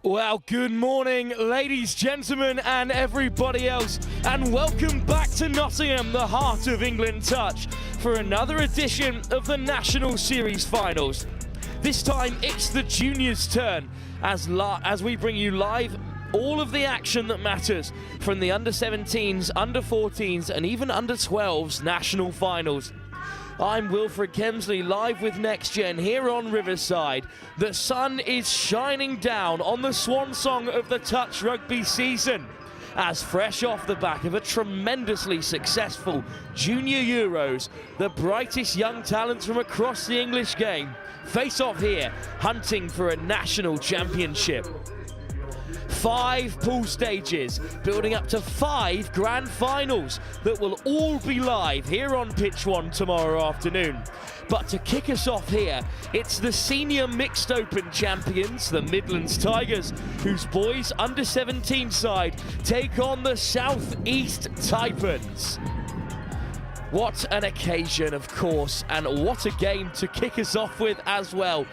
Well, good morning, ladies, gentlemen, and everybody else, and welcome back to Nottingham, the heart of England touch, for another edition of the National Series Finals. This time, it's the juniors' turn, as we bring you live all of the action that matters from the under-17s, under-14s, and even under-12s national finals. I'm Wilfred Kemsley, live with Next Gen here on Riverside. The sun is shining down on the swan song of the touch rugby season, as fresh off the back of a tremendously successful Junior Euros, the brightest young talents from across the English game face off here, hunting for a national championship. 5 pool stages, building up to 5 grand finals that will all be live here on Pitch 1 tomorrow afternoon. But to kick us off here, it's the senior mixed open champions, the Midlands Tigers, whose boys under 17 side take on the South East Taipans. What an occasion, of course, and what a game to kick us off with as well.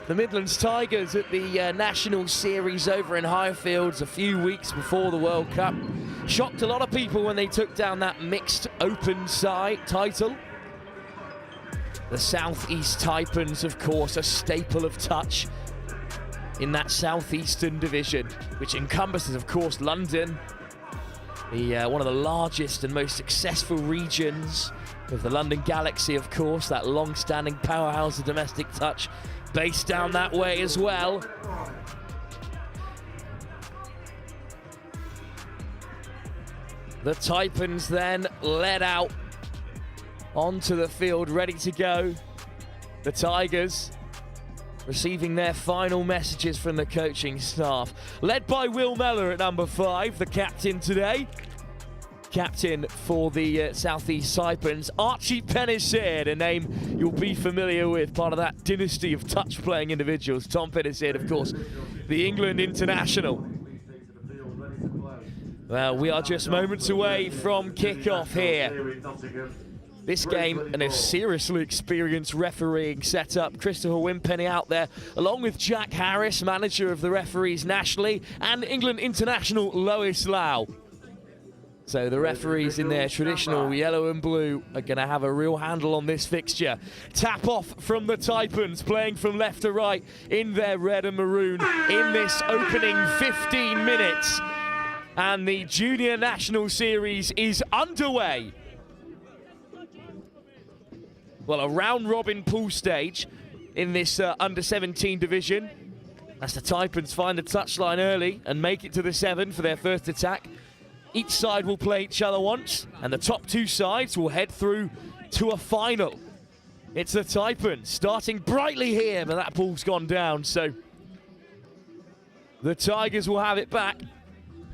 The Midlands Tigers at the National Series over in Highfields a few weeks before the World Cup shocked a lot of people when they took down that mixed open side title. The South East Taipans, of course, a staple of touch in that southeastern division, which encompasses, of course, London, one of the largest and most successful regions of the London Galaxy, of course, that long-standing powerhouse of domestic touch, based down that way as well. The Taipans then led out onto the field, ready to go. The Tigers receiving their final messages from the coaching staff, led by Will Mellor at number 5, the captain today. Captain for the South East Taipans, Archie Pennisard, a name you'll be familiar with, part of that dynasty of touch-playing individuals. Tom Pennisard, of course, the England international. Well, we are just moments away from kick-off here. This game, and a seriously experienced refereeing setup. Christopher Wimpenny out there, along with Jack Harris, manager of the referees nationally, and England international Lois Lau. So the referees in their traditional yellow and blue are going to have a real handle on this fixture. Tap off from the Taipans, playing from left to right in their red and maroon in this opening 15 minutes. And the Junior National Series is underway. Well, a round-robin pool stage in this under-17 division. As the Taipans find the touchline early and make it to the 7 for their first attack. Each side will play each other once, and the top 2 sides will head through to a final. It's the Taipans starting brightly here, but that ball's gone down, so the Tigers will have it back.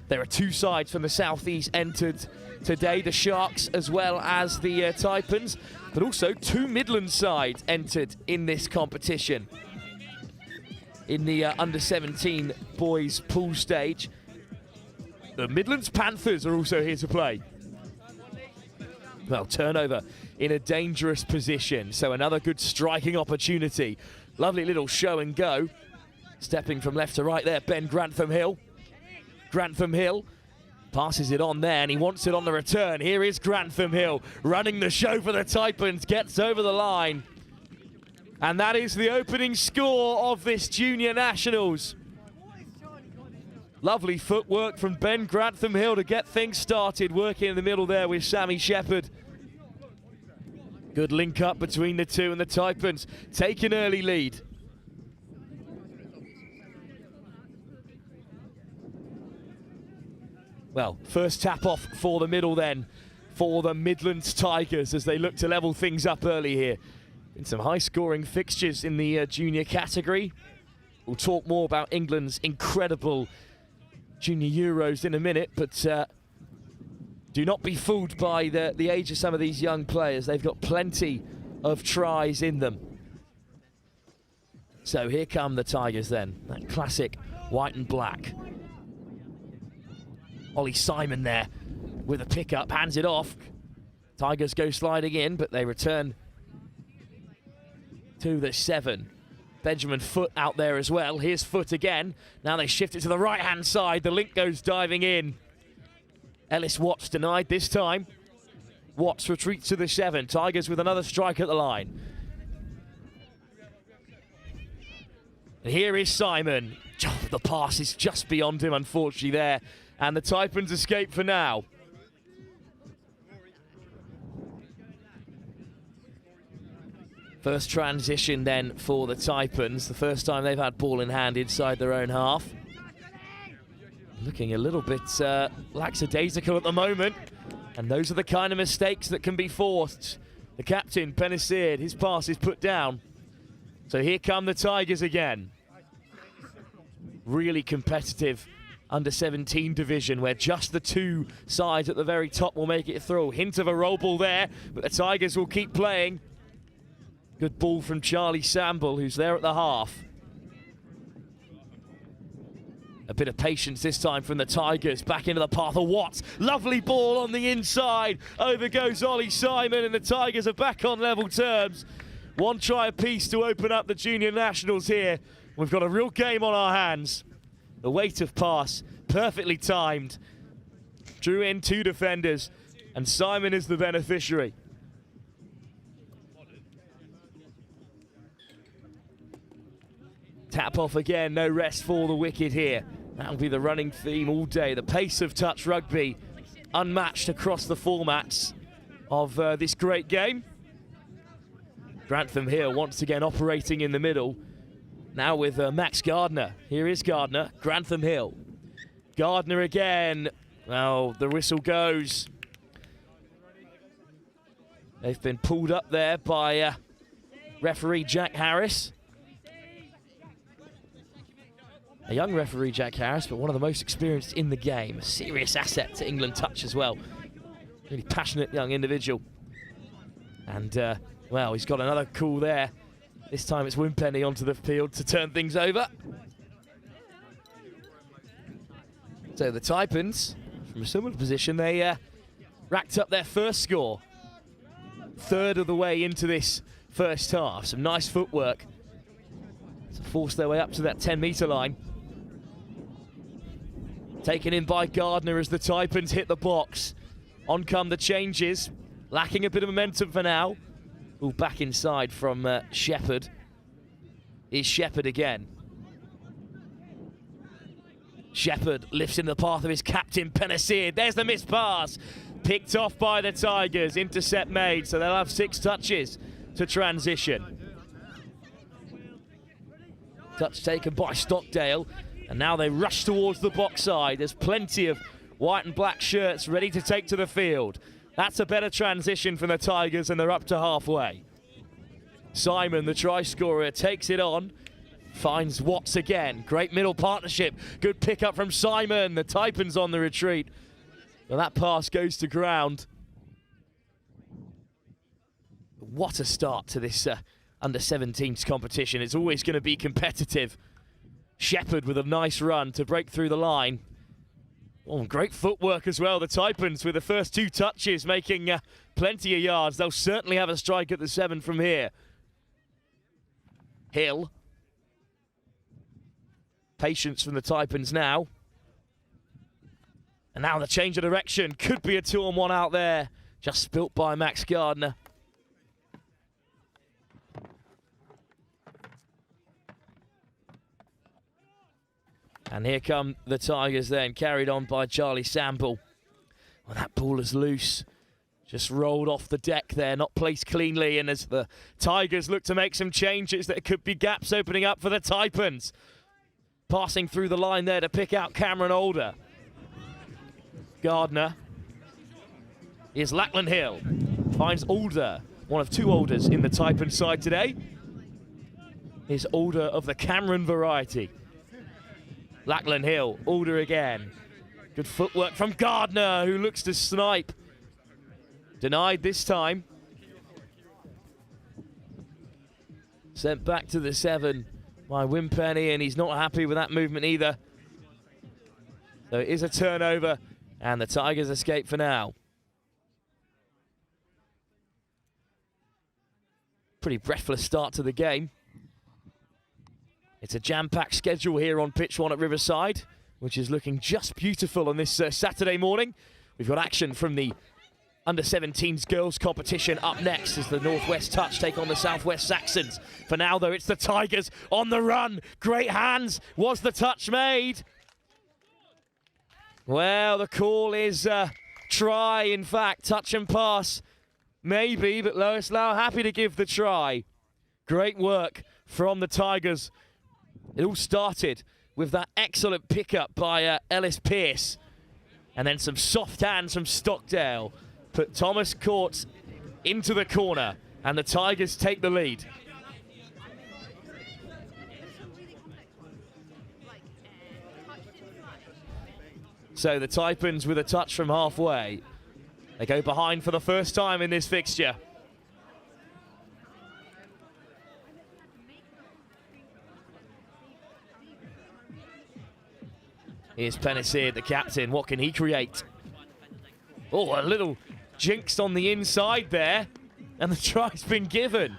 There are 2 sides from the southeast entered today, the Sharks as well as the Taipans, but also 2 Midlands sides entered in this competition. In the under-17 boys pool stage, the Midlands Panthers are also here to play. Well, turnover in a dangerous position, so another good striking opportunity. Lovely little show and go. Stepping from left to right there, Ben Grantham-Hill. Grantham-Hill passes it on there, and he wants it on the return. Here is Grantham-Hill running the show for the Taipans, gets over the line. And that is the opening score of this Junior Nationals. Lovely footwork from Ben Grantham-Hill to get things started, working in the middle there with Sammy Shepherd. Good link up between the two, and the Taipans take an early lead. Well, first tap off for the middle then, for the Midlands Tigers as they look to level things up early here. In some high-scoring fixtures in the junior category. We'll talk more about England's incredible Junior Euros in a minute, but do not be fooled by the age of some of these young players. They've got plenty of tries in them. So here come the Tigers then, that classic white and black. Ollie Simon there with a pickup, hands it off. Tigers go sliding in, but they return to the 7. Benjamin Foot out there as well. Here's Foot again. Now they shift it to the right-hand side. The link goes diving in. Ellis Watts denied this time. Watts retreats to the 7. Tigers with another strike at the line. And here is Simon. Oh, the pass is just beyond him, unfortunately, there. And the Taipans escape for now. First transition then for the Taipans. The first time they've had ball in hand inside their own half. Looking a little bit lackadaisical at the moment. And those are the kind of mistakes that can be forced. The captain, Penisir, his pass is put down. So here come the Tigers again. Really competitive under-17 division where just the two sides at the very top will make it through. Hint of a roll ball there, but the Tigers will keep playing. Good ball from Charlie Samble, who's there at the half. A bit of patience this time from the Tigers. Back into the path of Watts. Lovely ball on the inside. Over goes Ollie Simon, and the Tigers are back on level terms. One try apiece to open up the junior nationals here. We've got a real game on our hands. The weight of pass, perfectly timed. Drew in two defenders, and Simon is the beneficiary. Tap off again, no rest for the wicket here. That'll be the running theme all day. The pace of touch rugby, unmatched across the formats of this great game. Grantham Hill once again operating in the middle. Now with Max Gardner. Here is Gardner, Grantham Hill. Gardner again. Well, the whistle goes. They've been pulled up there by referee Jack Harris. A young referee, Jack Harris, but one of the most experienced in the game. A serious asset to England touch as well. Really passionate young individual. And, well, he's got another call there. This time it's Wimpenny onto the field to turn things over. So the Taipans, from a similar position, they racked up their first score. Third of the way into this first half. Some nice footwork to force their way up to that 10-metre line. Taken in by Gardner as the Taipans hit the box. On come the changes. Lacking a bit of momentum for now. All back inside from Shepherd. Is Shepherd again. Shepherd lifts in the path of his captain, Penisir. There's the missed pass. Picked off by the Tigers. Intercept made, so they'll have 6 touches to transition. Touch taken by Stockdale. And now they rush towards the box side. There's plenty of white and black shirts ready to take to the field. That's a better transition from the Tigers, and they're up to halfway. Simon, the try scorer, takes it on. Finds Watts again. Great middle partnership. Good pick up from Simon. The Taipans on the retreat. Well, that pass goes to ground. What a start to this under-17s competition. It's always going to be competitive. Shepherd with a nice run to break through the line. Oh, great footwork as well. The Taipans with the first 2 touches making plenty of yards. They'll certainly have a strike at the 7 from here. Hill. Patience from the Taipans now. And now the change of direction. Could be a 2-on-1 out there. Just spilt by Max Gardner. And here come the Tigers then, carried on by Charlie Samble. Well, that ball is loose. Just rolled off the deck there, not placed cleanly. And as the Tigers look to make some changes, there could be gaps opening up for the Taipans. Passing through the line there to pick out Cameron Alder. Gardner. Here's Lackland Hill. Finds Alder, one of 2 Alders in the Taipan side today. Here's Alder of the Cameron variety. Lackland Hill, Alder again. Good footwork from Gardner, who looks to snipe. Denied this time. Sent back to the 7 by Wimpenny, and he's not happy with that movement either. So it is a turnover, and the Tigers escape for now. Pretty breathless start to the game. It's a jam-packed schedule here on pitch 1 at Riverside, which is looking just beautiful on this Saturday morning. We've got action from the under-17s girls competition up next as the Northwest Touch take on the Southwest Saxons. For now, though, it's the Tigers on the run. Great hands. Was the touch made? Well, the call is try, in fact. Touch and pass. Maybe, but Lois Lau happy to give the try. Great work from the Tigers. It all started with that excellent pickup by Ellis Pearce. And then some soft hands from Stockdale. Put Thomas Courts into the corner. And the Tigers take the lead. So the Taipans with a touch from halfway. They go behind for the first time in this fixture. Here's Pennicid, the captain. What can he create? Oh, a little jinxed on the inside there. And the try's been given.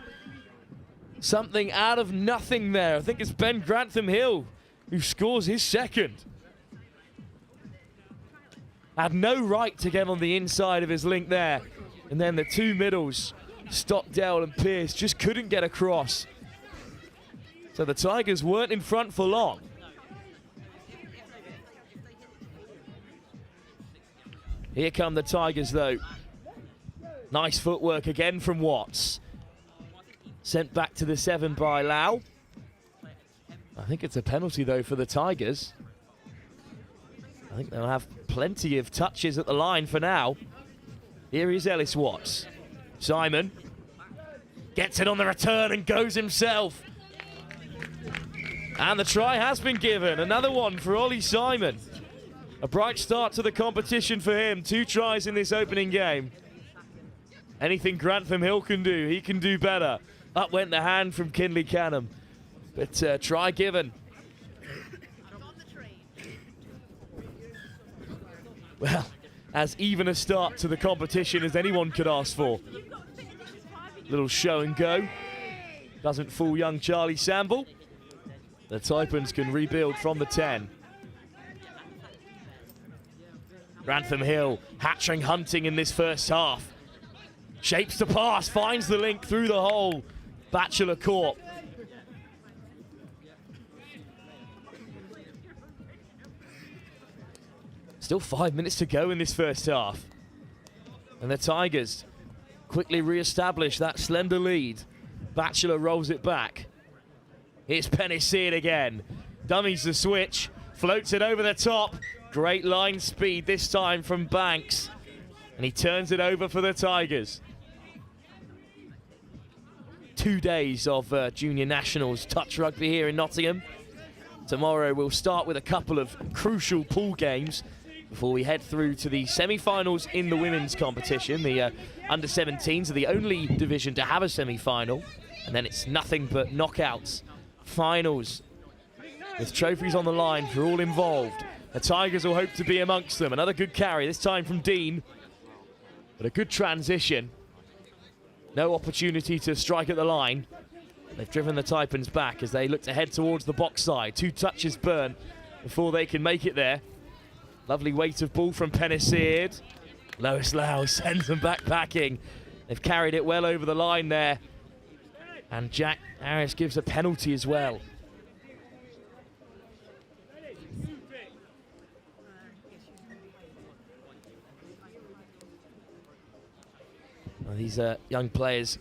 Something out of nothing there. I think it's Ben Grantham-Hill who scores his second. Had no right to get on the inside of his link there. And then the two middles, Stockdale and Pearce, just couldn't get across. So the Tigers weren't in front for long. Here come the Tigers, though. Nice footwork again from Watts. Sent back to the 7 by Lau. I think it's a penalty, though, for the Tigers. I think they'll have plenty of touches at the line for now. Here is Ellis Watts. Simon gets it on the return and goes himself. And the try has been given. Another one for Ollie Simon. A bright start to the competition for him. 2 tries in this opening game. Anything Grantham-Hill can do, he can do better. Up went the hand from Kinley Canham. But try given. Well, as even a start to the competition as anyone could ask for. Little show and go. Doesn't fool young Charlie Samble. The Taipans can rebuild from the 10. Grantham-Hill, Hatching hunting in this first half. Shapes the pass, finds the link through the hole. Bachelor Court. Still 5 minutes to go in this first half. And the Tigers quickly re-establish that slender lead. Bachelor rolls it back. Here's Pennicid again. Dummies the switch, floats it over the top. Great line speed this time from Banks. And he turns it over for the Tigers. 2 days of Junior Nationals touch rugby here in Nottingham. Tomorrow we'll start with a couple of crucial pool games before we head through to the semi-finals in the women's competition. The under-17s are the only division to have a semi-final. And then it's nothing but knockouts. Finals with trophies on the line for all involved. The Tigers will hope to be amongst them. Another good carry, this time from Dean. But a good transition. No opportunity to strike at the line. They've driven the Taipans back as they look to head towards the box side. 2 touches burnt before they can make it there. Lovely weight of ball from Pennicid. Lois Lau sends them back packing. They've carried it well over the line there. And Jack Harris gives a penalty as well. Well, these young players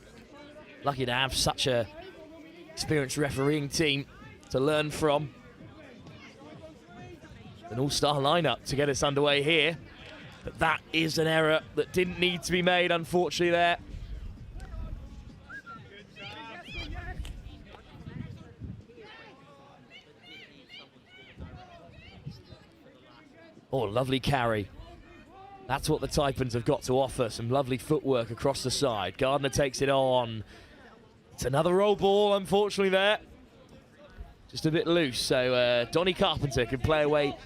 lucky to have such a experienced refereeing team to learn from. An all-star lineup to get us underway here. But that is an error that didn't need to be made, unfortunately, there. Oh, lovely carry. That's what the Taipans have got to offer. Some lovely footwork across the side. Gardner takes it on. It's another roll ball, unfortunately, there. Just a bit loose, so Donny Carpenter can play away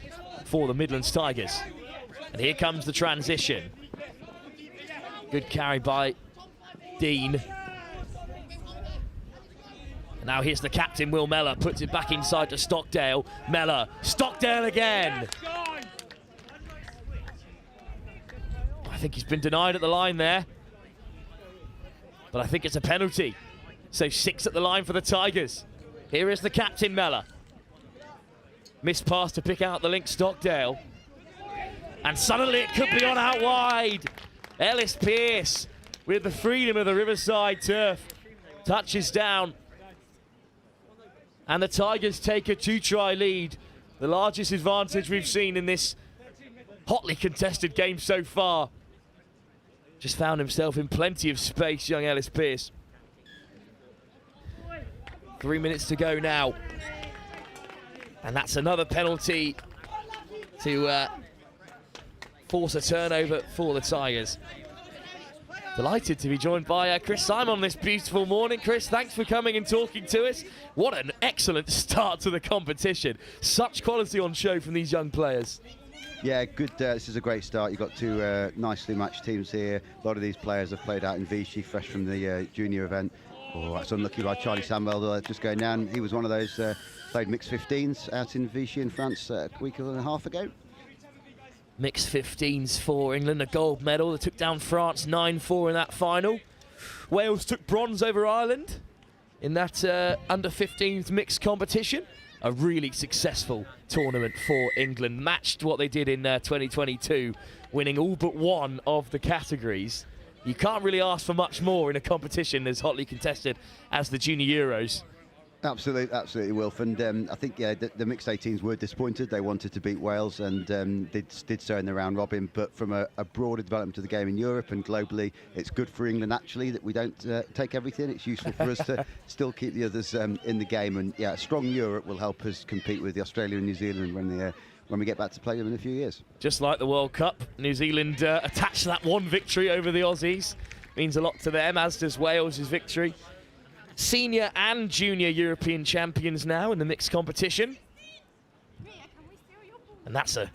for the Midlands Tigers. And here comes the transition. Good carry by Dean. Now here's the captain, Will Mellor, puts it back inside to Stockdale. Mellor, Stockdale again. I think he's been denied at the line there, but I think it's a penalty. So 6 at the line for the Tigers. Here is the captain, Mellor. Missed pass to pick out the link, Stockdale. And suddenly it could be on out wide. Ellis Pearce, with the freedom of the Riverside turf, touches down. And the Tigers take a 2-try lead. The largest advantage we've seen in this hotly contested game so far. Just found himself in plenty of space, young Ellis Pearce. 3 minutes to go now. And that's another penalty to force a turnover for the Tigers. Delighted to be joined by Chris Simon on this beautiful morning. Chris, thanks for coming and talking to us. What an excellent start to the competition. Such quality on show from these young players. Yeah, good. This is a great start. You've got 2 nicely matched teams here. A lot of these players have played out in Vichy, fresh from the junior event. Oh, that's unlucky by Charlie Samuel just going down. He was one of those played mixed 15s out in Vichy in France a week and a half ago. Mixed 15s for England, a gold medal. They took down France 9-4 in that final. Wales took bronze over Ireland in that under 15s mixed competition. A really successful tournament for England. Matched what they did in 2022, winning all but one of the categories. You can't really ask for much more in a competition as hotly contested as the Junior Euros. Absolutely, absolutely, Wilf. And I think the mixed 18s were disappointed. They wanted to beat Wales and did so in the round robin. But from a broader development of the game in Europe and globally, it's good for England actually that we don't take everything. It's useful for us to still keep the others in the game. And yeah, a strong Europe will help us compete with Australia and New Zealand when we get back to play them in a few years. Just like the World Cup, New Zealand attached to that one victory over the Aussies. Means a lot to them, as does Wales' victory. Senior and junior European champions now in the mixed competition. And that's a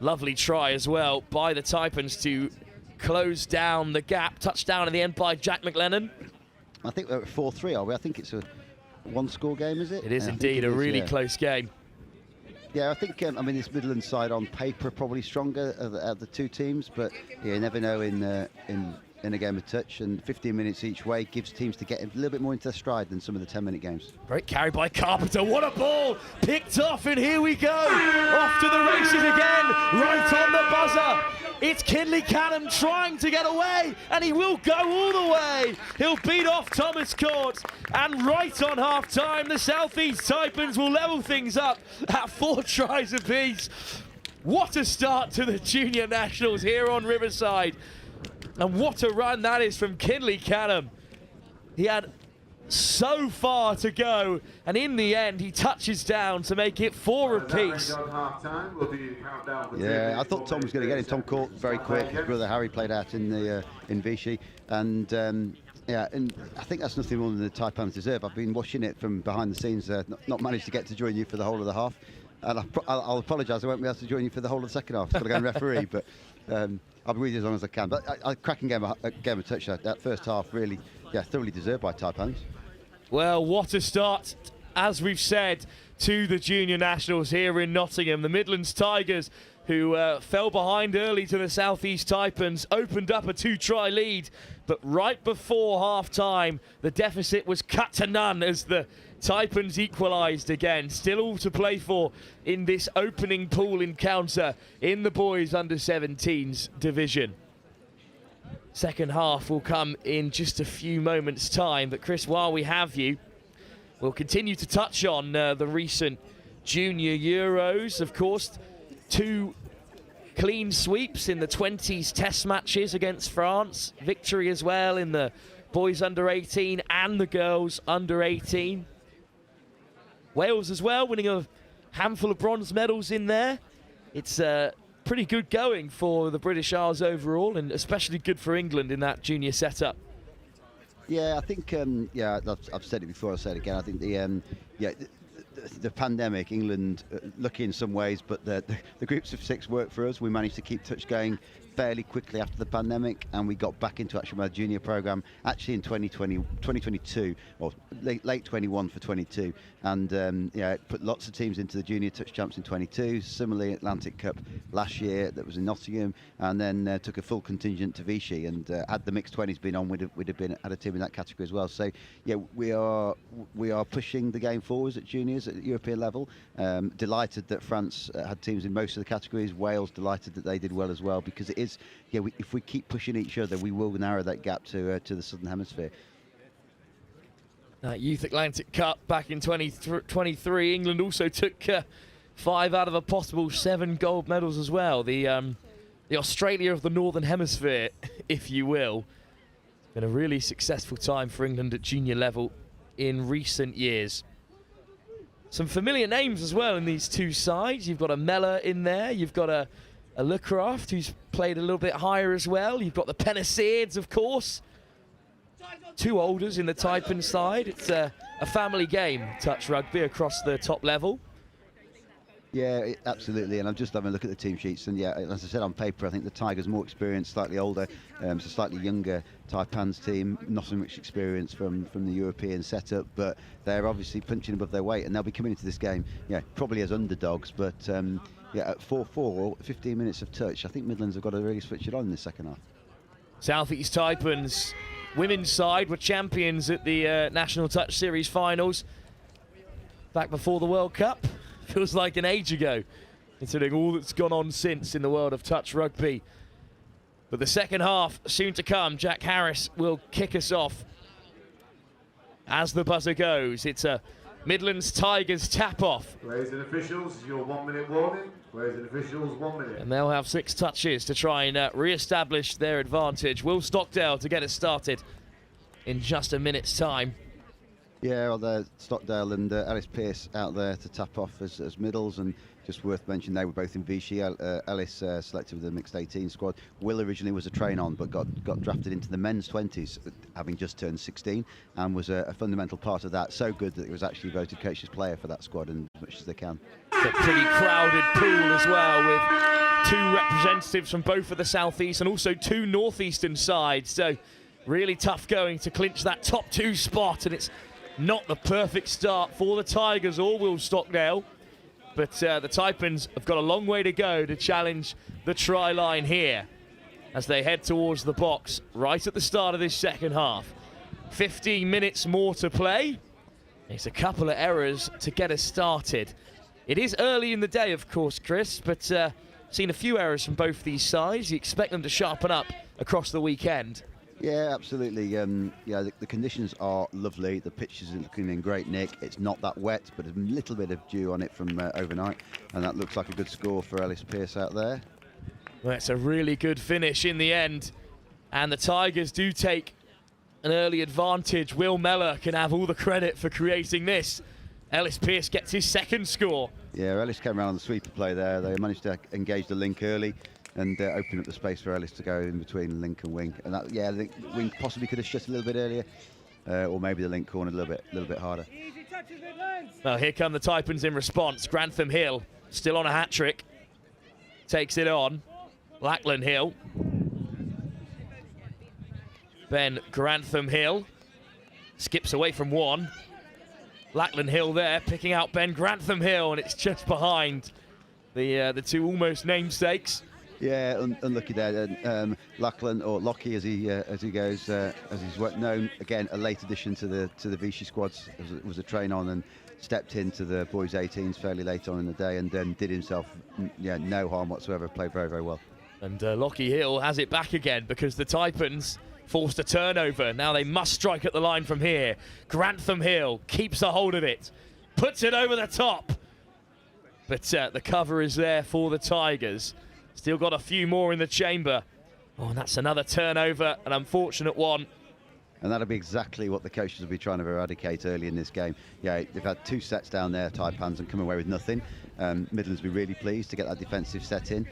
lovely try as well by the Taipans to close down the gap. Touchdown in the end by Jack McLennan. I think we're at 4-3, are we? I think it's a one-score game, is it? It is indeed a really close game. Yeah, I think, I mean, this Midlands side on paper are probably stronger of the 2 teams, but you never know in a game of touch, and 15 minutes each way gives teams to get a little bit more into their stride than some of the 10-minute games. Great carry by Carpenter. What a ball! Picked off, and here we go. Off to the races again, right on the buzzer. It's Kinley Canham trying to get away, and he will go all the way. He'll beat off Thomas Court, and right on half-time, the South East Taipans will level things up at 4 tries apiece. What a start to the junior nationals here on Riverside. And what a run that is from Kinley Canham. He had so far to go, and in the end he touches down to make it 4 apiece. Yeah, I thought Tom was going to get him. Tom caught very quick. His brother Harry played out in Vichy, and yeah, and I think that's nothing more than the Taipans deserve. I've been watching it from behind the scenes, not managed to get to join you for the whole of the half, and I'll apologise, I won't be able to join you for the whole of the second half. I've got to go and referee, but I'll be with you as long as I can. But a cracking game of touch. That first half really, thoroughly deserved by Taipans. Well, what a start, as we've said, to the junior nationals here in Nottingham. The Midlands Tigers, who fell behind early to the South East Taipans, opened up a 2-try lead. But right before half-time, the deficit was cut to none as the Taipans equalised again. Still all to play for in this opening pool encounter in the boys under-17s division. Second half will come in just a few moments' time. But Chris, while we have you, we'll continue to touch on the recent Junior Euros. Of course, 2 clean sweeps in the 20s test matches against France. Victory as well in the boys under-18 and the girls under-18. Wales as well, winning a handful of bronze medals in there. It's pretty good going for the British Isles overall, and especially good for England in that junior setup. Yeah, I think, I've said it before, I'll say it again. I think the the pandemic, England lucky in some ways, but the groups of 6 worked for us. We managed to keep touch going fairly quickly after the pandemic, and we got back into actually my junior program actually in 2022, or late 21 for 22, and yeah, it put lots of teams into the junior touch champs in 22. Similarly, Atlantic Cup last year that was in Nottingham, and then took a full contingent to Vichy, and had the mixed 20s been on, we'd have been had a team in that category as well. So yeah, we are pushing the game forwards at juniors at the European level. Delighted that France had teams in most of the categories. Wales delighted that they did well as well, because it is, yeah, if we keep pushing each other, we will narrow that gap to the Southern Hemisphere. Youth Atlantic Cup back in 2023, England also took 5 out of a possible 7 gold medals as well. The Australia of the Northern Hemisphere, if you will. It's been a really successful time for England at junior level in recent years. Some familiar names as well in these 2 sides. You've got a Mellor in there. You've got a Lecraft, who's played a little bit higher as well. You've got the Penicides, of course. 2 Olders in the Taipans side. It's a family game, touch rugby, across the top level. Yeah, absolutely, and I'm just having a look at the team sheets, and yeah, as I said, on paper, I think the Tigers more experienced, slightly older. It's a slightly younger Taipans team, not so much experience from the European setup, but they're obviously punching above their weight, and they'll be coming into this game, yeah, probably as underdogs, but yeah, at 4-4, 15 minutes of touch, I think Midlands have got to really switch it on in the second half. South East Taipans women's side were champions at the National Touch Series finals back before the World Cup. Feels like an age ago, considering all that's gone on since in the world of touch rugby. But the second half soon to come. Jack Harris will kick us off as the buzzer goes. It's a Midlands Tigers tap-off. Players and officials, your 1-minute warning. Players and officials, 1 minute. And they'll have 6 touches to try and re-establish their advantage. Will Stockdale to get us started in just a minute's time. Yeah, well, Stockdale and Ellis Pearce out there to tap off as middles, and just worth mentioning they were both in Vichy. Ellis selected with the mixed 18 squad. Will originally was a train-on, but got drafted into the men's 20s, having just turned 16, and was a fundamental part of that. So good that he was actually voted coach's player for that squad, and as much as they can. It's a pretty crowded pool as well, with 2 representatives from both of the southeast and also 2 northeastern sides. So really tough going to clinch that top 2 spot, and it's not the perfect start for the Tigers or Will Stockdale, but the Taipans have got a long way to go to challenge the try line here as they head towards the box right at the start of this second half. 15 minutes more to play. It's a couple of errors to get us started. It is early in the day, of course, Chris, but seen a few errors from both these sides. You expect them to sharpen up across the weekend. Yeah, absolutely. Yeah, the conditions are lovely. The pitch is looking in great nick. It's not that wet, but a little bit of dew on it from overnight, and that looks like a good score for Ellis Pearce out there. Well, it's a really good finish in the end, and the Tigers do take an early advantage. Will Mellor can have all the credit for creating this. Ellis Pearce gets his 2nd score. Yeah, Ellis came around on the sweeper play there. They managed to engage the link early and open up the space for Ellis to go in between link and wing. And that, yeah, the wing possibly could have shut a little bit earlier, or maybe the link cornered a little bit harder. Well, here come the Taipans in response. Grantham Hill still on a hat-trick. Takes it on. Lachlan Hill. Ben Grantham Hill skips away from one. Lachlan Hill there picking out Ben Grantham Hill, and it's just behind the 2 almost namesakes. Yeah, unlucky there. Lachlan, or Lockie as he goes, as he's known, again a late addition to the Vichy squads. Was a train on and stepped into the boys 18s fairly late on in the day, and then did himself no harm whatsoever. Played very, very well. And Lockie Hill has it back again because the Taipans forced a turnover. Now they must strike at the line from here. Grantham Hill keeps a hold of it, puts it over the top, but the cover is there for the Tigers. Still got a few more in the chamber. Oh, and that's another turnover, an unfortunate one. And that'll be exactly what the coaches will be trying to eradicate early in this game. Yeah, they've had 2 sets down there, Taipans, and come away with nothing. Midlands will be really pleased to get that defensive set in,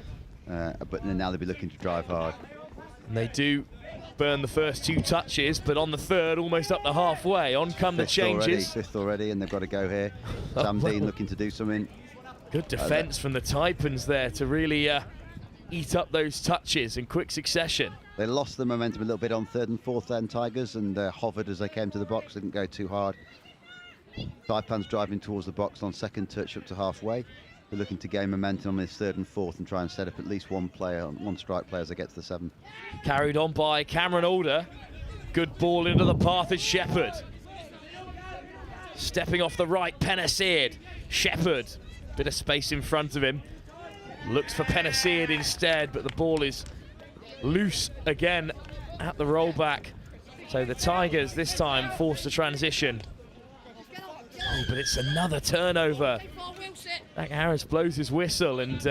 but now they'll be looking to drive hard. And they do burned the first 2 touches, but on the third, almost up to halfway. On come the changes. Fifth already, and they've got to go here. Sam Dean looking to do something. Good defence from the Taipans there to really eat up those touches in quick succession. They lost the momentum a little bit on third and fourth then, Tigers, and hovered as they came to the box. Didn't go too hard. Taipans driving towards the box on second touch up to halfway. They're looking to gain momentum on this third and fourth and try and set up at least one strike player as they get to the 7. Carried on by Cameron Alder. Good ball into the path of Shepherd. Stepping off the right, Penaseed. Shepherd, bit of space in front of him. Looks for Penaseed instead, but the ball is loose again at the rollback. So the Tigers this time forced a transition. Oh, but it's another turnover. Jack Harris blows his whistle, and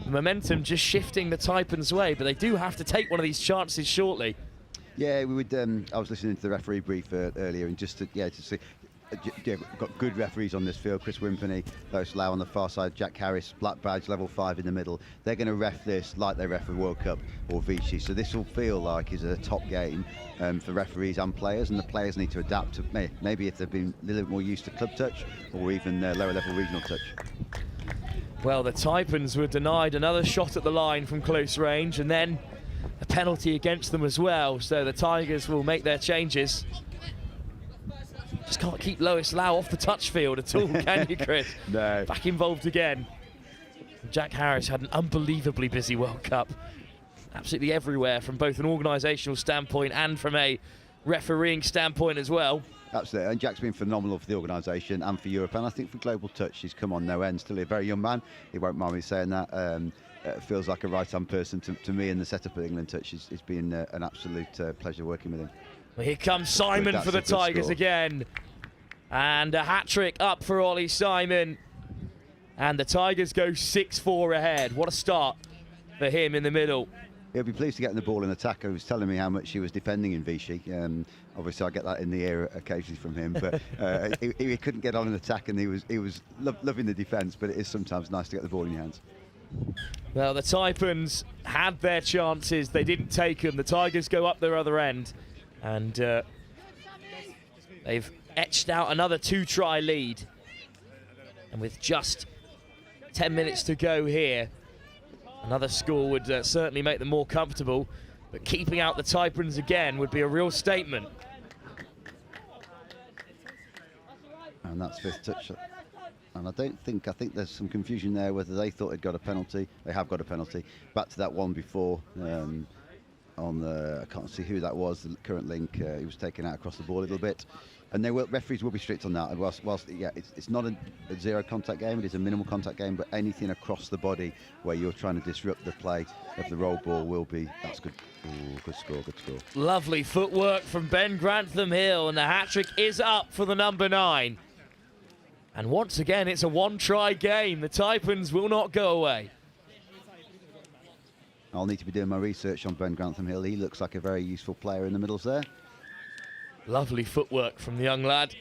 momentum just shifting the Taipans' way, but they do have to take one of these chances shortly. Yeah, we would. I was listening to the referee brief earlier, and just to see. We've got good referees on this field. Chris Wimperney, Lois Lau on the far side, Jack Harris, black badge, level 5 in the middle. They're going to ref this like they ref a World Cup or Vichy. So this will feel like is a top game for referees and players, and the players need to adapt to maybe if they've been a little bit more used to club touch or even lower level regional touch. Well, the Taipans were denied another shot at the line from close range, and then a penalty against them as well. So the Tigers will make their changes. Just can't keep Lois Lau off the touch field at all, can you, Chris? No. Back involved again. Jack Harris had an unbelievably busy World Cup. Absolutely everywhere from both an organisational standpoint and from a refereeing standpoint as well. Absolutely, and Jack's been phenomenal for the organisation and for Europe, and I think for Global Touch he's come on no end. Still a very young man, he won't mind me saying that. Feels like a right-hand person to me in the setup of England Touch. It's been an absolute pleasure working with him. Well, here comes Simon for the Tigers again. And a hat-trick up for Ollie Simon. And the Tigers go 6-4 ahead. What a start for him in the middle. He'll be pleased to get the ball in attack. He was telling me how much he was defending in Vichy. Obviously, I get that in the air occasionally from him, but he couldn't get on an attack, and he was loving the defence. But it is sometimes nice to get the ball in your hands. Well, the Taipans had their chances. They didn't take them. The Tigers go up their other end, and they've etched out another 2-try lead. And with just 10 minutes to go here, another score would certainly make them more comfortable, but keeping out the Taipans again would be a real statement. And that's fifth touch. And I think there's some confusion there whether they thought they'd got a penalty. They have got a penalty. Back to that one before I can't see who that was, the current link. He was taken out across the ball a little bit. And referees will be strict on that. And whilst it's not a zero contact game, it is a minimal contact game, but anything across the body where you're trying to disrupt the play of the roll ball will be, that's good. Ooh, good score. Lovely footwork from Ben Grantham Hill, and the hat-trick is up for the number 9. And once again, it's a 1-try game. The Taipans will not go away. I'll need to be doing my research on Ben Grantham Hill. He looks like a very useful player in the middles there. Lovely footwork from the young lad.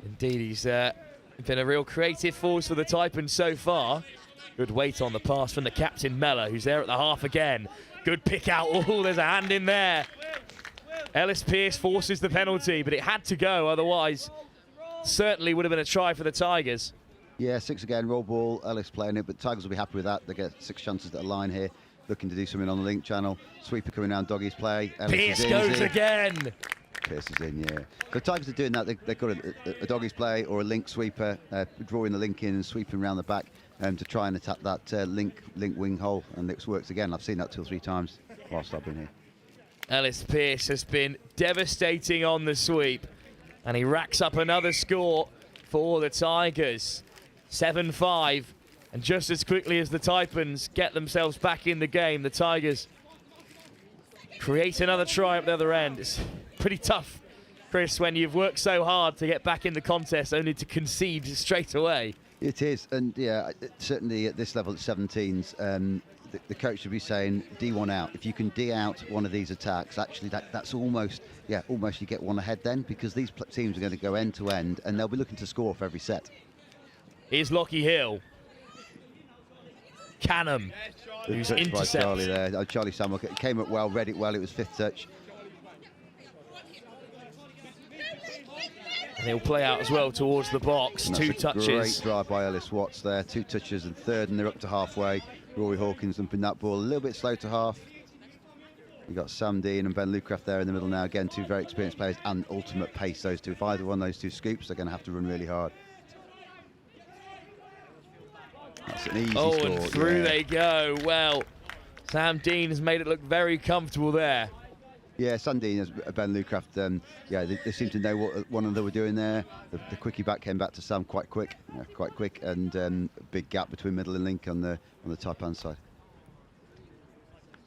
Indeed, he's been a real creative force for the Taipans so far. Good weight on the pass from the captain, Mellor, who's there at the half again. Good pick out. Oh, there's a hand in there. Ellis Pearce forces the penalty, but it had to go, otherwise certainly would have been a try for the Tigers. Yeah, 6 again, roll ball, Ellis playing it, but Tigers will be happy with that. They get 6 chances at the line here, looking to do something on the link channel. Sweeper coming down, Doggy's play. Ellis Pearce goes again. Pierce is in, yeah. So Tigers are doing that. They've got a Doggy's play or a link sweeper, drawing the link in and sweeping around the back to try and attack that link wing hole, and it works again. I've seen that 2 or 3 times whilst I've been here. Ellis Pearce has been devastating on the sweep, and he racks up another score for the Tigers. 7-5, and just as quickly as the Taipans get themselves back in the game, the Tigers create another try at the other end. It's pretty tough, Chris, when you've worked so hard to get back in the contest only to concede straight away. It is, and yeah, certainly at this level at 17s, the coach should be saying D1 out. If you can D out one of these attacks, actually that's almost you get one ahead then, because these teams are going to go end to end and they'll be looking to score for every set. Here's Lockie Hill. Canham, who's Touch by Charlie intercepted. there. Charlie Samuel came up well, read it well. It was 5th touch. And he'll play out as well towards the box. And 2 that's a touches. Great drive by Ellis Watts there. 2 touches and 3rd, and they're up to halfway. Rory Hawkins lumping that ball a little bit slow to half. We've got Sam Dean and Ben Lucraft there in the middle now. Again, 2 very experienced players and ultimate pace, those two. If either one of those 2 scoops, they're going to have to run really hard. That's an easy score. And through they go. Well, Sam Dean has made it look very comfortable there. Yeah, Sam Dean and Ben Lucraft, yeah, they seem to know what one another were doing there. The quickie back came back to Sam quite quick, and a big gap between middle and link on the Taipan side.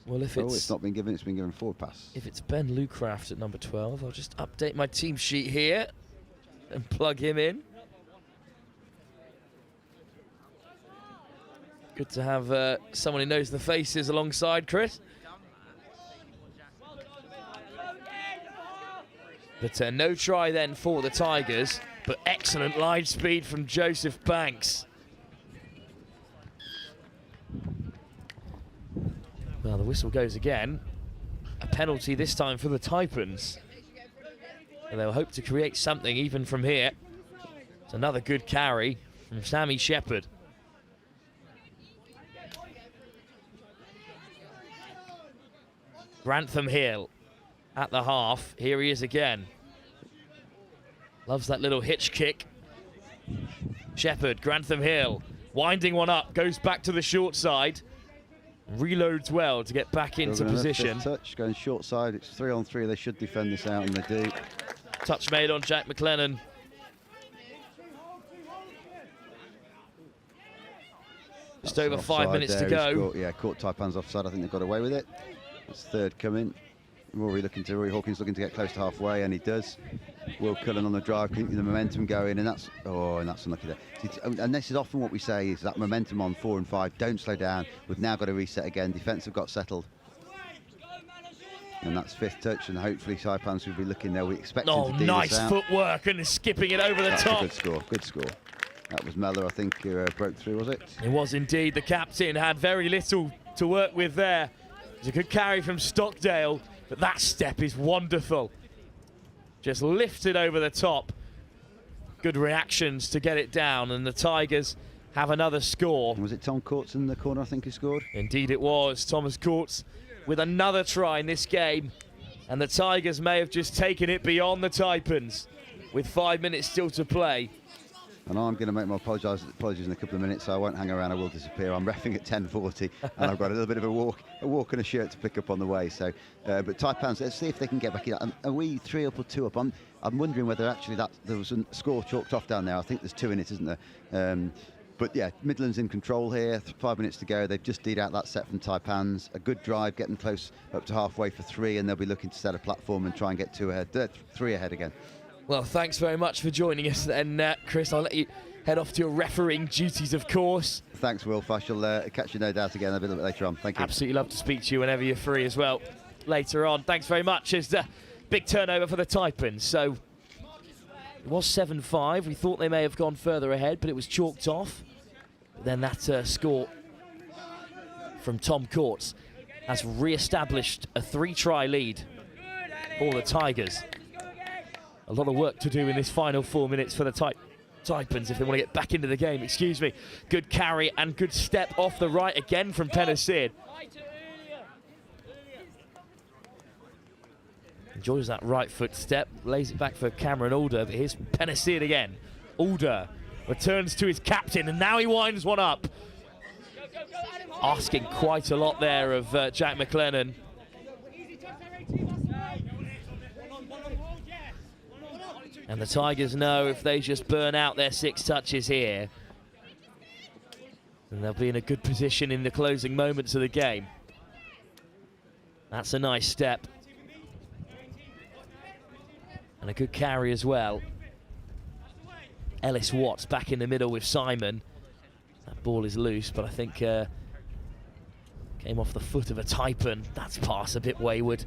Well, if it's not been given, it's been given forward pass. If it's Ben Lucraft at number 12, I'll just update my team sheet here and plug him in. Good to have someone who knows the faces alongside Chris. But no try then for the Tigers, but excellent line speed from Joseph Banks. Well, the whistle goes again. A penalty this time for the Taipans. And they'll hope to create something even from here. It's another good carry from Sammy Shepherd. Grantham Hill at the half. Here he is again. Loves that little hitch kick. Shepherd, Grantham Hill, winding one up, goes back to the short side. Reloads well to get back into position. Touch, going short side, it's 3-on-3. They should defend this out, and they do. Touch made on Jack McLennan. Just over 5 minutes to go. Yeah, caught Taipans offside. I think they got away with it. That's 3rd coming. Rory Hawkins looking to get close to halfway, and he does. Will Cullen on the drive, keeping the momentum going, and that's unlucky there. And this is often what we say, is that momentum on 4 and 5. Don't slow down. We've now got to reset again. Defence have got settled. And that's 5th touch, and hopefully Taipans will be looking there. We expect him to do nice this out. footwork and skipping it over the top. That's a good score. That was Mellor, I think, who broke through, was it? It was indeed. The captain had very little to work with there. It was a good carry from Stockdale, but that step is wonderful. Just lifted over the top. Good reactions to get it down, and the Tigers have another score. Was it Tom Courts in the corner, I think, who scored? Indeed it was. Thomas Courts with another try in this game, and the Tigers may have just taken it beyond the Taipans with 5 minutes still to play. And I'm going to make my apologies in a couple of minutes, so I won't hang around. I will disappear. I'm reffing at 10:40, and I've got a little bit of a walk and a shirt to pick up on the way. So, but Taipans, let's see if they can get back in. Are we 3 up or 2 up? I'm wondering whether actually there was a score chalked off down there. I think there's 2 in it, isn't there? But yeah, Midlands in control here. 5 minutes to go. They've just D'd out that set from Taipans. A good drive, getting close up to halfway for 3, and they'll be looking to set a platform and try and get 3 ahead again. Well, thanks very much for joining us, and Chris, I'll let you head off to your refereeing duties, of course. Thanks, Will. I shall catch you no doubt again a little bit later on. Thank you. Absolutely love to speak to you whenever you're free as well later on. Thanks very much. It's a big turnover for the Taipans. So it was 7-5. We thought they may have gone further ahead, but it was chalked off. But then that score from Tom Courts has re-established a 3-try lead for the Tigers. A lot of work to do in this final 4 minutes for the Taipans if they want to get back into the game. Excuse me. Good carry and good step off the right again from Penisir. Enjoys that right foot step, lays it back for Cameron Alder, but here's Penisir again. Alder returns to his captain, and now he winds one up. Asking quite a lot there of Jack McLennan. And the Tigers know if they just burn out their 6 touches here, then they'll be in a good position in the closing moments of the game. That's a nice step. And a good carry as well. Ellis Watts back in the middle with Simon. That ball is loose, but I think came off the foot of a Taipan. That's pass a bit wayward.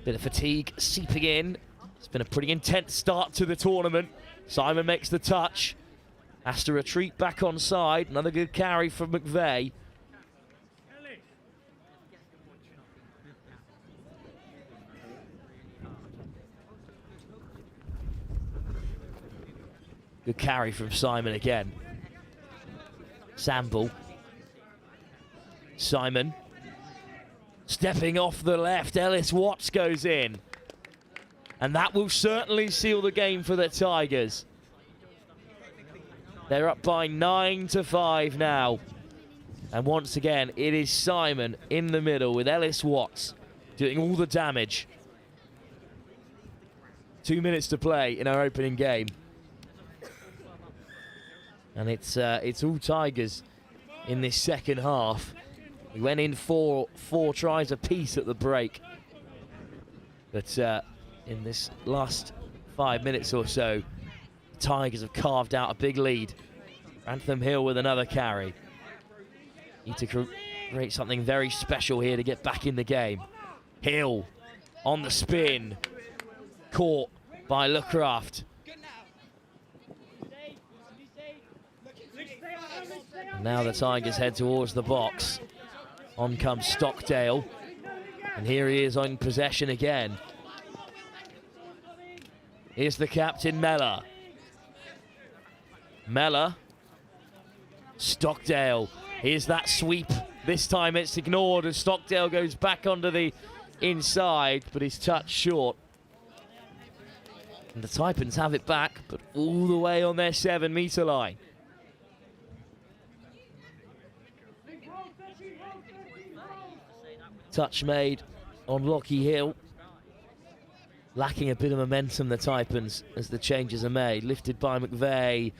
Bit of fatigue seeping in. It's been a pretty intense start to the tournament. Simon makes the touch. Has to retreat back on side. Another good carry from McVeigh. Good carry from Simon again. Samble. Simon. Stepping off the left, Ellis Watts goes in. And that will certainly seal the game for the Tigers. They're up by 9-5 now. And once again, it is Simon in the middle with Ellis Watts doing all the damage. 2 minutes to play in our opening game. And it's all Tigers in this second half. We went in four tries apiece at the break. But in this last 5 minutes or so, the Tigers have carved out a big lead. Anthem Hill with another carry. Need to create something very special here to get back in the game. Hill on the spin. Caught by Lecraft. Now the Tigers head towards the box. On comes Stockdale. And here he is on possession again. Here's the captain, Mellor. Mellor. Stockdale. Here's that sweep. This time it's ignored as Stockdale goes back onto the inside, but he's touched short. And the Taipans have it back, but all the way on their 7-metre line. Touch made on Lockie Hill. Lacking a bit of momentum, the Taipans, as the changes are made. Lifted by McVeigh.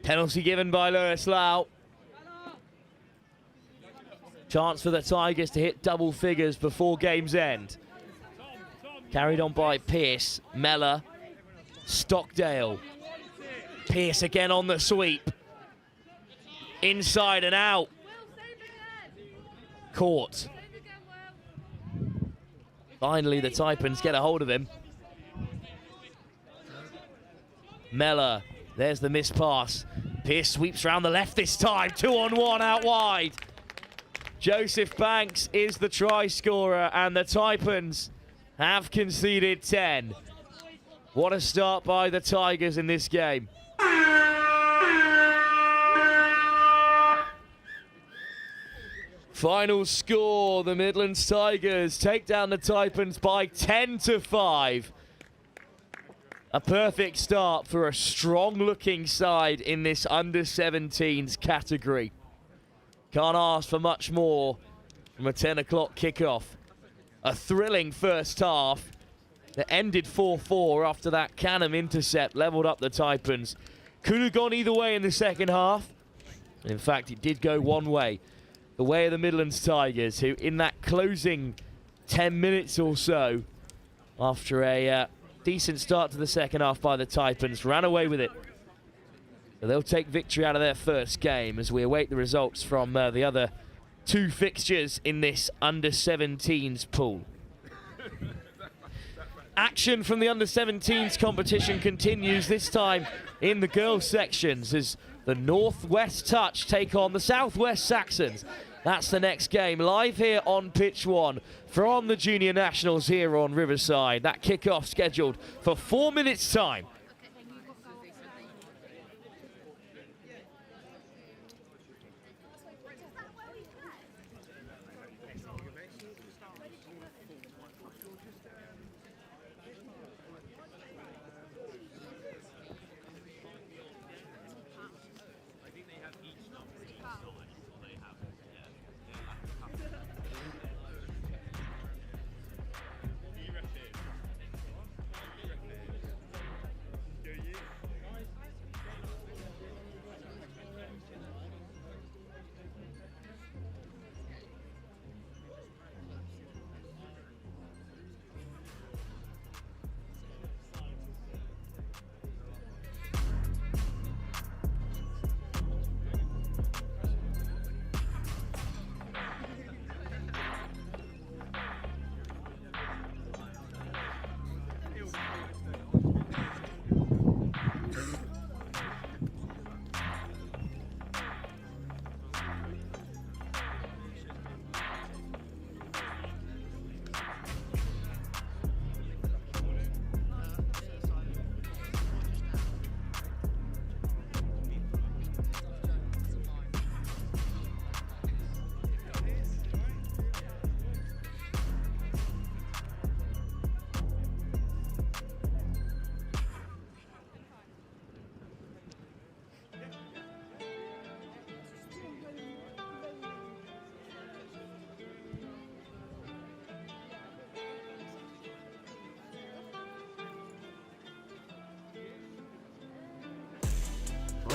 Penalty given by Lewis Lau. Chance for the Tigers to hit double figures before game's end. Carried on by Pearce, Mellor, Stockdale. Pearce again on the sweep. Inside and out. Caught. Finally, the Taipans get a hold of him. Mellor, there's the missed pass. Pearce sweeps around the left this time. 2-on-1 out wide. Joseph Banks is the try scorer, and the Taipans have conceded 10. What a start by the Tigers in this game. Final score, the Midlands Tigers take down the Taipans by 10-5. A perfect start for a strong-looking side in this under-17s category. Can't ask for much more from a 10 o'clock kickoff. A thrilling first half that ended 4-4 after that Canham intercept leveled up the Taipans. Could have gone either way in the second half. And in fact, it did go one way. The way of the Midlands Tigers, who in that closing 10 minutes or so, after a decent start to the second half by the Taipans, ran away with it. So they'll take victory out of their first game as we await the results from the other two fixtures in this under-17s pool. Action from the under-17s competition continues, this time in the girls sections, as the Northwest Touch take on the Southwest Saxons. That's the next game, live here on Pitch 1 from the Junior Nationals here on Riverside. That kickoff scheduled for 4 minutes' time.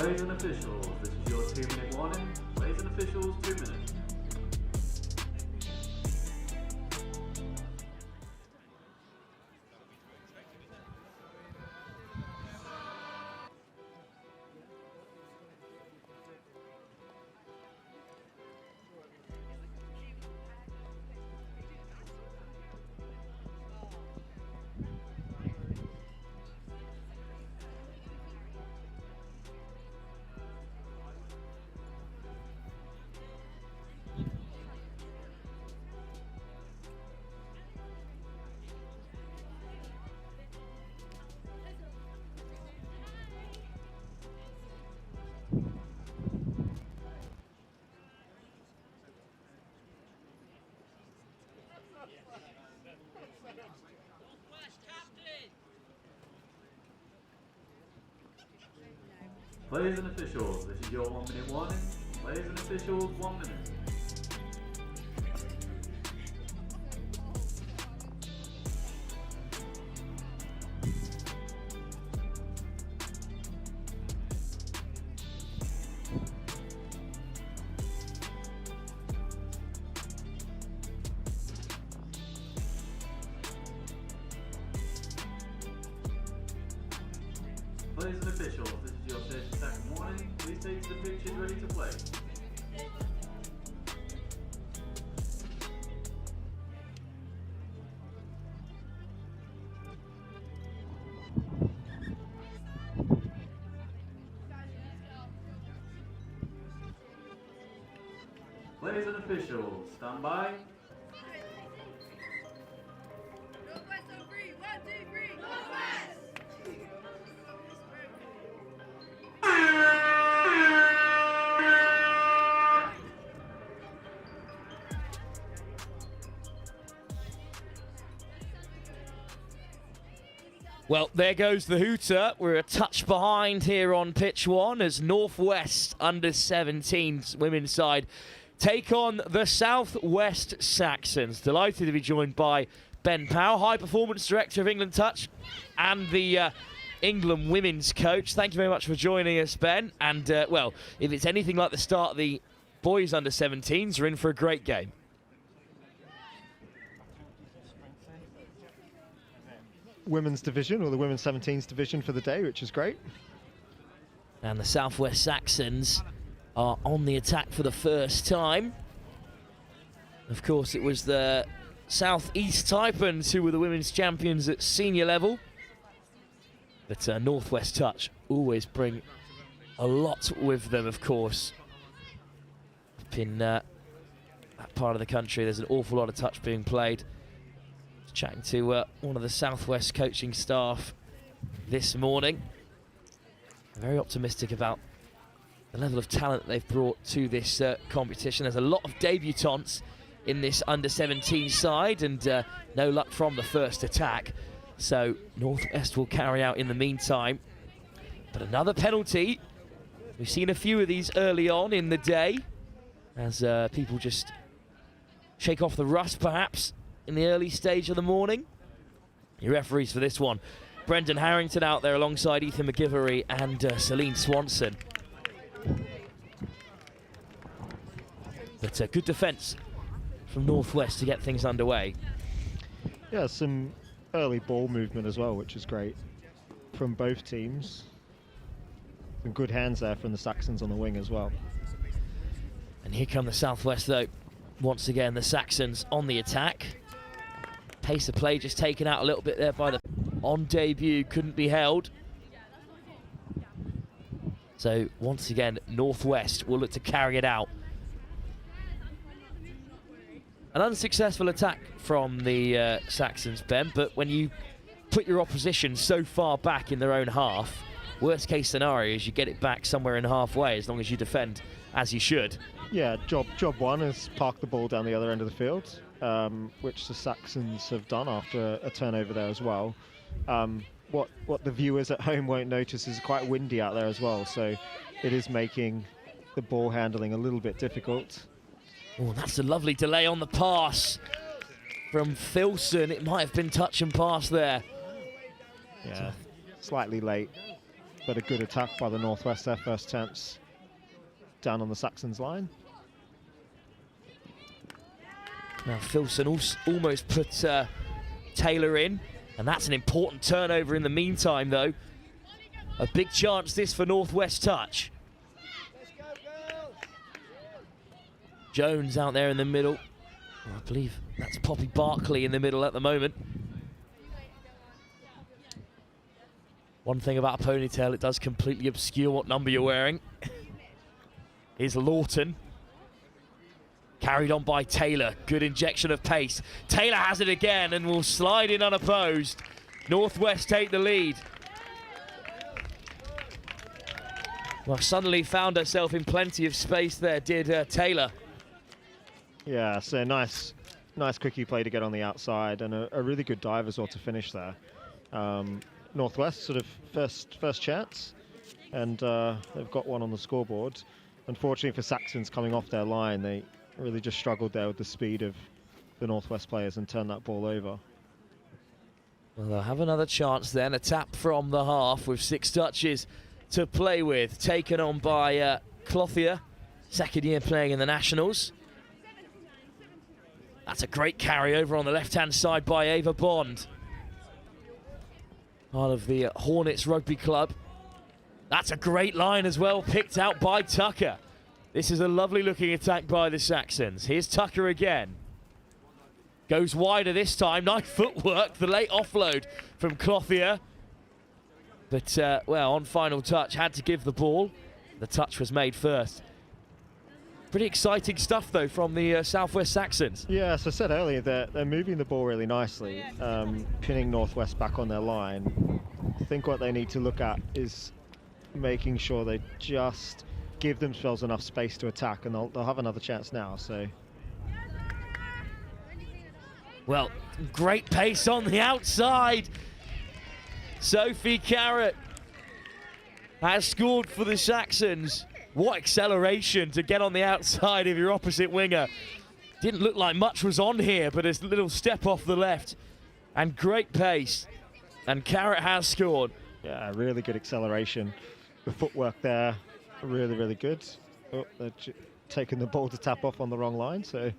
Players and officials, this is your 2-minute warning. Players and officials, 2 minutes. Players and officials, this is your 1-minute warning. Players and officials, 1 minute. Players and officials, this is your 30-second warning. Please take to the pitches ready to play. Players and officials, stand by. Northwest on 3, 1, 2, 3, Northwest! Well, there goes the hooter. We're a touch behind here on pitch one as Northwest under-17s women's side take on the Southwest Saxons. Delighted to be joined by Ben Powell, High Performance Director of England Touch and the England women's coach. Thank you very much for joining us, Ben. And, well, if it's anything like the start of the boys under-17s, we're in for a great game. Women's division, or the women's 17s division for the day, which is great. And the Southwest Saxons are on the attack for the first time. Of course, it was the Southeast Taipans who were the women's champions at senior level. But Northwest Touch always bring a lot with them, of course. Up in that part of the country, there's an awful lot of touch being played. Chatting to one of the Southwest coaching staff this morning. Very optimistic about the level of talent that they've brought to this competition. There's a lot of debutants in this under-17 side and no luck from the first attack. So Northwest will carry out in the meantime. But another penalty. We've seen a few of these early on in the day as people just shake off the rust perhaps in the early stage of the morning. Your referees for this one, Brendan Harrington out there alongside Ethan McGivery and Celine Swanson. But a good defence from Northwest to get things underway. Yeah, some early ball movement as well, which is great from both teams. Some good hands there from the Saxons on the wing as well. And here come the Southwest though. Once again, the Saxons on the attack. Pace of play just taken out a little bit there by the on debut, couldn't be held. So once again, Northwest will look to carry it out. An unsuccessful attack from the Saxons, Ben, but when you put your opposition so far back in their own half, worst case scenario is you get it back somewhere in halfway as long as you defend as you should. Yeah, job one is park the ball down the other end of the field, which the Saxons have done after a turnover there as well. What the viewers at home won't notice is quite windy out there as well, so it is making the ball handling a little bit difficult. Oh, that's a lovely delay on the pass from Filson. It might have been touch and pass there. Yeah, slightly late. but a good attack by the Northwest, their first attempts down on the Saxons line. Now Filson almost put Taylor in, and that's an important turnover in the meantime though. A big chance this for Northwest touch. Jones out there in the middle. Oh, I believe that's Poppy Barkley in the middle at the moment. One thing about a ponytail, it does completely obscure what number you're wearing. Here's Lawton. Carried on by Taylor. Good injection of pace. Taylor has it again and will slide in unopposed. Northwest take the lead. Well, suddenly found herself in plenty of space there, did Taylor. Yeah, so nice quickie play to get on the outside, and a really good dive as well to finish there. Northwest sort of first chance, and they've got one on the scoreboard. Unfortunately for Saxons coming off their line, they really just struggled there with the speed of the Northwest players and turned that ball over. Well, they'll have another chance then. A tap from the half with 6 touches to play with. Taken on by Clothier, second year playing in the Nationals. That's a great carry over on the left-hand side by Ava Bond. Part of the Hornets Rugby Club. That's a great line as well, picked out by Tucker. This is a lovely looking attack by the Saxons. Here's Tucker again. Goes wider this time, nice footwork, the late offload from Clothier. But, well, on final touch, had to give the ball. The touch was made first. Pretty exciting stuff, though, from the Southwest Saxons. Yeah, as I said earlier, they're moving the ball really nicely, pinning Northwest back on their line. I think what they need to look at is making sure they just give themselves enough space to attack, and they'll have another chance now. So, well, great pace on the outside. Sophie Carrott has scored for the Saxons. What acceleration to get on the outside of your opposite winger. Didn't look like much was on here, but a little step off the left. And great pace. And Carrott has scored. Yeah, really good acceleration. The footwork there, really, really good. Oh, they're taking the ball to tap off on the wrong line, so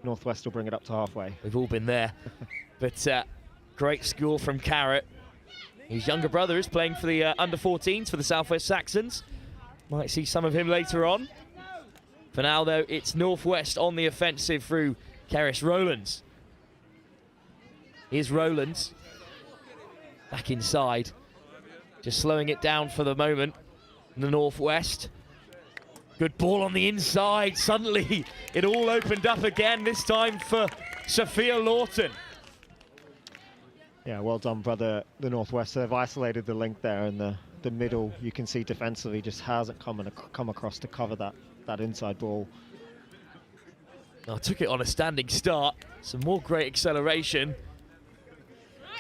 Northwest will bring it up to halfway. We've all been there. But great score from Carrott. His younger brother is playing for the under-14s for the Southwest Saxons. Might see some of him later on. For now, though, it's Northwest on the offensive through Keris Rowlands. Here's Rowlands. Back inside. Just slowing it down for the moment. The Northwest. Good ball on the inside. Suddenly, it all opened up again, this time for Sophia Lawton. Yeah, well done, brother, the Northwest. They've isolated the link there in the middle. You can see defensively just hasn't come across to cover that inside ball. I took it on a standing start. Some more great acceleration.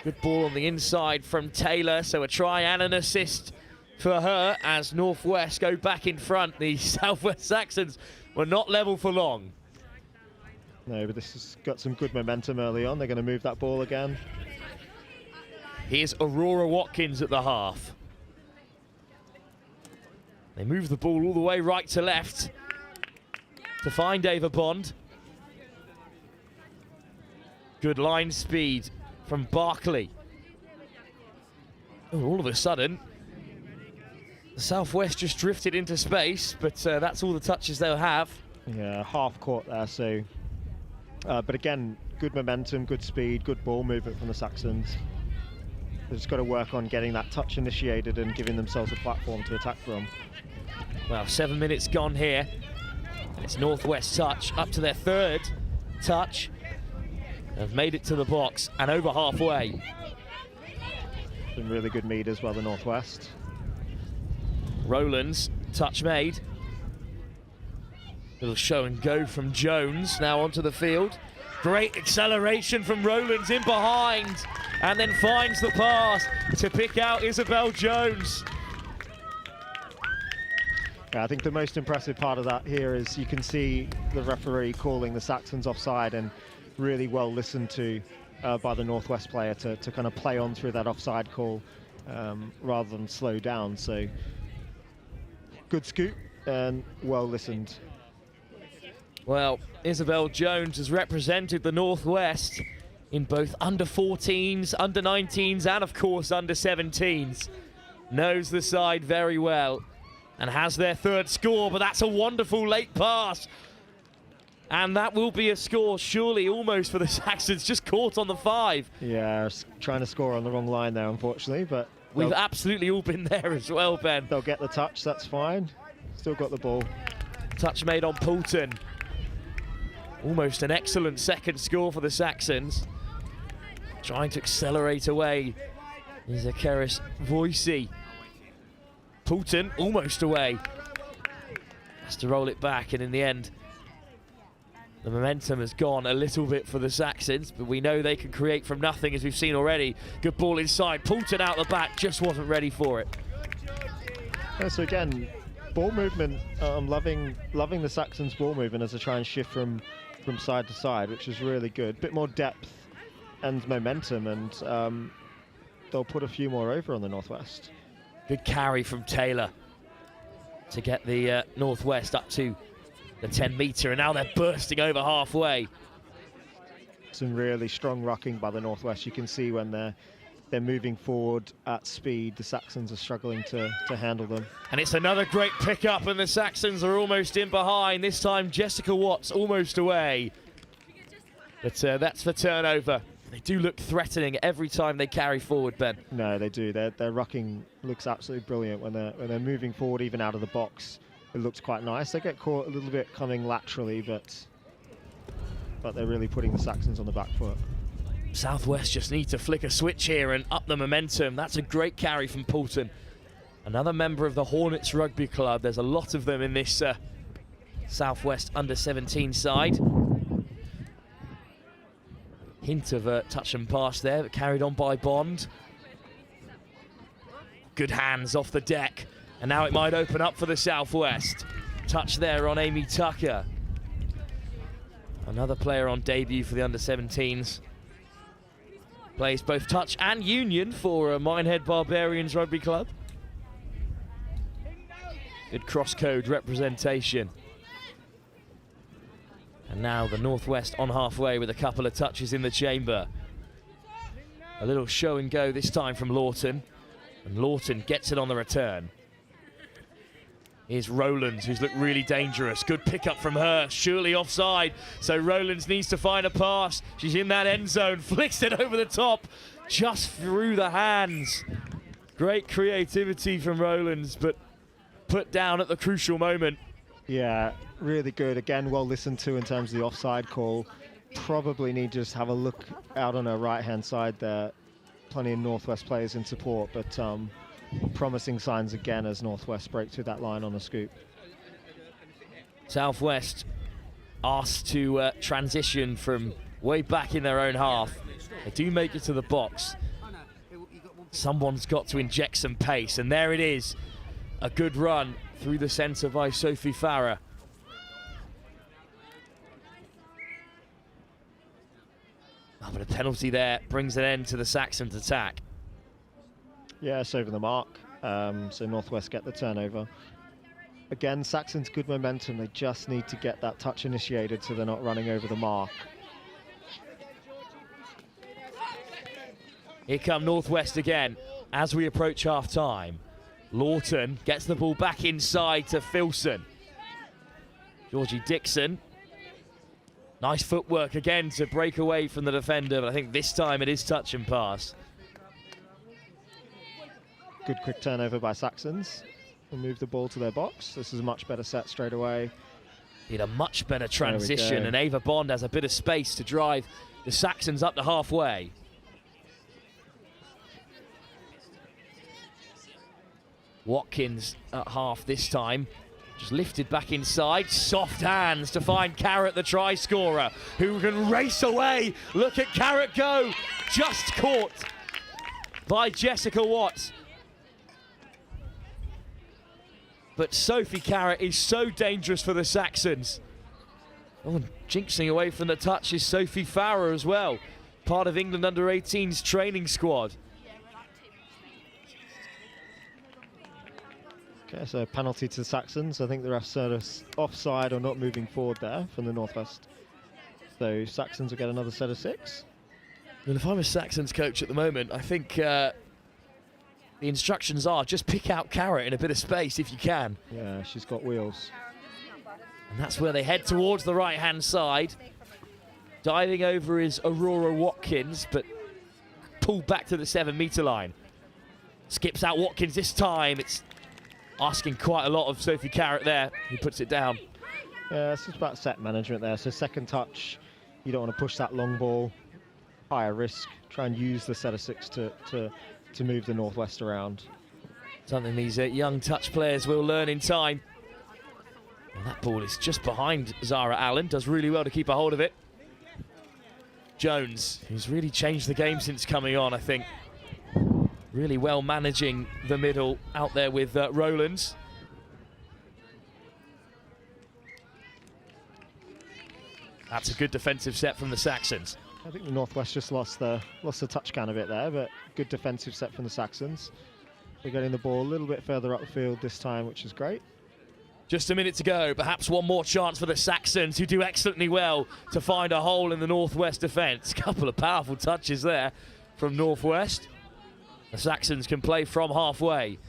Good ball on the inside from Taylor, so a try and an assist for her as Northwest go back in front. The Southwest Saxons were not level for long. No, but this has got some good momentum early on. They're going to move that ball again. Here's Aurora Watkins at the half. They move the ball all the way right to left to find Ava Bond. Good line speed from Barkley. Oh, all of a sudden, the Southwest just drifted into space, but that's all the touches they'll have. Yeah, half court there, so... but again, good momentum, good speed, good ball movement from the Saxons. They've just got to work on getting that touch initiated and giving themselves a platform to attack from. Well, 7 minutes gone here. And it's Northwest touch, up to their third touch. They've made it to the box and over halfway. Some really good meters by the Northwest. Rowlands, touch made. Little show and go from Jones, now onto the field. Great acceleration from Rowlands in behind, and then finds the pass to pick out Isabel Jones. Yeah, I think the most impressive part of that here is you can see the referee calling the Saxons offside, and really well listened to by the Northwest player to kind of play on through that offside call rather than slow down. So good scoop and well listened. Well, Isabel Jones has represented the Northwest in both under 14s, under 19s, and of course under 17s. Knows the side very well and has their third score, but that's a wonderful late pass. And that will be a score, surely, almost for the Saxons, just caught on the 5. Yeah, trying to score on the wrong line there, unfortunately, but we've absolutely all been there as well, Ben. They'll get the touch, that's fine. Still got the ball. Touch made on Poulton. Almost an excellent second score for the Saxons. Trying to accelerate away is Akeris Voicey. Poulton almost away. Has to roll it back, and in the end, the momentum has gone a little bit for the Saxons, but we know they can create from nothing, as we've seen already. Good ball inside. Poulton out the back, just wasn't ready for it. So again, ball movement. I'm loving the Saxons' ball movement as they try and shift from side to side, which is really good. Bit more depth and momentum, and they'll put a few more over on the Northwest. Good carry from Taylor to get the Northwest up to the 10-metre, and now they're bursting over halfway. Some really strong rucking by the Northwest. You can see when they're moving forward at speed, the Saxons are struggling to handle them. And it's another great pickup, and the Saxons are almost in behind. This time Jessica Watts almost away. But that's for turnover. They do look threatening every time they carry forward, Ben. No, they do. Their rucking looks absolutely brilliant when they're moving forward, even out of the box. It looks quite nice. They get caught a little bit coming laterally, but they're really putting the Saxons on the back foot. Southwest just need to flick a switch here and up the momentum. That's a great carry from Poulton. Another member of the Hornets Rugby Club. There's a lot of them in this Southwest under-17 side. Hint of a touch and pass there, but carried on by Bond. Good hands off the deck. And now it might open up for the Southwest. Touch there on Amy Tucker. Another player on debut for the under-17s. Plays both touch and union for Minehead Barbarians Rugby Club. Good cross-code representation. And now the Northwest on halfway with a couple of touches in the chamber. A little show and go this time from Lawton. And Lawton gets it on the return. Here's Rowlands, who's looked really dangerous. Good pickup from her, surely offside. So Rowlands needs to find a pass. She's in that end zone, flicks it over the top, just through the hands. Great creativity from Rowlands, but put down at the crucial moment. Yeah, really good. Again, well listened to in terms of the offside call. Probably need to just have a look out on her right-hand side there. Plenty of Northwest players in support, but promising signs again as Northwest break through that line on the scoop. Southwest asked to transition from way back in their own half. They do make it to the box. Someone's got to inject some pace, and there it is. A good run through the centre by Sophie Farrer. Oh, but a penalty there brings an end to the Saxons' attack. Yes, over the mark. So Northwest get the turnover. Again, Saxons good momentum. They just need to get that touch initiated so they're not running over the mark. Here come Northwest again as we approach half-time. Lawton gets the ball back inside to Filson. Georgie Dixon. Nice footwork again to break away from the defender, but I think this time it is touch and pass. Good quick turnover by Saxons. We'll move the ball to their box. This is a much better set straight away. Need a much better transition, and Ava Bond has a bit of space to drive the Saxons up to halfway. Watkins at half this time. Just lifted back inside. Soft hands to find Carrot, the try scorer, who can race away. Look at Carrot go. Just caught by Jessica Watts. But Sophie Carrot is so dangerous for the Saxons. Oh, and jinxing away from the touch is Sophie Farrer as well. Part of England under-18's training squad. Okay, so penalty to the Saxons. I think the ref said us offside or not moving forward there from the Northwest. So Saxons will get another set of 6. Well, if I'm a Saxons coach at the moment, I think the instructions are just pick out Carrot in a bit of space if you can. Yeah, she's got wheels. And that's where they head towards the right-hand side. Diving over is Aurora Watkins, but pulled back to the 7-metre line. Skips out Watkins this time. It's asking quite a lot of Sophie Carrot there. He puts it down. Yeah, it's just about set management there. So second touch, you don't want to push that long ball. Higher risk. Try and use the set of 6 to move the Northwest around. Something these young touch players will learn in time. And that ball is just behind Zara Allen. Does really well to keep a hold of it. Jones, who's really changed the game since coming on, I think. Really well managing the middle out there with Rowlands. That's a good defensive set from the Saxons. I think the Northwest just lost the touch can a bit there, but good defensive set from the Saxons. They're getting the ball a little bit further up the field this time, which is great. Just a minute to go. Perhaps one more chance for the Saxons, who do excellently well to find a hole in the Northwest defence. Couple of powerful touches there from Northwest. The Saxons can play from halfway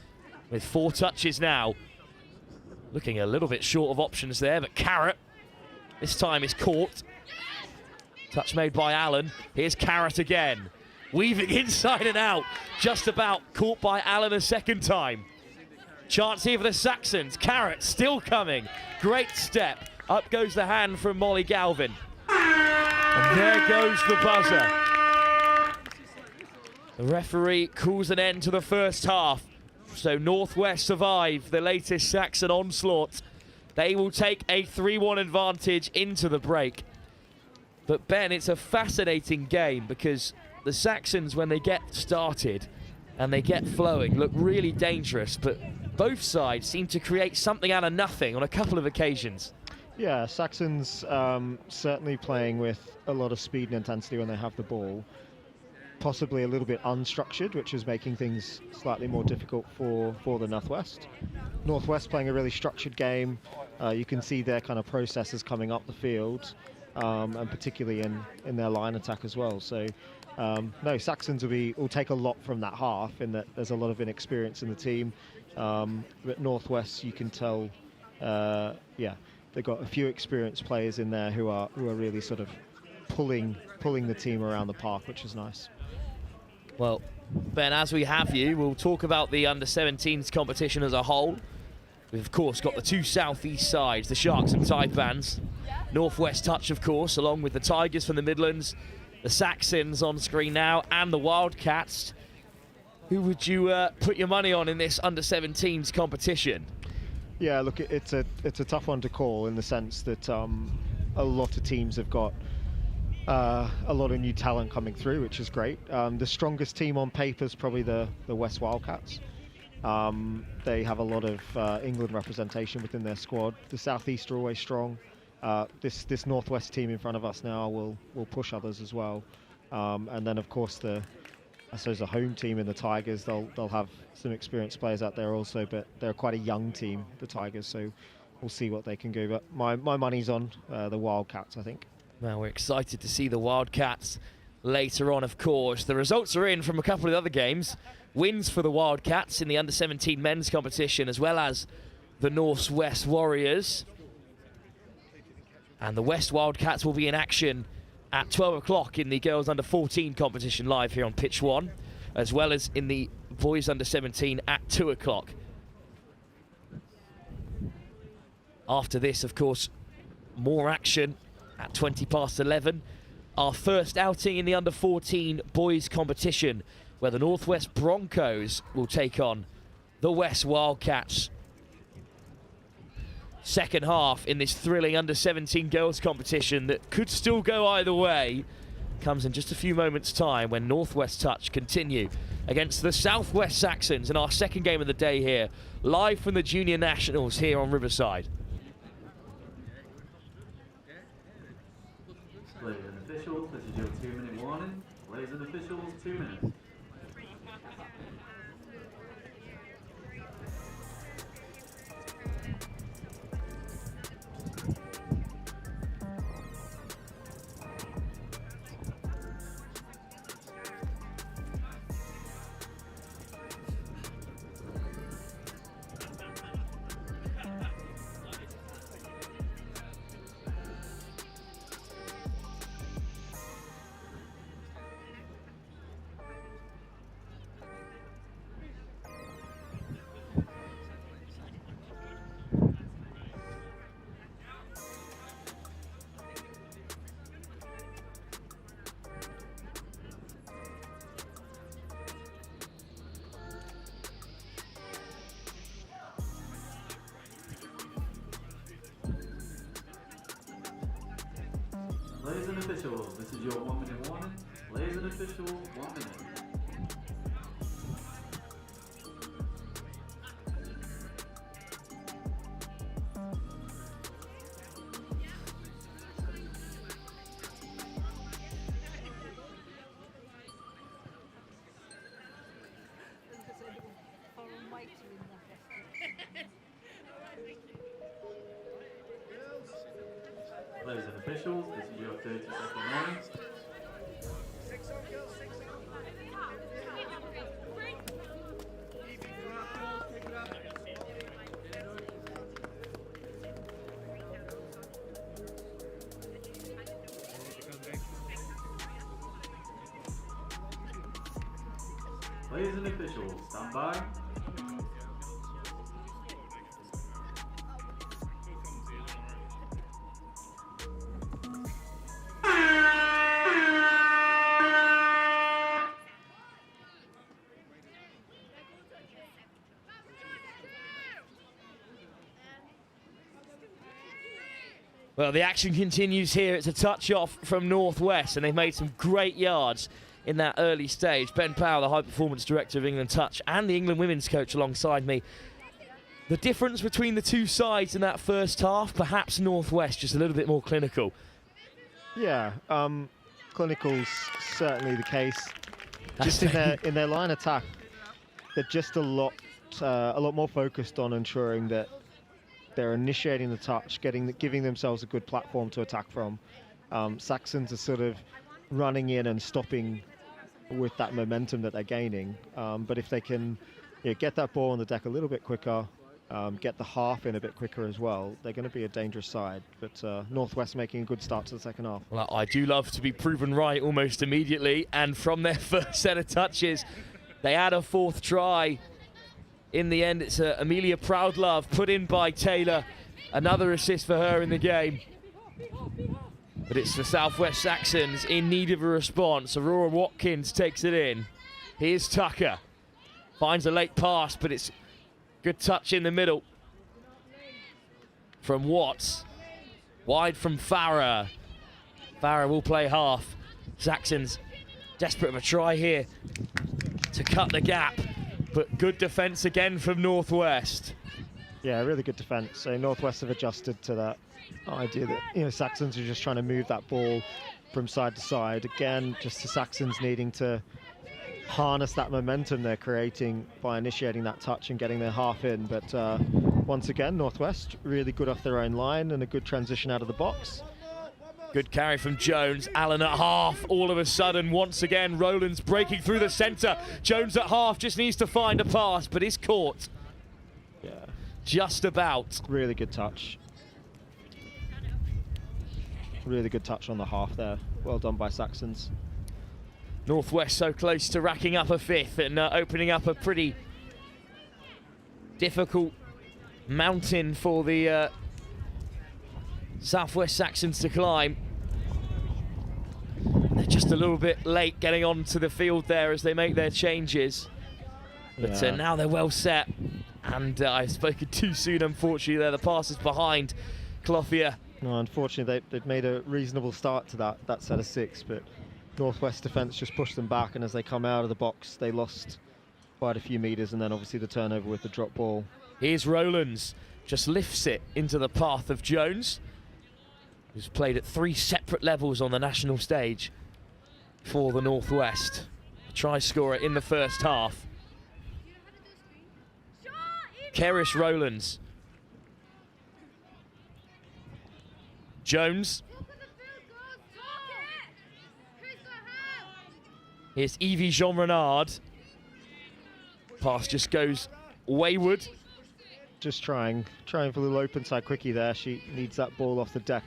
with 4 touches now. Looking a little bit short of options there, but Carrot this time is caught. Touch made by Allen. Here's Carrot again. Weaving inside and out. Just about caught by Allen a second time. Chance here for the Saxons. Carrot still coming. Great step. Up goes the hand from Molly Galvin. And there goes the buzzer. The referee calls an end to the first half. So Northwest survive the latest Saxon onslaught. They will take a 3-1 advantage into the break. But Ben, it's a fascinating game because the Saxons, when they get started and they get flowing, look really dangerous, but both sides seem to create something out of nothing on a couple of occasions. Yeah, Saxons certainly playing with a lot of speed and intensity when they have the ball. Possibly a little bit unstructured, which is making things slightly more difficult for the Northwest. Northwest playing a really structured game. You can see their kind of processes coming up the field, and particularly in their line attack as well. So no, Saxons will take a lot from that half, in that there's a lot of inexperience in the team. But Northwest, you can tell, yeah, they've got a few experienced players in there who are really sort of pulling the team around the park, which is nice. Well, Ben, as we have you, we'll talk about the under-17s competition as a whole. We've, of course, got the 2 southeast sides, the Sharks and Taipans. Northwest Touch, of course, along with the Tigers from the Midlands, the Saxons on screen now, and the Wildcats. Who would you put your money on in this under-17s competition? Yeah, look, it's a tough one to call, in the sense that a lot of teams have got a lot of new talent coming through, which is great. The strongest team on paper is probably the West Wildcats. They have a lot of England representation within their squad. The Southeast are always strong. This Northwest team in front of us now will push others as well. And then, of course, I suppose the home team in the Tigers, they'll have some experienced players out there also, but they're quite a young team, the Tigers, so we'll see what they can do. But my money's on the Wildcats, I think. Well, we're excited to see the Wildcats later on, of course. The results are in from a couple of other games. Wins for the Wildcats in the under-17 men's competition, as well as the Northwest Warriors. And the West Wildcats will be in action at 12 o'clock in the girls under-14 competition live here on Pitch 1, as well as in the boys under-17 at 2 o'clock. After this, of course, more action at 11:20. Our first outing in the under-14 boys competition, where the Northwest Broncos will take on the West Wildcats. Second half in this thrilling under-17 girls competition that could still go either way comes in just a few moments' time, when Northwest Touch continue against the Southwest Saxons in our second game of the day here, live from the Junior Nationals here on Riverside. Ladies and officials, this is your 2-minute warning. Ladies and officials, 2 minutes. Players and officials, this is your 1 minute warning. Players and officials, 1 minute. Players and officials, this is your 30-second warning. Players and officials, stand by. Well, the action continues here. It's a touch off from Northwest, and they've made some great yards in that early stage. Ben Powell, the high performance director of England Touch, and the England women's coach alongside me. The difference between the two sides in that first half, perhaps Northwest just a little bit more clinical. Yeah, clinical's certainly the case. Just in their line attack, they're just a lot more focused on ensuring that they're initiating the touch, giving themselves a good platform to attack from. Saxons are sort of running in and stopping with that momentum that they're gaining. But if they can get that ball on the deck a little bit quicker, get the half in a bit quicker as well, they're going to be a dangerous side. But Northwest making a good start to the second half. Well, I do love to be proven right almost immediately, and from their first set of touches, they had a fourth try. In the end, it's Amelia Proudlove put in by Taylor. Another assist for her in the game. But it's the Southwest Saxons in need of a response. Aurora Watkins takes it in. Here's Tucker. Finds a late pass, but it's good touch in the middle from Watts. Wide from Farah. Farah will play half. Saxons desperate of a try here to cut the gap. But good defence again from Northwest. Yeah, really good defence. So Northwest have adjusted to that idea that Saxons are just trying to move that ball from side to side. Again, just the Saxons needing to harness that momentum they're creating by initiating that touch and getting their half in. But once again, Northwest really good off their own line and a good transition out of the box. Good carry from Jones. Allen at half. All of a sudden, once again, Rowland's breaking through the centre. Jones at half just needs to find a pass, but is caught. Yeah. Just about. Really good touch. Really good touch on the half there. Well done by Saxons. Northwest so close to racking up a fifth and opening up a pretty difficult mountain for the Southwest Saxons to climb. They're just a little bit late getting onto the field there as they make their changes. But now they're well set. And I've spoken too soon, unfortunately, there. The pass is behind Clothier. No, unfortunately, they've made a reasonable start to that set of six, but Northwest defence just pushed them back, and as they come out of the box, they lost quite a few metres, and then obviously the turnover with the drop ball. Here's Rowlands. Just lifts it into the path of Jones, who's played at 3 separate levels on the national stage for the Northwest. A try scorer in the first half. Kerrish Rowlands. Jones. Here's Evie Jean Renard. Pass just goes wayward. Just trying for a little open side quickie there. She needs that ball off the deck.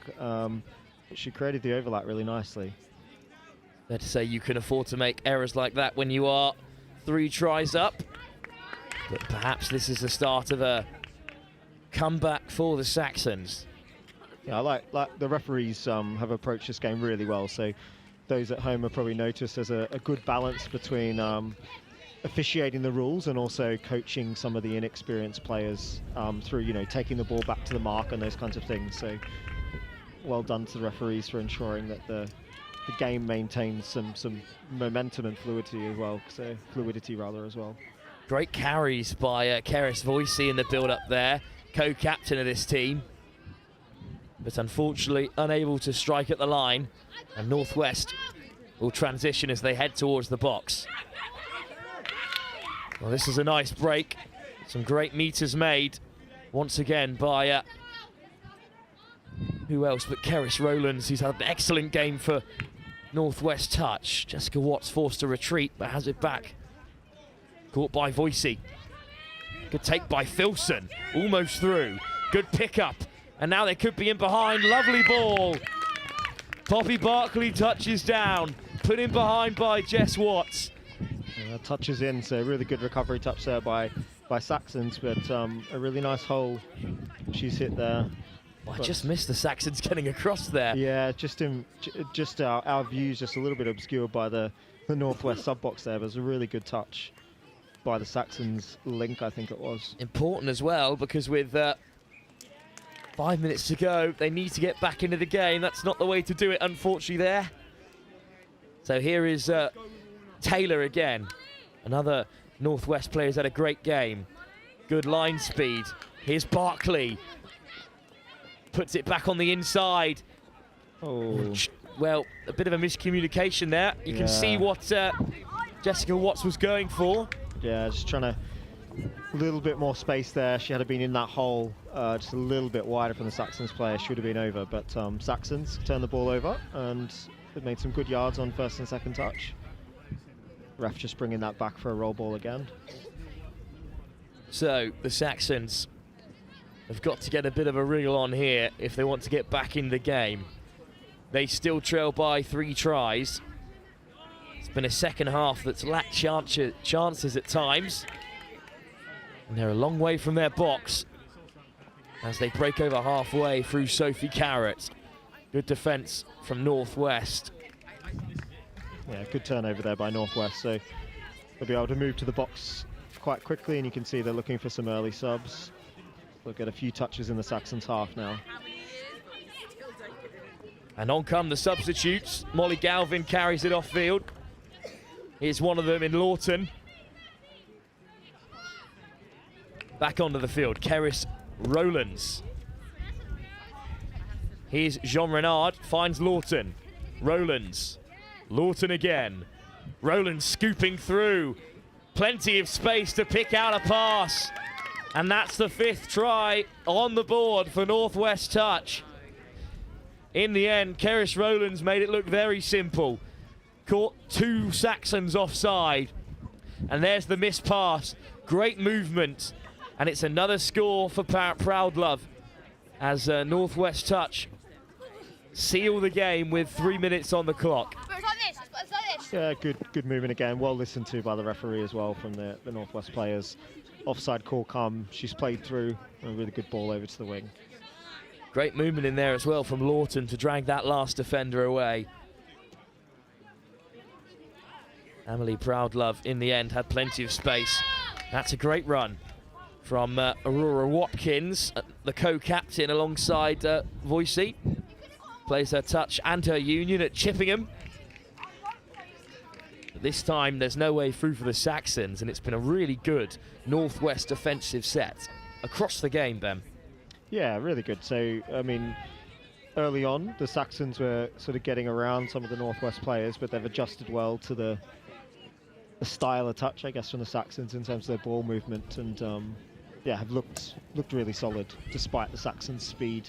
She created the overlap really nicely. Fair to say you can afford to make errors like that when you are 3 tries up. But perhaps this is the start of a comeback for the Saxons. Yeah, I like the referees have approached this game really well. So those at home have probably noticed there's a good balance between officiating the rules and also coaching some of the inexperienced players through, taking the ball back to the mark and those kinds of things. So well done to the referees for ensuring that the game maintains some momentum and fluidity as well. So fluidity rather as well. Great carries by Keris Voicey in the build-up there, co-captain of this team. But unfortunately unable to strike at the line, and Northwest will transition as they head towards the box. Well, this is a nice break. Some great meters made once again by who else but Keris Rowlands, who's had an excellent game for Northwest Touch. Jessica Watts forced to retreat but has it back. Caught by Voicey. Good take by Filson, almost through. Good pickup, and now they could be in behind. Lovely ball. Poppy Barkley touches down, put in behind by Jess Watts. Touches in, so really good recovery touch there by Saxons, but a really nice hole she's hit there. Well, I just missed the Saxons getting across there. Yeah, just our views just a little bit obscured by the Northwest sub box there. But it was a really good touch by the Saxons link, I think it was. Important as well, because with 5 minutes to go, they need to get back into the game. That's not the way to do it, unfortunately, there. So here is Taylor again. Another Northwest player who's had a great game. Good line speed. Here's Barkley. Puts it back on the inside. Oh. Well, a bit of a miscommunication there. You can see what Jessica Watts was going for. Yeah, just trying to a little bit more space there. She had been in that hole just a little bit wider from the Saxons player. Should have been over, but Saxons turned the ball over and they've made some good yards on first and second touch. Ref just bringing that back for a roll ball again. So the Saxons have got to get a bit of a wriggle on here if they want to get back in the game. They still trail by 3 tries. It's been a second half that's lacked chances at times. And they're a long way from their box as they break over halfway through Sophie Carrot. Good defence from Northwest. Yeah, good turnover there by Northwest, so they'll be able to move to the box quite quickly, and you can see they're looking for some early subs. They'll get a few touches in the Saxons half now. And on come the substitutes. Molly Galvin carries it off field. Here's one of them in Lawton. Back onto the field, Keris Rowlands. Here's Jean Renard, finds Lawton. Rowlands. Lawton again. Rowlands scooping through. Plenty of space to pick out a pass. And that's the 5th try on the board for Northwest Touch. In the end, Keris Rowlands made it look very simple. Caught 2 Saxons offside. And there's the missed pass. Great movement. And it's another score for Proudlove as Northwest Touch seal the game with 3 minutes on the clock. Yeah, good movement again. Well listened to by the referee as well from the Northwest players. Offside call come. She's played through. A really good ball over to the wing. Great movement in there as well from Lawton to drag that last defender away. Emily Proudlove in the end had plenty of space. That's a great run from Aurora Watkins, the co-captain alongside Voicey. Plays her touch and her union at Chippingham. But this time there's no way through for the Saxons, and it's been a really good Northwest defensive set across the game, Ben. Yeah, really good. So, I mean, early on, the Saxons were sort of getting around some of the Northwest players, but they've adjusted well to the style of touch, I guess, from the Saxons in terms of their ball movement, and yeah, have looked really solid despite the Saxons' speed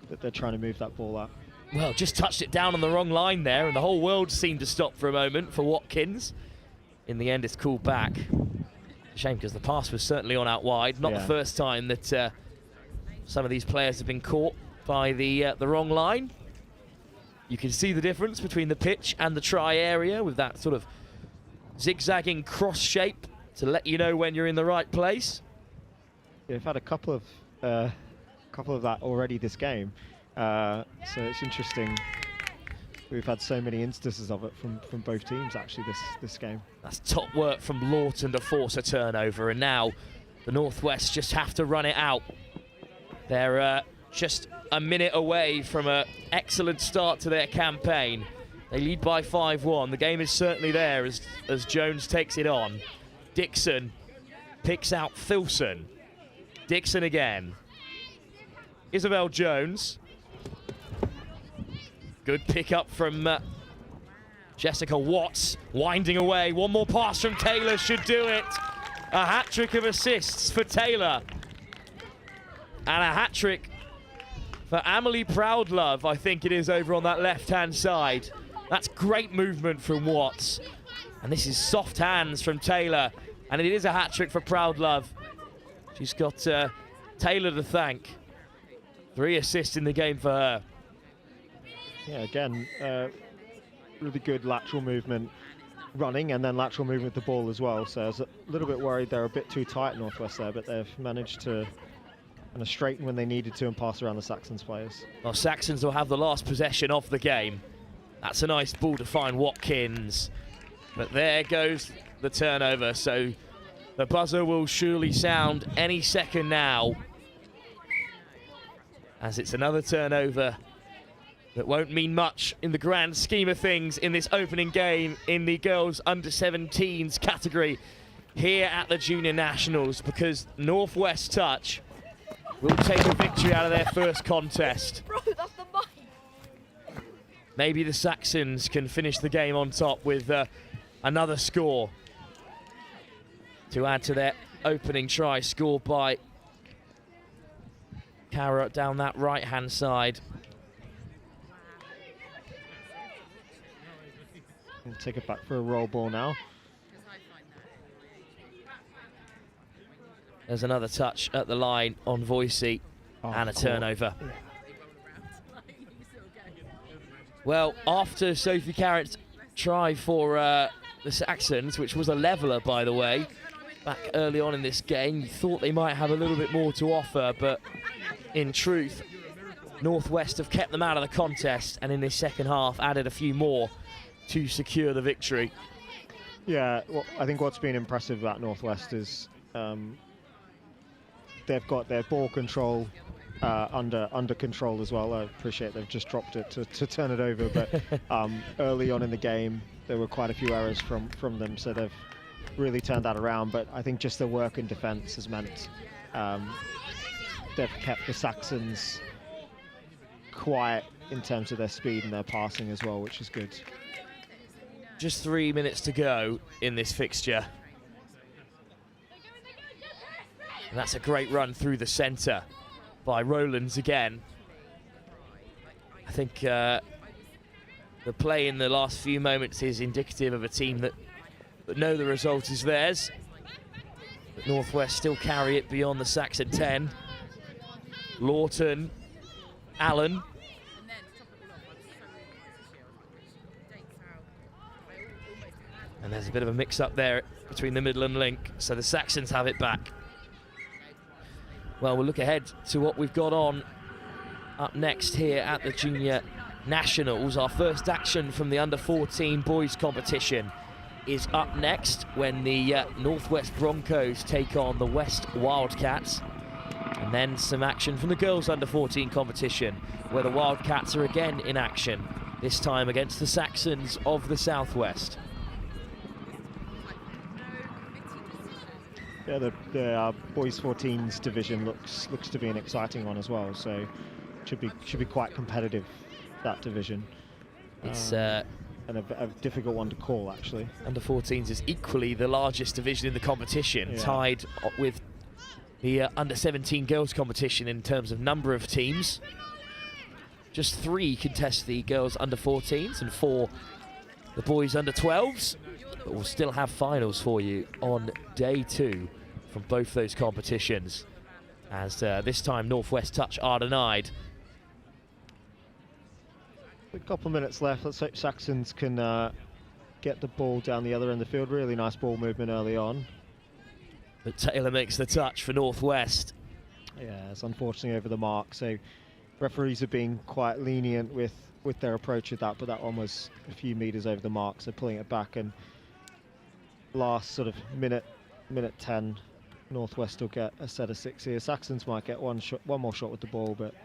that they're trying to move that ball at. Well, just touched it down on the wrong line there, and the whole world seemed to stop for a moment for Watkins. In the end, it's called back. Shame, because the pass was certainly on out wide. Not the first time that some of these players have been caught by the wrong line. You can see the difference between the pitch and the try area with that sort of zigzagging cross shape to let you know when you're in the right place. Yeah, we've had a couple of that already this game, so it's interesting. We've had so many instances of it from both teams actually this game. That's top work from Lawton to force a turnover, and now the Northwest just have to run it out. They're just a minute away from an excellent start to their campaign. They lead by 5-1. The game is certainly there as Jones takes it on. Dixon picks out Filson. Dixon again. Isabel Jones. Good pick up from Jessica Watts, winding away. One more pass from Taylor should do it. A hat-trick of assists for Taylor. And a hat-trick for Amelie Proudlove, I think it is, over on that left-hand side. That's great movement from Watts. And this is soft hands from Taylor. And it is a hat-trick for Proudlove. She's got Taylor to thank. 3 assists in the game for her. Yeah, again, really good lateral movement running and then lateral movement with the ball as well. So I was a little bit worried they're a bit too tight, Northwest, there, but they've managed to kind of straighten when they needed to and pass around the Saxons players. Well, Saxons will have the last possession of the game. That's a nice ball to find Watkins. But there goes the turnover. So the buzzer will surely sound any second now, as it's another turnover that won't mean much in the grand scheme of things in this opening game in the girls under-17s category here at the Junior Nationals, because Northwest Touch will take a victory out of their first contest. Bro, that's the mic. Maybe the Saxons can finish the game on top with another score to add to their opening try, scored by Cara down that right-hand side. We'll take it back for a roll ball now. There's another touch at the line on Voicey and a turnover. Yeah. Well, after Sophie Carrott's try for the Saxons, which was a leveller, by the way, back early on in this game, you thought they might have a little bit more to offer, but in truth, Northwest have kept them out of the contest, and in this second half added a few more to secure the victory. Yeah, well, I think what's been impressive about Northwest is they've got their ball control under control as well. I appreciate they've just dropped it to turn it over, but early on in the game there were quite a few errors from them, so they've really turned that around. But I think just the work in defence has meant they've kept the Saxons quiet in terms of their speed and their passing as well, which is good. Just 3 minutes to go in this fixture. And that's a great run through the centre by Rowlands again. I think the play in the last few moments is indicative of a team that know the result is theirs. But Northwest still carry it beyond the Saxon 10. Lawton, Allen. And there's a bit of a mix-up there between the middle and link, so the Saxons have it back. Well, we'll look ahead to what we've got on up next here at the Junior Nationals. Our first action from the under-14 boys competition is up next when the Northwest Broncos take on the West Wildcats. And then some action from the girls under-14 competition, where the Wildcats are again in action, this time against the Saxons of the Southwest. Yeah, the boys 14s division looks to be an exciting one as well. So should be quite competitive, that division. It's and a difficult one to call, actually. Under 14s is equally the largest division in the competition, tied with the under 17 girls competition in terms of number of teams. Just 3 contest the girls under 14s and 4 the boys under 12s. But we'll still have finals for you on day 2 from both those competitions, as this time Northwest Touch are denied. A couple of minutes left. Let's hope Saxons can get the ball down the other end of the field. Really nice ball movement early on. But Taylor makes the touch for Northwest. Yeah, it's unfortunately over the mark. So referees are being quite lenient with their approach of that, but that one was a few metres over the mark, so pulling it back. And last sort of minute 10, Northwest will get a set of 6 here. Saxons might get one more shot with the ball, but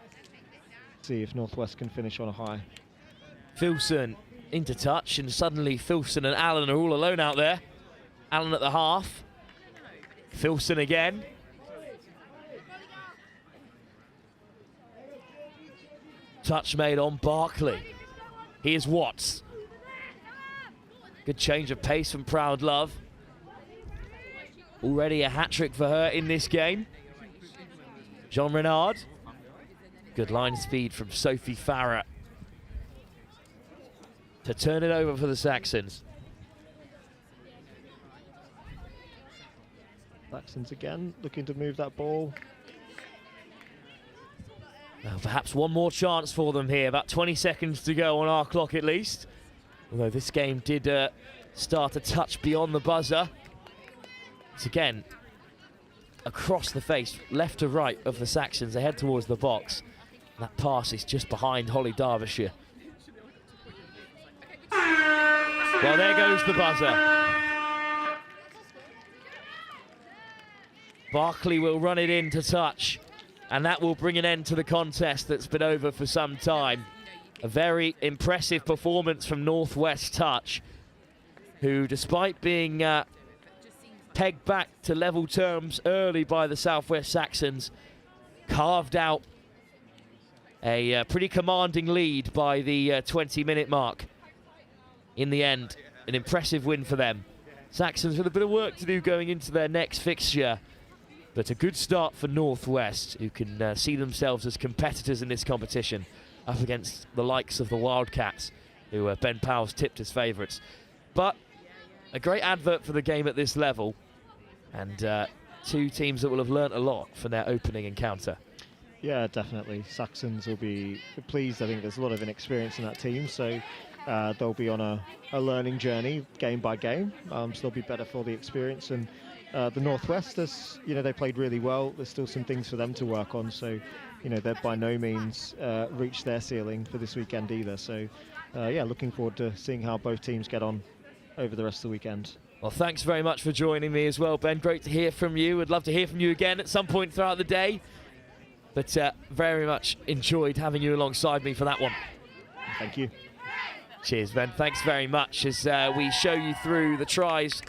See if Northwest can finish on a high. Filson into touch, and suddenly Filson and Allen are all alone out there. Allen at the half. Filson again. Touch made on Barkley. Here's Watts. Good change of pace from Proud Love. Already a hat-trick for her in this game. Jean Renard. Good line speed from Sophie Farah to turn it over for the Saxons. Saxons again looking to move that ball. Well, perhaps one more chance for them here. About 20 seconds to go on our clock at least. Although this game did start a touch beyond the buzzer. It's again across the face, left to right of the Saxons. They head towards the box. That pass is just behind Holly Derbyshire. Well, there goes the buzzer. Barkley will run it in to touch, and that will bring an end to the contest that's been over for some time. A very impressive performance from Northwest Touch, who, despite being pegged back to level terms early by the Southwest Saxons, carved out a pretty commanding lead by the 20-minute mark. In the end, an impressive win for them. Saxons with a bit of work to do going into their next fixture, but a good start for Northwest, who can see themselves as competitors in this competition up against the likes of the Wildcats, who Ben Powell's tipped as favourites. But a great advert for the game at this level, and two teams that will have learnt a lot from their opening encounter. Yeah, definitely. Saxons will be pleased. I think there's a lot of inexperience in that team, so they'll be on a learning journey game by game, so they'll be better for the experience. And the Northwest, they played really well. There's still some things for them to work on, so they've by no means reached their ceiling for this weekend either. So yeah, looking forward to seeing how both teams get on over the rest of the weekend. Well, thanks very much for joining me as well, Ben. Great to hear from you. I'd love to hear from you again at some point throughout the day. But very much enjoyed having you alongside me for that one. Thank you. Cheers, Ben. Thanks very much as we show you through the tries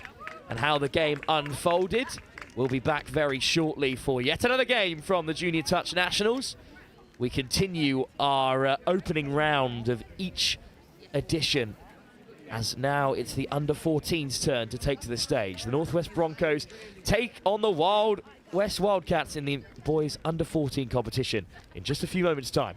and how the game unfolded. We'll be back very shortly for yet another game from the Junior Touch Nationals. We continue our opening round of each edition, as now it's the under-14's turn to take to the stage. The Northwest Broncos take on the West Wildcats in the boys under-14 competition in just a few moments' time.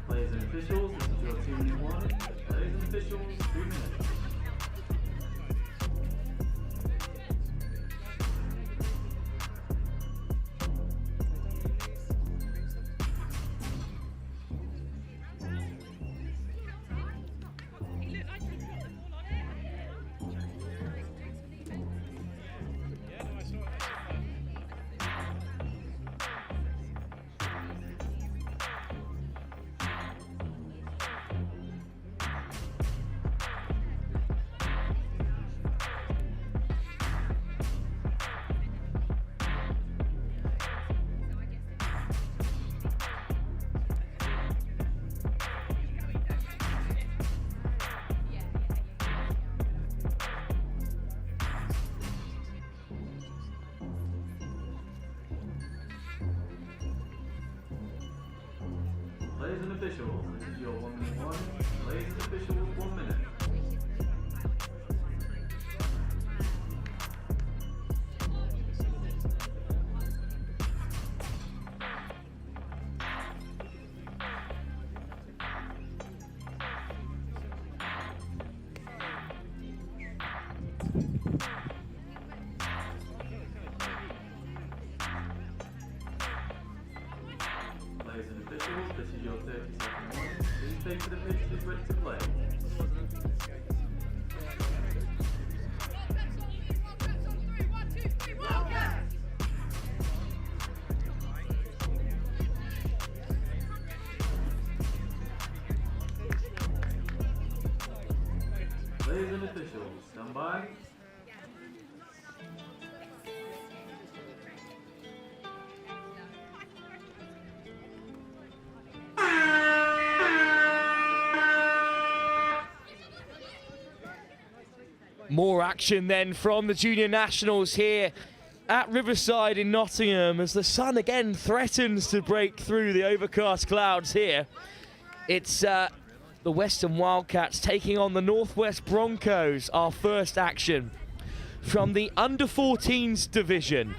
Players and officials, this is your 2-minute warning. Players and officials, 2 minutes. Players and officials, this is your 1 minute warning. Players and officials, 1 minute. Players and officials, this is your 30-second warning. Please take to the pitch is ready to play. Wildcats on 3, 1, 2, 3, Wildcats! Players and officials, stand by. More action then from the junior nationals here at Riverside in Nottingham as the sun again threatens to break through the overcast clouds here. It's the Western Wildcats taking on the Northwest Broncos, our first action from the under-14s division.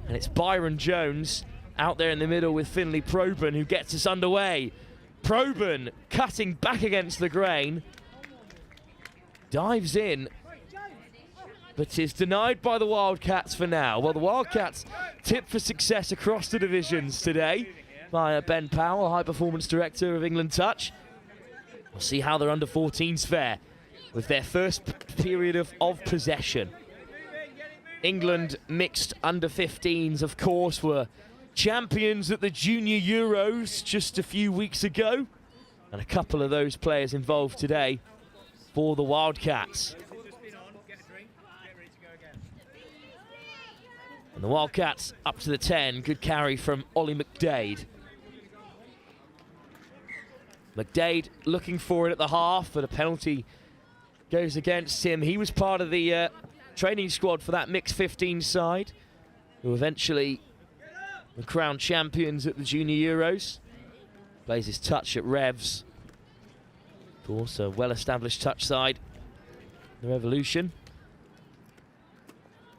And it's Byron Jones out there in the middle with Finley Proban who gets us underway. Proban cutting back against the grain, dives in, but is denied by the Wildcats for now. Well, the Wildcats tipped for success across the divisions today by Ben Powell, High Performance Director of England Touch. We'll see how their under-14s fare with their first period of possession. England mixed under-15s, of course, were champions at the Junior Euros just a few weeks ago. And a couple of those players involved today for the Wildcats. And the Wildcats up to the 10. Good carry from Ollie McDade. McDade looking for it at the half, but a penalty goes against him. He was part of the training squad for that mixed 15 side, who eventually were crowned champions at the Junior Euros. Plays his touch at Revs. Of course, a well-established touch side. The Revolution.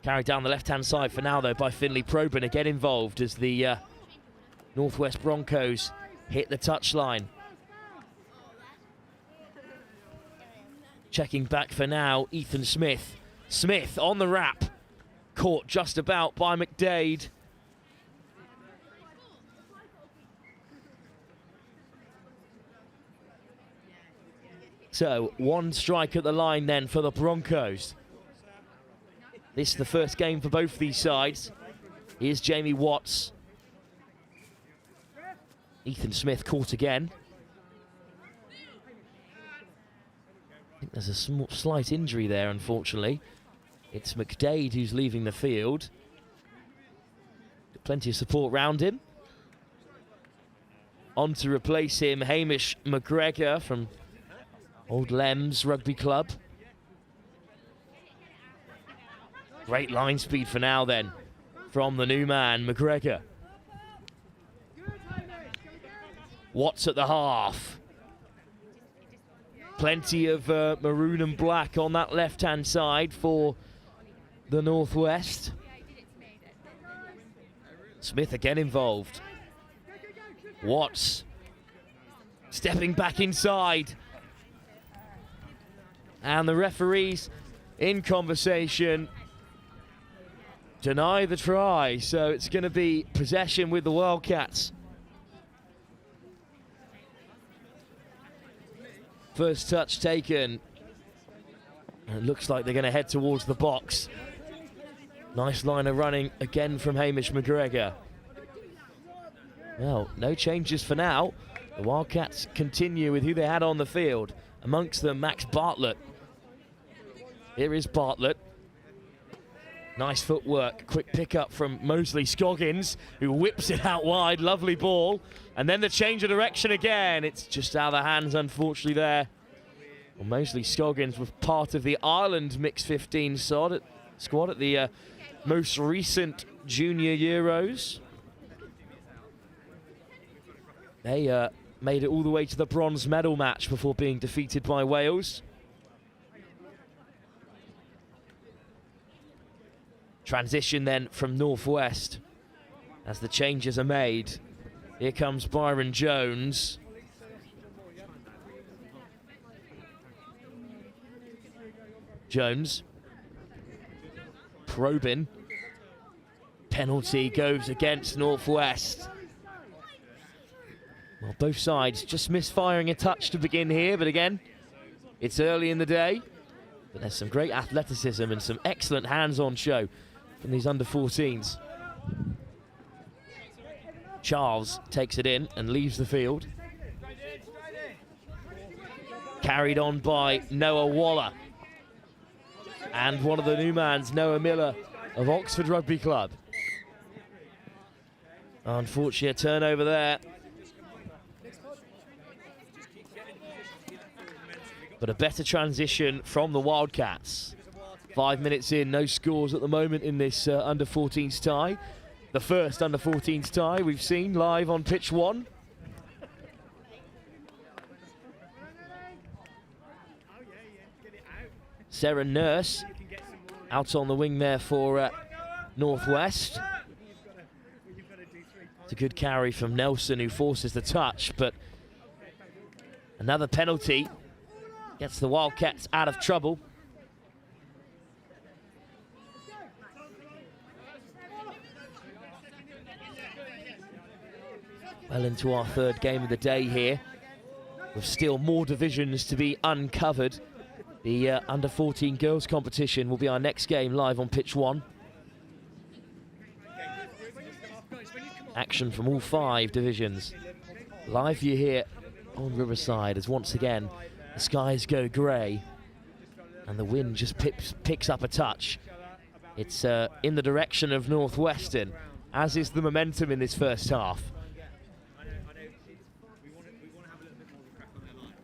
Carried down the left-hand side for now, though, by Finley Proban, again involved as the Northwest Broncos hit the touchline. Checking back for now, Ethan Smith. Smith on the wrap. Caught just about by McDade. So, one strike at the line then for the Broncos. This is the first game for both these sides. Here's Jamie Watts. Ethan Smith caught again. I think there's a slight injury there, unfortunately. It's McDade who's leaving the field. Got plenty of support round him. On to replace him, Hamish McGregor from Old Lems Rugby Club. Great line speed for now then from the new man, McGregor. Watts at the half. Plenty of maroon and black on that left-hand side for the Northwest. Smith again involved. Watts stepping back inside. And the referees in conversation deny the try, so it's going to be possession with the Wildcats. First touch taken. And it looks like they're going to head towards the box. Nice line of running again from Hamish McGregor. Well, no changes for now. The Wildcats continue with who they had on the field. Amongst them, Max Bartlett. Here is Bartlett. Nice footwork, quick pickup from Mosley Scoggins, who whips it out wide, lovely ball. And then the change of direction again. It's just out of the hands, unfortunately, there. Well, Mosley Scoggins was part of the Ireland Mixed 15 squad at the most recent Junior Euros. They made it all the way to the bronze medal match before being defeated by Wales. Transition then from Northwest as the changes are made. Here comes Byron Jones. Jones. Probing. Penalty goes against Northwest. Well, both sides just misfiring a touch to begin here, but again, it's early in the day. But there's some great athleticism and some excellent hands-on show from these under-14s. Charles takes it in and leaves the field. Carried on by Noah Waller. And one of the new mans, Noah Miller of Oxford Rugby Club. Unfortunately, a turnover there. But a better transition from the Wildcats. 5 minutes in, no scores at the moment in this under-14s tie. The first under-14s tie we've seen live on pitch 1. Sarah Nurse out on the wing there for Northwest. It's a good carry from Nelson, who forces the touch, but another penalty gets the Wildcats out of trouble. Well into our third game of the day here, with still more divisions to be uncovered. The under-14 girls competition will be our next game live on pitch 1. Action from all 5 divisions. Live view here on Riverside as once again the skies go grey and the wind just picks up a touch. It's in the direction of Northwestern, as is the momentum in this first half.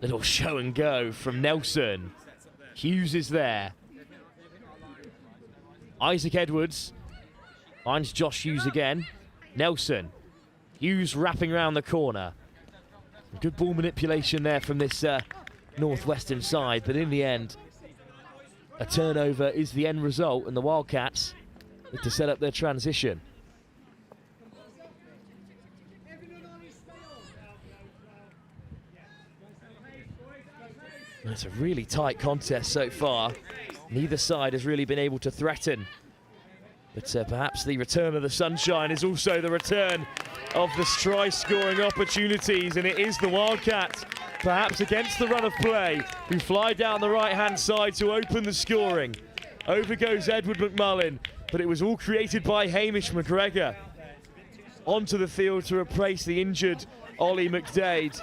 Little show and go from Nelson. Hughes is there. Isaac Edwards finds Josh Hughes again. Nelson. Hughes wrapping around the corner. Good ball manipulation there from this Northwestern side, but in the end, a turnover is the end result, and the Wildcats look to set up their transition. It's a really tight contest so far. Neither side has really been able to threaten. But perhaps the return of the sunshine is also the return of the try-scoring opportunities, and it is the Wildcats, perhaps against the run of play, who fly down the right-hand side to open the scoring. Over goes Edward McMullen, but it was all created by Hamish McGregor. Onto the field to replace the injured Ollie McDade.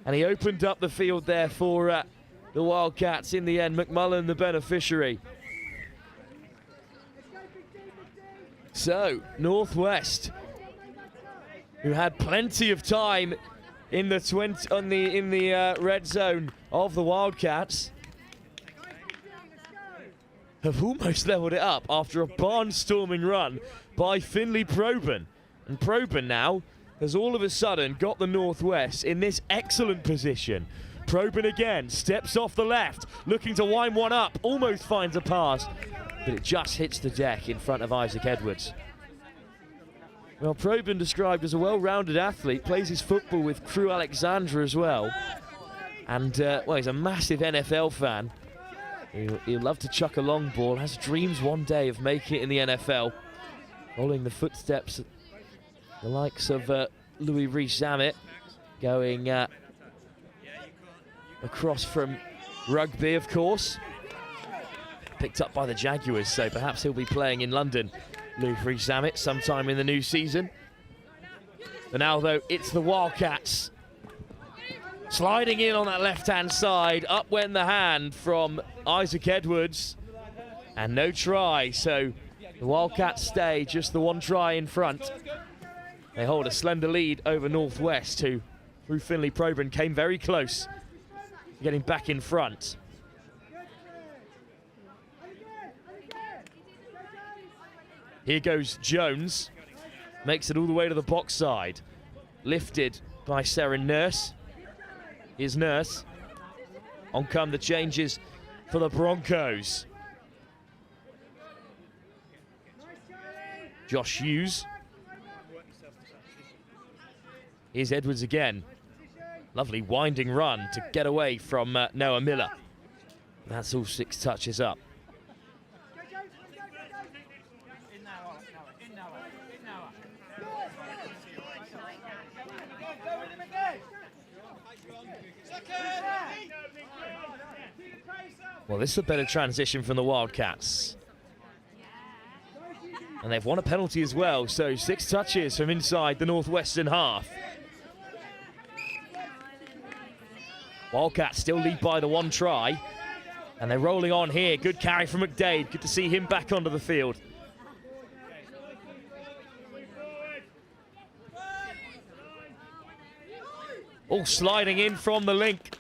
And he opened up the field there for the Wildcats. In the end, McMullen the beneficiary. So, Northwest, who had plenty of time in the red zone of the Wildcats, have almost levelled it up after a barnstorming run by Finlay Probyn. And Probyn now has all of a sudden got the Northwest in this excellent position. Probyn again, steps off the left, looking to wind one up, almost finds a pass, but it just hits the deck in front of Isaac Edwards. Well, Probyn, described as a well-rounded athlete, plays his football with Crewe Alexandra as well. And, well, he's a massive NFL fan. He'll love to chuck a long ball, has dreams one day of making it in the NFL, following the footsteps of the likes of Louis Rees-Zammit, going across from rugby, of course. Picked up by the Jaguars, so perhaps he'll be playing in London, Louis Rees-Zammit, sometime in the new season. But now, though, it's the Wildcats. Sliding in on that left-hand side, up went the hand from Isaac Edwards, and no try, so the Wildcats stay just the one try in front. They hold a slender lead over Northwest, who, through Finlay Probyn, came very close to getting back in front. Here goes Jones, makes it all the way to the box side. Lifted by Sarah Nurse. Here's Nurse. On come the changes for the Broncos. Josh Hughes. Here's Edwards again. Lovely winding run to get away from Noah Miller. That's all 6 touches up. Well, this is a better transition from the Wildcats. And they've won a penalty as well, so 6 touches from inside the northwestern half. Wildcats still lead by the 1 try. And they're rolling on here. Good carry from McDade. Good to see him back onto the field. All sliding in from the link.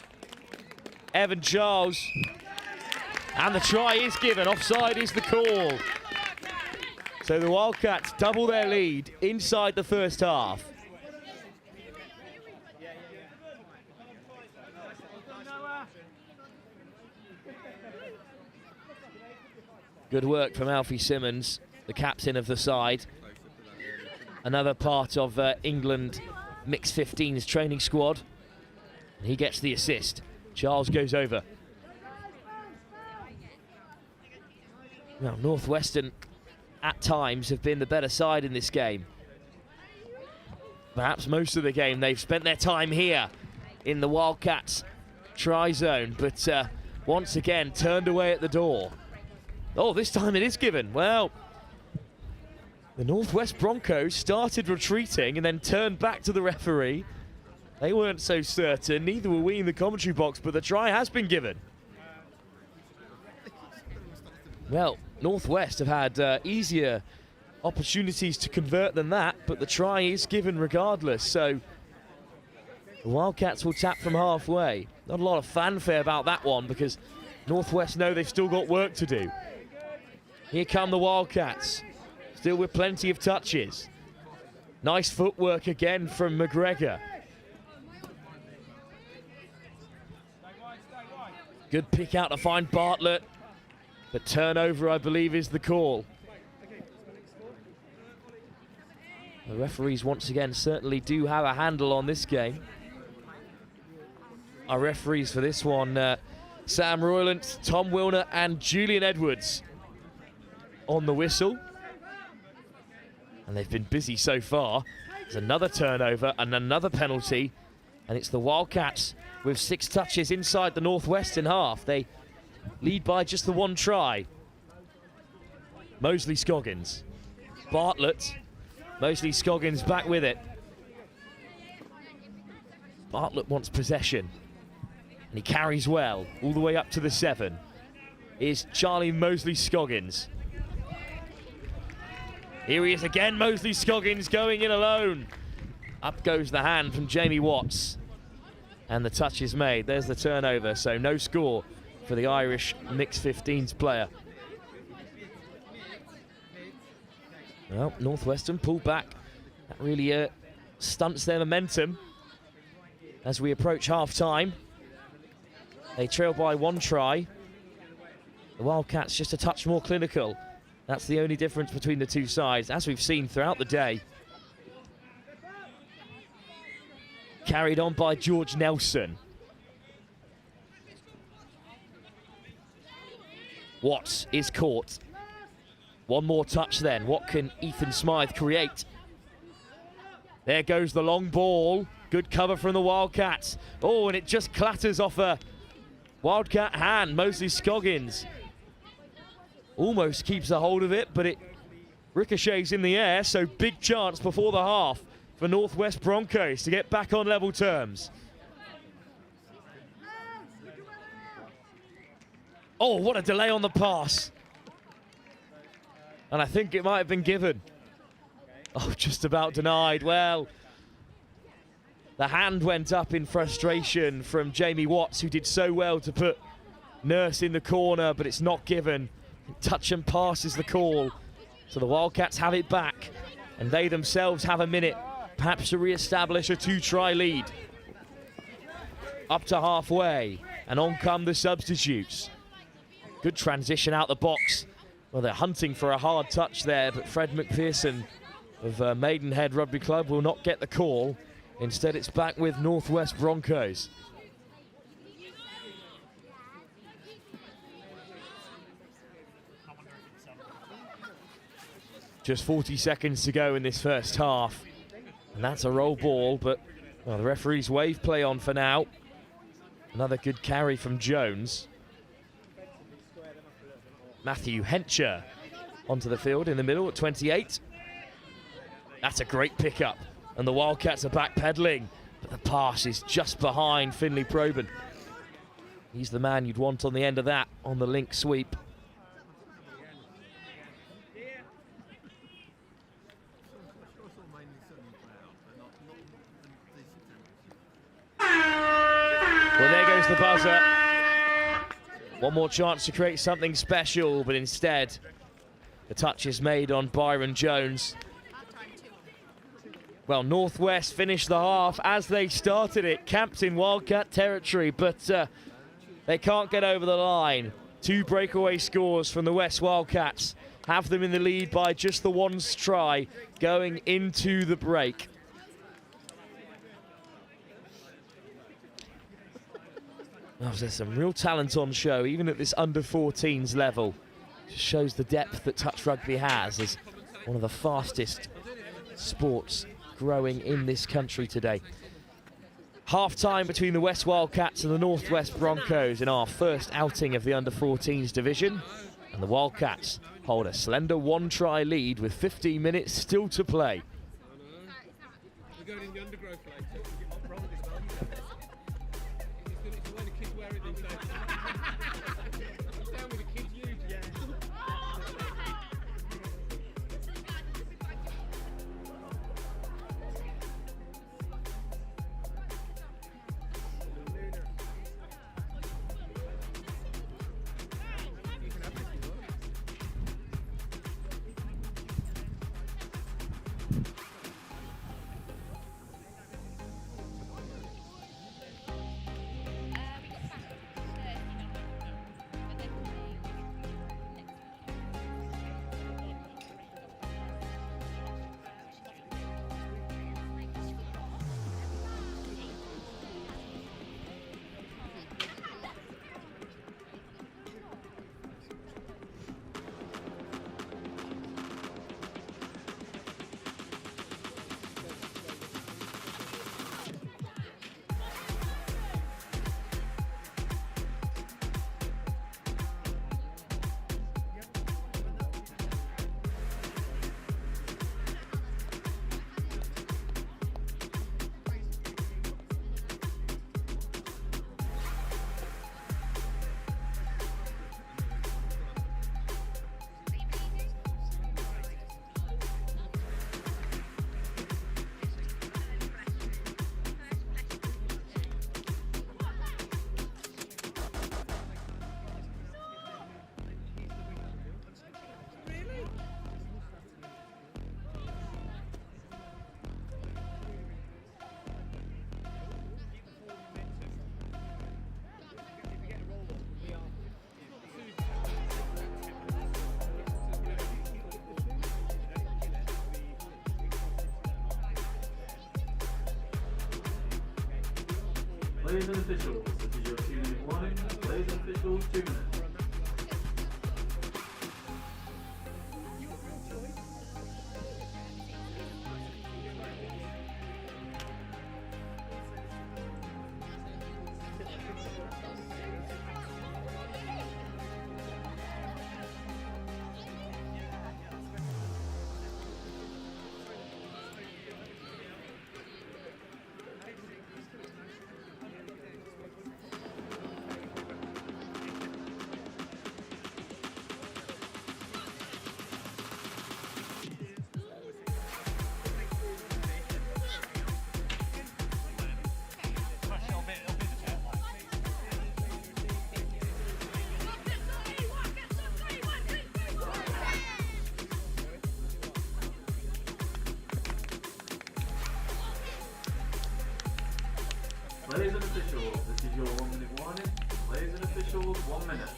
Evan Charles. And the try is given. Offside is the call. So the Wildcats double their lead inside the first half. Good work from Alfie Simmons, the captain of the side. Another part of England Mixed 15's training squad. And he gets the assist. Charles goes over. Well, Northwestern at times have been the better side in this game. Perhaps most of the game they've spent their time here in the Wildcats try zone, but once again turned away at the door. Oh, this time it is given. Well, the Northwest Broncos started retreating and then turned back to the referee. They weren't so certain, neither were we in the commentary box, but the try has been given. Well, Northwest have had easier opportunities to convert than that, but the try is given regardless, so the Wildcats will tap from halfway. Not a lot of fanfare about that one because Northwest know they've still got work to do. Here come the Wildcats, still with plenty of touches. Nice footwork again from McGregor. Good pick out to find Bartlett. But turnover, I believe, is the call. The referees, once again, certainly do have a handle on this game. Our referees for this one, Sam Royland, Tom Wilner, and Julian Edwards on the whistle. And they've been busy so far. There's another turnover and another penalty. And it's the Wildcats with 6 touches inside the Northwestern half. They lead by just the 1 try. Mosley Scoggins. Bartlett. Mosley Scoggins back with it. Bartlett wants possession. And he carries well all the way up to the 7. Is Charlie Mosley Scoggins. Here he is again, Mosley Scoggins going in alone. Up goes the hand from Jamie Watts. And the touch is made. There's the turnover, so no score for the Irish Mixed 15s player. Well, Northwestern pulled back. That really stunts their momentum as we approach half-time. They trail by 1 try. The Wildcats just a touch more clinical. That's the only difference between the two sides, as we've seen throughout the day. Carried on by George Nelson. Watts is caught. One more touch then. What can Ethan Smythe create? There goes the long ball. Good cover from the Wildcats. Oh, and it just clatters off a Wildcat hand. Mosley Scoggins almost keeps a hold of it, but it ricochets in the air, so big chance before the half for Northwest Broncos to get back on level terms. Oh, what a delay on the pass. And I think it might have been given. Oh, just about denied. Well, the hand went up in frustration from Jamie Watts, who did so well to put Nurse in the corner, but it's not given. Touch and pass is the call. So the Wildcats have it back, and they themselves have a minute perhaps to re-establish a 2-try lead. Up to halfway, and on come the substitutes. Good transition out the box. Well, they're hunting for a hard touch there, but Fred McPherson of Maidenhead Rugby Club will not get the call. Instead, it's back with Northwest Broncos. Just 40 seconds to go in this first half. And that's a roll ball, but well, the referee's wave play on for now. Another good carry from Jones. Matthew Hencher onto the field in the middle at 28. That's a great pickup. And the Wildcats are backpedaling. But the pass is just behind Finlay Probyn. He's the man you'd want on the end of that on the link sweep. Well, there goes the buzzer. One more chance to create something special, but instead, the touch is made on Byron Jones. Well, Northwest finished the half as they started it, camped in Wildcat territory, but they can't get over the line. 2 breakaway scores from the West Wildcats have them in the lead by just the 1 try going into the break. Oh, there's some real talent on show, even at this under-14s level. Just shows the depth that touch rugby has as one of the fastest sports growing in this country today. Half-time between the West Wildcats and the Northwest Broncos in our first outing of the under-14s division. And the Wildcats hold a slender 1-try lead with 15 minutes still to play. We're going in the undergrowth later. I'm wrong this time. It's the way the kids wear it these days. It's down with the kids' use. Yeah. Players and officials, this is your 2-minute warning. Players and officials, 2 minutes. Players and officials, this is your 1 minute warning. Players and officials, 1 minute.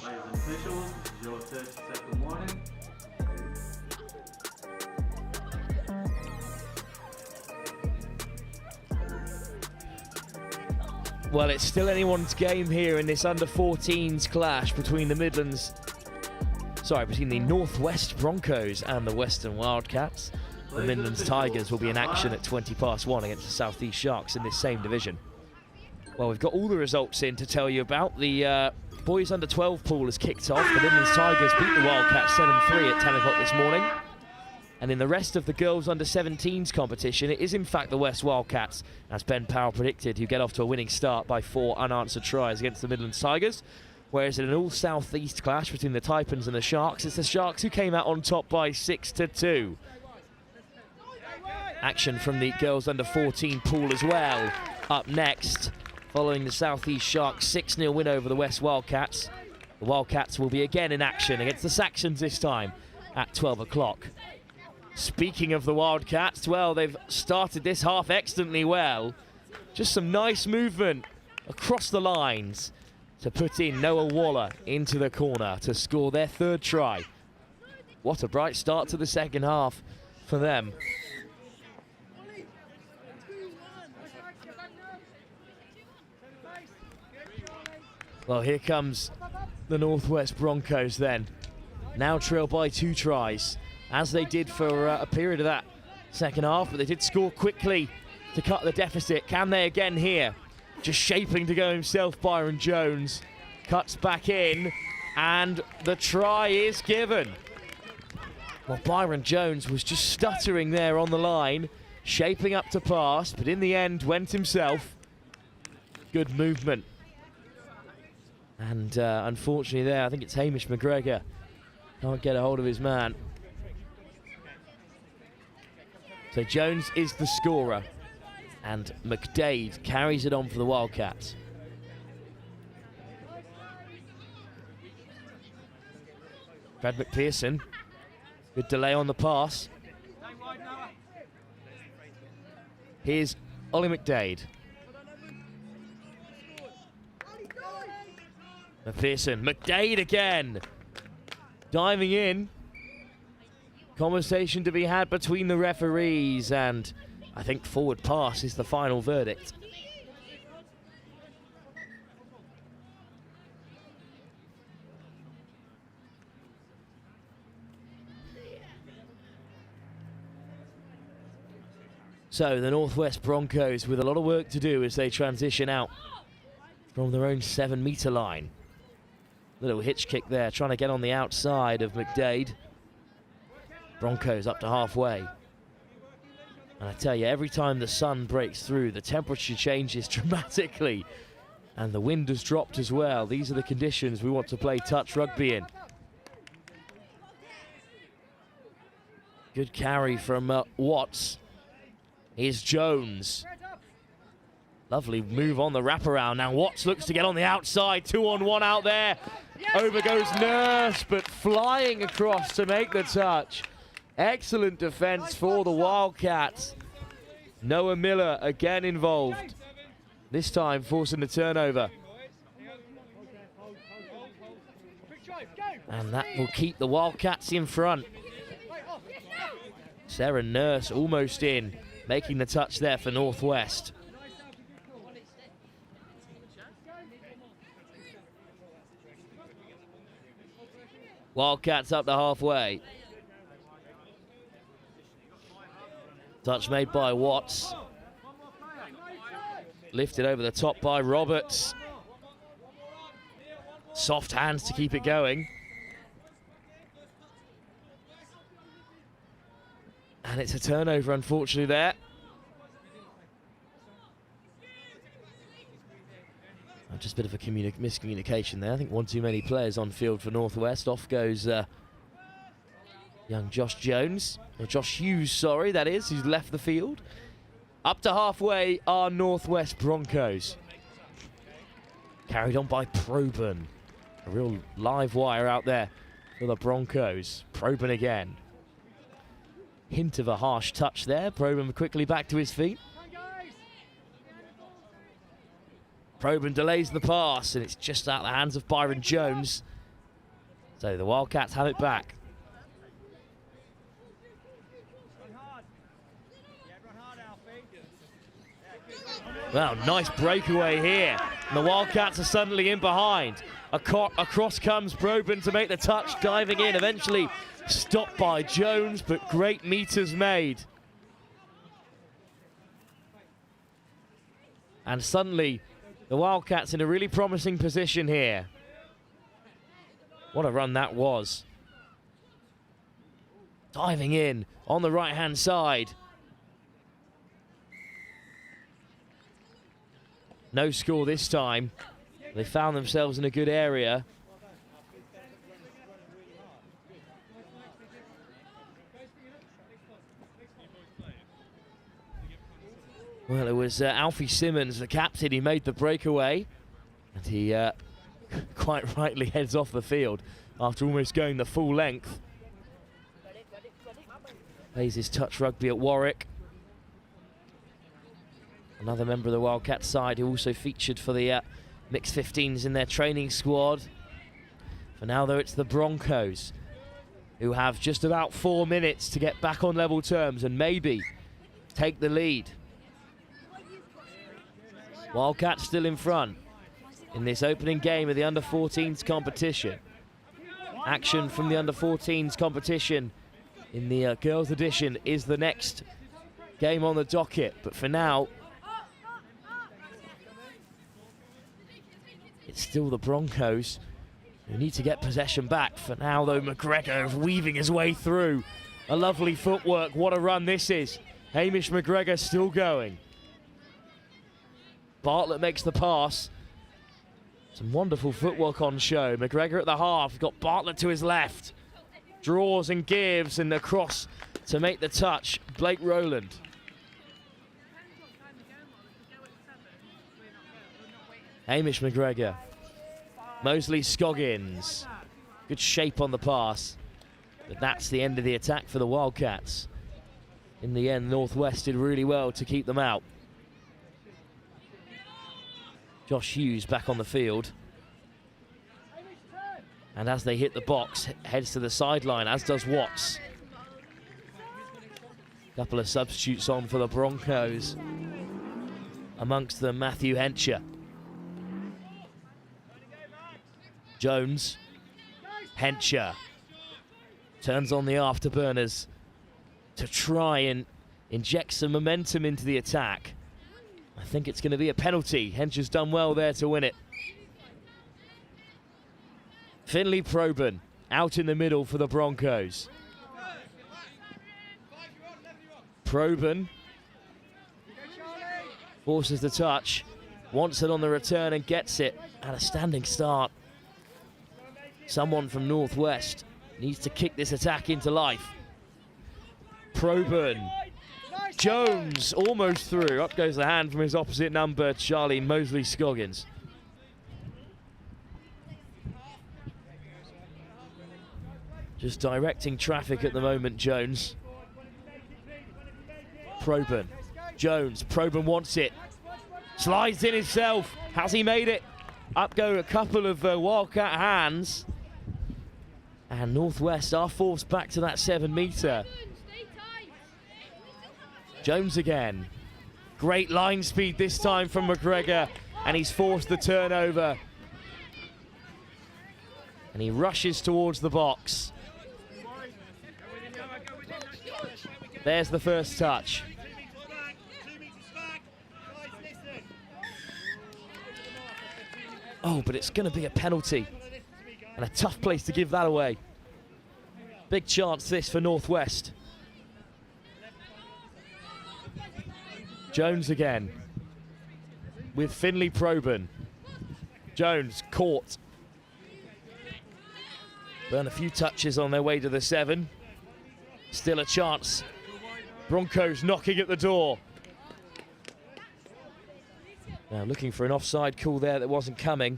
Players and officials, this is your 30-second warning. Well, it's still anyone's game here in this under-14s clash between the Midlands, between the Northwest Broncos and the Western Wildcats. The Midlands Tigers will be in action at 1:20 against the South East Sharks in this same division. Well, we've got all the results in to tell you about. The boys under-12 pool has kicked off. The Midlands Tigers beat the Wildcats 7-3 at 10 o'clock this morning. And in the rest of the girls under-17s competition, it is in fact the West Wildcats, as Ben Powell predicted, who get off to a winning start by 4 unanswered tries against the Midlands Tigers. Whereas in an all-South East clash between the Taipans and the Sharks, it's the Sharks who came out on top by 6-2. Action from the girls under-14 pool as well. Up next, following the South East Sharks 6-0 win over the West Wildcats, the Wildcats will be again in action against the Saxons this time at 12 o'clock. Speaking of the Wildcats, well, they've started this half excellently well. Just some nice movement across the lines to put in Noah Waller into the corner to score their 3rd try. What a bright start to the second half for them. Well, here comes the Northwest Broncos then. Now trailed by 2 tries, as they did for a period of that second half, but they did score quickly to cut the deficit. Can they again here? Just shaping to go himself, Byron Jones. Cuts back in, and the try is given. Well, Byron Jones was just stuttering there on the line, shaping up to pass, but in the end went himself. Good movement. And unfortunately there, I think it's Hamish McGregor. Can't get a hold of his man. So Jones is the scorer, and McDade carries it on for the Wildcats. Brad McPherson, good delay on the pass. Here's Ollie McDade. McPherson, McDade again, diving in. Conversation to be had between the referees, and I think forward pass is the final verdict. So the Northwest Broncos with a lot of work to do as they transition out from their own 7-metre line. Little hitch kick there, trying to get on the outside of McDade. Broncos up to halfway. And I tell you, every time the sun breaks through, the temperature changes dramatically. And the wind has dropped as well. These are the conditions we want to play touch rugby in. Good carry from Watts. Here's Jones. Lovely move on the wraparound. Now Watts looks to get on the outside. 2-on-1 out there. Over goes Nurse, but flying across to make the touch. Excellent defense for the Wildcats. Noah Miller again involved. This time forcing the turnover. And that will keep the Wildcats in front. Sarah Nurse almost in, making the touch there for Northwest. Wildcats up to halfway. Touch made by Watts. Lifted over the top by Roberts. Soft hands to keep it going. And it's a turnover, unfortunately, there. I'm just just a bit of a miscommunication there. I think one too many players on field for Northwest. Off goes young Josh Jones, or Josh Hughes, sorry, that is, who's left the field. Up to halfway are Northwest Broncos. Carried on by Proben. A real live wire out there for the Broncos. Proben again. Hint of a harsh touch there. Proben quickly back to his feet. Proben delays the pass, and it's just out of the hands of Byron Jones. So the Wildcats have it back. Well, nice breakaway here. And the Wildcats are suddenly in behind. Across comes Proben to make the touch, diving in, eventually stopped by Jones, but great meters made. And suddenly, the Wildcats in a really promising position here. What a run that was. Diving in on the right-hand side. No score this time. They found themselves in a good area. Well, it was Alfie Simmons, the captain, he made the breakaway. And he quite rightly heads off the field after almost going the full length. Plays his touch rugby at Warwick. Another member of the Wildcats side who also featured for the mixed 15s in their training squad. For now, though, it's the Broncos who have just about 4 minutes to get back on level terms and maybe take the lead. Wildcats still in front in this opening game of the under-14s competition. Action from the under-14s competition in the girls edition is the next game on the docket, but for now it's still the Broncos who need to get possession back. For now, though, McGregor weaving his way through. A lovely footwork. What a run this is. Hamish McGregor still going. Bartlett makes the pass. Some wonderful footwork on show. McGregor at the half. Got Bartlett to his left. Draws and gives, and across to make the touch. Blake Rowland. Hamish McGregor. Mosley Scoggins. Good shape on the pass. But that's the end of the attack for the Wildcats. In the end, Northwest did really well to keep them out. Josh Hughes back on the field. And as they hit the box, heads to the sideline, as does Watts. Couple of substitutes on for the Broncos. Amongst them, Matthew Hencher. Jones, Hencher turns on the afterburners to try and inject some momentum into the attack. I think it's going to be a penalty. Hencher's done well there to win it. Finley Proben out in the middle for the Broncos. Proben forces the touch, wants it on the return and gets it at a standing start. Someone from Northwest needs to kick this attack into life. Proben. Jones almost through. Up goes the hand from his opposite number, Charlie Mosley Scoggins. Just directing traffic at the moment, Jones. Proben. Jones. Proben wants it. Slides in himself. Has he made it? Up go a couple of Wildcat hands. And Northwest are forced back to that 7 metre. Jones again. Great line speed this time from McGregor. And he's forced the turnover. And he rushes towards the box. There's the first touch. Oh, but it's going to be a penalty. And a tough place to give that away. Big chance this for Northwest. Jones again. With Finley Proben. Jones caught. Burn a few touches on their way to the 7. Still a chance. Broncos knocking at the door. Now looking for an offside call there that wasn't coming.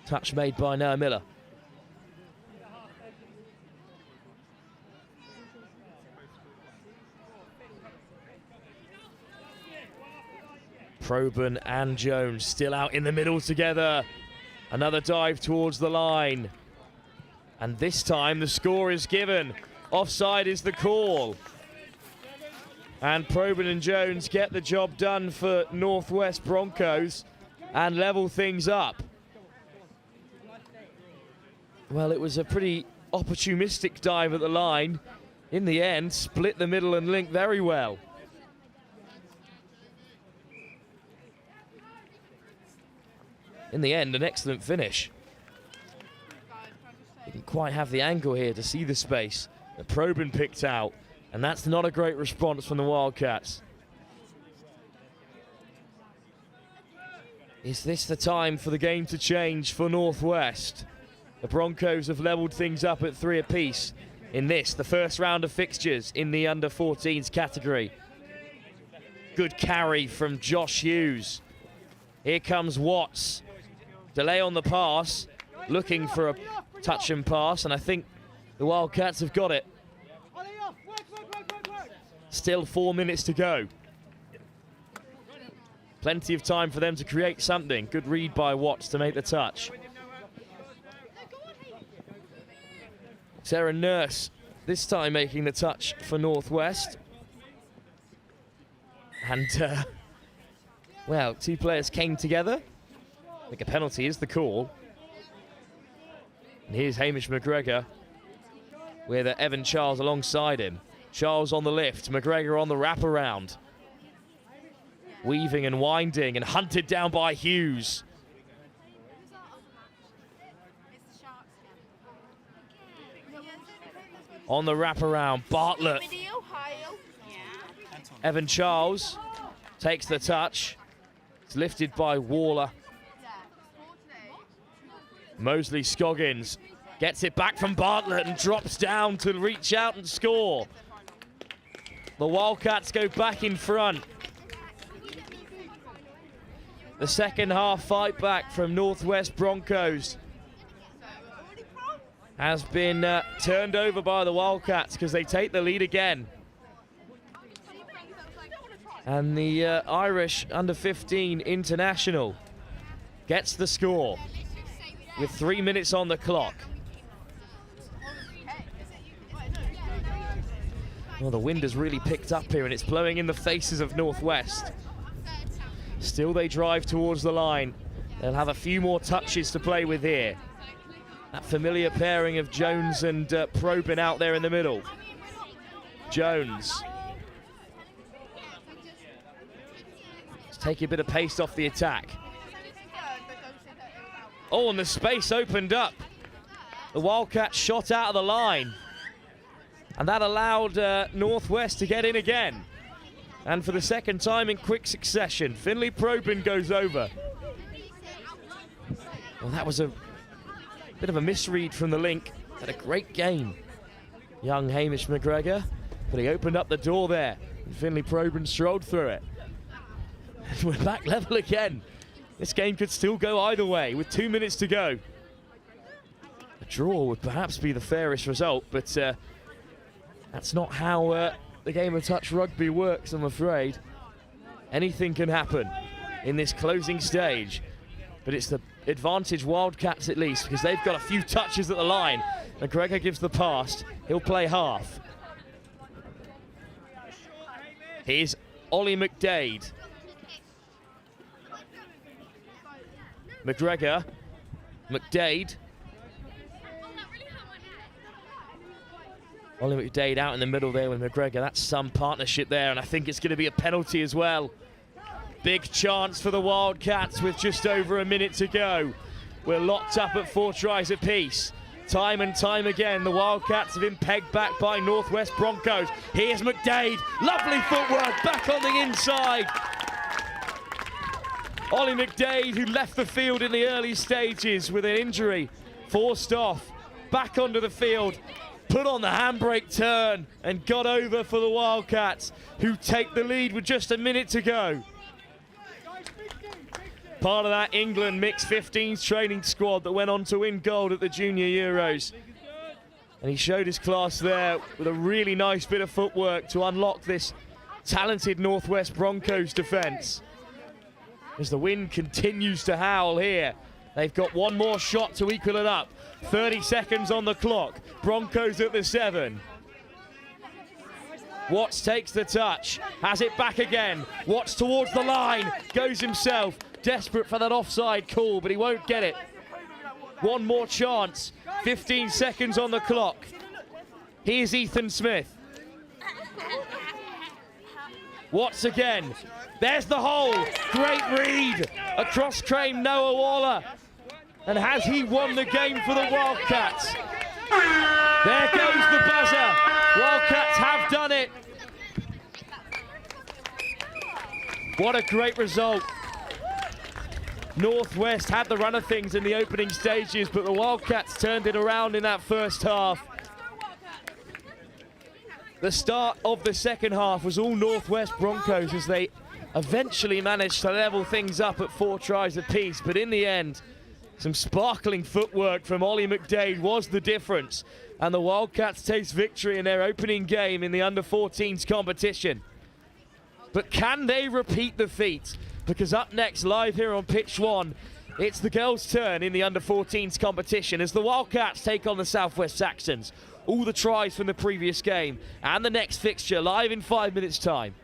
Touch made by Noah Miller. Probyn and Jones still out in the middle together. Another dive towards the line. And this time the score is given. Offside is the call. And Probyn and Jones get the job done for Northwest Broncos and level things up. Well, it was a pretty opportunistic dive at the line. In the end, split the middle and link very well. In the end, an excellent finish. Didn't quite have the angle here to see the space that Probyn picked out, and that's not a great response from the Wildcats. Is this the time for the game to change for Northwest? The Broncos have levelled things up at 3 apiece in this, the first round of fixtures in the under-14s category. Good carry from Josh Hughes. Here comes Watts. Delay on the pass, looking for a touch and pass, and I think the Wildcats have got it. Still 4 minutes to go. Plenty of time for them to create something. Good read by Watts to make the touch. Sarah Nurse this time making the touch for Northwest. And, well, 2 players came together. I think a penalty is the call. And here's Hamish McGregor with Evan Charles alongside him. Charles on the lift, McGregor on the wraparound. Weaving and winding and hunted down by Hughes. On the wraparound, Bartlett. Evan Charles takes the touch. It's lifted by Waller. Mosley Scoggins gets it back from Bartlett and drops down to reach out and score. The Wildcats go back in front. The second half fight back from Northwest Broncos has been turned over by the Wildcats because they take the lead again. And the Irish under-15 international gets the score with 3 minutes on the clock. Well, the wind has really picked up here and it's blowing in the faces of Northwest. Still they drive towards the line. They'll have a few more touches to play with here. That familiar pairing of Jones and Probyn out there in the middle. Jones. Let's take a bit of pace off the attack. Oh, and the space opened up. The Wildcats shot out of the line. And that allowed Northwest to get in again. And for the second time in quick succession, Finlay Probyn goes over. Well, that was a bit of a misread from the link. Had a great game, young Hamish McGregor. But he opened up the door there. And Finlay Probyn strolled through it. And we're back level again. This game could still go either way with 2 minutes to go. A draw would perhaps be the fairest result, but that's not how the game of touch rugby works, I'm afraid. Anything can happen in this closing stage, but it's the advantage Wildcats at least because they've got a few touches at the line. McGregor gives the pass. He'll play half. Here's Ollie McDade. McGregor, McDade. Ollie McDade out in the middle there with McGregor. That's some partnership there, and I think it's going to be a penalty as well. Big chance for the Wildcats with just over a minute to go. We're locked up at 4 tries apiece. Time and time again, the Wildcats have been pegged back by Northwest Broncos. Here's McDade. Lovely footwork back on the inside. Ollie McDade, who left the field in the early stages with an injury, forced off, back onto the field, put on the handbrake turn and got over for the Wildcats, who take the lead with just a minute to go. Part of that England mixed 15s training squad that went on to win gold at the Junior Euros. And he showed his class there with a really nice bit of footwork to unlock this talented Northwest Broncos defence. As the wind continues to howl here, they've got one more shot to equal it up. 30 seconds on the clock. Broncos at the 7. Watts takes the touch, has it back again. Watts towards the line, goes himself. Desperate for that offside call, but he won't get it. One more chance. 15 seconds on the clock. Here's Ethan Smith. Watts again. There's the hole. Great read across Crane, Noah Waller. And has he won the game for the Wildcats? There goes the buzzer. Wildcats have done it. What a great result. Northwest had the run of things in the opening stages, but the Wildcats turned it around in that first half. The start of the second half was all Northwest Broncos as they eventually managed to level things up at 4 tries apiece, but in the end, some sparkling footwork from Ollie McDade was the difference, and the Wildcats taste victory in their opening game in the under-14s competition. But can they repeat the feat? Because up next, live here on Pitch 1, it's the girls' turn in the under-14s competition as the Wildcats take on the Southwest Saxons. All the tries from the previous game and the next fixture live in 5 minutes' time.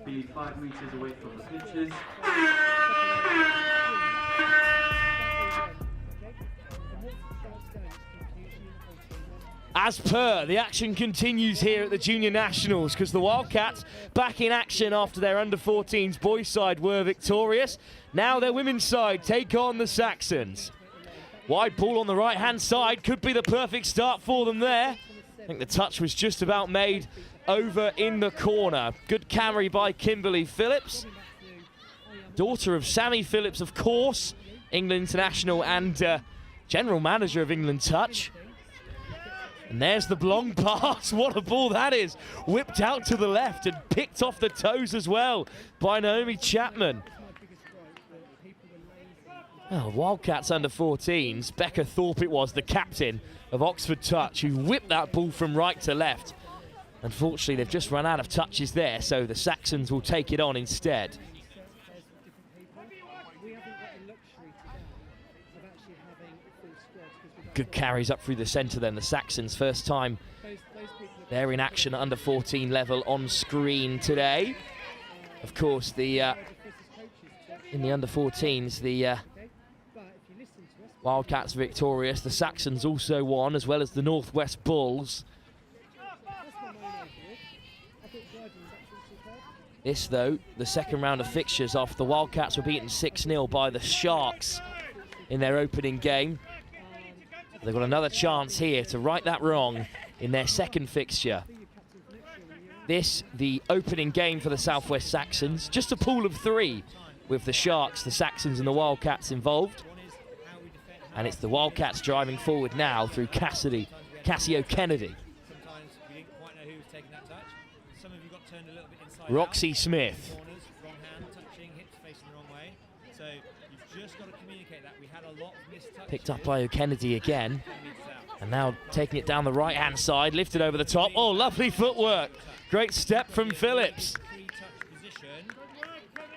Be 5 metres away from the pitches. As per, the action continues here at the Junior Nationals because the Wildcats back in action after their under-14s boys side were victorious. Now their women's side take on the Saxons. Wide ball on the right-hand side could be the perfect start for them there. I think the touch was just about made over in the corner. Good carry by Kimberly Phillips. Daughter of Sammy Phillips, of course, England international and general manager of England Touch. And there's the long pass. What a ball that is. Whipped out to the left and picked off the toes as well by Naomi Chapman. Oh, Wildcats under 14s. Becca Thorpe it was, the captain of Oxford Touch, who whipped that ball from right to left. Unfortunately, they've just run out of touches there, so the Saxons will take it on instead. Good carries up through the centre then. The Saxons, first time they're in action at under 14 level on screen today. Of course, the in the under 14s, the Wildcats victorious. The Saxons also won, as well as the Northwest Bulls. This, though, the second round of fixtures after the Wildcats were beaten 6-0 by the Sharks in their opening game. They've got another chance here to right that wrong in their second fixture. This, the opening game for the Southwest Saxons. Just a pool of 3 with the Sharks, the Saxons and the Wildcats involved. And it's the Wildcats driving forward now through Cassio Kennedy. Roxy Smith. Picked up by O'Kennedy again. And now taking it down the right-hand side, lifted over the top. Oh, lovely footwork. Great step from Phillips.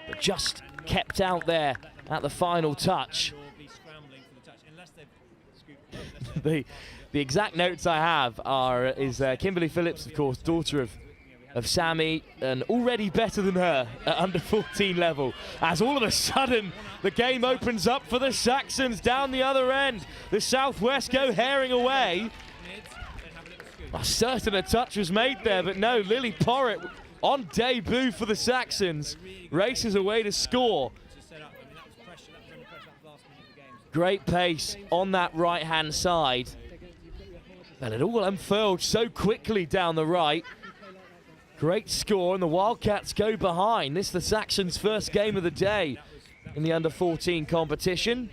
But just kept out there at the final touch. The exact notes I have is Kimberly Phillips, of course, daughter of Sammy, and already better than her at under 14 level, as all of a sudden the game opens up for the Saxons down the other end. The Southwest go herring away. Certain a touch was made there, but no, Lily Porritt on debut for the Saxons races away to score. Great pace on that right-hand side. And it all unfurled so quickly down the right. Great score, and the Wildcats go behind. This is the Saxons' first game of the day in the under-14 competition.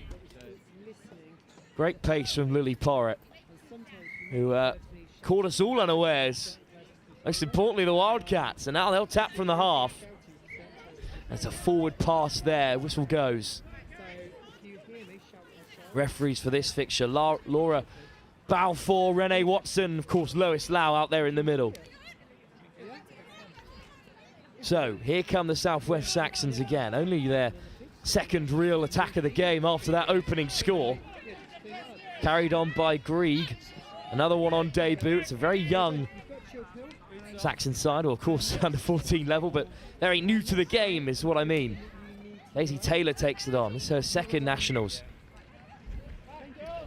Great pace from Lily Porritt, who caught us all unawares. Most importantly, the Wildcats, and now they'll tap from the half. There's a forward pass there, whistle goes. Referees for this fixture, Laura Balfour, Renee Watson, of course Lois Lau out there in the middle. So here come the Southwest Saxons again, only their second real attack of the game after that opening score. Carried on by Grieg, another one on debut. It's a very young Saxon side, or of course under 14 level, but very new to the game is what I mean. Daisy Taylor takes it on, this is her second nationals.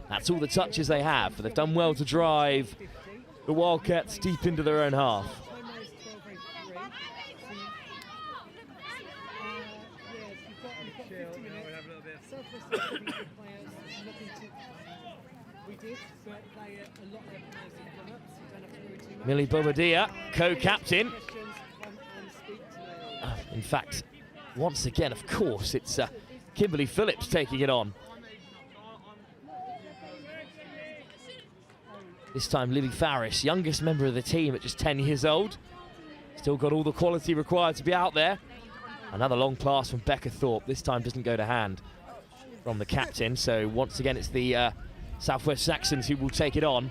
That's all the touches they have, but they've done well to drive the Wildcats deep into their own half. Millie Bobadilla, co-captain. In fact, once again, of course, it's Kimberly Phillips taking it on. This time Lily Farris, youngest member of the team at just 10 years old. Still got all the quality required to be out there. Another long pass from Becca Thorpe. This time doesn't go to hand from the captain. So once again, it's the Southwest Saxons who will take it on.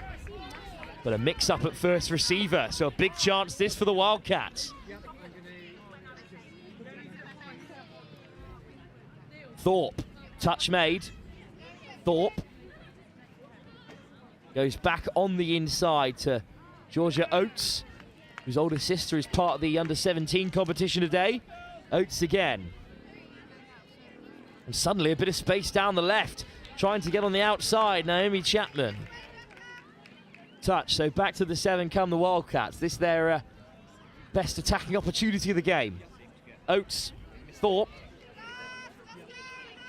But a mix-up at first receiver. So a big chance this for the Wildcats. Thorpe, touch made. Thorpe goes back on the inside to Georgia Oates. whose older sister is part of the under-17 competition today. Oates again. And suddenly a bit of space down the left. Trying to get on the outside, Naomi Chapman. Touch, so back to the 7 come the Wildcats. This their best attacking opportunity of the game. Oates, Thorpe.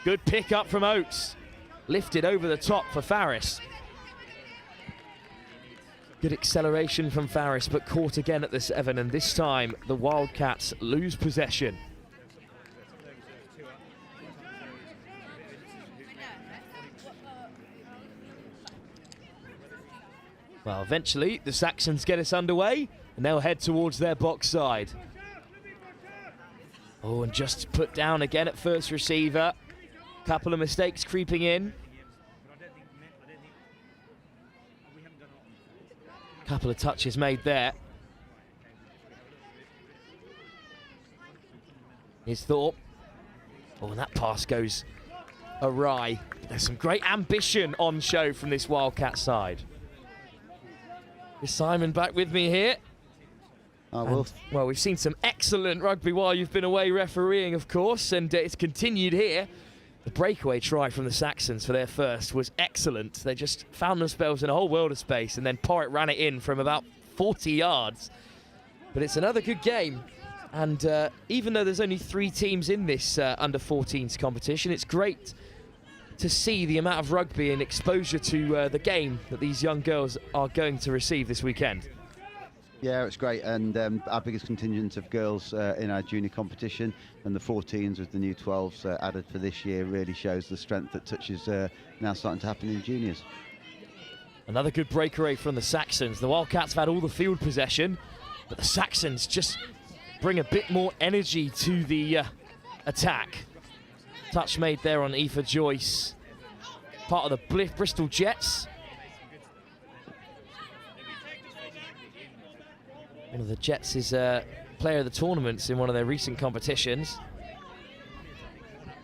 Good pick up from Oates. Lifted over the top for Farris. Good acceleration from Farris, but caught again at the 7, and this time the Wildcats lose possession. Well, eventually the Saxons get us underway, and they'll head towards their box side. Oh, and just put down again at first receiver. Couple of mistakes creeping in. Couple of touches made there. Here's Thorpe. Oh, and that pass goes awry. There's some great ambition on show from this Wildcat side. Is Simon back with me here? Well, we've seen some excellent rugby while you've been away refereeing, of course, and it's continued here. The breakaway try from the Saxons for their first was excellent. They just found themselves in a whole world of space, and then Porritt ran it in from about 40 yards. But it's another good game, and even though there's only 3 teams in this under-14s competition, it's great to see the amount of rugby and exposure to the game that these young girls are going to receive this weekend. Yeah, it's great, and our biggest contingent of girls in our junior competition, and the 14s with the new 12s added for this year, really shows the strength that touch is now starting to happen in juniors. Another good breakaway from the Saxons. The Wildcats have had all the field possession, but the Saxons just bring a bit more energy to the attack. Touch made there on Aoife Joyce, part of the Bristol Jets. One of the Jets is a player of the tournaments in one of their recent competitions.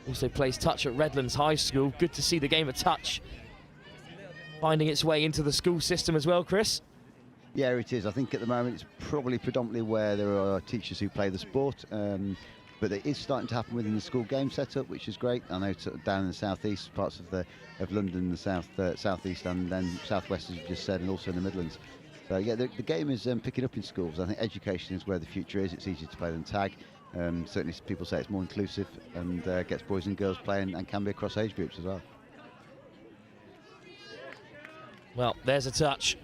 Also plays touch at Redlands High School. Good to see the game of touch finding its way into the school system as well, Chris. Yeah, it is. I think at the moment it's probably predominantly where there are teachers who play the sport, but it is starting to happen within the school game setup, which is great. I know sort of down in the southeast parts of London, the southeast, and then southwest, as you just said, and also in the Midlands. So yeah, the game is picking up in schools. I think education is where the future is. It's easier to play than tag. Certainly people say it's more inclusive and gets boys and girls playing, and can be across age groups as well. Well, there's a touch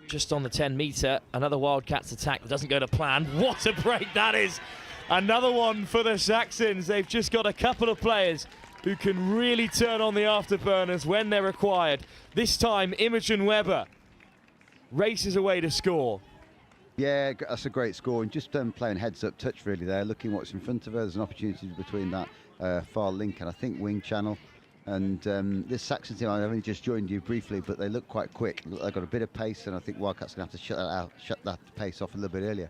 just on the 10-metre. Another Wildcats attack that doesn't go to plan. What a break that is! Another one for the Saxons. They've just got a couple of players who can really turn on the afterburners when they're required. This time, Imogen Webber races away to score. Yeah, that's a great score, and just playing heads-up touch really there, looking what's in front of her. There's an opportunity between that far link and I think wing channel. And this Saxon team, I've only just joined you briefly, but they look quite quick. They've got a bit of pace, and I think Wildcats are going to have to shut that pace off a little bit earlier.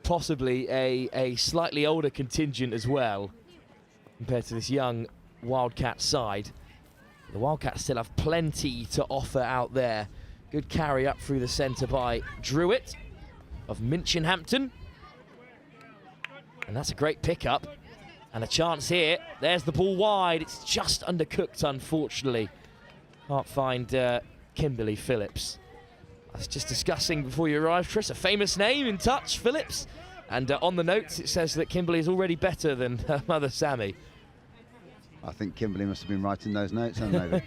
Possibly a slightly older contingent as well, compared to this young Wildcat side. The Wildcats still have plenty to offer out there. Good carry up through the centre by Druitt of Minchinhampton. And that's a great pickup. And a chance here. There's the ball wide. It's just undercooked, unfortunately. Can't find Kimberly Phillips. I was just discussing before you arrived, Chris, a famous name in touch, Phillips. And on the notes, it says that Kimberly is already better than her mother, Sammy. I think Kimberly must have been writing those notes, maybe.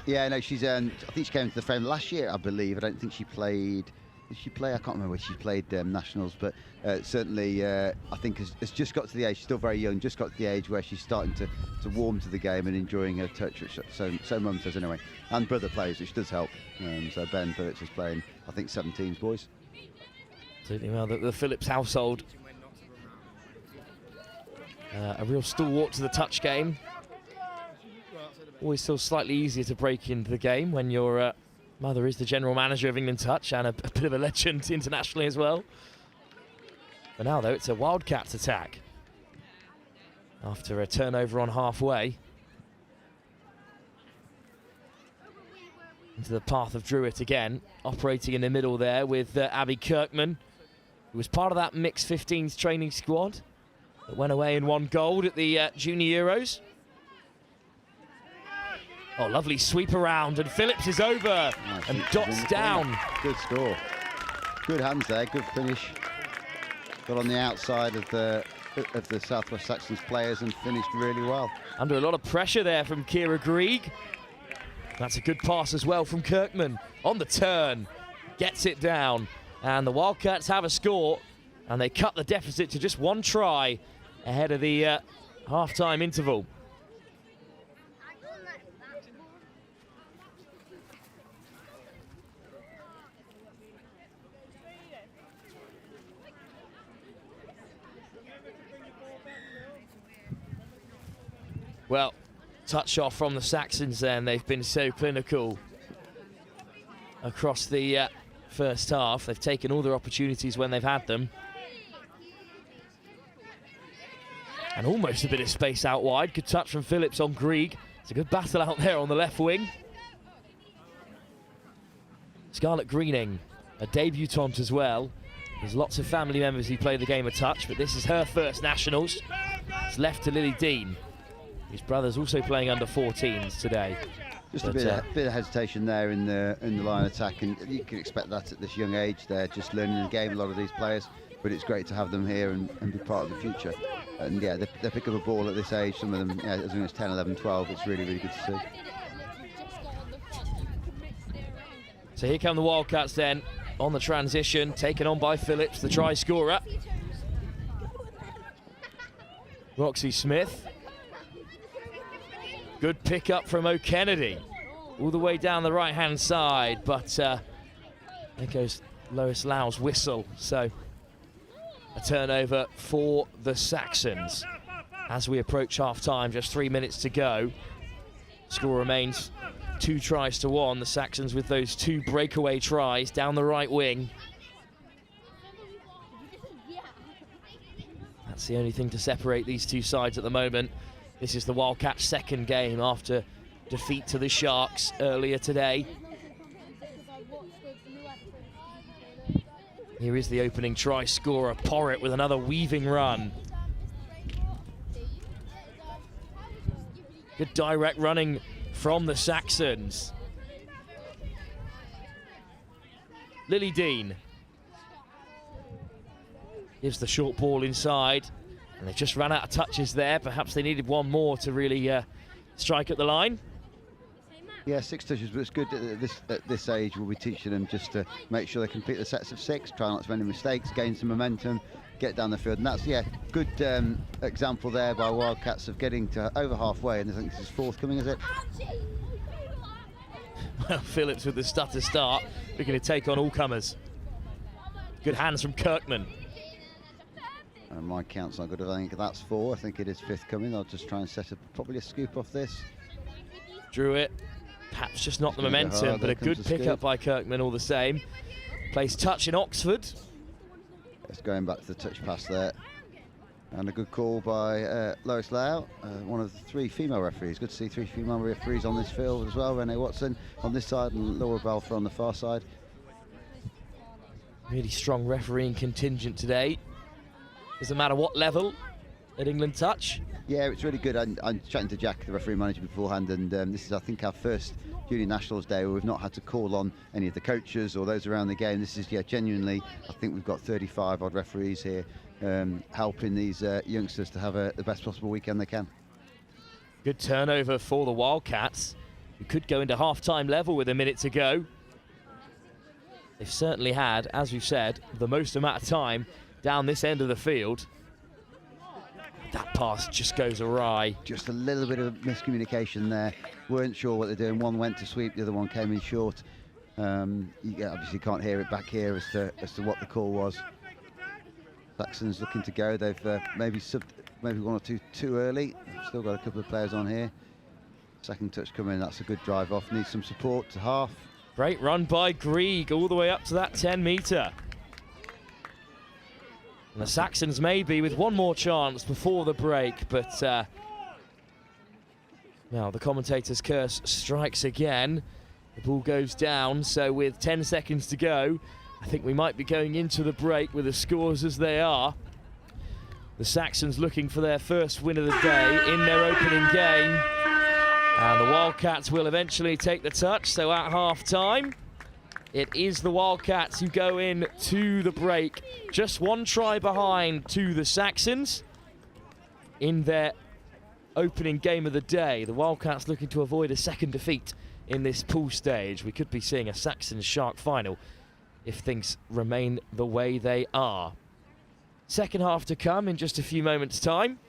Yeah, no, she's. I think she came into the frame last year, I believe. I don't think she played. Did she play? I can't remember where she played nationals, but certainly I think has just got to the age. She's still very young. Just got to the age where she's starting to warm to the game and enjoying her touch. Which so mum says anyway. And brother plays, which does help. So Ben Phillips is playing, I think, 17s boys. Absolutely. Well, the Phillips household. A real stalwart to the touch game. Always still slightly easier to break into the game when your mother is the general manager of England Touch and a bit of a legend internationally as well. But now, though, it's a Wildcats attack after a turnover on halfway. into the path of Druitt again, operating in the middle there with Abby Kirkman, who was part of that mixed 15s training squad that went away and won gold at the Junior Euros. Oh, lovely sweep around, and Phillips is over and dots down. Good score. Good hands there, good finish. Got on the outside of the Southwest Saxons players and finished really well. Under a lot of pressure there from Kira Grieg. That's a good pass as well from Kirkman. On the turn, gets it down. And the Wildcats have a score, and they cut the deficit to just one try ahead of the half-time interval. Well, touch off from the Saxons then. They've been so clinical across the first half. They've taken all their opportunities when they've had them. And almost a bit of space out wide. Good touch from Phillips on Grieg. It's a good battle out there on the left wing. Scarlett Greening, a debutante as well. There's lots of family members who play the game a touch, but this is her first nationals. It's left to Lily Dean. His brother's also playing under 14s today. Just a bit of hesitation there in the line attack, and you can expect that at this young age. They're just learning the game, a lot of these players, but it's great to have them here and be part of the future. And yeah, they pick up a ball at this age, some of them as young as 10, 11, 12. It's really, really good to see. So here come the Wildcats then, on the transition, taken on by Phillips, the try scorer. Roxy Smith. Good pick up from O'Kennedy, all the way down the right-hand side, but there goes Lois Lau's whistle. So a turnover for the Saxons. As we approach half-time, just 3 minutes to go. Score remains 2 tries to 1. The Saxons with those 2 breakaway tries down the right wing. That's the only thing to separate these two sides at the moment. This is the Wildcats' second game after defeat to the Sharks earlier today. Here is the opening try scorer, Porritt, with another weaving run. Good direct running from the Saxons. Lily Dean gives the short ball inside. And they just ran out of touches there. Perhaps they needed one more to really strike at the line. Yeah, 6 touches, but it's good at this age we'll be teaching them just to make sure they complete the sets of 6, try not to make any mistakes, gain some momentum, get down the field. And that's, good example there by Wildcats of getting to over halfway, and I think this is forthcoming, is it? Well, Phillips with the stutter start, looking to take on all comers. Good hands from Kirkman. And my count's not good. I think that's 4. I think it is 5th coming. I'll just try and set up probably a scoop off this. Druitt, perhaps just not the momentum, but a good pick-up by Kirkman all the same. Plays touch in Oxford. It's going back to the touch pass there. And a good call by Lois Lau, one of the 3 female referees. Good to see 3 female referees on this field as well. Renee Watson on this side and Laura Balfour on the far side. Really strong refereeing contingent today. Doesn't matter what level at England Touch. Yeah, it's really good. I'm chatting to Jack, the referee manager, beforehand, and this is, I think, our first Junior Nationals Day where we've not had to call on any of the coaches or those around the game. This is, genuinely, I think we've got 35 odd referees here helping these youngsters to have the best possible weekend they can. Good turnover for the Wildcats, who could go into half-time level with a minute to go. They've certainly had, as we've said, the most amount of time down this end of the field. That pass just goes awry. Just a little bit of miscommunication there. Weren't sure what they're doing. One went to sweep, the other one came in short. You obviously can't hear it back here as to what the call was. Saxons looking to go. They've maybe 1 or 2 too early. Still got a couple of players on here. Second touch coming. That's a good drive off. Needs some support to half. Great run by Grieg all the way up to that 10-metre. And the Saxons maybe with one more chance before the break, but now the commentator's curse strikes again. The ball goes down, so with 10 seconds to go, I think we might be going into the break with the scores as they are. The Saxons looking for their first win of the day in their opening game. And the Wildcats will eventually take the touch, so at half-time, it is the Wildcats who go in to the break. Just one try behind to the Saxons in their opening game of the day. The Wildcats looking to avoid a second defeat in this pool stage. We could be seeing a Saxons-Shark final if things remain the way they are. Second half to come in just a few moments' time.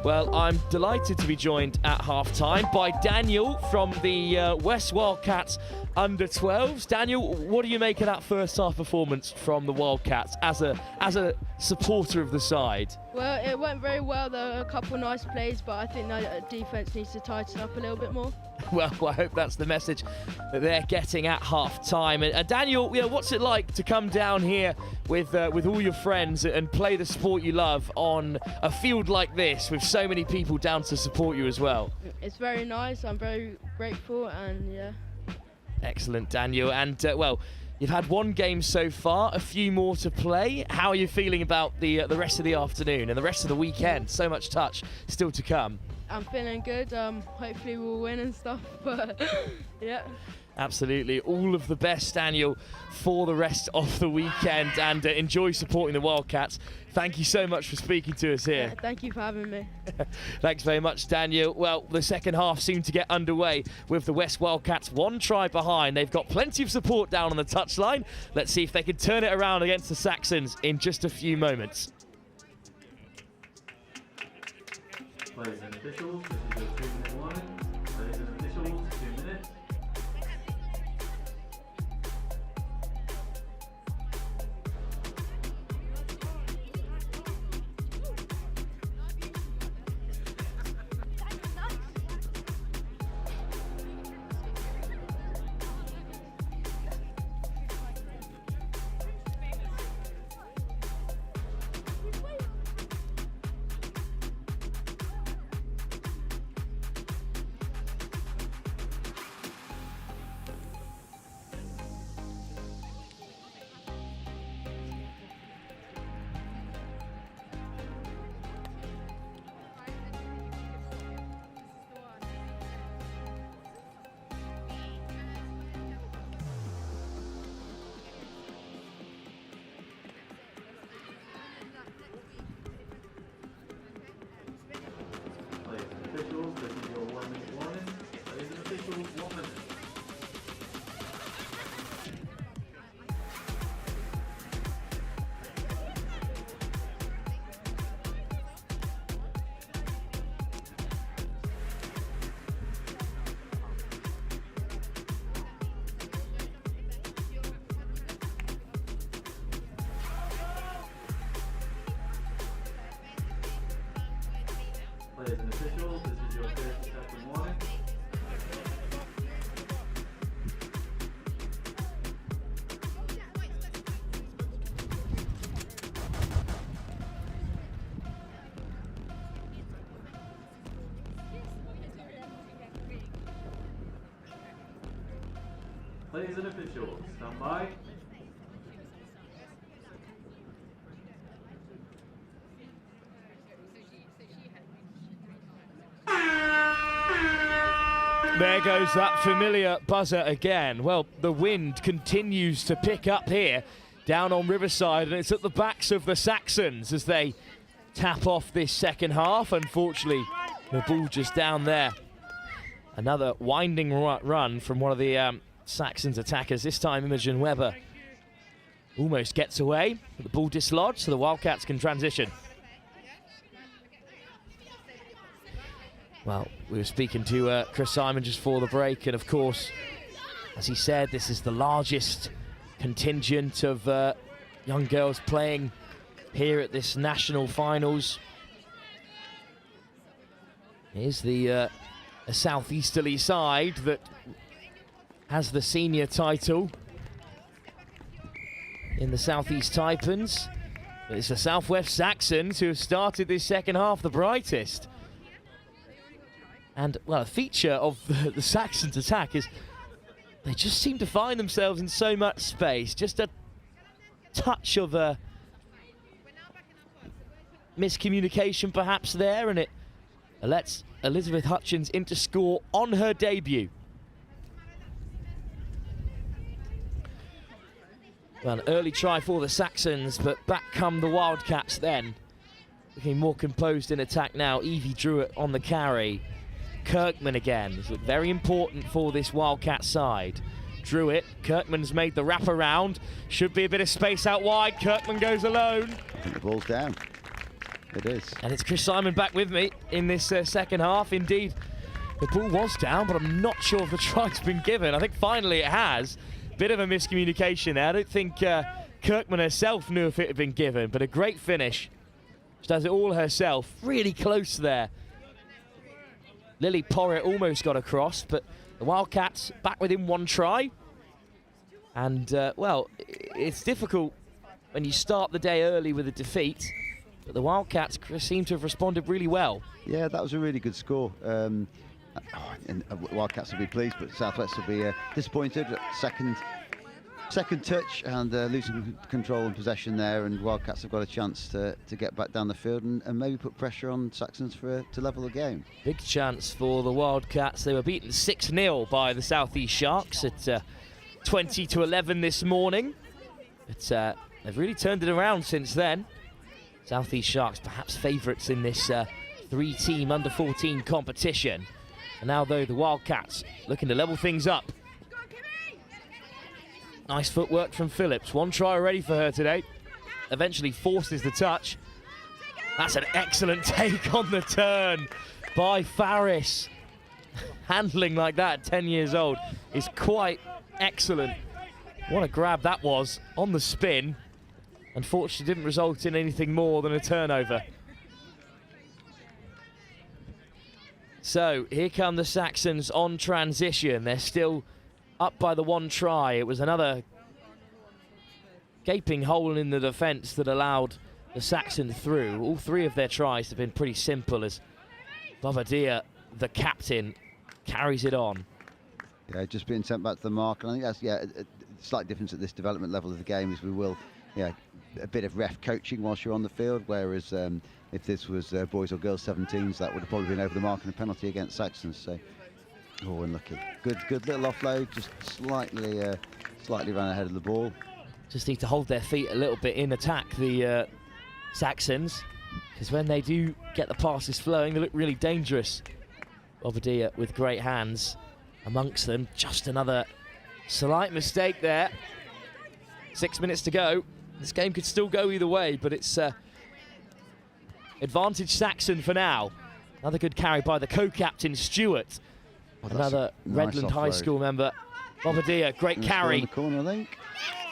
Well, I'm delighted to be joined at half-time by Daniel from the West Wildcats under-12s. Daniel, what do you make of that first half performance from the Wildcats as a supporter of the side? Well, it went very well. There were a couple of nice plays, but I think that defence needs to tighten up a little bit more. Well, I hope that's the message that they're getting at half-time. And Daniel, you know, what's it like to come down here with all your friends and play the sport you love on a field like this with so many people down to support you as well? It's very nice. I'm very grateful, and yeah. Excellent, Daniel. And well, you've had one game so far, a few more to play. How are you feeling about the rest of the afternoon and the rest of the weekend? So much touch still to come. I'm feeling good. Hopefully we'll win and stuff, but yeah. Absolutely. All of the best, Daniel, for the rest of the weekend, and enjoy supporting the Wildcats. Thank you so much for speaking to us here. Yeah, thank you for having me. Thanks very much, Daniel. Well, the second half seemed to get underway with the West Wildcats one try behind. They've got plenty of support down on the touchline. Let's see if they can turn it around against the Saxons in just a few moments. Players and officials, this is your 2-minute warning. Players and officials, 2 minutes. Officials, this is your 1-minute warning. Players and officials, 1 minute. Players and officials, this is your 30-second warning. Players Players and officials, stand by. There goes that familiar buzzer again. Well, the wind continues to pick up here down on Riverside, and it's at the backs of the Saxons as they tap off this second half. Unfortunately, the ball just down there. Another winding run from one of the Saxons attackers. This time Imogen Webber almost gets away, but the ball dislodged so the Wildcats can transition. Well, we were speaking to Chris Simon just before the break, and of course, as he said, this is the largest contingent of young girls playing here at this national finals. Here's the a southeasterly side that has the senior title in the Southeast Taipans. But it's the Southwest Saxons who have started this second half the brightest. And, well, a feature of the Saxons attack is they just seem to find themselves in so much space. Just a touch of miscommunication perhaps there, and it lets Elizabeth Hutchins in to score on her debut. Well, an early try for the Saxons, but back come the Wildcats then. Looking more composed in attack now. Evie Druitt on the carry. Kirkman again. This looked very important for this Wildcat side. Druitt, Kirkman's made the wraparound. Should be a bit of space out wide. Kirkman goes alone. I think the ball's down. It is. And it's Chris Simon back with me in this second half. Indeed, the ball was down, but I'm not sure if the try's been given. I think finally it has. Bit of a miscommunication there. I don't think Kirkman herself knew if it had been given, but a great finish. She does it all herself. Really close there. Lily Porritt almost got across, but the Wildcats back within one try. And, well, it's difficult when you start the day early with a defeat, but the Wildcats seem to have responded really well. Yeah, that was a really good score. And Wildcats will be pleased, but Southwest will be disappointed. Second touch and losing control and possession there, and Wildcats have got a chance to get back down the field and maybe put pressure on Saxons to level the game. Big chance for the Wildcats. They were beaten 6-0 by the Southeast Sharks at 20-11 this morning. But they've really turned it around since then. Southeast Sharks perhaps favourites in this three-team under-14 competition. And now, though, the Wildcats looking to level things up. Nice footwork from Phillips. One try already for her today. Eventually forces the touch. That's an excellent take on the turn by Farris. Handling like that at 10 years old is quite excellent. What a grab that was on the spin. Unfortunately, didn't result in anything more than a turnover. So here come the Saxons on transition. They're still up by the one try. It was another gaping hole in the defence that allowed the Saxons through. All three of their tries have been pretty simple as Bobadilla, the captain, carries it on. Yeah, just being sent back to the mark. And I think that's a slight difference at this development level of the game is we will, a bit of ref coaching whilst you're on the field, whereas if this was boys or girls 17s, that would have probably been over the mark and a penalty against Saxons. So, oh, unlucky. Good little offload, just slightly ran ahead of the ball. Just need to hold their feet a little bit in attack, the Saxons, because when they do get the passes flowing, they look really dangerous. Bobadilla with great hands amongst them. Just another slight mistake there. 6 minutes to go. This game could still go either way, but it's advantage Saxon for now. Another good carry by the co-captain Stewart. Another Redland High School member. Bobadilla, great carry. In the corner, I think.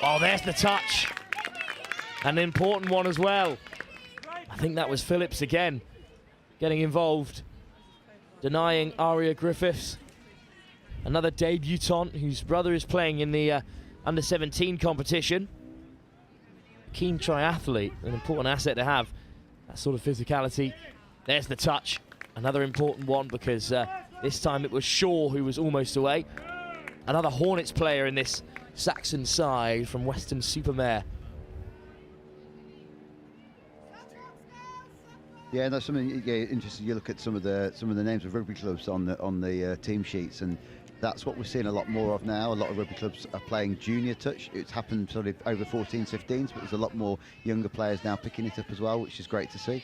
Oh, there's the touch. An important one as well. I think that was Phillips again getting involved. Denying Aria Griffiths. Another debutant whose brother is playing in the under-17 competition. Keen triathlete, an important asset to have. That sort of physicality. There's the touch. Another important one because this time it was Shaw who was almost away. another Hornets player in this Saxon side from Weston-super-Mare. Yeah, that's something interesting. You look at some of the names of rugby clubs on the team sheets, and that's what we're seeing a lot more of now. A lot of rugby clubs are playing junior touch. It's happened sort of over 14s, 15s, but there's a lot more younger players now picking it up as well, which is great to see.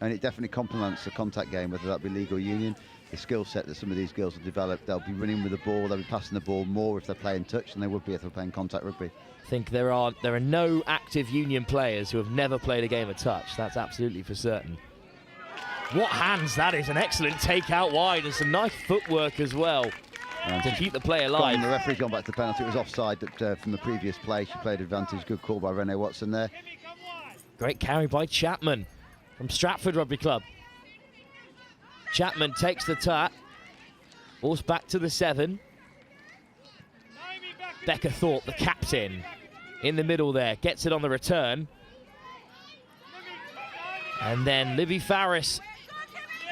And it definitely complements the contact game, whether that be league or union. The skill set that some of these girls have developed, they'll be running with the ball, they'll be passing the ball more if they're playing touch than they would be if they're playing contact rugby. I think there are no active union players who have never played a game of touch. That's absolutely for certain. What hands that is, an excellent take out wide and some nice footwork as well to keep the play alive. The referee's gone back to the penalty. It was offside from the previous play. She played advantage. Good call by Renee Watson there. Great carry by Chapman from Stratford Rugby Club. Chapman takes the tap. Ball's back to the 7. Becca Thorpe, the captain, in the middle there, gets it on the return. And then Libby Farris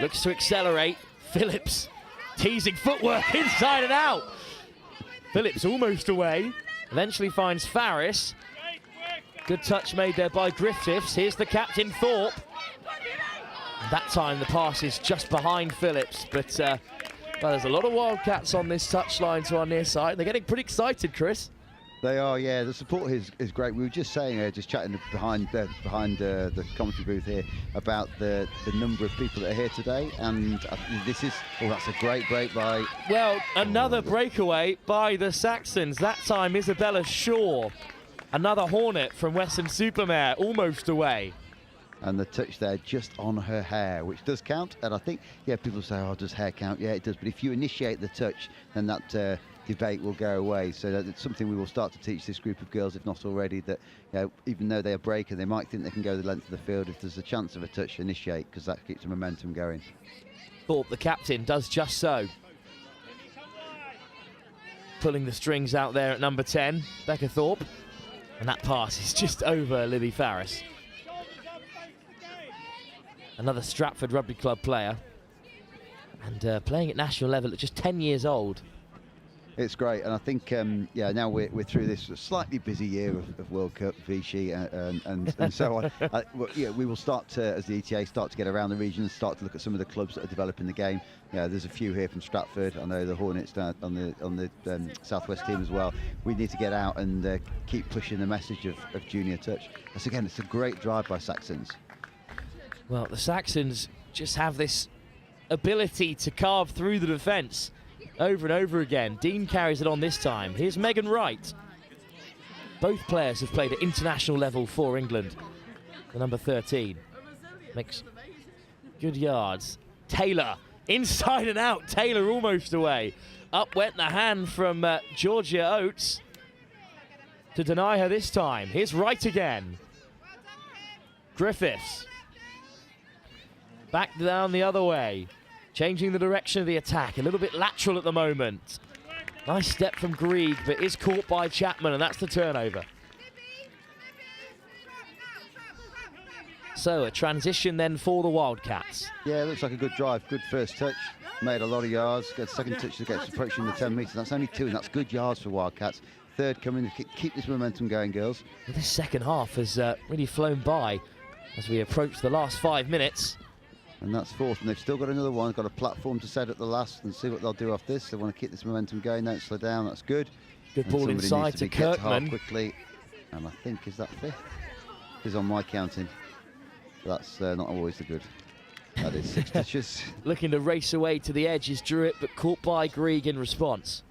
looks to accelerate. Phillips teasing footwork inside and out. Phillips almost away. Eventually finds Farris. Good touch made there by Griffiths. Here's the captain, Thorpe. And that time the pass is just behind Phillips. But well, there's a lot of Wildcats on this touchline to our near side. They're getting pretty excited, Chris. They are, yeah. The support is great. We were just saying, just chatting behind the commentary booth here about the number of people that are here today, and this is, oh, that's a great break by... Well, another breakaway by the Saxons. That time Isabella Shaw, another Hornet from Weston-super-Mare, almost away. And the touch there just on her hair, which does count. And I think, yeah, people say, oh, does hair count? Yeah, it does. But if you initiate the touch, then that debate will go away. So that's something we will start to teach this group of girls, if not already, that even though they're breaking, they might think they can go the length of the field. If there's a chance of a touch, initiate, because that keeps the momentum going. Thorpe, the captain, does just so. Pulling the strings out there at number 10, Becca Thorpe. And that pass is just over Libby Farris. Another Stratford Rugby Club player. And playing at national level at just 10 years old. It's great, and I think now we're through this slightly busy year of World Cup, Vichy, and so on. We will start to, as the ETA, start to get around the region and start to look at some of the clubs that are developing the game. Yeah, there's a few here from Stratford. I know the Hornets down on the Southwest team as well. We need to get out and keep pushing the message of junior touch. It's a great drive by Saxons. Well, the Saxons just have this ability to carve through the defence over and over again. Dean carries it on this time. Here's Megan Wright. Both players have played at international level for England. The number 13 makes good yards. Taylor, inside and out. Taylor almost away. Up went the hand from Georgia Oates to deny her this time. Here's Wright again. Griffiths. Back down the other way. Changing the direction of the attack. A little bit lateral at the moment. Nice step from Grieg, but is caught by Chapman, and that's the turnover. So a transition then for the Wildcats. Yeah, it looks like a good drive. Good first touch. Made a lot of yards. Good second touch that gets approaching the 10 metres. That's only 2, and that's good yards for Wildcats. Third coming to keep this momentum going, girls. Well, this second half has really flown by as we approach the last 5 minutes. And that's fourth, and they've still got another one. Got a platform to set at the last and see what they'll do off this. They want to keep this momentum going. Don't slow down. That's good. Good ball inside to Kirkman. Quickly, and I think, is that fifth? Is on my counting. That's not always the good. That is 6 touches. Looking to race away to the edge is Druitt, but caught by Grieg in response.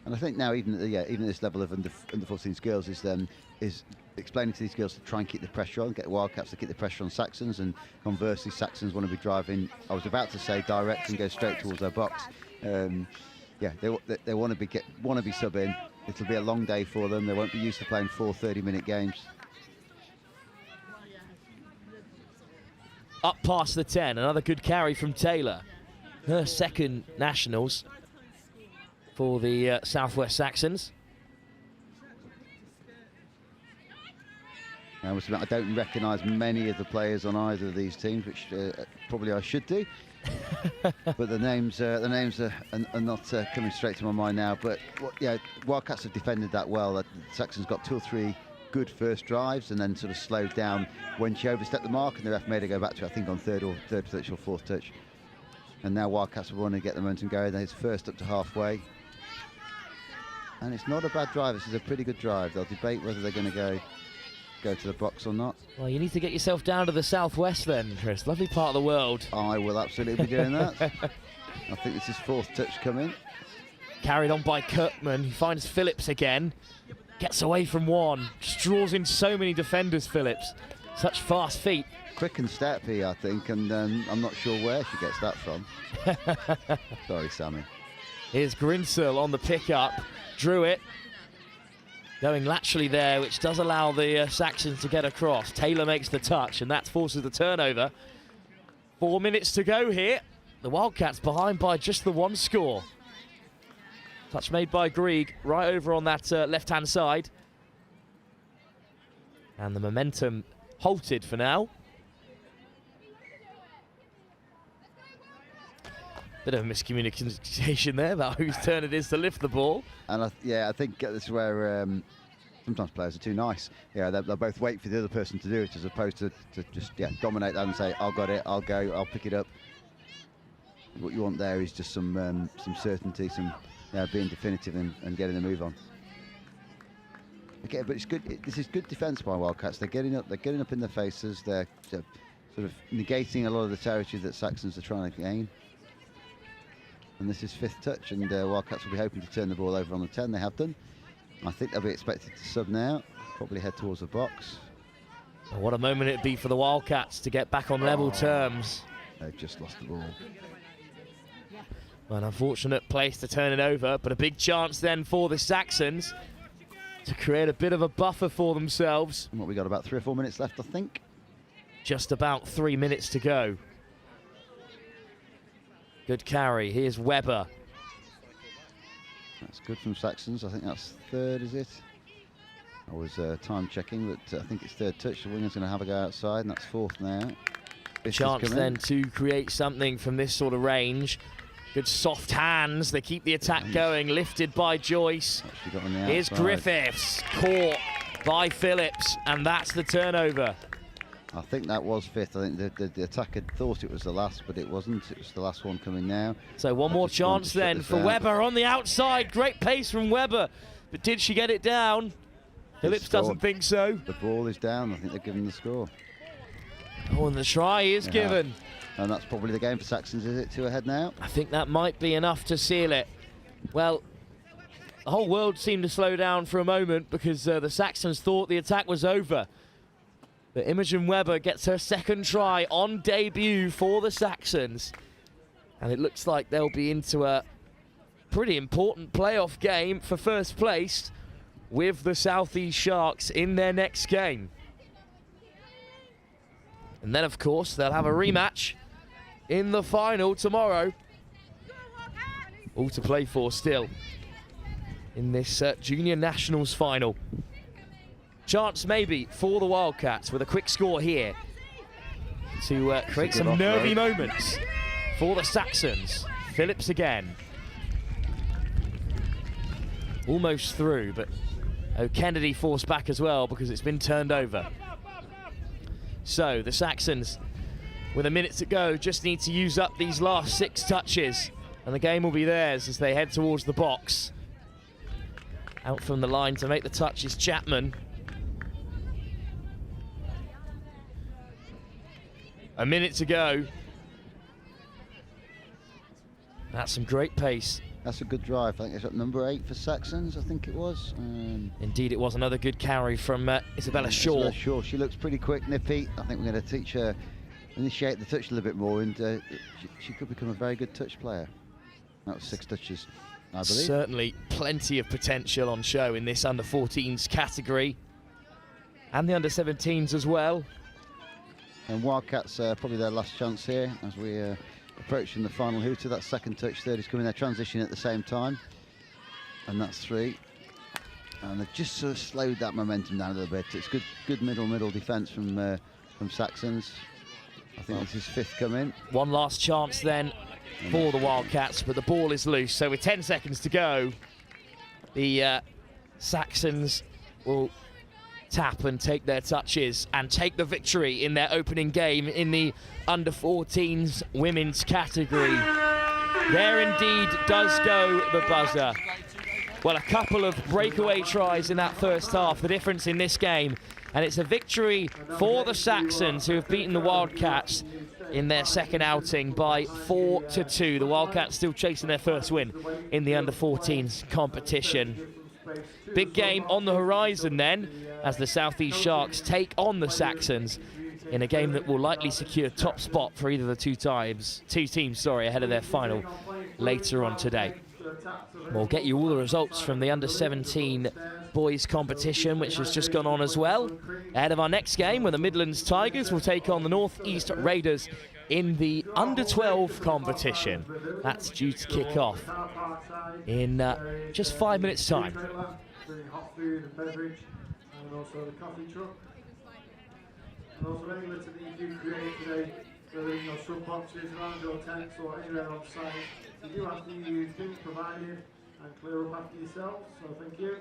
And I think now even at this level of under 14s girls is explaining to these girls to try and keep the pressure on, get Wildcats to keep the pressure on Saxons, and conversely Saxons want to be driving, I was about to say direct and go straight towards their box. They want to be sub in. It'll be a long day for them. They won't be used to playing 4 30-minute games. Up past the 10, another good carry from Taylor. Her second nationals for the Southwest Saxons. I must admit, I don't recognise many of the players on either of these teams, which probably I should do. But the names are not coming straight to my mind now. But yeah, Wildcats have defended that well. The Saxons got 2 or 3 good first drives and then sort of slowed down when she overstepped the mark, and the ref made her go back to, I think, on third touch or fourth touch. And now Wildcats will want to get the momentum going. It's first up to halfway. And it's not a bad drive. This is a pretty good drive. They'll debate whether they're going to go to the box or not. Well, you need to get yourself down to the southwest then, Chris. Lovely part of the world. I will absolutely be doing that. I think this is fourth touch coming. Carried on by Kirkman. He finds Phillips again. Gets away from one. Just draws in so many defenders, Phillips. Such fast feet. Quick and steppy, I think, and I'm not sure where she gets that from. Sorry, Sammy. Here's Grinsell on the pickup. Drew it. Going laterally there, which does allow the Saxons to get across. Taylor makes the touch, and that forces the turnover. 4 minutes to go here. The Wildcats behind by just the 1 score. Touch made by Grieg, right over on that left-hand side. And the momentum halted for now. Bit of miscommunication there about whose turn it is to lift the ball. And I think this is where sometimes players are too nice. Yeah, they'll both wait for the other person to do it as opposed to just dominate that and say, "I've got it, I'll go, I'll pick it up." What you want there is just some certainty, some being definitive and getting the move on. Okay, but it's good. This is good defence by Wildcats. They're getting up in their faces. They're sort of negating a lot of the territory that Saxons are trying to gain. And this is 5th touch, and Wildcats will be hoping to turn the ball over on the 10. They have done. I think they'll be expected to sub now, probably head towards the box. Oh, what a moment it'd be for the Wildcats to get back on level terms. They've just lost the ball. An unfortunate place to turn it over, but a big chance then for the Saxons to create a bit of a buffer for themselves. And what, we got about 3 or 4 minutes left, I think. Just about 3 minutes to go. Good carry. Here's Webber. That's good from Saxons. I think that's 3rd, is it? I was time checking, but I think it's 3rd touch. The winger's going to have a go outside, and that's 4th now. Chance then to create something from this sort of range. Good soft hands. They keep the attack going. Lifted by Joyce. Here's Griffiths. Caught by Phillips, and that's the turnover. I think that was 5th. I think the attacker thought it was the last, but it wasn't. It was the last one coming now. So one more chance then for Webber on the outside. Great pace from Webber, but did she get it down? Phillips doesn't think so. The ball is down. I think they've given the score. Oh, and the try is given. And that's probably the game for Saxons, is it? 2 ahead now? I think that might be enough to seal it. Well, the whole world seemed to slow down for a moment because the Saxons thought the attack was over. But Imogen Webber gets her 2nd try on debut for the Saxons. And it looks like they'll be into a pretty important playoff game for first place with the South East Sharks in their next game. And then, of course, they'll have a rematch in the final tomorrow. All to play for still in this Junior Nationals final. Chance maybe for the Wildcats with a quick score here to create some nervy moments for the Saxons. Phillips again. Almost through, but O'Kennedy forced back as well because it's been turned over. So the Saxons, with a minute to go, just need to use up these last 6 touches and the game will be theirs as they head towards the box. Out from the line to make the touch is Chapman. A minute to go. That's some great pace. That's a good drive. I think it's at number 8 for Saxons, I think it was. Indeed, it was another good carry from Isabella Shaw. Isabella Shaw, she looks pretty quick, nippy. I think we're going to teach her, initiate the touch a little bit more, and she could become a very good touch player. That was 6 touches, I believe. Certainly plenty of potential on show in this under-14s category. And the under-17s as well. And Wildcats probably their last chance here as we approaching the final hooter. That 2nd touch, 3rd is coming. Their transition at the same time, and that's 3. And they've just sort of slowed that momentum down a little bit. It's good middle defence from Saxons. I think this is 5th come in. One last chance then for the Wildcats, but the ball is loose. So with 10 seconds to go, the Saxons will tap and take their touches and take the victory in their opening game in the under-14s women's category. There indeed does go the buzzer. Well, a couple of breakaway tries in that first half, the difference in this game. And it's a victory for the Saxons, who have beaten the Wildcats in their second outing by 4-2. The Wildcats still chasing their first win in the under-14s competition. Big game on the horizon then, as the South East Sharks take on the Saxons in a game that will likely secure top spot for either the two teams ahead of their final later on today. We'll get you all the results from the under-17 boys competition, which has just gone on as well, ahead of our next game, where the Midlands Tigers will take on the North East Raiders in the under-12 competition. That's due to kick off in just 5 minutes' time. Hot food and beverage, and also the coffee truck. And also any litter that you do create today, whether in your sub boxes, around your tents, or anywhere on site, you do have to use things provided and clear up after yourselves. So thank you.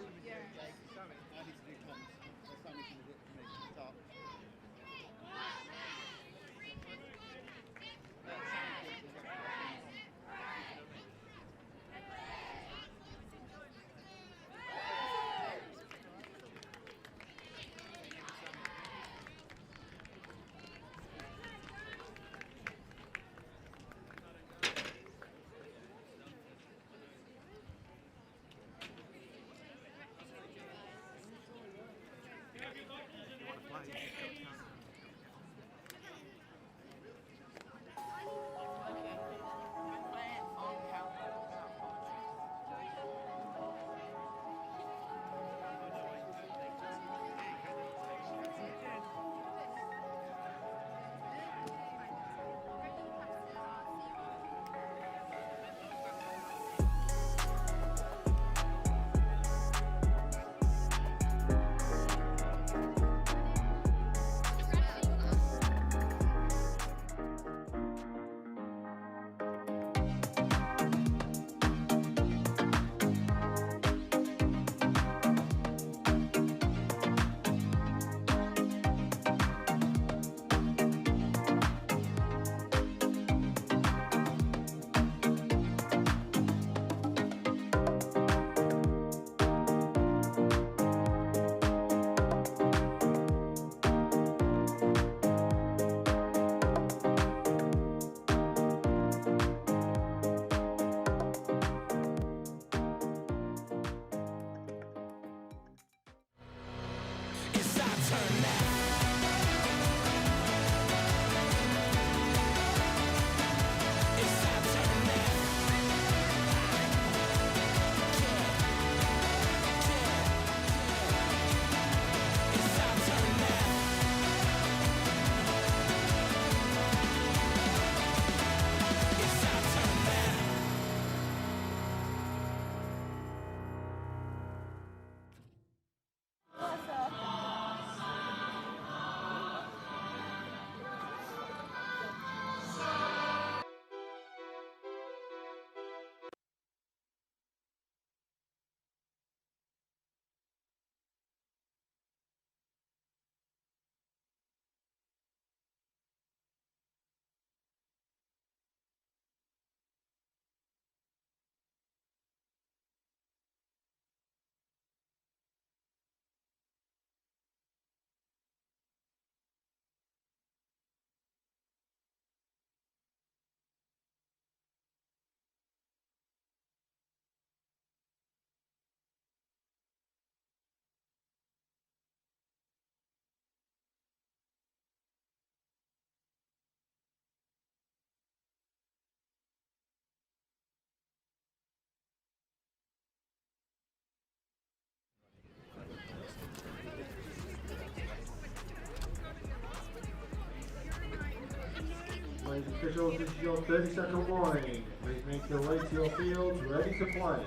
Ladies and officials, this is your 30-second warning. Please make your way to your fields ready to play.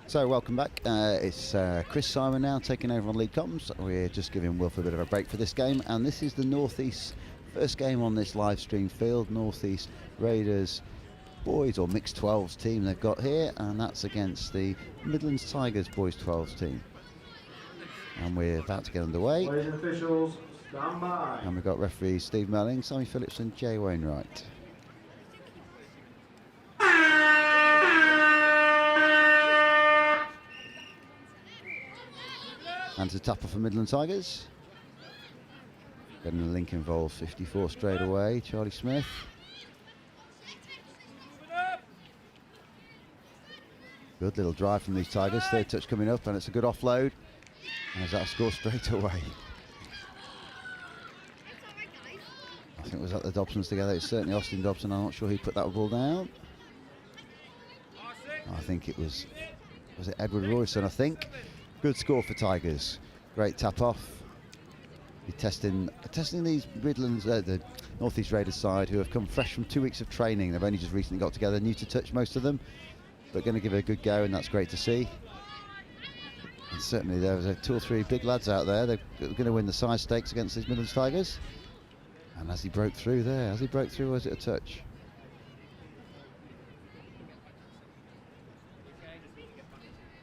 So welcome back. It's Chris Simon now taking over on lead comms. We're just giving Wilf a bit of a break for this game, and this is the North East first game on this live stream field. North East Raiders boys or mixed 12s team they've got here, and that's against the Midlands Tigers boys 12s team. And we're about to get underway. Ladies and officials, stand by. And we've got referees Steve Melling, Sammy Phillips and Jay Wainwright. And to tapper for Midland Tigers. Getting the link involved, 54 straight away, Charlie Smith. Good little drive from these Tigers, third touch coming up, and it's a good offload. And is that a score straight away? I think it was at the Dobsons together, it's certainly Austin Dobson, I'm not sure who put that ball down. I think it was it Edward Royston, I think. Good score for Tigers. Great tap off. You're testing these Midlands, the North East Raiders side, who have come fresh from 2 weeks of training. They've only just recently got together, new to touch most of them, but going to give it a good go, and that's great to see. And certainly there was 2 or 3 big lads out there. They're going to win the size stakes against these Midlands Tigers. And as he broke through there, was it a touch?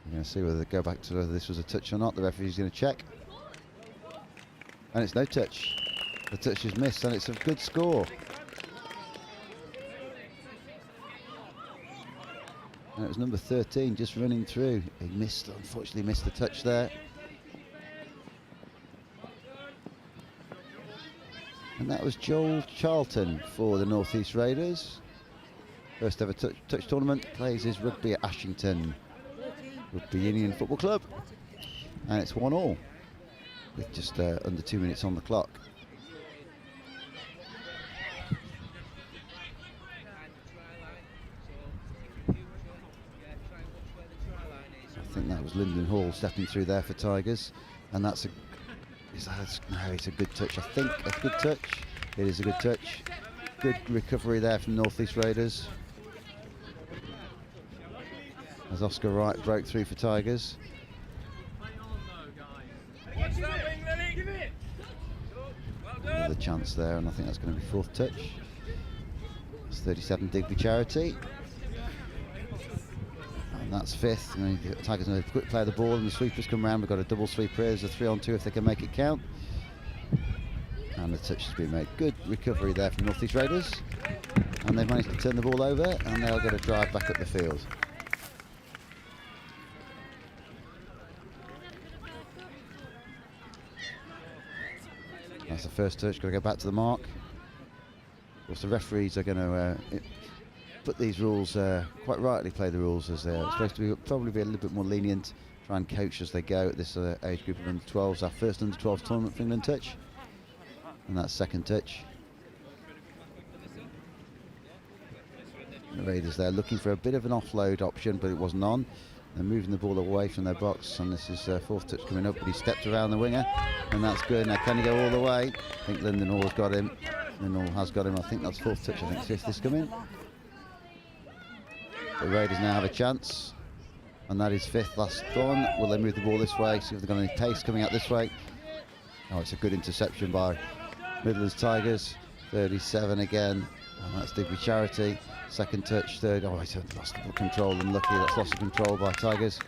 We're going to see whether they go back to whether this was a touch or not. The referee's going to check. And it's no touch. The touch is missed, and it's a good score. And it was number 13 just running through. He unfortunately missed the touch there. And that was Joel Charlton for the North East Raiders. First ever touch tournament, plays his rugby at Ashington Rugby Union Football Club, and it's 1-1 with just under 2 minutes on the clock. I think that was Lyndon Hall stepping through there for Tigers, and it's a good touch. I think a good touch. It is a good touch. Good recovery there from North East Raiders. As Oscar Wright broke through for Tigers. Another chance there, and I think that's going to be 4th touch. It's 37 Digby Charity. And that's 5th. And the Tigers going to quick play the ball, and the sweepers come round. We've got a double sweeper here. There's a 3-on-2 if they can make it count. And the touch has been made. Good recovery there from North East Raiders. And they've managed to turn the ball over, and they'll get a drive back up the field. That's the first touch, got to go back to the mark. Of course, the referees are going to put these rules, quite rightly play the rules as they're supposed to probably be a little bit more lenient, try and coach as they go at this age group of under 12s. Our first under 12s tournament for England touch. And that's 2nd touch. The Raiders there looking for a bit of an offload option, but it wasn't on. They're moving the ball away from their box, and this is 4th touch coming up, but he stepped around the winger, and that's good. Now can he go all the way? I think Lyndon Hall has got him. Lyndon Hall has got him. I think that's 4th touch. I think 5th is coming. The Raiders now have a chance, and that is 5th last one. Will they move the ball this way? See if they've got any pace coming out this way. Oh, it's a good interception by Midlands Tigers. 37 again, and that's Digby Charity. 2nd touch, 3rd. Oh, he's lost the control, and lucky that's lost the control by Tigers.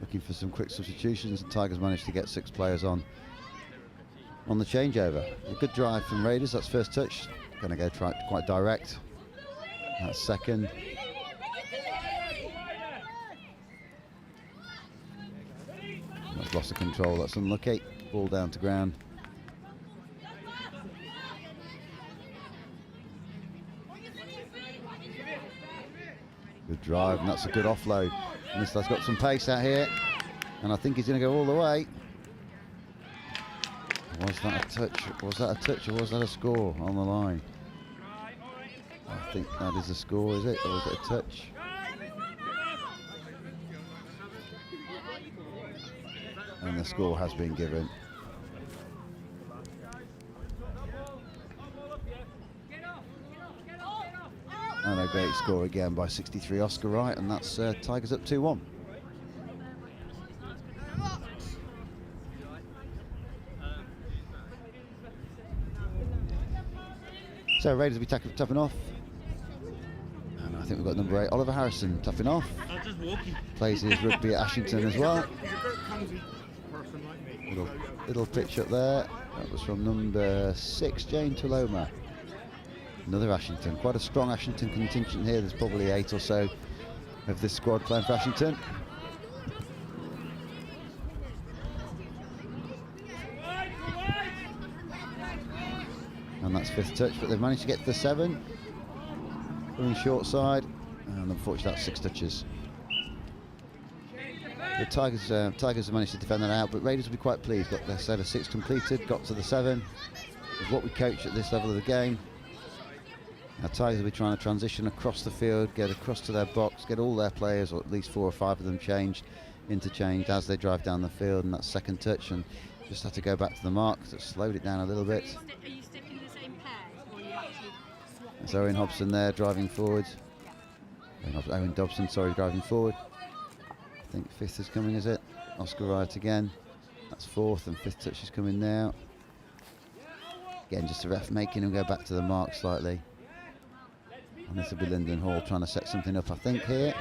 Looking for some quick substitutions, and Tigers managed to get 6 players on the changeover. A good drive from Raiders. That's 1st touch. Going to go quite direct. That's 2nd. That's lost the control. That's unlucky. Ball down to ground. Good drive, and that's a good offload. And this guy's got some pace out here, and I think he's going to go all the way. Was that a touch? Was that a touch, or was that a score on the line? I think that is a score, is it? Or is it a touch? And the score has been given. And a great score again by 63 Oscar Wright, and that's Tigers up 2-1. So Raiders will be topping off. And I think we've got number 8, Oliver Harrison, topping off. Plays his rugby at Ashington as well. Little pitch up there. That was from number 6, Jane Tuloma. Another Ashington. Quite a strong Ashington contingent here. There's probably 8 or so of this squad playing for Ashington. And that's 5th touch, but they've managed to get to the 7. Going short side, and unfortunately that's 6 touches. The Tigers have managed to defend that out, but Raiders will be quite pleased. Got their set of 6 completed, got to the 7. It's what we coach at this level of the game. Now Tigers will be trying to transition across the field, get across to their box, get all their players, or at least 4 or 5 of them, interchanged as they drive down the field, and that's 2nd touch, and just had to go back to the mark, so slowed it down a little bit. Are you sticking the same pairs, or are you actually swapping? There's Owen Hobson there driving forward. Owen Dobson, sorry, driving forward. I think 5th is coming, is it? Oscar Wright again. That's 4th, and 5th touch is coming now. Again, just a ref making him go back to the mark slightly. And this will be Lyndon Hall trying to set something up, I think, here.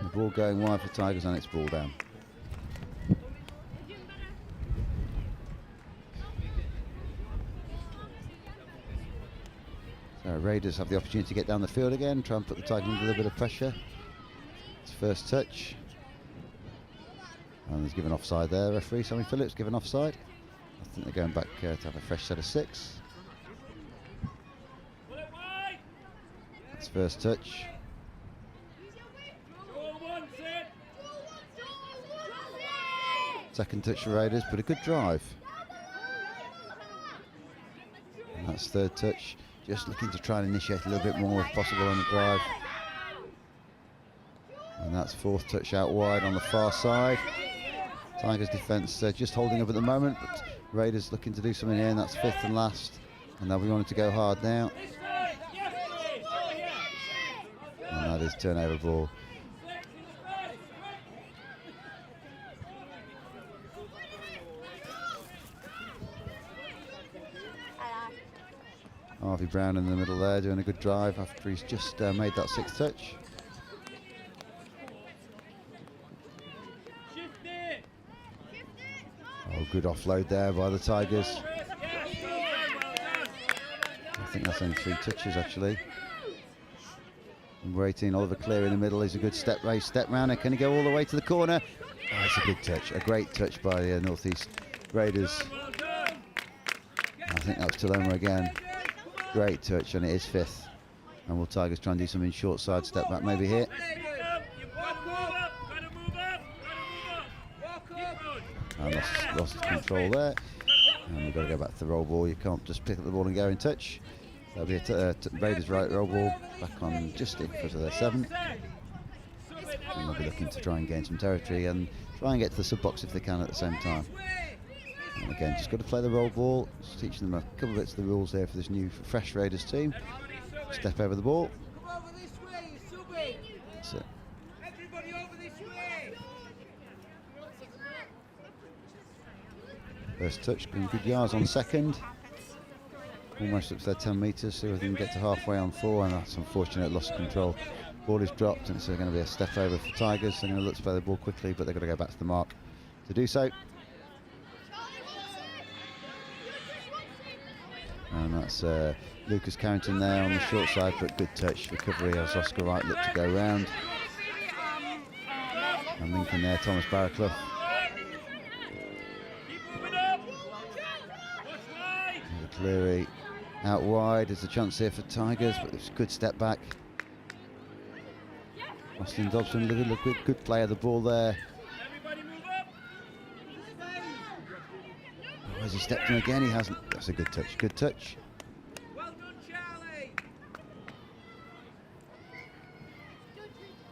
The ball going wide for Tigers, and it's ball down. So Raiders have the opportunity to get down the field again, try and put the Tigers under a little bit of pressure. It's 1st touch. And he's given offside there, referee Sammy Phillips given offside. I think they're going back to have a fresh set of 6. That's 1st touch. 2nd touch for Raiders, but a good drive. And that's 3rd touch. Just looking to try and initiate a little bit more if possible on the drive. And that's 4th touch out wide on the far side. Tigers defence just holding up at the moment, but Raiders looking to do something here, and that's 5th and last. And they'll be wanting to go hard now. And that is turnover ball. Harvey Brown in the middle there doing a good drive after he's just made that 6th touch. Oh, good offload there by the Tigers. I think that's only 3 touches actually. Number 18, Oliver Clear in the middle, is a good step round, and can he go all the way to the corner? Oh, it's a good touch, a great touch by the North East Raiders. I think that was Tuloma again. Great touch, and it is 5th. And will Tigers try and do something short side, step back maybe here? And lost control there. And we've got to go back to the roll ball. You can't just pick up the ball and go in touch. That'll be a Raiders right roll ball back on just in front of their 7. And they'll be looking to try and gain some territory and try and get to the sub box if they can at the same time. And again, just got to play the roll ball. Just teaching them a couple of bits of the rules there for this new fresh Raiders team. Step over the ball. That's it. First touch, going good yards on 2nd. Almost up to their 10 metres, so we can get to halfway on 4, and that's unfortunate, lost control. Ball is dropped, and it's going to be a step over for Tigers. They're going to look to play the ball quickly, but they've got to go back to the mark to do so. And that's Lucas Carrington there on the short side, but good touch recovery as Oscar Wright looked to go round. And linking there, Thomas Barraclough. Cleary out wide. There's a chance here for Tigers, but it's a good step back. Austin Dobson, good play of the ball there. Oh, has he stepped in again? He hasn't. That's a good touch. Good touch. Well done, Charlie.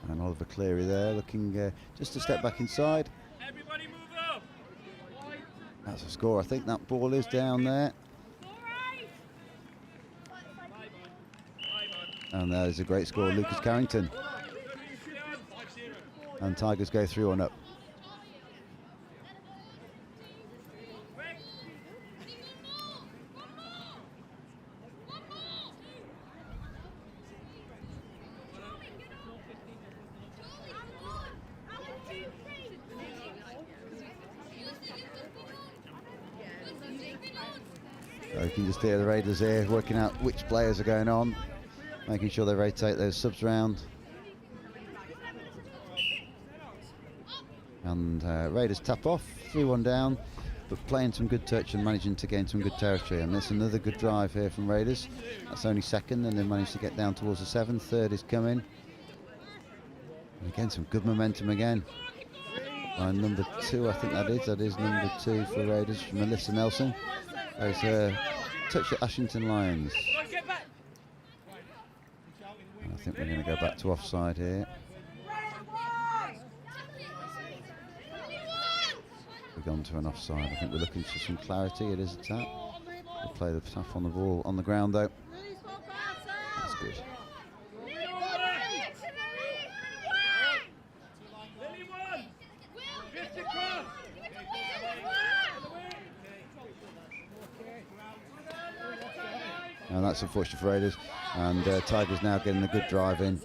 And Oliver Cleary there, looking just a step back inside. Everybody move up. That's a score. I think that ball is down there. And there's a great score, Lucas Carrington. And Tigers go 3-1 up. So you can just hear the Raiders here working out which players are going on, making sure they rotate those subs round. And Raiders tap off, 3-1 down, but playing some good touch and managing to gain some good territory. And there's another good drive here from Raiders. That's only second, and they managed to get down towards the 7. Third is coming. And again, some good momentum again. By number 2, I think that is number 2 for Raiders, Melissa Nelson. There's a touch at Ashington Lions. And I think we're going to go back to offside here. We've gone to an offside. I think we're looking for some clarity. It is a tap. We'll play the tap on the ball on the ground though. That's good. And that's unfortunate for Raiders. And Tigers now getting a good drive in.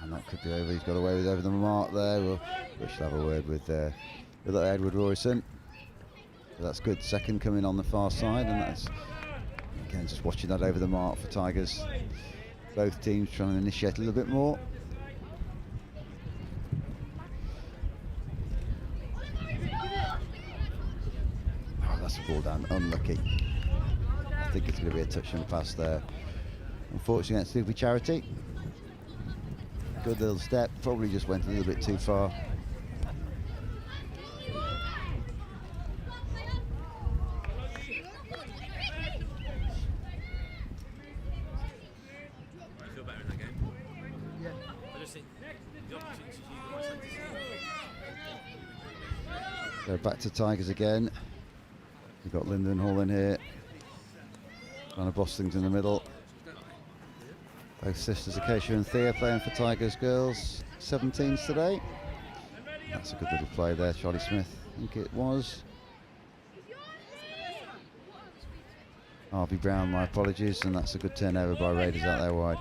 And that could be over. He's got away with over the mark there. We should have a word with Edward Royson. So that's good. Second coming on the far side. And that's, again, just watching that over the mark for Tigers. Both teams trying to initiate a little bit more. Oh, that's a ball down. Unlucky. I think it's going to be a touch and pass there. Unfortunately, that's Stupid Charity. Good little step. Probably just went a little bit too far. So back to Tigers again. We've got Lyndon Hall in here. Trying to boss things in the middle. Both sisters Acacia and Thea playing for Tigers girls 17s today. That's a good little play there, Charlie Smith, I think it was. Harvey Brown, my apologies, and that's a good turnover by Raiders out there wide.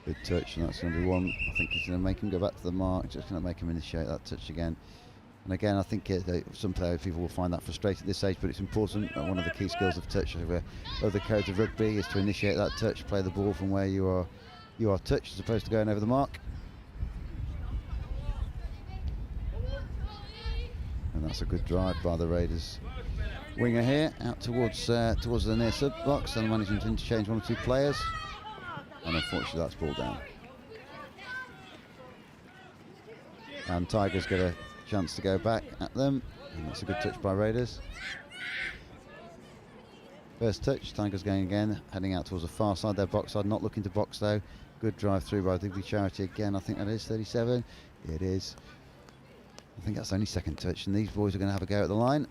Good touch, and that's going to be one. I think he's going to make him go back to the mark, just going to make him initiate that touch again. And again, I think some people will find that frustrating at this age, but it's important. One of the key skills of touch over the codes of rugby is to initiate that touch, play the ball from where you are touched as opposed to going over the mark. And that's a good drive by the Raiders. Winger here, out towards the near sub box, and managing to interchange 1 or 2 players. And unfortunately that's ball down. And Tigers get a chance to go back at them, and that's a good touch by Raiders. First touch, Tigers going again, heading out towards the far side, their box side, not looking to box though. Good drive through by Digley Charity again, I think that is 37. It is. I think that's only second touch, and these boys are going to have a go at the line.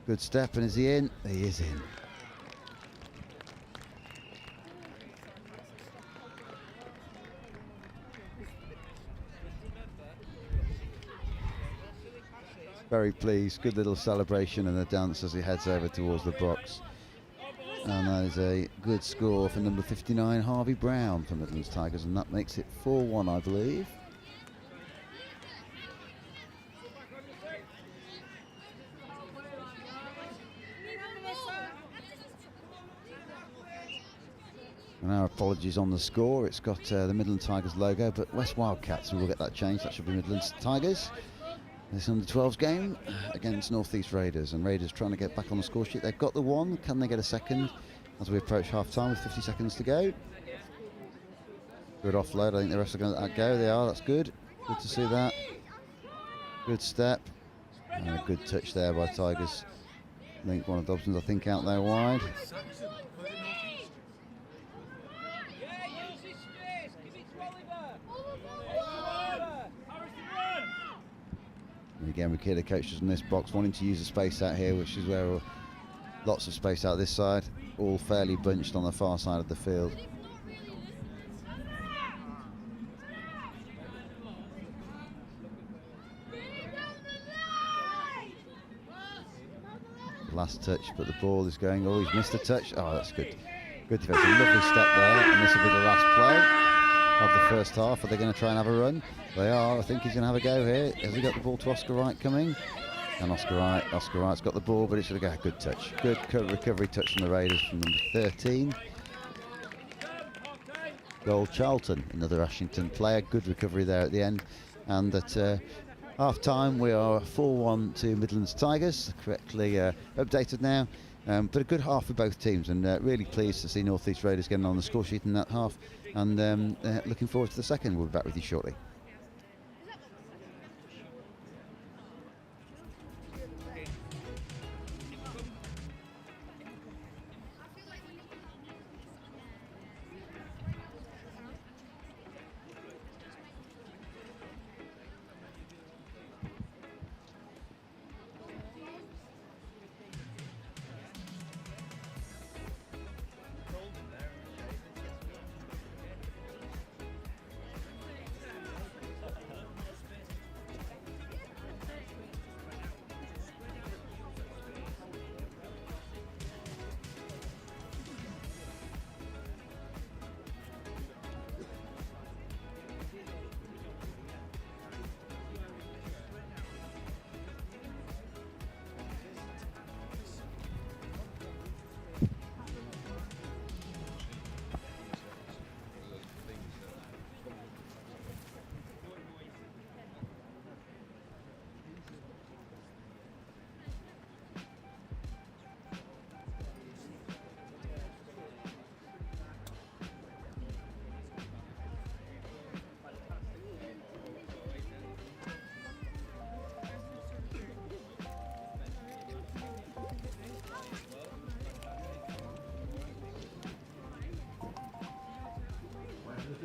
Good step, and is he in? He is in. Very pleased, good little celebration and a dance as he heads over towards the box. And that is a good score for number 59, Harvey Brown for Midlands Tigers, and that makes it 4-1, I believe. And our apologies on the score, it's got the Midlands Tigers logo, but West Wildcats, we will get that changed, that should be Midlands Tigers. This under-12s game against North East Raiders, and Raiders trying to get back on the score sheet. They've got the 1. Can they get a second as we approach half-time with 50 seconds to go? Good offload. I think the rest are going to let that go. They are. That's good. Good to see that. Good step. And a good touch there by Tigers. I think one of Dobson's, I think, out there wide. again, Rikida coaches in this box, wanting to use the space out here, which is where lots of space out this side, all fairly bunched on the far side of the field. Last touch, but the ball is going. Oh, he's missed a touch. Oh, that's good. Good defense. A lovely step there, and this will be the last play of the first half. Are they going to try and have a run? They are. I think he's going to have a go here. Has he got the ball to Oscar Wright coming? And Oscar Wright's got the ball, but it's going to go. Good touch. Good recovery touch from the Raiders from number 13. Goal Charlton, another Ashington player. Good recovery there at the end. And at half time, we are 4-1 to Midlands Tigers, correctly updated now. But a good half for both teams, and really pleased to see North East Raiders getting on the score sheet in that half. And looking forward to the second. We'll be back with you shortly.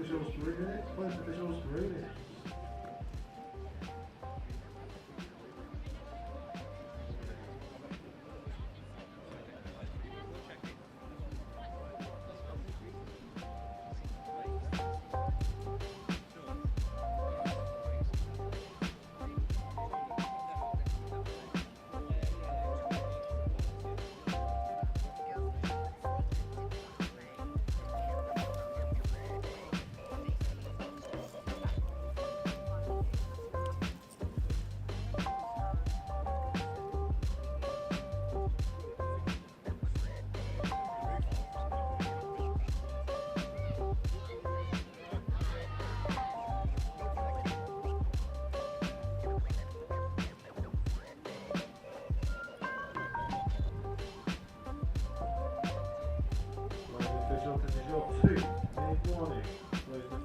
Officials 3 minutes, players officials 3 minutes.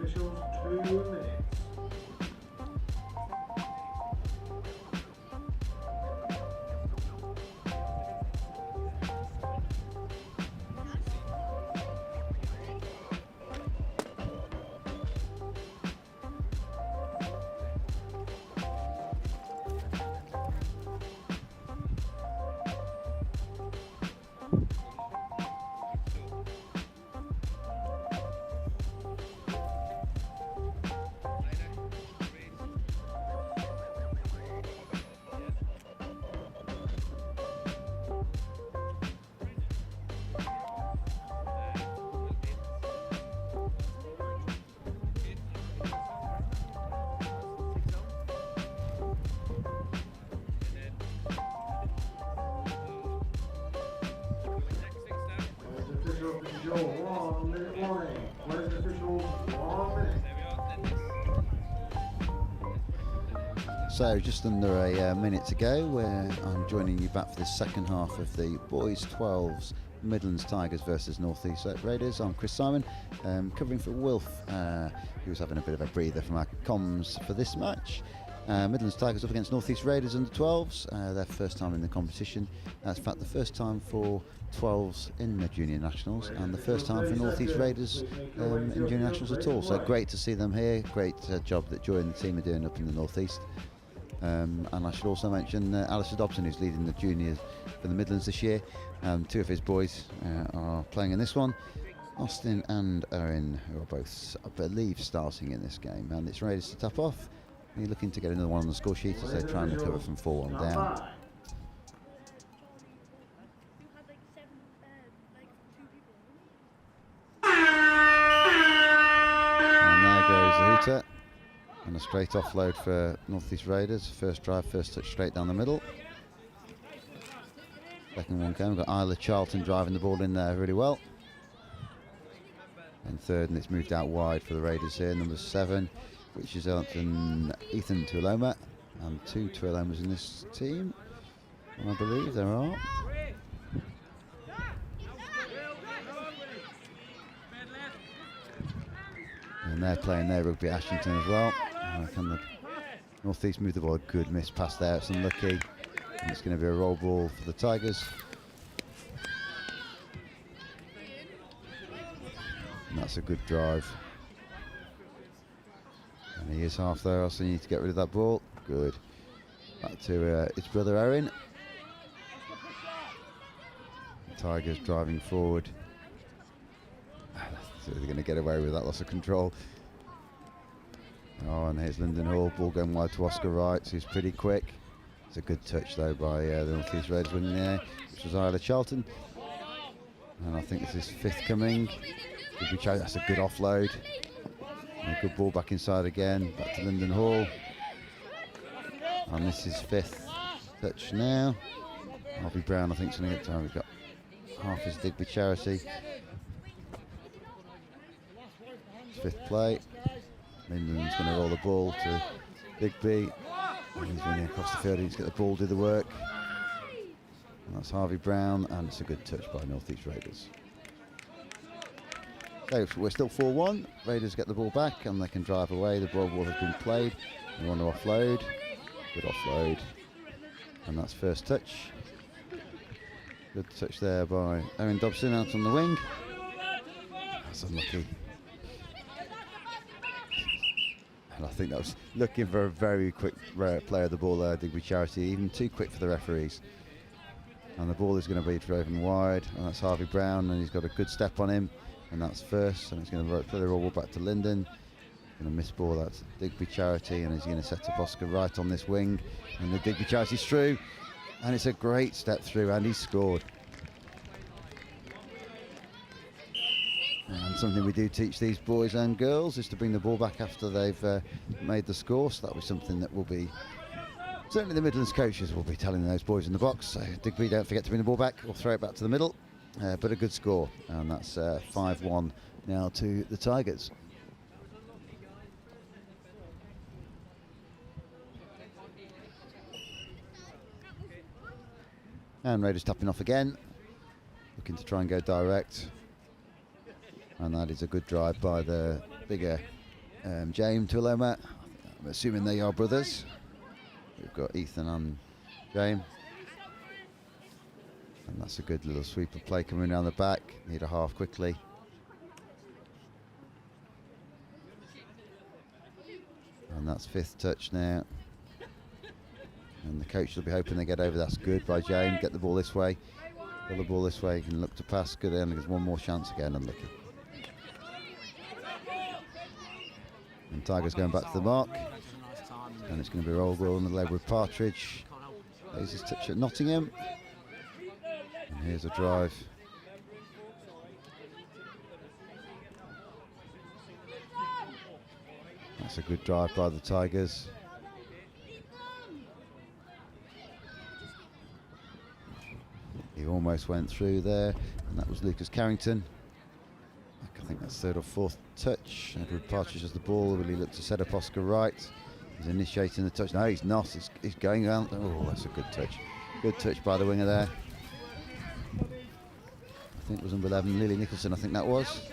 Official 2 minute warning. Closing officials 2 minutes. Official 1 minute warning. Closing officials 1 minute. So just under a minute to go, where I'm joining you back for the second half of the boys 12s Midlands Tigers versus North East Raiders. I'm Chris Simon, covering for Wilf, who was having a bit of a breather from our comms for this match. Midlands Tigers up against North East Raiders under 12s, their first time in the competition. That's in fact the first time for 12s in the Junior Nationals, and the first time for North East Raiders in Junior Nationals at all. So great to see them here. Great job that Joy and the team are doing up in the North East. And I should also mention Alistair Dobson, who's leading the juniors for the Midlands this year. Two of his boys are playing in this one, Austin and Owen, who are both, I believe, starting in this game. And it's Raiders to top off. You're looking to get another one on the score sheet as they try and recover from 4-1 down. And there goes the hooter. And a straight offload for North East Raiders. First drive, first touch straight down the middle. Second one came. We've got Isla Charlton driving the ball in there really well. And third, and it's moved out wide for the Raiders here. Number 7, which is Ethan Tuiloma. And 2 Tuilomas in this team. And I believe there are. And they're playing their rugby at Ashington as well. Can the North East move the ball? Good miss pass there, it's unlucky. And it's going to be a roll ball for the Tigers. And that's a good drive. And he is half there, so you need to get rid of that ball. Good. Back to his brother Owen. The Tigers driving forward. So they're going to get away with that loss of control. Oh, and here's Lyndon Hall, ball going wide to Oscar Wright, who's pretty quick. It's a good touch though by the North East Raiders winning there, which was Isla Charlton. And I think this is 5th coming. That's a good offload. And a good ball back inside again, back to Lyndon Hall. And this is 5th touch now. Harvey Brown, I think, is going to get time. We've got half his Digby charity. 5th play. Lyndon's going to roll the ball to Digby. And he's running across the field. He needs to get the ball, do the work. And that's Harvey Brown, and it's a good touch by North East Raiders. So we're still 4-1. Raiders get the ball back and they can drive away. The ball has been played. They want to offload. Good offload. And that's first touch. Good touch there by Owen Dobson out on the wing. That's unlucky. And I think that was looking for a very quick play of the ball there, Digby Charity, even too quick for the referees. And the ball is going to be driven wide, and that's Harvey Brown, and he's got a good step on him, and that's first, and he's going to play the roll back to Lyndon. Going to miss ball, that's Digby Charity, and he's going to set up Oscar Wright on this wing, and the Digby Charity's through, and it's a great step through, and he's scored. And something we do teach these boys and girls is to bring the ball back after they've made the score, so that'll be something that will be, certainly the Midlands coaches will be telling those boys in the box. So Digby, don't forget to bring the ball back or throw it back to the middle, but a good score, and that's 5-1 now to the Tigers. And Raiders tapping off again, looking to try and go direct. And that is a good drive by the bigger James Tuiloma. I'm assuming they are brothers. We've got Ethan and James. And that's a good little sweep of play coming down the back. Need a half quickly. And that's 5th touch now. And the coach will be hoping they get over. That's good by James. Get the ball this way. Pull the ball this way. You can look to pass. Good. And there's one more chance again. Unlucky. And Tigers going back to the mark. And it's going to be a roll ball on the leg with Partridge. There's his touch at Nottingham. And here's a drive. That's a good drive by the Tigers. He almost went through there, and that was Lucas Carrington. I think that's 3rd or 4th touch. Edward Partridge has the ball. Will he look to set up Oscar Wright? He's initiating the touch. No, he's not. He's going around. Oh, that's a good touch. Good touch by the winger there. I think it was number 11, Lily Nicholson, I think that was.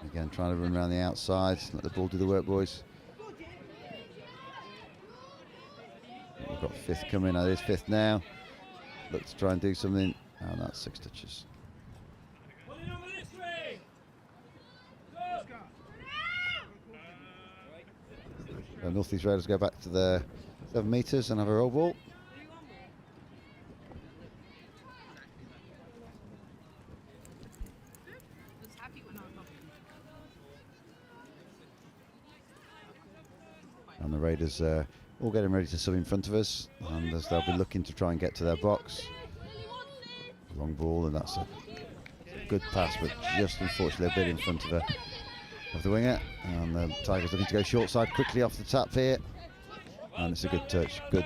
Again, trying to run around the outside. Let the ball do the work, boys. We've got 5th coming. Now, there's 5th now. Look to try and do something. And that's 6 touches. So North East Raiders go back to their 7 metres and have a roll ball. And the Raiders all getting ready to sub in front of us, and as they'll be looking to try and get to their box. Long ball, and that's a good pass, but just unfortunately a bit in front of the winger. And the Tigers looking to go short side quickly off the tap here, and it's a good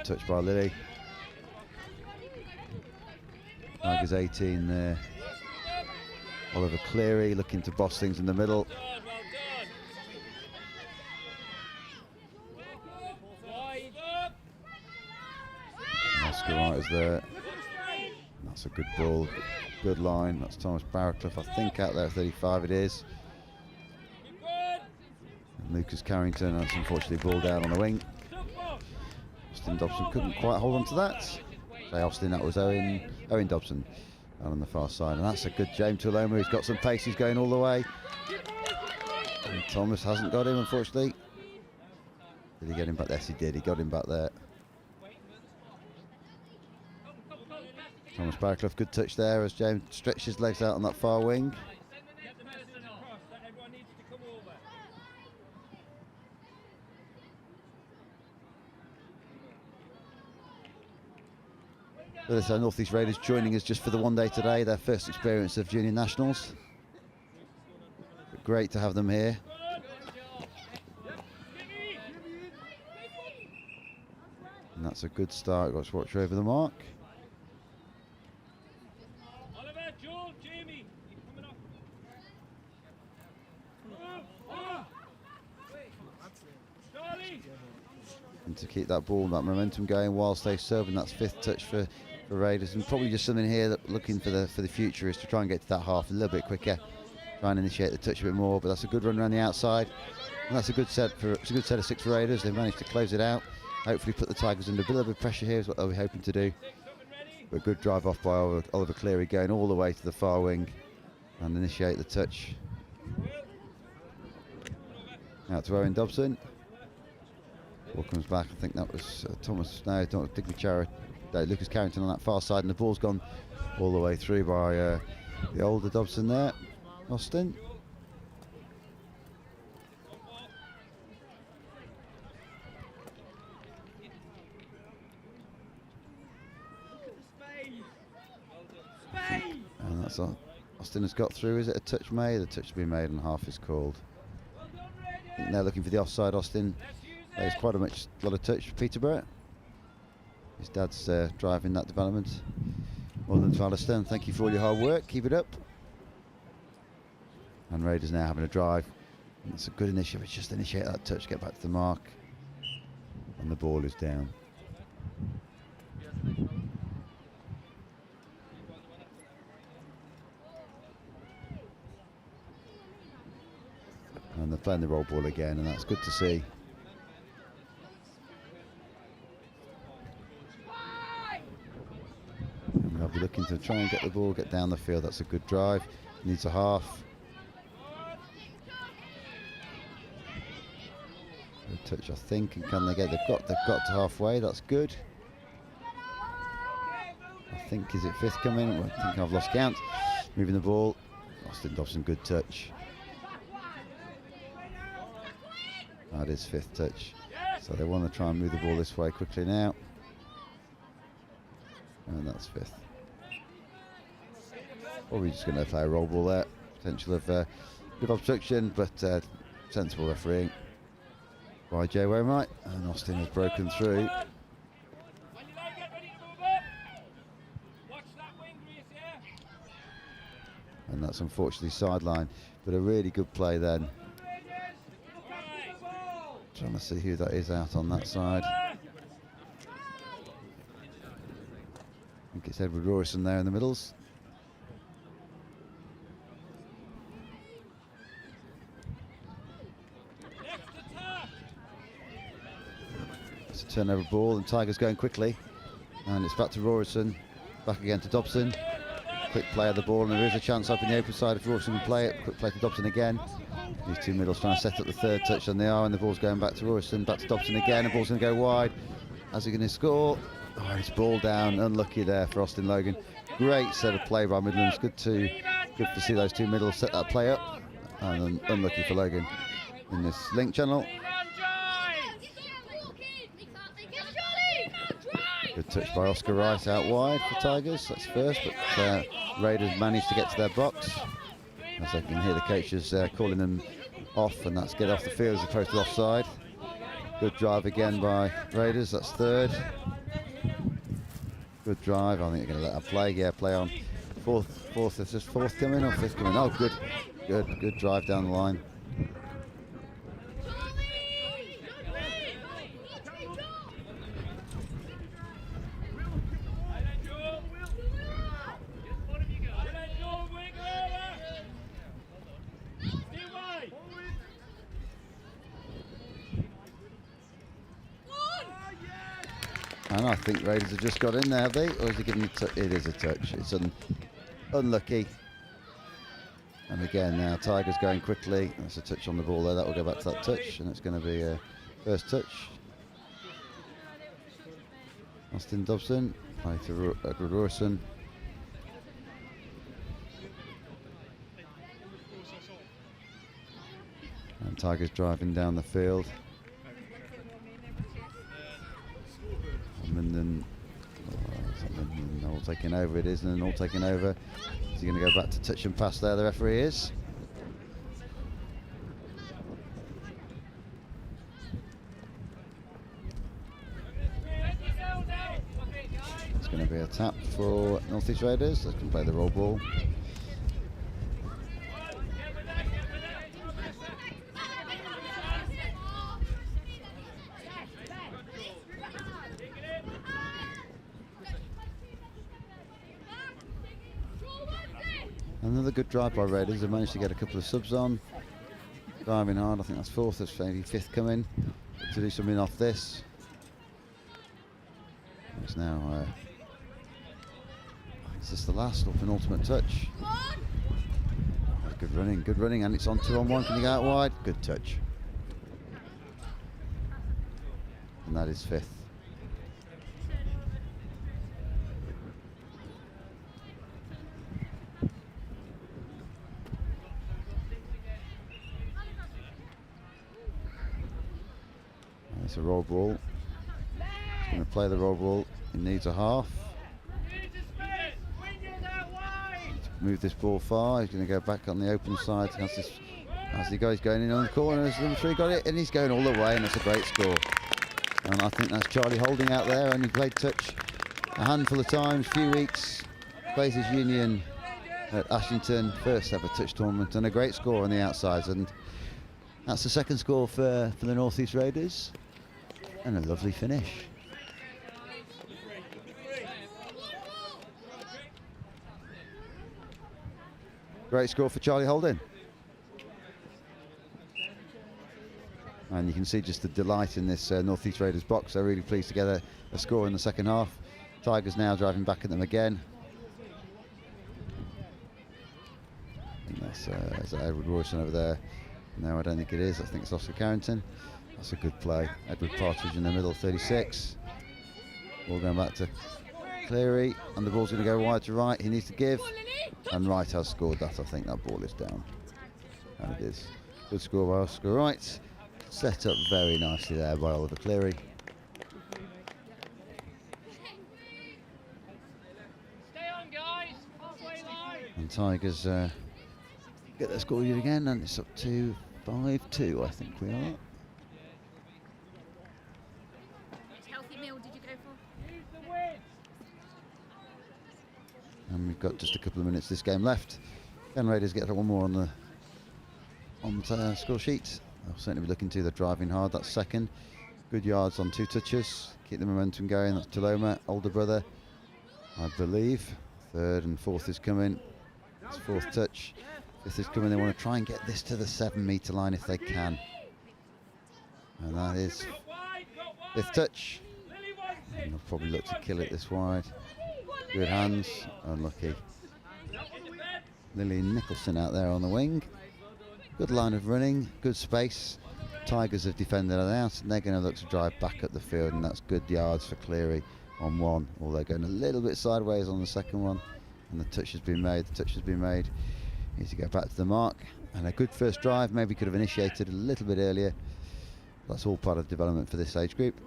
touch by Lily. Tigers 18 there. Oliver Cleary looking to boss things in the middle. Oscar Wright is there. That's a good ball, good line. That's Thomas Barraclough, I think, out there at 35 it is. And Lucas Carrington, that's unfortunately ball down on the wing. Austin Dobson couldn't quite hold on to that. Say Austin, that was Owen Dobson out on the far side. And that's a good James Tuoloma, he's got some pace, he's going all the way. And Thomas hasn't got him, unfortunately. Did he get him back? Yes, he did, he got him back there. Thomas Barraclough, good touch there as James stretched his legs out on that far wing. So North East Raiders joining us just for the one day today, their first experience of junior nationals. But great to have them here. And that's a good start, got to watch over the mark. And to keep that ball, that momentum going whilst they serve, and that's 5th touch for Raiders, and probably just something here that looking for the future is to try and get to that half a little bit quicker, try and initiate the touch a bit more. But that's a good run around the outside, and that's a good set of 6 for Raiders. They've managed to close it out. Hopefully put the Tigers under a little bit of pressure here is what they'll be hoping to do. But a good drive off by Oliver Cleary, going all the way to the far wing and initiate the touch. Out to Owen Dobson. Ball comes back, I think that was Lucas Carrington on that far side, and the ball's gone all the way through by the older Dobson there, Austin. And that's Austin has got through. Is it a touch made? The touch to be made and half is called. I think they're looking for the offside. Austin plays quite a lot of touch for Peterborough. His dad's driving that development. Well done to Alistair, thank you for all your hard work, keep it up. And Raiders now having a drive. And it's a good initiative, it's just initiate that touch, get back to the mark. And the ball is down. And they're playing the roll ball again, and that's good to see. And they'll be looking to try and get the ball, get down the field. That's a good drive. Needs a half. Good touch, I think. And can they get? They've got to halfway. That's good. I think, is it 5th coming? I think I've lost count. Moving the ball. Austin Dobson, good touch. That is 5th touch. So they want to try and move the ball this way quickly now. And that's 5th. Probably just going to play a roll ball there. Potential of good obstruction, but sensible refereeing by Jay Wainwright. And Austin has broken through. And that's unfortunately sideline, but a really good play then. Trying to see who that is out on that side. I think it's Edward Rorison there in the middles. It's a turnover ball, and Tigers going quickly. And it's back to Rorison, back again to Dobson. Quick play of the ball, and there is a chance up in the open side if Rorison can play it. Quick play to Dobson again. These two middles trying to set up the third touch, and they are, and the ball's going back to Royston, back to Dobson again. The ball's going to go wide. How's he going to score? Oh, it's ball down. Unlucky there for Austin Logan. Great set of play by Midlands. Good to see those two middles set that play up. And unlucky for Logan in this link channel. Good touch by Oscar Rice out wide for Tigers. That's first, but Raiders managed to get to their box. As I can hear the coaches calling them off, and that's get off the field as opposed to offside. Good drive again by Raiders, that's third. Good drive, I think they're going to let that play. Yeah, play on. Fourth, is this fourth coming or fifth coming? Oh, good drive down the line. And I think Raiders have just got in there, have they? Or is he giving it? It is a touch. It's unlucky. And again, now Tigers going quickly. That's a touch on the ball there. That will go back to that touch, and it's going to be a first touch. Austin Dobson, play to Royston. And Tigers driving down the field. Minden all taking over, it isn't, and all taking over. Is he going to go back to touch and pass there? The referee is. It's going to be a tap for North East Raiders. They can play the roll ball. Another good drive by Raiders. They've managed to get a couple of subs on. Driving hard. I think that's fourth. That's maybe fifth coming. To do something off this. It's now. Is this the last or penultimate touch? Good running, and it's on 2-on-1. Can you go out wide? Good touch. And that is fifth. It's a roll ball. He's going to play the roll ball. He needs a half. Move this ball far. He's going to go back on the open side. As he goes going in on the corners. Number 3 got it, and he's going all the way, and that's a great score. And I think that's Charlie Holding out there. Only played touch a handful of times, few weeks. Plays his Union at Ashington. First ever touch tournament, and a great score on the outsides. And that's the second score for the North East Raiders. And a lovely finish. Great score for Charlie Holding. And you can see just the delight in this North East Raiders box. They're really pleased to get a score in the second half. Tigers now driving back at them again. I think that's Edward Royston over there. No, I don't think it is. I think it's Oscar Carrington. That's a good play. Edward Partridge in the middle, 36. Ball going back to Cleary, and the ball's going to go wide to Wright. He needs to give, and Wright has scored that. I think that ball is down, and it is. Good score by Oscar Wright. Set up very nicely there by Oliver Cleary. Stay on, guys. Halfway line. And Tigers get their score yet again, and it's up to 5-2, I think we are. Which healthy meal did you go for? Use the width. And we've got just a couple of minutes this game left. Can Raiders get one more on the score sheet? They'll certainly be looking to. They're driving hard. That's second. Good yards on 2 touches. Keep the momentum going. That's Taloma, older brother, I believe. Third and fourth is coming. It's fourth touch. Fifth is coming. They want to try and get this to the 7-metre line if they can. And that is fifth touch. And they'll probably look to kill it this wide. Good hands. Unlucky. Lily Nicholson out there on the wing. Good line of running, good space. Tigers have defended it out, and they're going to look to drive back up the field, and that's good yards for Cleary on one, although going a little bit sideways on the second one. And the touch has been made, Needs to go back to the mark. And a good first drive, maybe could have initiated a little bit earlier. That's all part of development for this age group.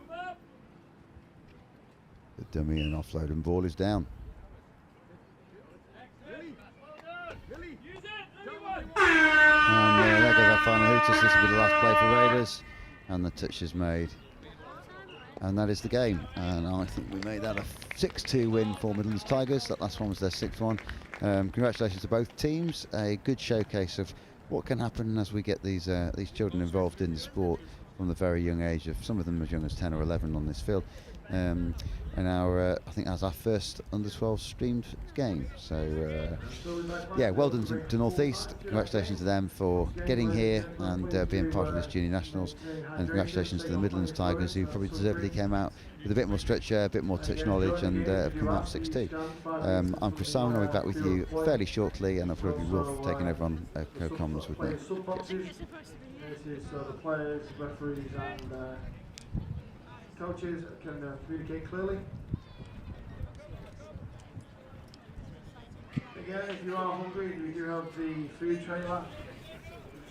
The dummy and offload and ball is down. And there goes our final hootus. This will be the last play for Raiders. And the touch is made. And that is the game. And I think we made that a 6-2 win for Midlands Tigers. That last one was their 6th one. Congratulations to both teams. A good showcase of what can happen as we get these children involved in the sport from the very young age of some of them as young as 10 or 11 on this field. And our I think that's our first under-12 streamed game. So yeah, well done to North East. Congratulations to them for getting here and being part of this junior nationals, and congratulations to the Midlands Tigers, who probably deservedly came out with a bit more structure, a bit more touch knowledge, and have come out 6-2. I'm Chris Simon. I'll be back with you fairly shortly, and I'll probably be Wolf taking over on co-comms with me. So the players, referees and coaches can communicate clearly. Again, if you are hungry, we do have the food trailer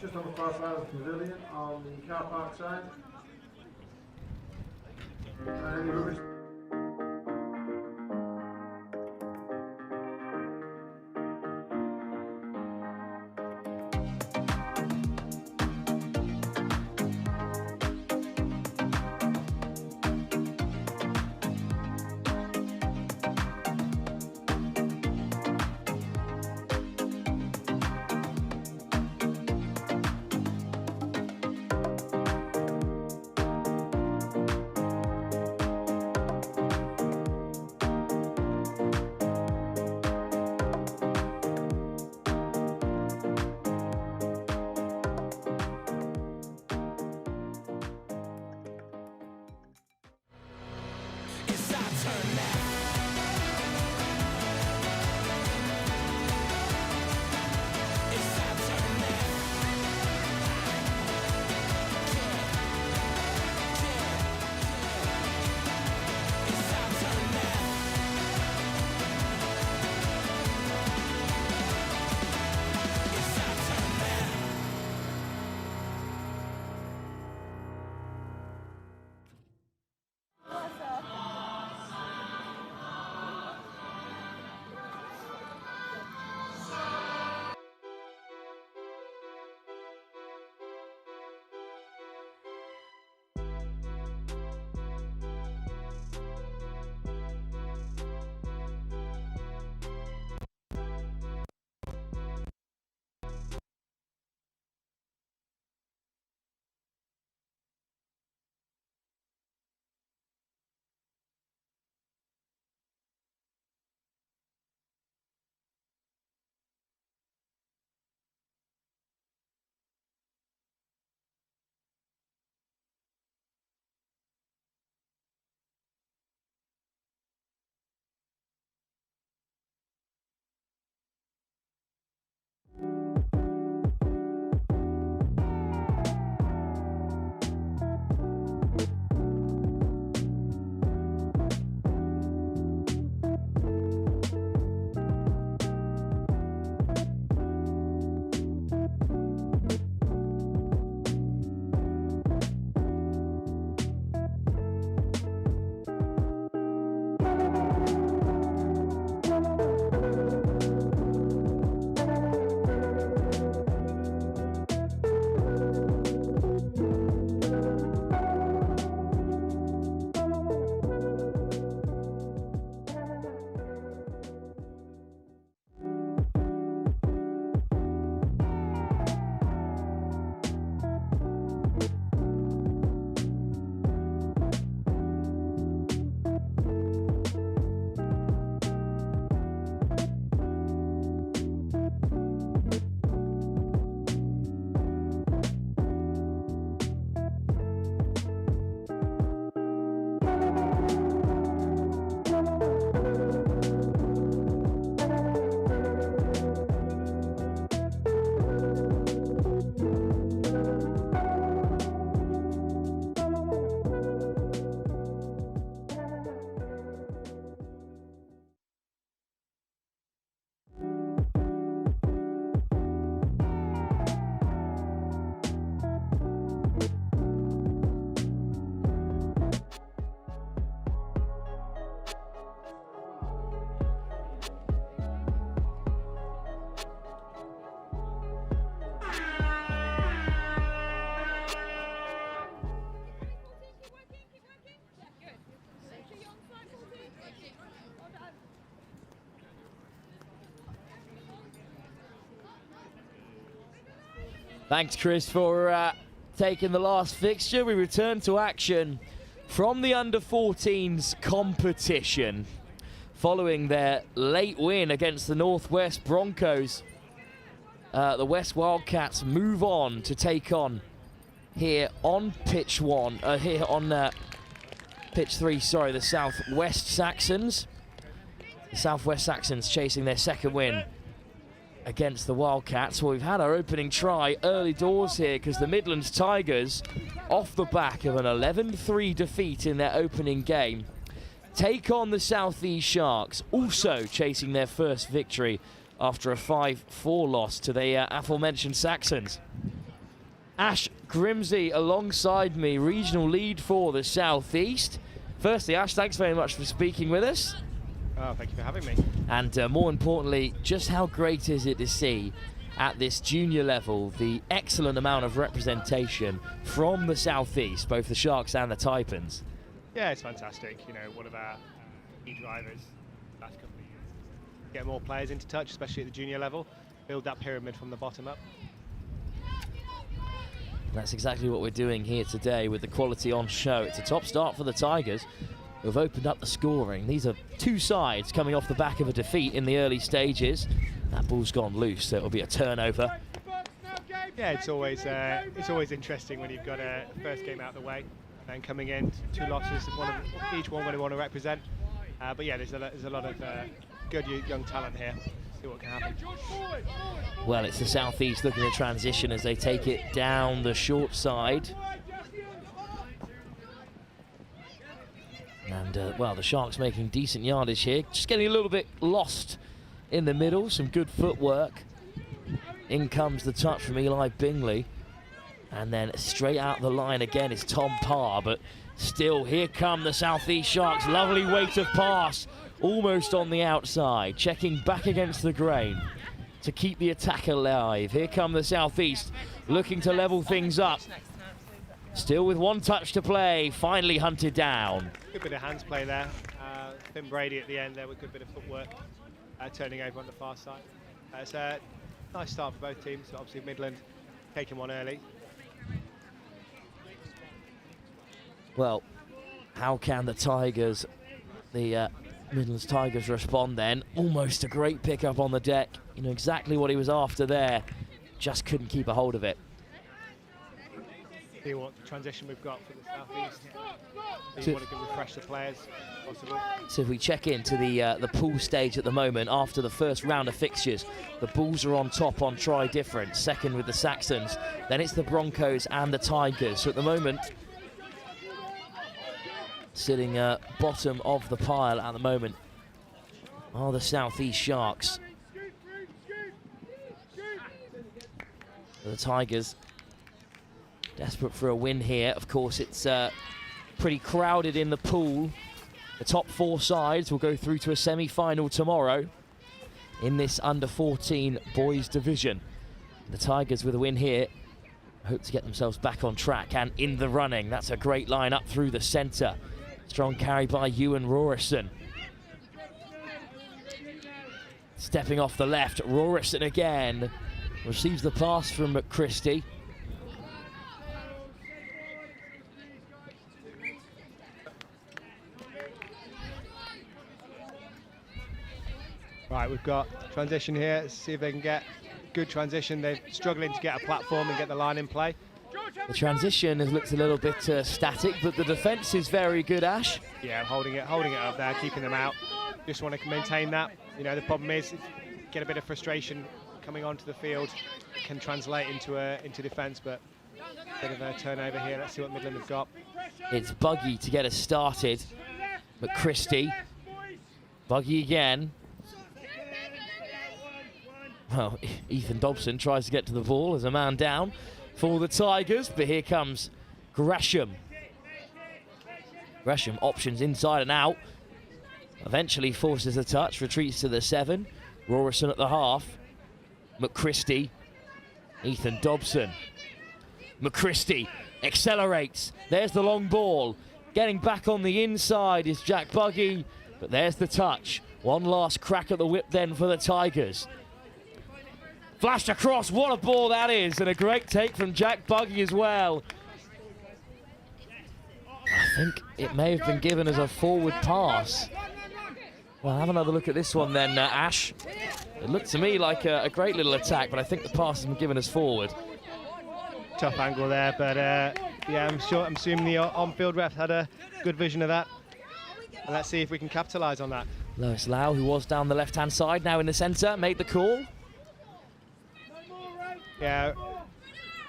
just on the far side of the pavilion on the car park side. Any rubbish. Thanks, Chris, for taking the last fixture. We return to action from the under-14s competition following their late win against the Northwest Broncos. The West Wildcats move on to take on here on pitch 1, here on pitch 3, sorry, the Southwest Saxons. The Southwest Saxons chasing their second win against the Wildcats. Well, we've had our opening try early doors here because the Midlands Tigers, off the back of an 11-3 defeat in their opening game, take on the South East Sharks, also chasing their first victory after a 5-4 loss to the aforementioned Saxons. Ash Grimsey alongside me, regional lead for the South East. Firstly, Ash, thanks very much for speaking with us. Oh, thank you for having me. And more importantly, just how great is it to see at this junior level the excellent amount of representation from the South East, both the Sharks and the Taipans? Yeah, it's fantastic. You know, one of our key drivers last couple of years, get more players into touch, especially at the junior level, build that pyramid from the bottom up. That's exactly what we're doing here today with the quality on show. It's a top start for the Tigers, who've opened up the scoring. These are two sides coming off the back of a defeat in the early stages. That ball's gone loose, so it'll be a turnover. Yeah, it's always interesting when you've got a first game out of the way, and then coming in 2 losses, each one we want to represent. But yeah, there's a lot of good young talent here. See what can happen. Well, it's the South East looking to transition as they take it down the short side. And, well, the Sharks making decent yardage here. Just getting a little bit lost in the middle. Some good footwork. In comes the touch from Eli Bingley. And then straight out the line again is Tom Parr. But still, here come the South East Sharks. Lovely weight of pass. Almost on the outside. Checking back against the grain to keep the attack alive. Here come the South East looking to level things up. Still with 1 touch to play, finally hunted down. Good bit of hands play there. Finn Brady at the end there with a good bit of footwork, turning over on the far side. It's a nice start for both teams. Obviously Midland taking one early. Well, how can the Tigers, the Midlands Tigers respond then? Almost a great pickup on the deck. You know exactly what he was after there. Just couldn't keep a hold of it. See what transition we've got for the South East. So you want to refresh the players possible. So if we check into the pool stage at the moment after the first round of fixtures, the Bulls are on top on try difference, second with the Saxons, then it's the Broncos and the Tigers. So at the moment, sitting bottom of the pile at the moment are the South East Sharks. The Tigers desperate for a win here. Of course, it's pretty crowded in the pool. The top 4 sides will go through to a semi-final tomorrow in this under-14 boys division. The Tigers with a win here hope to get themselves back on track and in the running. That's a great line up through the centre. Strong carry by Ewan Rorison. Stepping off the left, Rorison again. Receives the pass from McChristie. Right, we've got transition here. Let's see if they can get good transition. They're struggling to get a platform and get the line in play. The transition has looked a little bit static, but the defence is very good, Ash. Yeah, holding it up there, keeping them out. Just want to maintain that. You know, the problem is get a bit of frustration coming onto the field. It can translate into defence, but a bit of a turnover here. Let's see what Midland have got. It's Buggy to get us started. McChristie. Buggy again. Well, Ethan Dobson tries to get to the ball as a man down for the Tigers, but here comes Gresham. Gresham options inside and out. Eventually forces a touch, retreats to the 7. Rorison at the half. McChristie. Ethan Dobson. McChristie accelerates. There's the long ball. Getting back on the inside is Jack Buggy, but there's the touch. One last crack at the whip then for the Tigers. Flashed across, what a ball that is, and a great take from Jack Buggy as well. I think it may have been given as a forward pass. Well, have another look at this one then, Ash. It looked to me like a great little attack, but I think the pass has been given as forward. Tough angle there, but yeah, I'm assuming the on-field ref had a good vision of that. And let's see if we can capitalise on that. Lewis Lau, who was down the left-hand side, now in the centre, made the call. Yeah,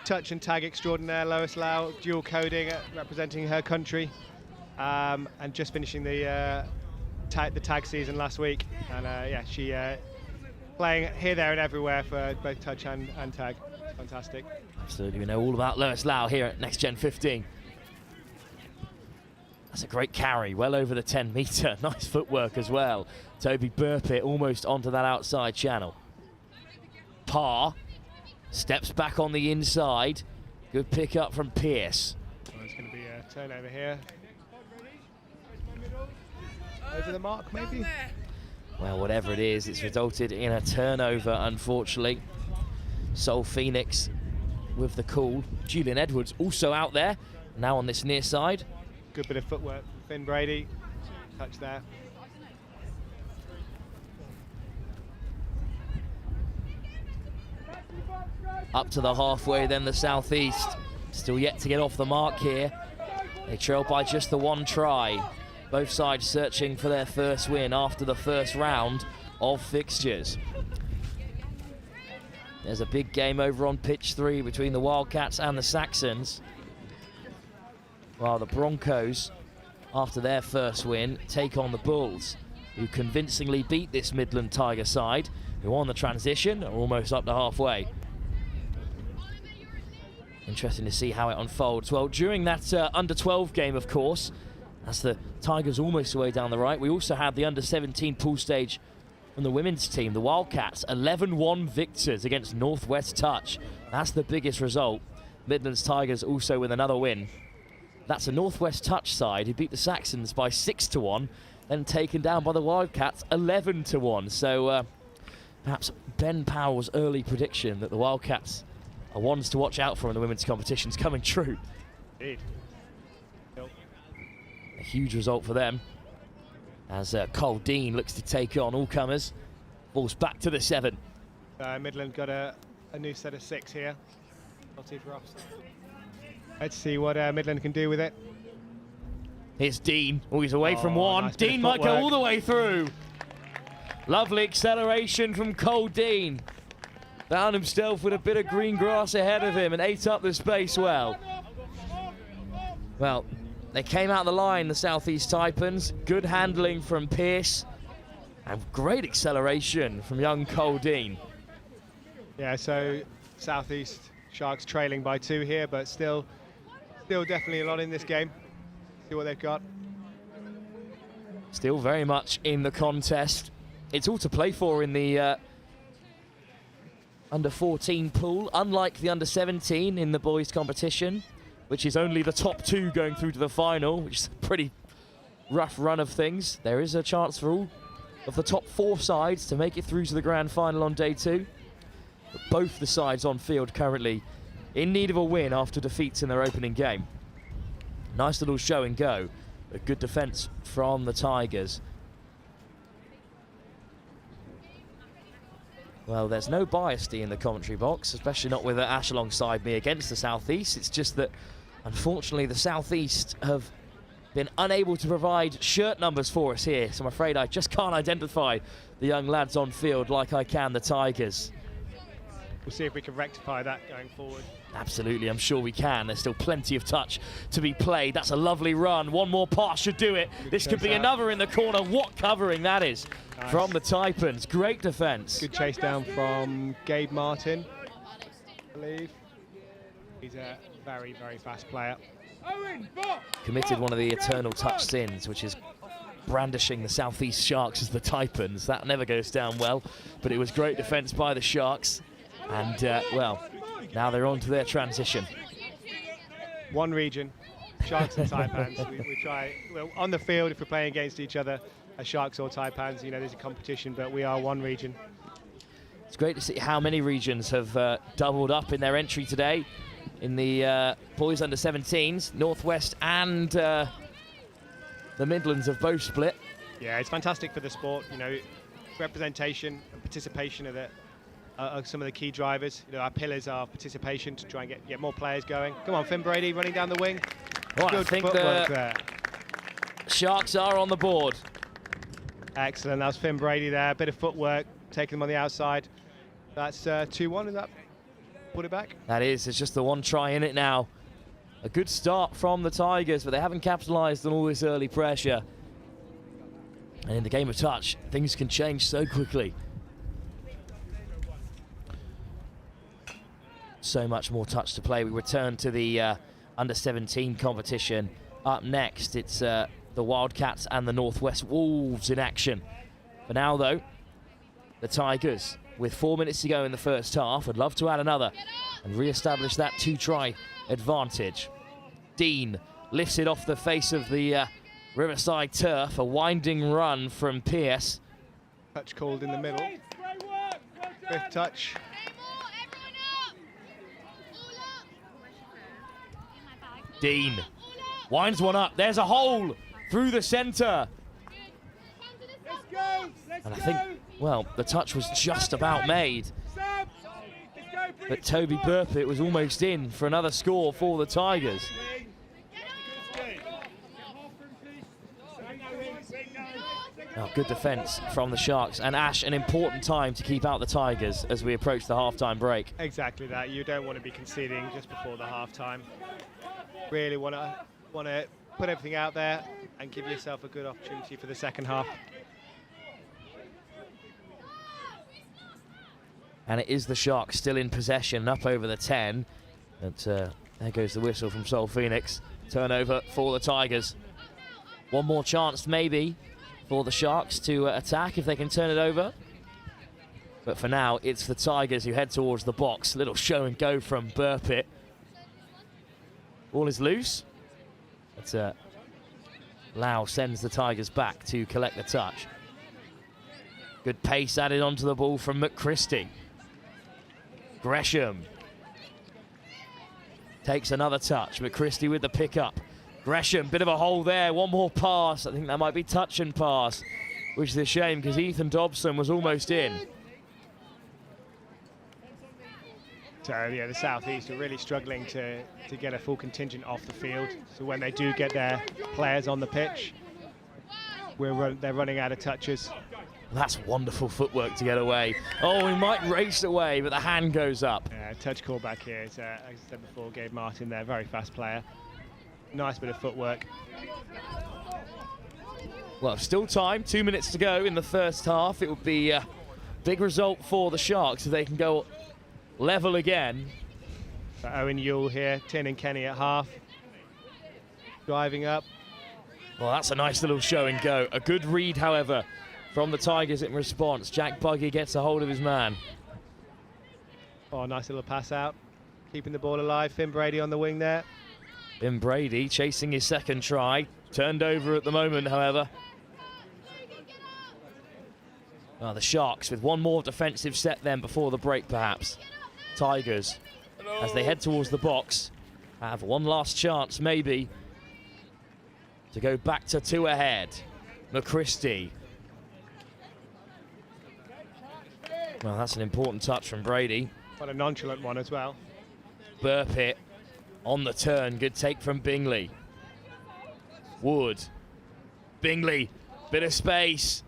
touch and tag extraordinaire, Lois Lau, dual coding, representing her country, and just finishing the tag season last week. And yeah, she playing here, there and everywhere for both touch and tag. Fantastic. Absolutely, we know all about Lois Lau here at Next Gen 15. That's a great carry, well over the 10 metre. Nice footwork as well. Toby Burpitt almost onto that outside channel. Parr steps back on the inside. Good pick up from Pierce. Well, it's going to be a turnover here. Over the mark, maybe? Well, whatever it is, it's resulted in a turnover, unfortunately. Sol Phoenix with the call. Julian Edwards also out there, now on this near side. Good bit of footwork from Finn Brady. Touch there. Up to the halfway, then the Southeast. Still yet to get off the mark here. They trail by just the one try. Both sides searching for their first win after the first round of fixtures. There's a big game over on pitch 3 between the Wildcats and the Saxons. While the Broncos, after their first win, take on the Bulls, who convincingly beat this Midland Tiger side, who on the transition are almost up to halfway. Interesting to see how it unfolds. Well, during that under-12 game, of course, as the Tigers almost away down the right, we also had the under-17 pool stage from the women's team, the Wildcats, 11-1 victors against Northwest Touch. That's the biggest result. Midlands Tigers also with another win. That's a Northwest Touch side who beat the Saxons by 6-1, then taken down by the Wildcats 11-1. So perhaps Ben Powell's early prediction that the Wildcats are ones to watch out for in the women's competition is coming true. Indeed. A huge result for them as Cole Dean looks to take on all comers. Falls back to the 7. Midland got a new set of 6 here. Penalty for offside. Let's see what Midland can do with it. Here's Dean. Oh, he's away from one. Nice bit of Dean might go footwork. all the way through. Lovely acceleration from Cole Dean. Found himself with a bit of green grass ahead of him and ate up the space well. Well, they came out the line, the Southeast Taipans. Good handling from Pierce. And great acceleration from young Cole Dean. Yeah, so Southeast Sharks trailing by 2 here, but still definitely a lot in this game. See what they've got. Still very much in the contest. It's all to play for in the under-14 pool, unlike the under-17 in the boys' competition, which is only the top 2 going through to the final, which is a pretty rough run of things. There is a chance for all of the top 4 sides to make it through to the grand final on day 2. But both the sides on field currently in need of a win after defeats in their opening game. Nice little show and go. A good defence from the Tigers. Well, there's no bias in the commentary box, especially not with Ash alongside me against the Southeast. It's just that, unfortunately, the Southeast have been unable to provide shirt numbers for us here. So I'm afraid I just can't identify the young lads on field like I can the Tigers. We'll see if we can rectify that going forward. Absolutely, I'm sure we can. There's still plenty of touch to be played. That's a lovely run. One more pass should do it. This could be another in the corner. What covering that is from the Taipans. Great defence. Good chase down from Gabe Martin, I believe. He's a very, very fast player. Committed one of the eternal touch sins, which is brandishing the Southeast Sharks as the Taipans. That never goes down well, but it was great defence by the Sharks. And, well, now they're on to their transition. One region, Sharks and Taipans. we try, well, on the field, if we're playing against each other, as Sharks or Taipans, you know, there's a competition, but we are one region. It's great to see how many regions have doubled up in their entry today in the boys under 17s. Northwest and the Midlands have both split. Yeah, it's fantastic for the sport. You know, representation and participation are some of the key drivers. You know, our pillars are participation to try and get more players going. Come on, Finn Brady running down the wing. Well, Good I think footwork the there. Sharks are on the board. Excellent. That was Finn Brady there. A bit of footwork, taking them on the outside. That's 2-1. Is that put it back? That is. It's just the one try in it now. A good start from the Tigers, but they haven't capitalised on all this early pressure. And in the game of touch, things can change so quickly. So much more touch to play. We return to the under 17 competition. Up next, it's the Wildcats and the Northwest Wolves in action. For now, though, the Tigers, with 4 minutes to go in the first half, would love to add another and re-establish that 2-try advantage. Dean lifts it off the face of the Riverside turf. A winding run from Pierce. Touch called in the middle. Fifth touch. Dean winds one up. There's a hole through the centre. And I think, well, the touch was just about made. But Toby Burpitt was almost in for another score for the Tigers. Oh, good defence from the Sharks. And Ash, an important time to keep out the Tigers as we approach the half-time break. Exactly that. You don't want to be conceding just before the half-time. Really want to put everything out there and give yourself a good opportunity for the second half. And it is the Sharks still in possession, up over the 10. But there goes the whistle from Sol Phoenix. Turnover for the Tigers. One more chance maybe for the Sharks to attack if they can turn it over. But for now, it's the Tigers who head towards the box. Little show and go from Burpitt. Ball is loose. But Lau sends the Tigers back to collect the touch. Good pace added onto the ball from McChristie. Gresham takes another touch. McChristie with the pickup. Gresham, bit of a hole there. One more pass. I think that might be touch and pass, which is a shame because Ethan Dobson was almost in. So yeah, the Southeast are really struggling to get a full contingent off the field. So when they do get their players on the pitch, they're running out of touches. That's wonderful footwork to get away. Oh, he might race away, but the hand goes up. Yeah, touch call back here. As I said before, Gabe Martin there, very fast player. Nice bit of footwork. Well, still time, 2 minutes to go in the first half. It would be a big result for the Sharks if they can go level again. So Owen Yule here, Tin and Kenny at half. Driving up. Well, that's a nice little show and go. A good read, however, from the Tigers in response. Jack Buggy gets a hold of his man. Oh, nice little pass out. Keeping the ball alive. Finn Brady on the wing there. Finn Brady chasing his second try. Turned over at the moment, however. Well, the Sharks with one more defensive set then before the break, perhaps. Tigers, as they head towards the box, have one last chance, maybe, to go back to 2 ahead. McChristie. Well, that's an important touch from Brady. What a nonchalant one as well. Burpitt on the turn. Good take from Bingley. Wood. Bingley. Bit of space.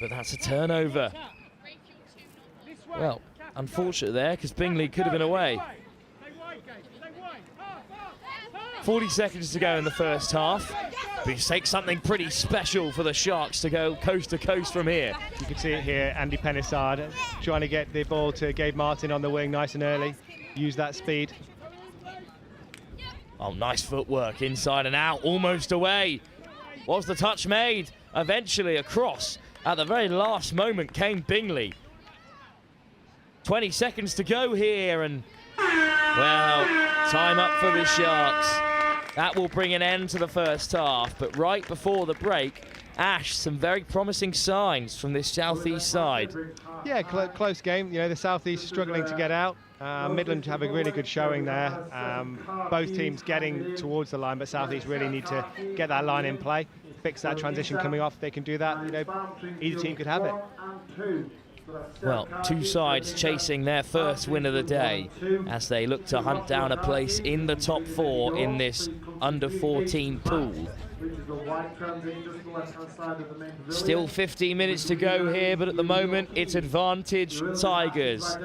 But that's a turnover. Well, unfortunate there because Bingley could have been away. 40 seconds to go in the first half. But it takes something pretty special for the Sharks to go coast to coast from here. You can see it here, Andy Penissard trying to get the ball to Gabe Martin on the wing nice and early. Use that speed. Oh, nice footwork inside and out, almost away. Was the touch made? Eventually across. At the very last moment came Bingley. 20 seconds to go here and, well, time up for the Sharks. That will bring an end to the first half, but right before the break, Ash, some very promising signs from this southeast side. Yeah, close game. You know, the southeast struggling to get out. Midlands have a really good showing there. Both teams getting towards the line, but southeast really need to get that line in play, fix that transition coming off. If they can do that, you know, either team could have it. Well, two sides chasing their first win of the day as they look to hunt down a place in the top 4 in this under-14 pool. Still 15 minutes to go here, but at the moment it's advantage Tigers.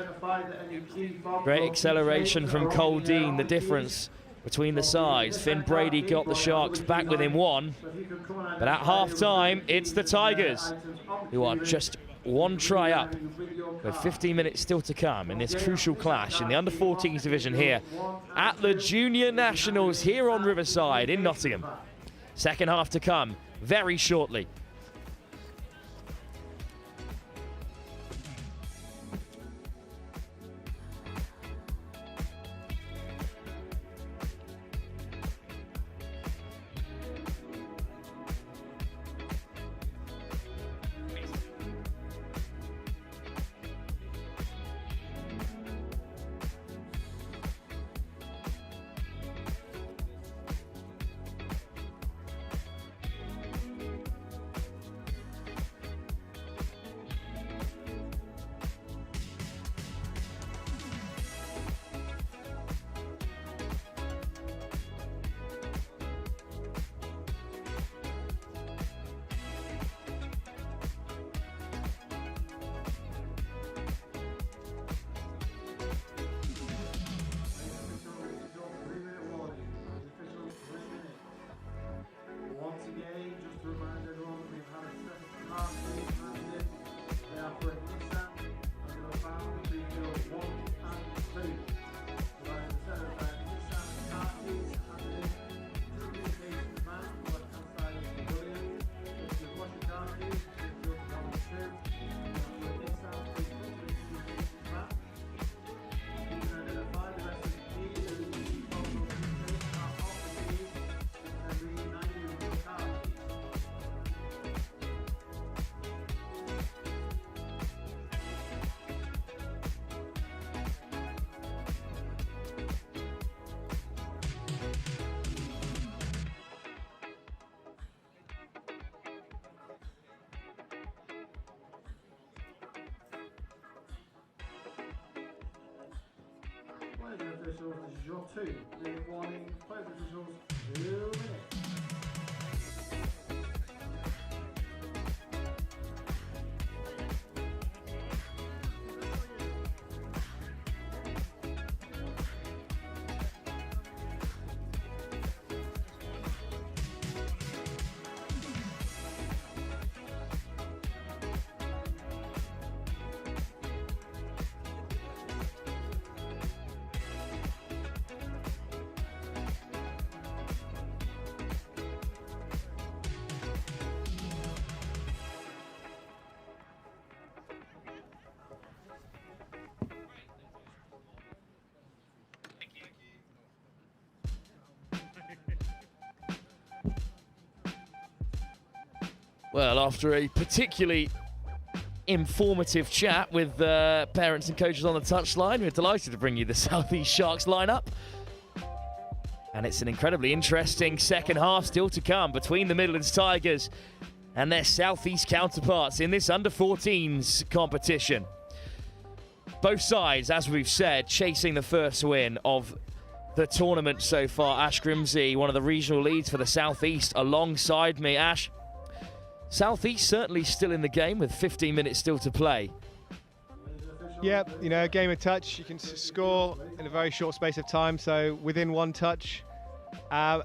Great acceleration from Cole Dean, the difference between the sides. Finn Brady got the Sharks back within 1, but at half-time it's the Tigers who are just 1 try up with 15 minutes still to come in this crucial clash in the under-14s division here at the Junior Nationals here on Riverside in Nottingham. Second half to come very shortly. Officials, this is your 2-minute warning. Players officials, 2 minutes. Well, after a particularly informative chat with parents and coaches on the touchline, we're delighted to bring you the Southeast Sharks lineup. And it's an incredibly interesting second half still to come between the Midlands Tigers and their Southeast counterparts in this under-14s competition. Both sides, as we've said, chasing the first win of the tournament so far. Ash Grimsey, one of the regional leads for the Southeast, alongside me. Ash, Southeast certainly still in the game with 15 minutes still to play. Yeah, you know, a game of touch. You can score in a very short space of time, so within 1 touch. Yeah,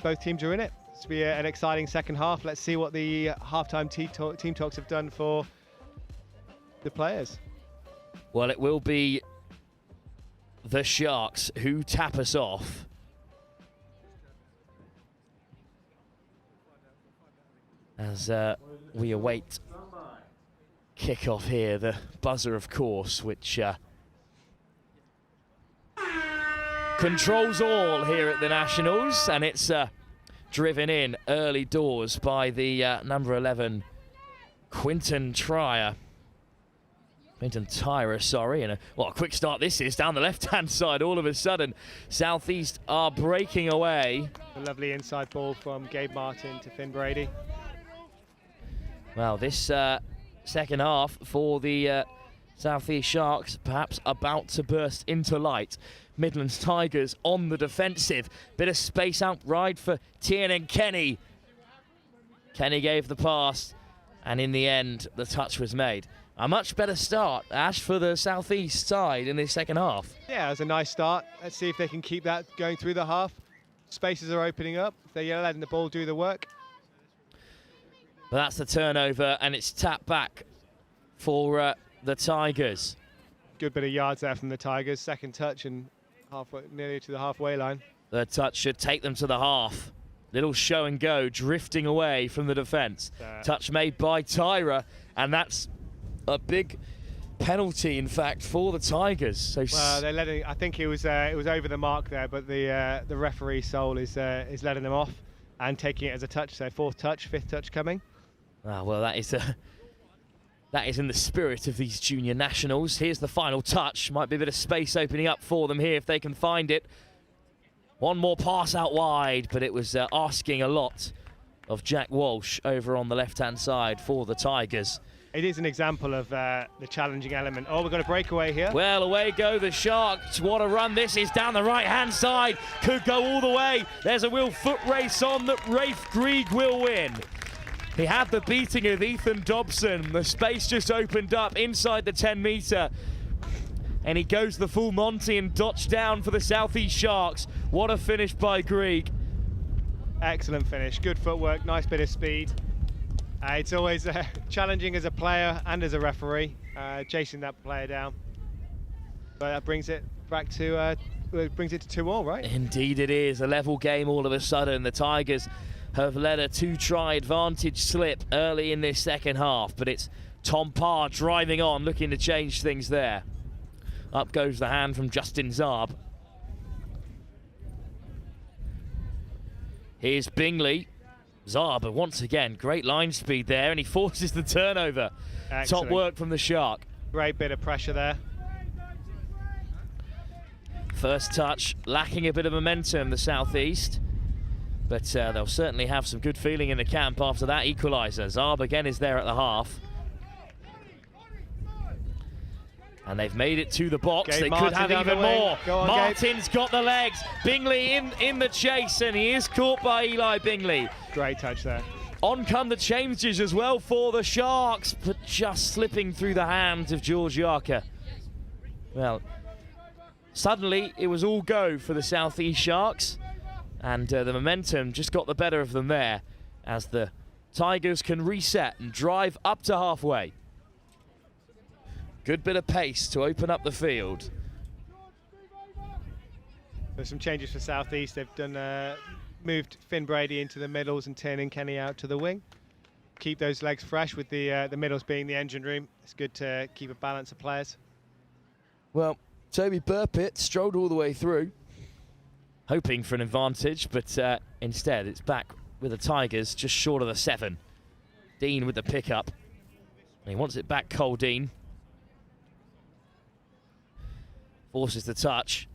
both teams are in it. It's to be an exciting second half. Let's see what the halftime team talks have done for the players. Well, it will be the Sharks who tap us off. As we await kickoff here, the buzzer, of course, which controls all here at the Nationals, and it's driven in early doors by the number 11, Quinton Tyra, sorry. And what a quick start this is down the left-hand side. All of a sudden, Southeast are breaking away. A lovely inside ball from Gabe Martin to Finn Brady. Well, this second half for the Southeast Sharks perhaps about to burst into light. Midlands Tigers on the defensive. Bit of space out wide for Tiernan Kenny. Kenny gave the pass, and in the end, the touch was made. A much better start, Ash, for the Southeast side in this second half. Yeah, it was a nice start. Let's see if they can keep that going through the half. Spaces are opening up. They're letting the ball do the work. But that's the turnover, and it's tapped back for the Tigers. Good bit of yards there from the Tigers. Second touch and nearly to the halfway line. The touch should take them to the half. Little show and go, drifting away from the defence. Touch made by Tyra, and that's a big penalty, in fact, for the Tigers. So well, they're letting. I think it was over the mark there, but the referee Sol is letting them off and taking it as a touch. So fourth touch, fifth touch coming. Ah, well, that is in the spirit of these junior nationals. Here's the final touch. Might be a bit of space opening up for them here if they can find it. One more pass out wide, but it was asking a lot of Jack Walsh over on the left-hand side for the Tigers. It is an example of the challenging element. Oh, we've got a breakaway here. Well, away go the Sharks. What a run this is down the right-hand side. Could go all the way. There's a real foot race on that Rafe Grieg will win. He had the beating of Ethan Dobson. The space just opened up inside the 10-metre. And he goes the full Monty and dots down for the Southeast Sharks. What a finish by Grieg. Excellent finish. Good footwork, nice bit of speed. It's always challenging as a player and as a referee, chasing that player down. But that brings it back to brings it to 2-2, right? Indeed it is. A level game all of a sudden. The Tigers have led a 2-try advantage slip early in this second half, but it's Tom Parr driving on, looking to change things there. Up goes the hand from Justin Zarb. Here's Bingley. Zarb, once again, great line speed there, and he forces the turnover. Excellent. Top work from the Shark. Great bit of pressure there. First touch, lacking a bit of momentum, the Southeast. But they'll certainly have some good feeling in the camp after that equaliser. Zarb again is there at the half. And they've made it to the box. Gabe they Martin could have down even the wing. more. Go on, Martin's got the legs. Bingley in the chase, and he is caught by Eli Bingley. Great touch there. On come the changes as well for the Sharks, but just slipping through the hands of George Yarker. Well, suddenly it was all go for the Southeast Sharks, and the momentum just got the better of them there as the Tigers can reset and drive up to halfway. Good bit of pace to open up the field. There's some changes for Southeast. They've done moved Finn Brady into the middles and Tiernan Kenny out to the wing. Keep those legs fresh with the middles being the engine room. It's good to keep a balance of players. Well, Toby Burpitt strolled all the way through, hoping for an advantage, but instead it's back with the Tigers just short of the 7. Dean with the pickup. And he wants it back, Cole Dean. Forces the touch.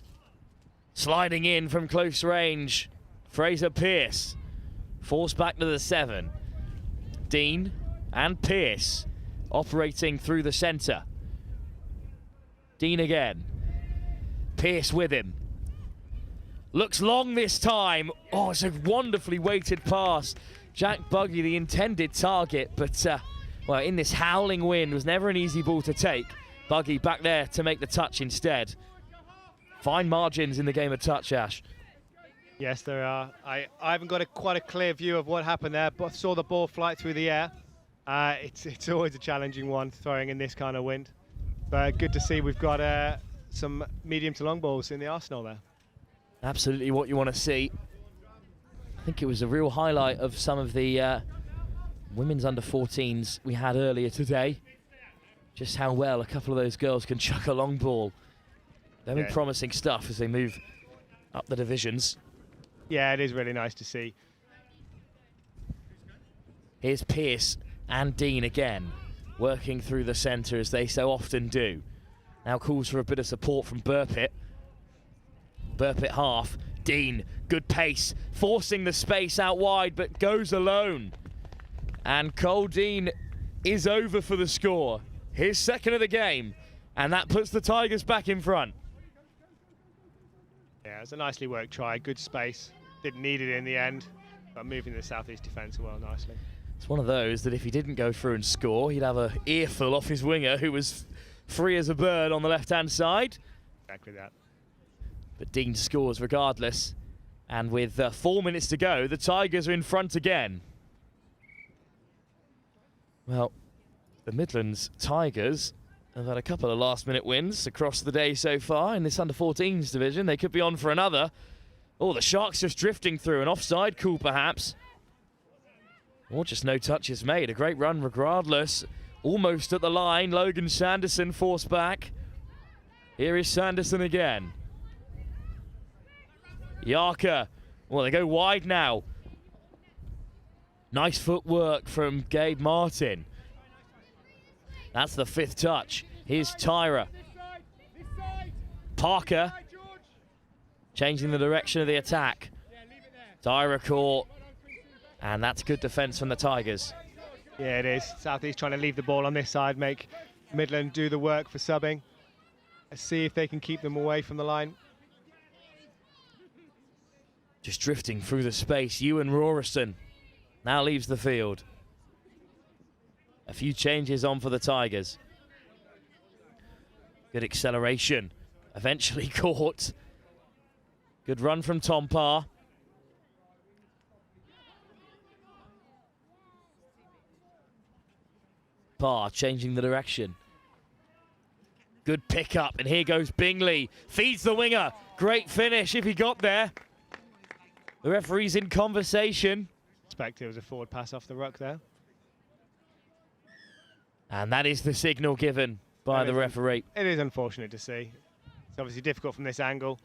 Sliding in from close range, Fraser Pearce. Forced back to the 7. Dean and Pearce operating through the centre. Dean again. Pearce with him. Looks long this time. Oh, it's a wonderfully weighted pass. Jack Buggy, the intended target, but well, in this howling wind, was never an easy ball to take. Buggy back there to make the touch instead. Fine margins in the game of touch, Ash. Yes, there are. I haven't got quite a clear view of what happened there, but I saw the ball fly through the air. It's always a challenging one, throwing in this kind of wind. But good to see we've got some medium to long balls in the arsenal there. Absolutely what you want to see. I think it was a real highlight of some of the women's under-14s we had earlier today. Just how well a couple of those girls can chuck a long ball. Very promising stuff as they move up the divisions. Yeah, it is really nice to see. Here's Pearce and Dean again, working through the centre as they so often do. Now calls for a bit of support from Burpitt. Burpitt half. Dean, good pace, forcing the space out wide, but goes alone. And Cole Dean is over for the score. His second of the game, and that puts the Tigers back in front. Yeah, it was a nicely worked try, good space. Didn't need it in the end, but moving the southeast defence well nicely. It's one of those that if he didn't go through and score, he'd have an earful off his winger, who was free as a bird on the left-hand side. Exactly that. But Dean scores regardless. And with 4 minutes to go, the Tigers are in front again. Well, the Midlands Tigers have had a couple of last-minute wins across the day so far in this under-14s division. They could be on for another. Oh, the Sharks just drifting through. An offside call, perhaps. Or just no touches made. A great run regardless. Almost at the line. Logan Sanderson forced back. Here is Sanderson again. Yarker. Well, they go wide now. Nice footwork from Gabe Martin. That's the 5th touch. Here's Tyra. Parker changing the direction of the attack. Tyra caught. And that's good defence from the Tigers. Yeah, it is. Southeast trying to leave the ball on this side, make Midland do the work for subbing. Let's see if they can keep them away from the line. Just drifting through the space. Ewan Rorison now leaves the field. A few changes on for the Tigers. Good acceleration. Eventually caught. Good run from Tom Parr. Parr changing the direction. Good pickup, and here goes Bingley. Feeds the winger. Great finish if he got there. The referee's in conversation. Expect it was a forward pass off the ruck there. And that is the signal given by the referee. It is unfortunate to see. It's obviously difficult from this angle,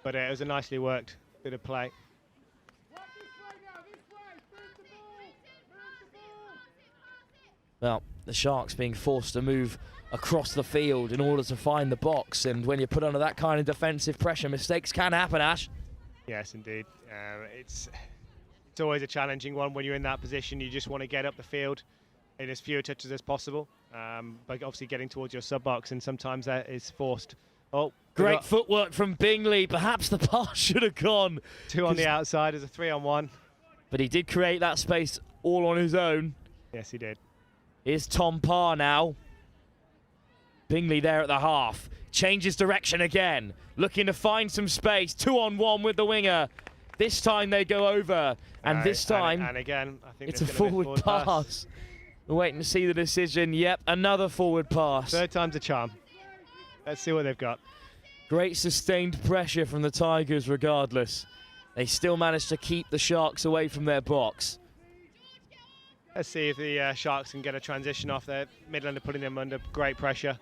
but it was a nicely worked bit of play. Well, the Sharks being forced to move across the field in order to find the box, and when you're put under that kind of defensive pressure, mistakes can happen, Ash. Yes, indeed. It's always a challenging one when you're in that position. You just want to get up the field in as few touches as possible, but obviously getting towards your sub-box, and sometimes that is forced. Oh, great footwork from Bingley. Perhaps the pass should have gone. 2 on the outside as a 3-on-1. But he did create that space all on his own. Yes, he did. Here's Tom Parr now. Bingley there at the half. Changes direction again. Looking to find some space. 2-on-1 with the winger. This time they go over. And this time, and again, I think it's a forward pass. We're waiting to see the decision. Yep, another forward pass. 3rd time's a charm. Let's see what they've got. Great sustained pressure from the Tigers regardless. They still managed to keep the Sharks away from their box. Let's see if the Sharks can get a transition off there. Midland are putting them under great pressure.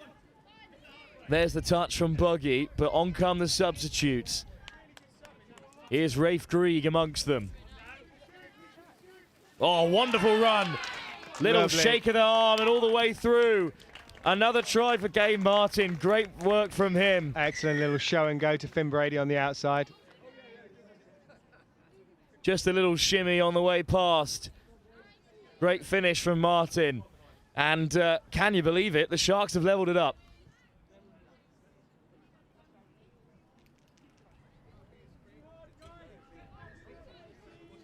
There's the touch from Buggy, but on come the substitutes. Here's Rafe Grieg amongst them. Oh, wonderful run. Little Lovely. shake of the arm and all the way through. Another try for Gabe Martin. Great work from him. Excellent little show and go to Finn Brady on the outside. Just a little shimmy on the way past. Great finish from Martin. And can you believe it? The Sharks have leveled it up.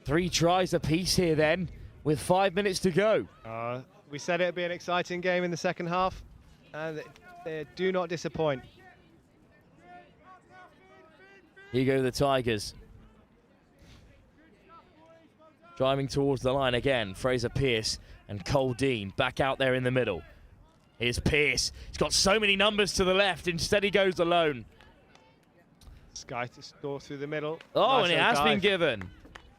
Three tries apiece here then, with 5 minutes to go. We said it would be an exciting game in the second half, and they do not disappoint. Here go the Tigers. Driving towards the line again, Fraser Pearce and Cole Dean back out there in the middle. Here's Pearce. He's got so many numbers to the left. Instead he goes alone. Sky to score through the middle. Oh, Nice and it little has been dive. given.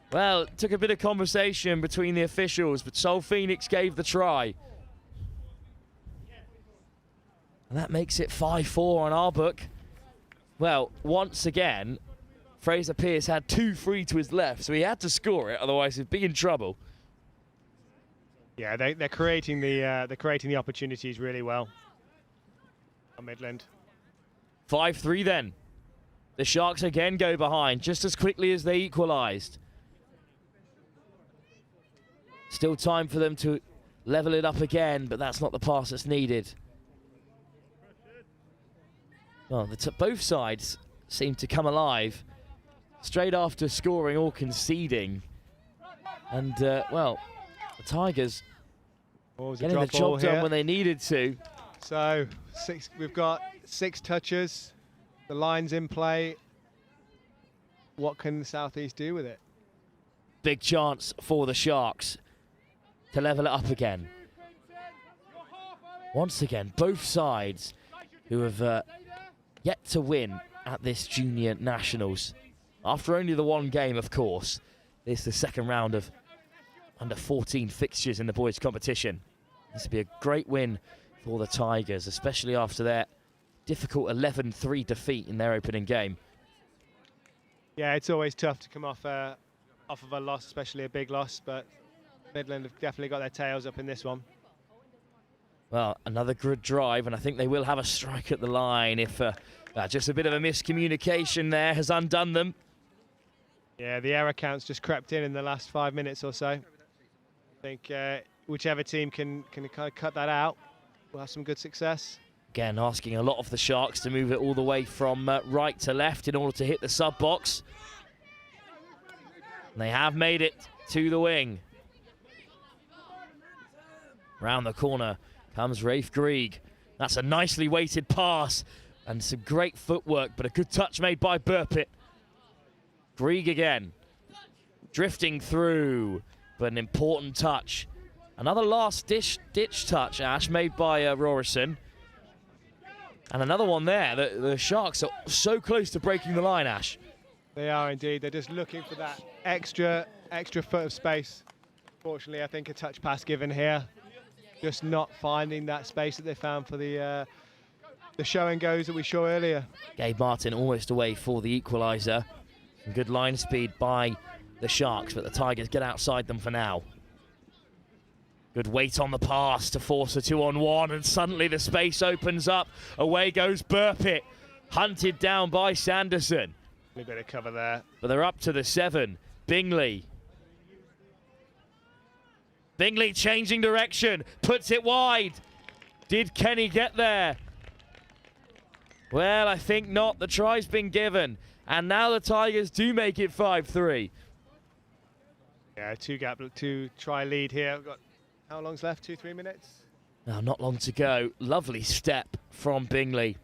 Well, it took a bit of conversation between the officials, but Sol Phoenix gave the try. And that makes it 5-4 on our book. Well, once again, Fraser Pearce had 2 free to his left, so he had to score it, otherwise he'd be in trouble. Yeah, they're creating the opportunities really well. On Midland. 5-3 then. The Sharks again go behind just as quickly as they equalised. Still time for them to level it up again, but that's not the pass that's needed. Well, both sides seem to come alive straight after scoring or conceding. And, well, the Tigers getting the job done when they needed to. So we've got 6 touches. The line's in play. What can the South East do with it? Big chance for the Sharks to level it up again. Once again, both sides who have yet to win at this Junior Nationals. After only the one game, of course. This is the second round of under 14 fixtures in the boys' competition. This would be a great win for the Tigers, especially after their difficult 11-3 defeat in their opening game. Yeah, it's always tough to come off of a loss, especially a big loss, but Midland have definitely got their tails up in this one. Well, another good drive, and I think they will have a strike at the line if just a bit of a miscommunication there has undone them. Yeah, the error count's just crept in the last 5 minutes or so. I think whichever team can kind of cut that out will have some good success. Again, asking a lot of the Sharks to move it all the way from right to left in order to hit the sub box. And they have made it to the wing. Round the corner comes Rafe Grieg. That's a nicely weighted pass and some great footwork, but a good touch made by Burpitt. Grieg again, drifting through, but an important touch. Another last ditch touch, Ash, made by Rorison. And another one there. The Sharks are so close to breaking the line, Ash. They are indeed. They're just looking for that extra foot of space. Fortunately, I think a touch pass given here. Just not finding that space that they found for the show and goes that we saw earlier. Gabe Martin almost away for the equaliser. Good line speed by the Sharks, but the Tigers get outside them for now. Good weight on the pass to force a 2-on-1, and suddenly the space opens up. Away goes Burpitt, hunted down by Sanderson. A bit of cover there. But they're up to the 7. Bingley. Bingley changing direction, puts it wide. Did Kenny get there? Well, I think not. The try's been given. And now the Tigers do make it 5-3. Yeah, 2-try lead here. We've got how long's left? 2-3 minutes? Now, not long to go. Lovely step from Bingley.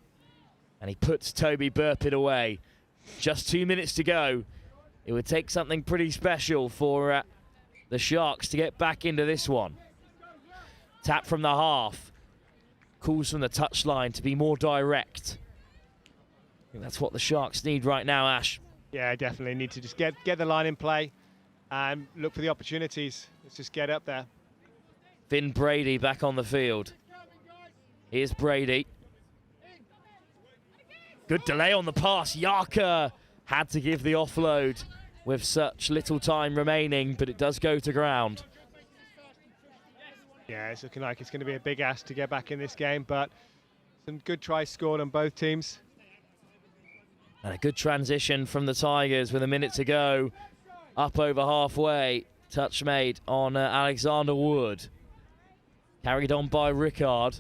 And he puts Toby Burpitt away. Just 2 minutes to go. It would take something pretty special for the Sharks to get back into this one. Tap from the half. Calls from the touchline to be more direct. I think that's what the Sharks need right now, Ash. Yeah, definitely need to just get the line in play and look for the opportunities. Let's just get up there. Finn Brady back on the field. Here's Brady. Good delay on the pass. Yarker had to give the offload with such little time remaining, but it does go to ground. Yeah, it's looking like it's going to be a big ask to get back in this game, but some good tries scored on both teams. And a good transition from the Tigers with a minute to go. Up over halfway. Touch made on Alexander Wood. Carried on by Rickard.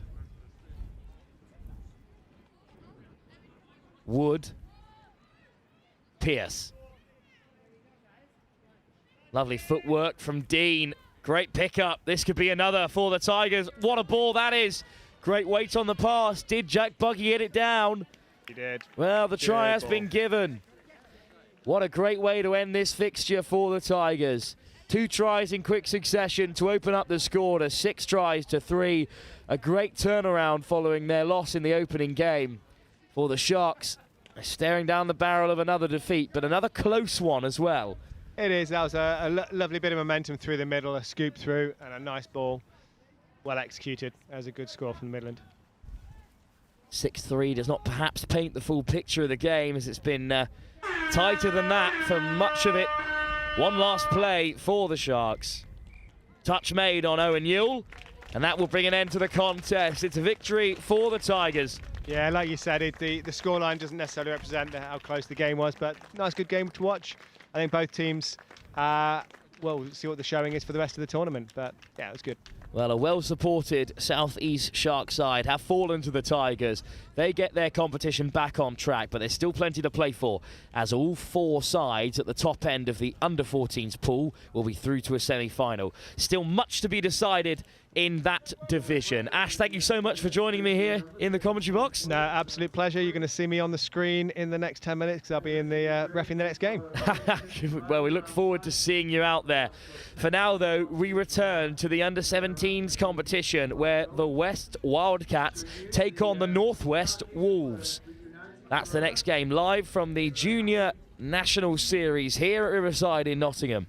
Wood. Pierce. Lovely footwork from Dean. Great pickup. This could be another for the Tigers. What a ball that is. Great weight on the pass. Did Jack Buggy get it down? He did. Well, the try has been given. What a great way to end this fixture for the Tigers. 2 tries in quick succession to open up the score to 6 tries to 3. A great turnaround following their loss in the opening game for the Sharks. Staring down the barrel of another defeat, but another close one as well. It is. That was a lovely bit of momentum through the middle, a scoop through, and a nice ball. Well executed. That was a good score from Midland. 6-3 does not perhaps paint the full picture of the game, as it's been tighter than that for much of it. One last play for the Sharks. Touch made on Owen Yule, and that will bring an end to the contest. It's a victory for the Tigers. Yeah, like you said, the scoreline doesn't necessarily represent how close the game was, but nice, good game to watch. I think both teams, well, we'll see what the showing is for the rest of the tournament, but yeah, it was good. Well, a well-supported South East Shark side have fallen to the Tigers. They get their competition back on track, but there's still plenty to play for, as all 4 sides at the top end of the under-14s pool will be through to a semi-final. Still much to be decided in that division. Ash, thank you so much for joining me here in the commentary box. No, absolute pleasure. You're going to see me on the screen in the next 10 minutes because I'll be in the reffing the next game. Well, we look forward to seeing you out there. For now, though, we return to the under-17s competition where the West Wildcats take on the Northwest Wolves. That's the next game, live from the Junior National Series here at Riverside in Nottingham.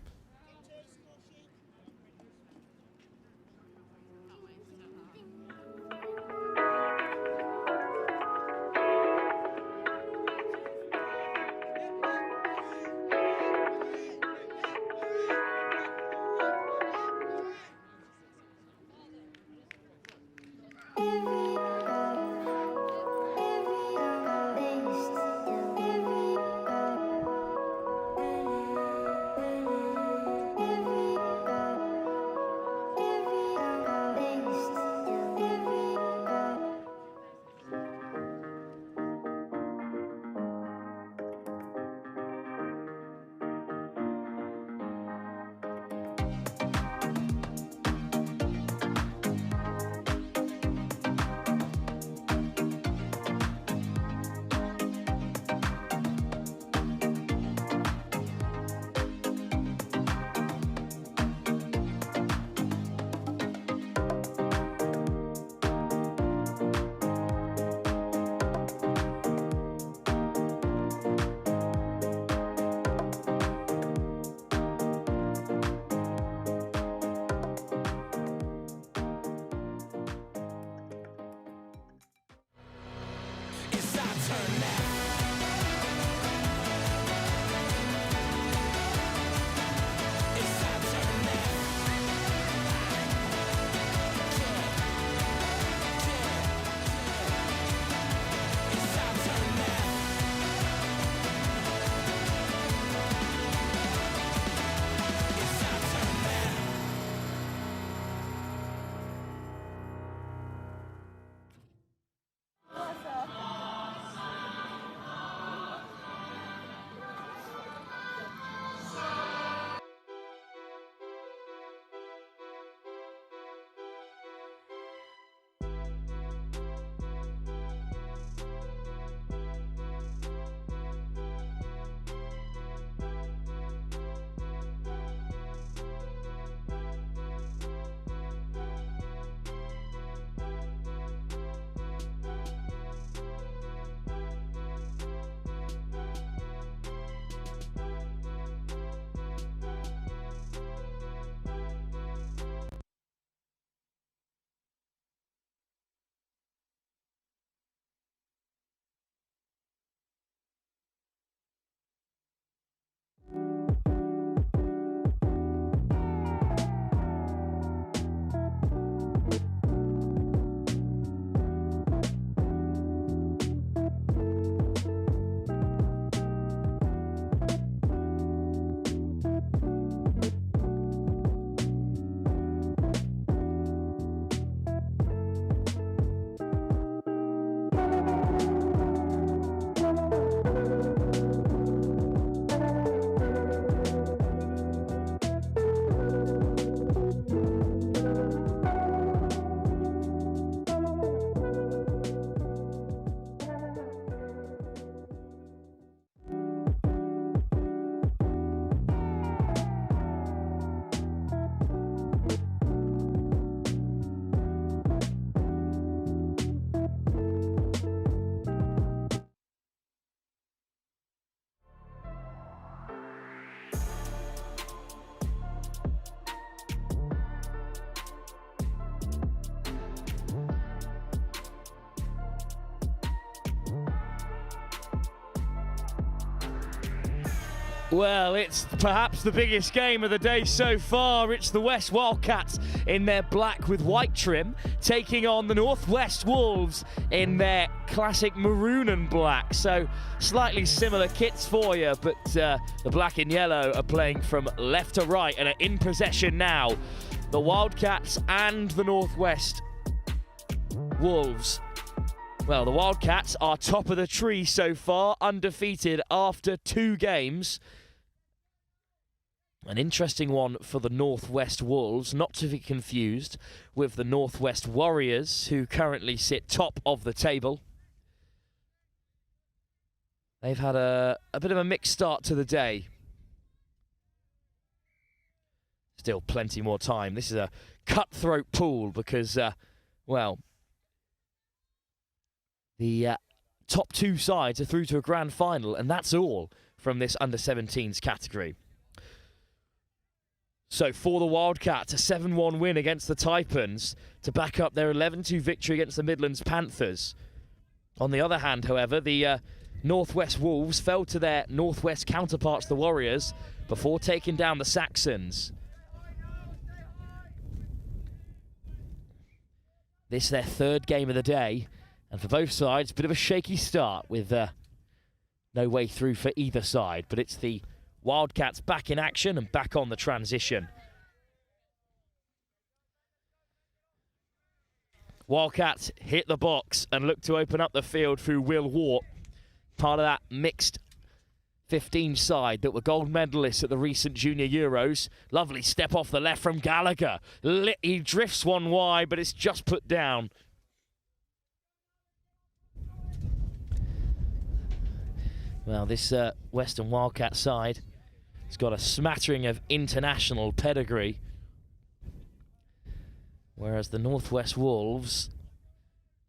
Well, it's perhaps the biggest game of the day so far. It's the West Wildcats in their black with white trim, taking on the Northwest Wolves in their classic maroon and black. So slightly similar kits for you, but the black and yellow are playing from left to right and are in possession now. The Wildcats and the Northwest Wolves. Well, the Wildcats are top of the tree so far, undefeated after 2 games. An interesting one for the Northwest Wolves, not to be confused with the Northwest Warriors, who currently sit top of the table. They've had a bit of a mixed start to the day. Still plenty more time. This is a cutthroat pool because, well, the top 2 sides are through to a grand final, and that's all from this under-17s category. So for the Wildcats, a 7-1 win against the Taipans to back up their 11-2 victory against the Midlands Panthers. On the other hand, however, the Northwest Wolves fell to their Northwest counterparts, the Warriors, before taking down the Saxons. This is their 3rd game of the day, and for both sides, a bit of a shaky start with no way through for either side, but it's the Wildcats back in action and back on the transition. Wildcats hit the box and look to open up the field through Will Wart, part of that mixed 15 side that were gold medalists at the recent Junior Euros. Lovely step off the left from Gallagher. He drifts one wide, but it's just put down. Well, this Western Wildcat side has got a smattering of international pedigree, whereas the Northwest Wolves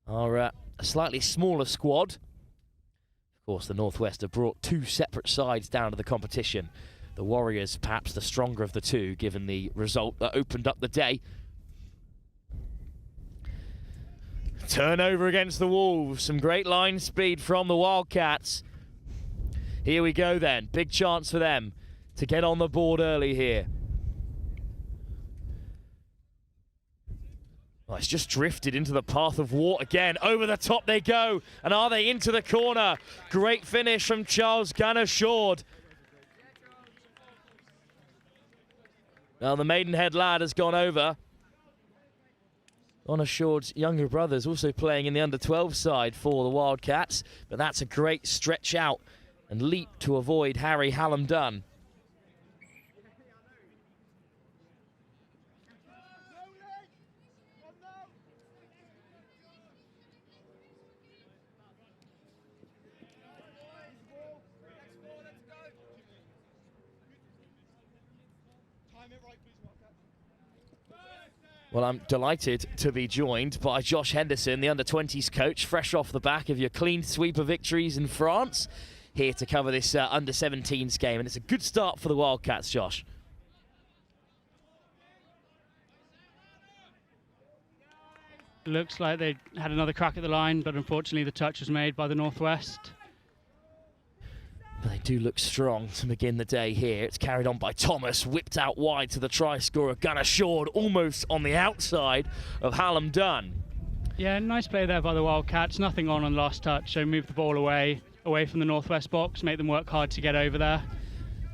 are a slightly smaller squad. Of course, the Northwest have brought 2 separate sides down to the competition. The Warriors, perhaps the stronger of the 2, given the result that opened up the day. Turnover against the Wolves. Some great line speed from the Wildcats. Here we go then. Big chance for them to get on the board early here. Well, it's just drifted into the path of Wart again. Over the top they go. And are they into the corner? Great finish from Charles Ganashord. Well, the Maidenhead lad has gone over. Ganashord's younger brother's also playing in the under-12 side for the Wildcats. But that's a great stretch out and leap to avoid Harry Hallam-Dunn. Well, I'm delighted to be joined by Josh Henderson, the under-20s coach, fresh off the back of your clean sweep of victories in France, here to cover this under-17s game. And it's a good start for the Wildcats, Josh. Looks like they had another crack at the line, but unfortunately the touch was made by the Northwest. But they do look strong to begin the day here. It's carried on by Thomas, whipped out wide to the try scorer, Ganashord, almost on the outside of Hallam-Dunn. Yeah, nice play there by the Wildcats. Nothing on last touch, so move the ball away from the Northwest box, make them work hard to get over there.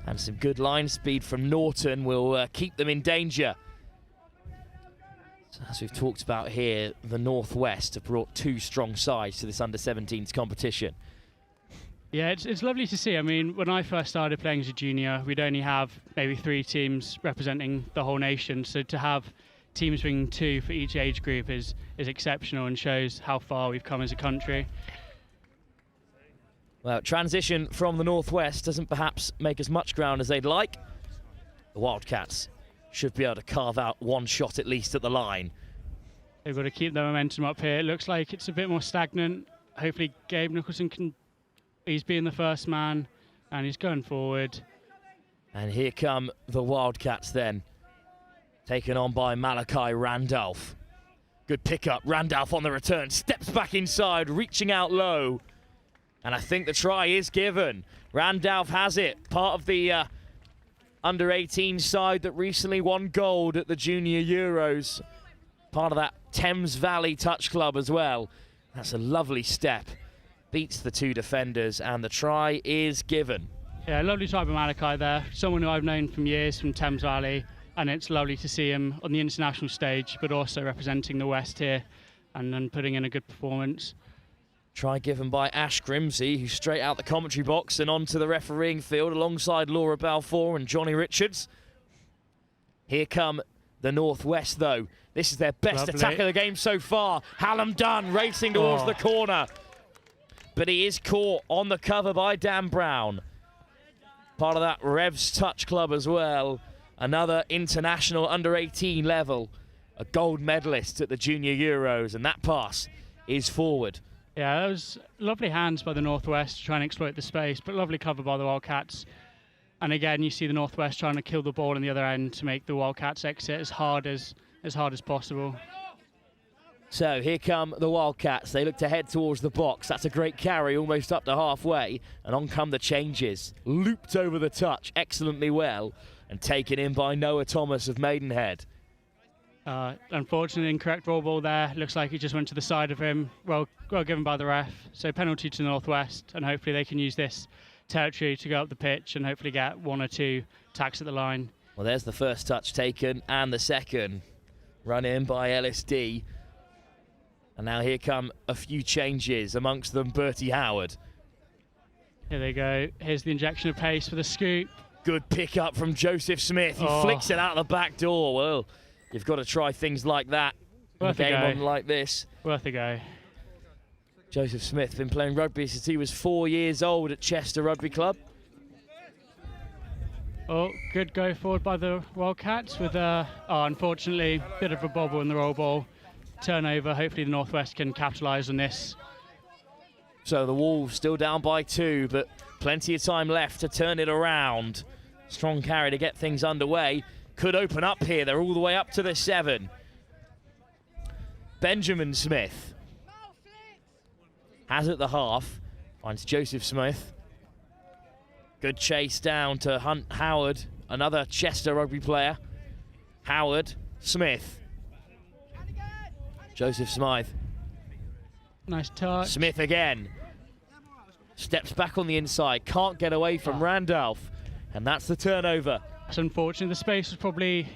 And some good line speed from Norton will keep them in danger. So as we've talked about here, the Northwest have brought 2 strong sides to this under-17s competition. Yeah, it's lovely to see. I mean, when I first started playing as a junior, we'd only have maybe 3 teams representing the whole nation. So to have teams bringing 2 for each age group is exceptional and shows how far we've come as a country. Well, transition from the Northwest doesn't perhaps make as much ground as they'd like. The Wildcats should be able to carve out 1 shot at least at the line. They've got to keep their momentum up here. It looks like it's a bit more stagnant. Hopefully Gabe Nicholson can... He's being the first man, and he's going forward. And here come the Wildcats then, taken on by Malachi Randolph. Good pickup, Randolph on the return, steps back inside, reaching out low. And I think the try is given. Randolph has it. Part of the under-18 side that recently won gold at the Junior Euros. Part of that Thames Valley Touch Club as well. That's a lovely step. Beats the two defenders, and the try is given. Yeah, lovely try by Malachi there. Someone who I've known from years from Thames Valley, and it's lovely to see him on the international stage, but also representing the West here and putting in a good performance. Try given by Ash Grimsey, who's straight out the commentary box and onto the refereeing field alongside Laura Balfour and Johnny Richards. Here come the Northwest, though. This is their best attack of the game so far. Hallam Dunn racing towards the corner. But he is caught on the cover by Dan Brown. Part of that Revs Touch Club as well. Another international under-18 level. A gold medalist at the Junior Euros, and that pass is forward. Yeah, that was lovely hands by the Northwest to try and exploit the space, but lovely cover by the Wildcats. And again, you see the Northwest trying to kill the ball in the other end to make the Wildcats exit as hard as possible. So here come the Wildcats. They look to head towards the box. That's a great carry, almost up to halfway. And on come the changes. Looped over the touch excellently well and taken in by Noah Thomas of Maidenhead. Unfortunately, incorrect raw ball there. Looks like he just went to the side of him. Well given by the ref. So penalty to the Northwest, and hopefully they can use this territory to go up the pitch and hopefully get one or two attacks at the line. Well, there's the first touch taken and the second. Run in by LSD. And now here come a few changes, amongst them Bertie Howard. Here they go. Here's the injection of pace for the scoop. Good pick up from Joseph Smith. He flicks it out the back door. Well, you've got to try things like that in a game on like this. Worth a go. Joseph Smith been playing rugby since he was 4 years old at Chester Rugby Club. Oh, good go forward by the Wildcats with unfortunately, a bit of a bobble in the roll ball. Turnover. Hopefully the Northwest can capitalise on this. So the Wolves still down by 2, but plenty of time left to turn it around. Strong carry to get things underway. Could open up here. They're all the way up to the 7. Benjamin Smith has at the half. Finds Joseph Smith. Good chase down to Hunt Howard, another Chester rugby player. Howard, Smith. Joseph Smythe. Nice touch. Smith again. Steps back on the inside. Can't get away from Randolph. And that's the turnover. It's unfortunate. The space was probably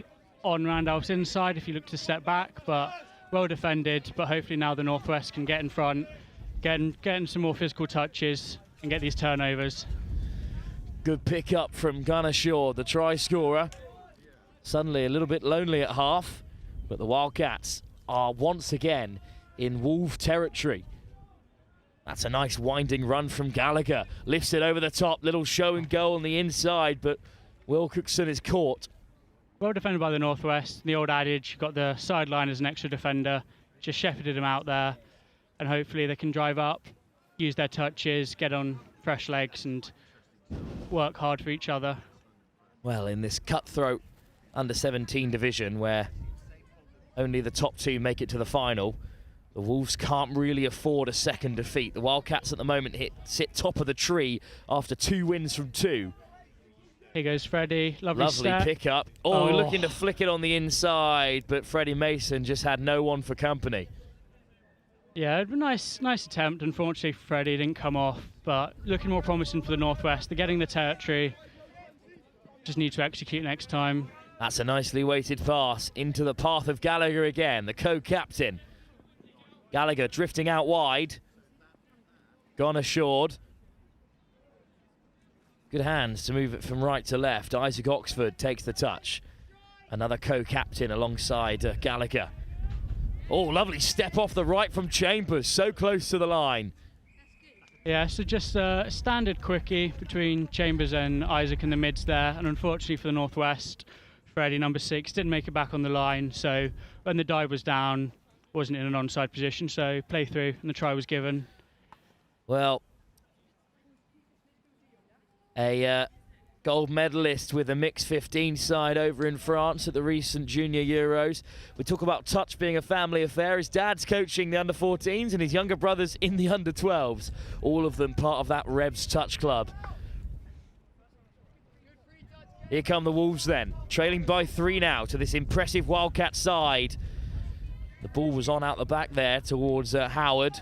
on Randolph's inside if you look to step back, but well defended. But hopefully now the Northwest can get in front, getting some more physical touches and get these turnovers. Good pick up from Gunnar Shaw, the try scorer. Suddenly a little bit lonely at half, but the Wildcats are once again in Wolf territory. That's a nice winding run from Gallagher. Lifts it over the top, little show and go on the inside, but Wilcoxon is caught. Well defended by the Northwest. The old adage, you've got the sideline as an extra defender. Just shepherded him out there, and hopefully they can drive up, use their touches, get on fresh legs and work hard for each other. Well, in this cutthroat under-17 division where only the top 2 make it to the final, the Wolves can't really afford a second defeat. The Wildcats at the moment sit top of the tree after 2 wins from 2. Here goes Freddie. Lovely step. Pick up. Oh, looking to flick it on the inside, but Freddie Mason just had no one for company. Yeah, a nice attempt. Unfortunately, Freddie didn't come off, but looking more promising for the Northwest. They're getting the territory. Just need to execute next time. That's a nicely weighted pass into the path of Gallagher again, the co-captain. Gallagher drifting out wide. Gone assured. Good hands to move it from right to left. Isaac Oxford takes the touch. Another co-captain alongside Gallagher. Oh, lovely step off the right from Chambers. So close to the line. Yeah, so just a standard quickie between Chambers and Isaac in the mids there. And unfortunately for the Northwest, Freddie, number 6, didn't make it back on the line. So when the dive was down, wasn't in an onside position. So play through and the try was given. Well, a gold medalist with the mixed 15 side over in France at the recent Junior Euros. We talk about touch being a family affair. His dad's coaching the under-14s and his younger brother's in the under-12s. All of them part of that Revs Touch Club. Here come the Wolves then, trailing by 3 now to this impressive Wildcat side. The ball was on out the back there towards Howard,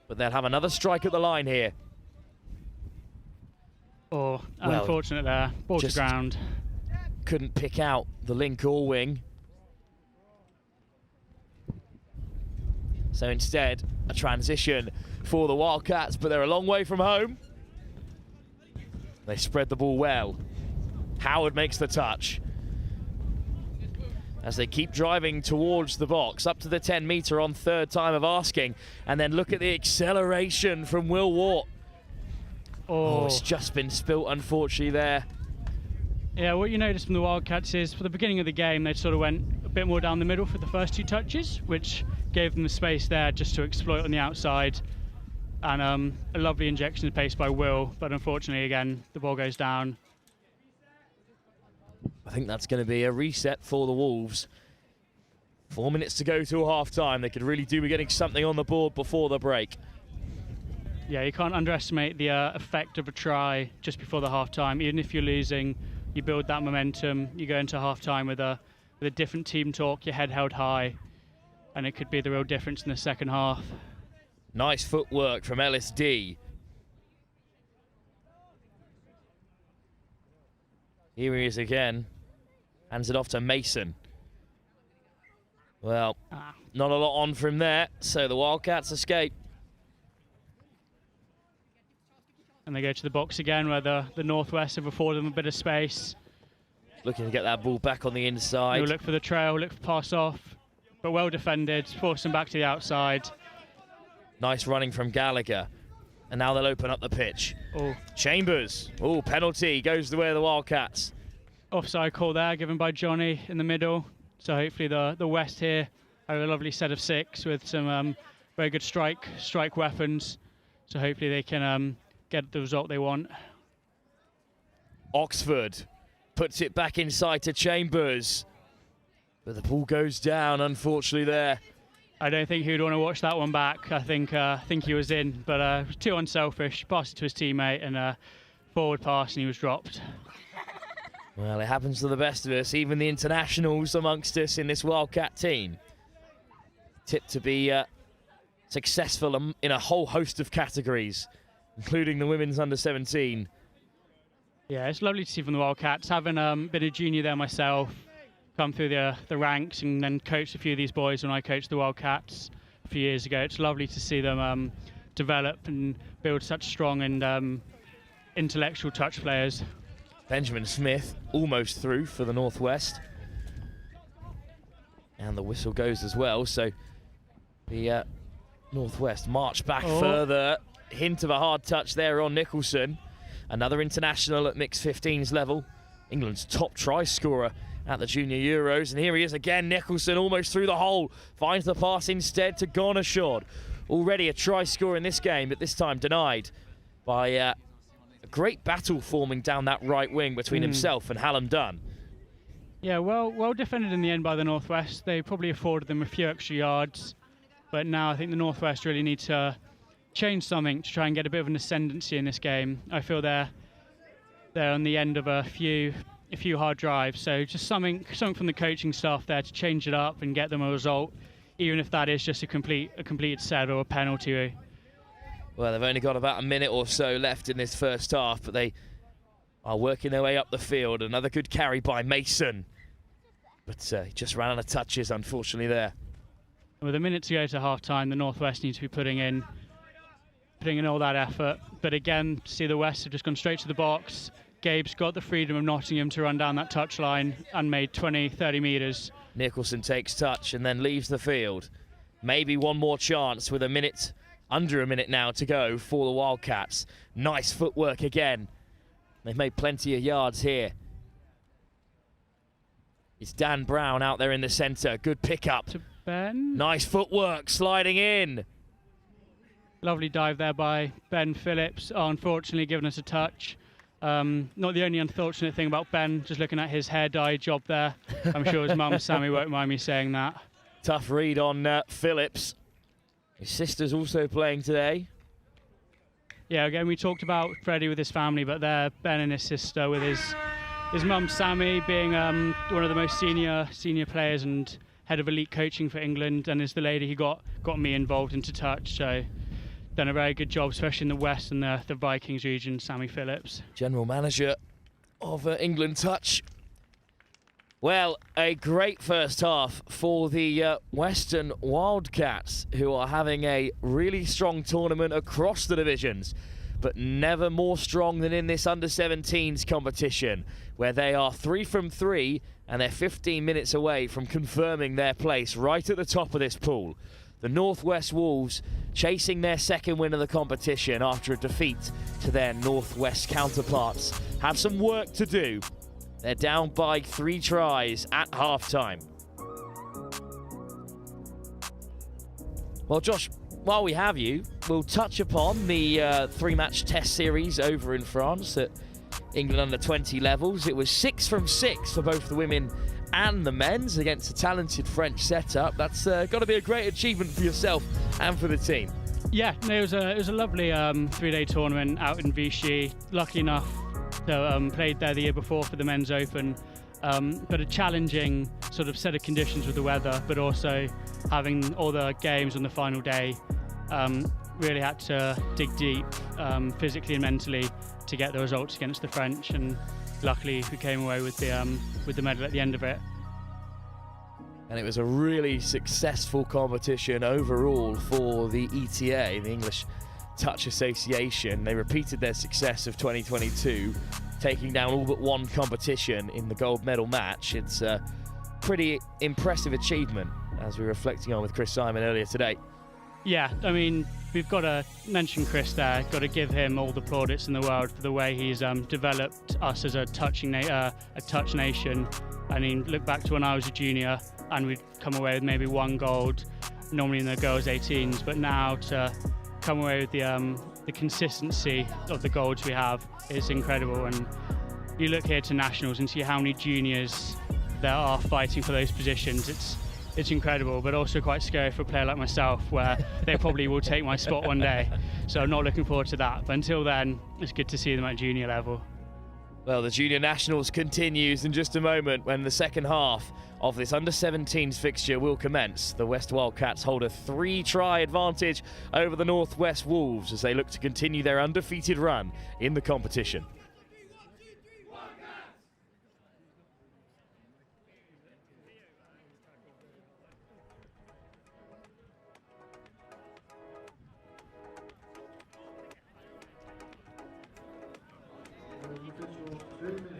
but they'll have another strike at the line here. Oh, unfortunate there. Ball to ground. Couldn't pick out the link or wing. So instead, a transition for the Wildcats, but they're a long way from home. They spread the ball well. Howard makes the touch. As they keep driving towards the box, up to the 10-metre on third time of asking. And then look at the acceleration from Will Wart. Oh, it's just been spilt, unfortunately, there. Yeah, what you notice from the Wildcats is, for the beginning of the game, they sort of went a bit more down the middle for the first 2 touches, which gave them the space there just to exploit on the outside. And a lovely injection of pace by Will, but unfortunately, again, the ball goes down. I think that's going to be a reset for the Wolves. 4 minutes to go to half-time. They could really do with getting something on the board before the break. Yeah, you can't underestimate the effect of a try just before the half-time. Even if you're losing, you build that momentum. You go into half-time with a different team talk, your head held high, and it could be the real difference in the second half. Nice footwork from LSD. Here he is again. Hands it off to Mason. Well, not a lot on from there, so the Wildcats escape. And they go to the box again, where the Northwest have afforded them a bit of space. Looking to get that ball back on the inside. He'll look for the trail, look for pass off, but well defended, force them back to the outside. Nice running from Gallagher. And now they'll open up the pitch. Oh. Chambers. Oh, penalty goes the way of the Wildcats. Offside call there, given by Johnny in the middle. So hopefully the West here are a lovely set of 6 with some very good strike weapons. So hopefully they can get the result they want. Oxford puts it back inside to Chambers. But the ball goes down, unfortunately, there. I don't think he would want to watch that one back. I think he was in, but too unselfish. Passed it to his teammate and forward pass, and he was dropped. Well, it happens to the best of us, even the internationals amongst us in this Wildcat team. Tipped to be successful in a whole host of categories, including the women's under-17. Yeah, it's lovely to see from the Wildcats. Having been a junior there myself, come through the ranks and then coach a few of these boys when I coached the Wildcats a few years ago. It's lovely to see them develop and build such strong and intellectual touch players. Benjamin Smith almost through for the Northwest. And the whistle goes as well, so the Northwest march back further. Hint of a hard touch there on Nicholson. Another international at mixed 15s level. England's top try scorer at the Junior Euros. And here he is again, Nicholson almost through the hole. Finds the pass instead to Gonashod. Already a try scorer in this game, but this time denied by a great battle forming down that right wing between himself and Hallam Dunn. Yeah, well defended in the end by the Northwest. They probably afforded them a few extra yards. But now I think the Northwest really need to change something to try and get a bit of an ascendancy in this game. I feel they're on the end of a few hard drives, so just something from the coaching staff there to change it up and get them a result, even if that is just a completed set or a penalty. Well, they've only got about a minute or so left in this first half, but they are working their way up the field. Another good carry by Mason, but he just ran out of touches, unfortunately, there. With a minute to go to half-time, the Northwest need to be putting in all that effort. But again, see the West have just gone straight to the box. Gabe's got the freedom of Nottingham to run down that touchline and made 20, 30 metres. Nicholson takes touch and then leaves the field. Maybe one more chance with under a minute now to go for the Wildcats. Nice footwork again. They've made plenty of yards here. It's Dan Brown out there in the centre. Good pickup. To Ben. Nice footwork, sliding in. Lovely dive there by Ben Phillips. Unfortunately, given us a touch. Not the only unfortunate thing about Ben, just looking at his hair dye job there. I'm sure his mum, Sammy, won't mind me saying that. Tough read on Phillips. His sister's also playing today. Yeah, again, we talked about Freddie with his family, but there, Ben and his sister with his mum, Sammy, being one of the most senior players and head of elite coaching for England, and is the lady who got me involved into touch. So done a very good job, especially in the West and the Vikings region, Sammy Phillips. General manager of England Touch. Well, a great first half for the Western Wildcats, who are having a really strong tournament across the divisions, but never more strong than in this under-17s competition, where they are 3 from 3 and they're 15 minutes away from confirming their place right at the top of this pool. The Northwest Wolves chasing their second win of the competition after a defeat to their Northwest counterparts have some work to do. They're down by 3 tries at half-time. Well, Josh, while we have you, we'll touch upon the 3-match test series over in France at England under-20 levels. It was 6 from 6 for both the women and the men's against a talented French setup. That's got to be a great achievement for yourself and for the team. Yeah, no, it was a lovely 3-day tournament out in Vichy. Lucky enough to played there the year before for the men's open, but a challenging sort of set of conditions with the weather, but also having all the games on the final day. Really had to dig deep physically and mentally to get the results against the French, and luckily we came away with the medal at the end of it. And it was a really successful competition overall for the ETA, the English Touch Association. They repeated their success of 2022, taking down all but one competition in the gold medal match. It's a pretty impressive achievement, as we were reflecting on with Chris Simon earlier today. Yeah, I mean, we've got to mention Chris there, got to give him all the plaudits in the world for the way he's developed us as a touch nation. I mean, look back to when I was a junior and we'd come away with maybe 1 gold, normally in the girls' 18s, but now to come away with the consistency of the golds we have is incredible. And you look here to nationals and see how many juniors there are fighting for those positions. It's incredible, but also quite scary for a player like myself, where they probably will take my spot one day. So I'm not looking forward to that. But until then, it's good to see them at junior level. Well, the Junior Nationals continues in just a moment when the second half of this under-17s fixture will commence. The West Wildcats hold a 3-try advantage over the Northwest Wolves as they look to continue their undefeated run in the competition. Official 3 minutes.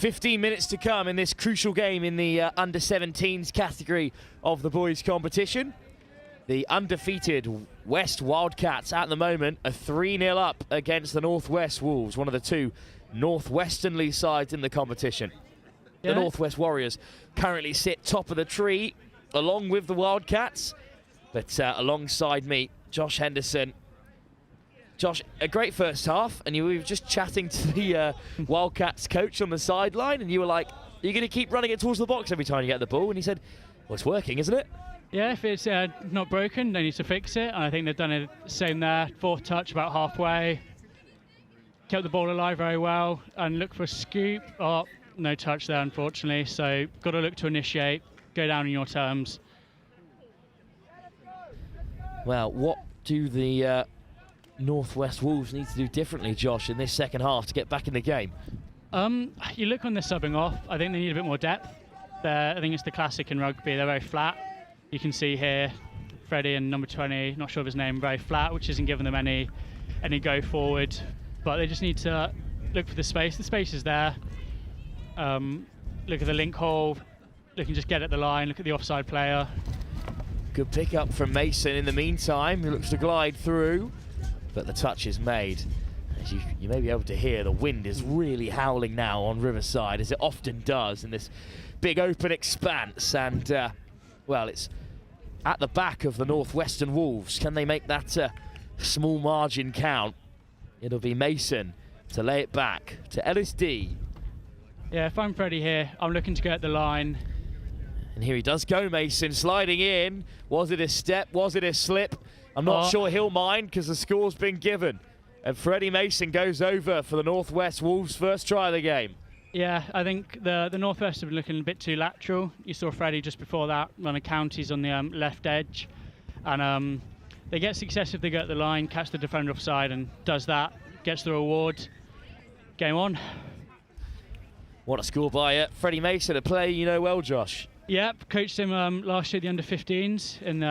15 minutes to come in this crucial game in the under-17s category of the boys' competition. The undefeated West Wildcats at the moment are 3-0 up against the Northwest Wolves, one of the two northwesternly sides in the competition. Yeah. The Northwest Warriors currently sit top of the tree along with the Wildcats, but alongside me, Josh Henderson. Josh, a great first half, and you were just chatting to the Wildcats coach on the sideline, and you were like, "You're going to keep running it towards the box every time you get the ball?" And he said, "Well, it's working, isn't it?" Yeah, if it's not broken, they need to fix it. And I think they've done it the same there. Fourth touch about halfway. Kept the ball alive very well and look for a scoop. Oh, no touch there, unfortunately. So got to look to initiate, go down in your terms. Well, what do the Northwest Wolves need to do differently, Josh, in this second half to get back in the game? You look on the subbing off. I think they need a bit more depth. I think it's the classic in rugby. They're very flat. You can see here, Freddie and number 20, not sure of his name, very flat, which isn't giving them any go forward. But they just need to look for the space. The space is there. Look at the link hole. Look and just get at the line. Look at the offside player. Good pick up from Mason in the meantime. He looks to glide through, but the touch is made. As you may be able to hear, the wind is really howling now on Riverside, as it often does in this big open expanse. And, well, it's at the back of the Northwestern Wolves. Can they make that small margin count? It'll be Mason to lay it back to LSD. Yeah, if I'm Freddie here, I'm looking to go at the line. And here he does go, Mason, sliding in. Was it a step? Was it a slip? I'm not sure he'll mind because the score's been given. And Freddie Mason goes over for the Northwest Wolves' first try of the game. Yeah, I think the Northwest have been looking a bit too lateral. You saw Freddie just before that run a counties on the left edge. And they get success if they go at the line, catch the defender offside and does that, gets the reward. Game on. What a score by Freddie Mason, a player you know well, Josh. Yep, coached him last year, the under-15s, in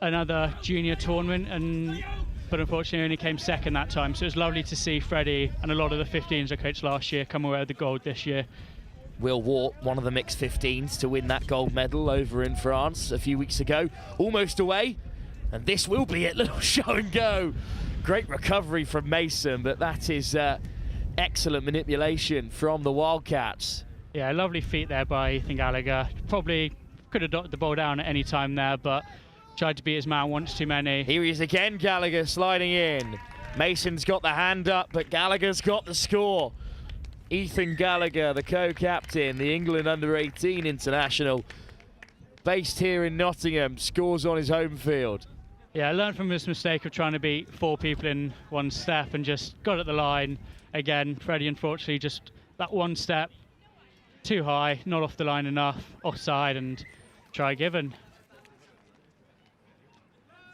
another junior tournament, but unfortunately only came second that time. So it was lovely to see Freddie and a lot of the 15s I coached last year come away with the gold this year. Will Wart, one of the mixed 15s to win that gold medal over in France a few weeks ago. Almost away, and this will be it, little show and go. Great recovery from Mason, but that is excellent manipulation from the Wildcats. Yeah, lovely feet there by Ethan Gallagher. Probably could have dotted the ball down at any time there, but tried to beat his man once too many. Here he is again, Gallagher sliding in. Mason's got the hand up, but Gallagher's got the score. Ethan Gallagher, the co-captain, the England under-18 international, based here in Nottingham, scores on his home field. Yeah, I learned from his mistake of trying to beat four people in one step and just got at the line. Again, Freddie, unfortunately, just that one step too high, not off the line enough, offside, and try given.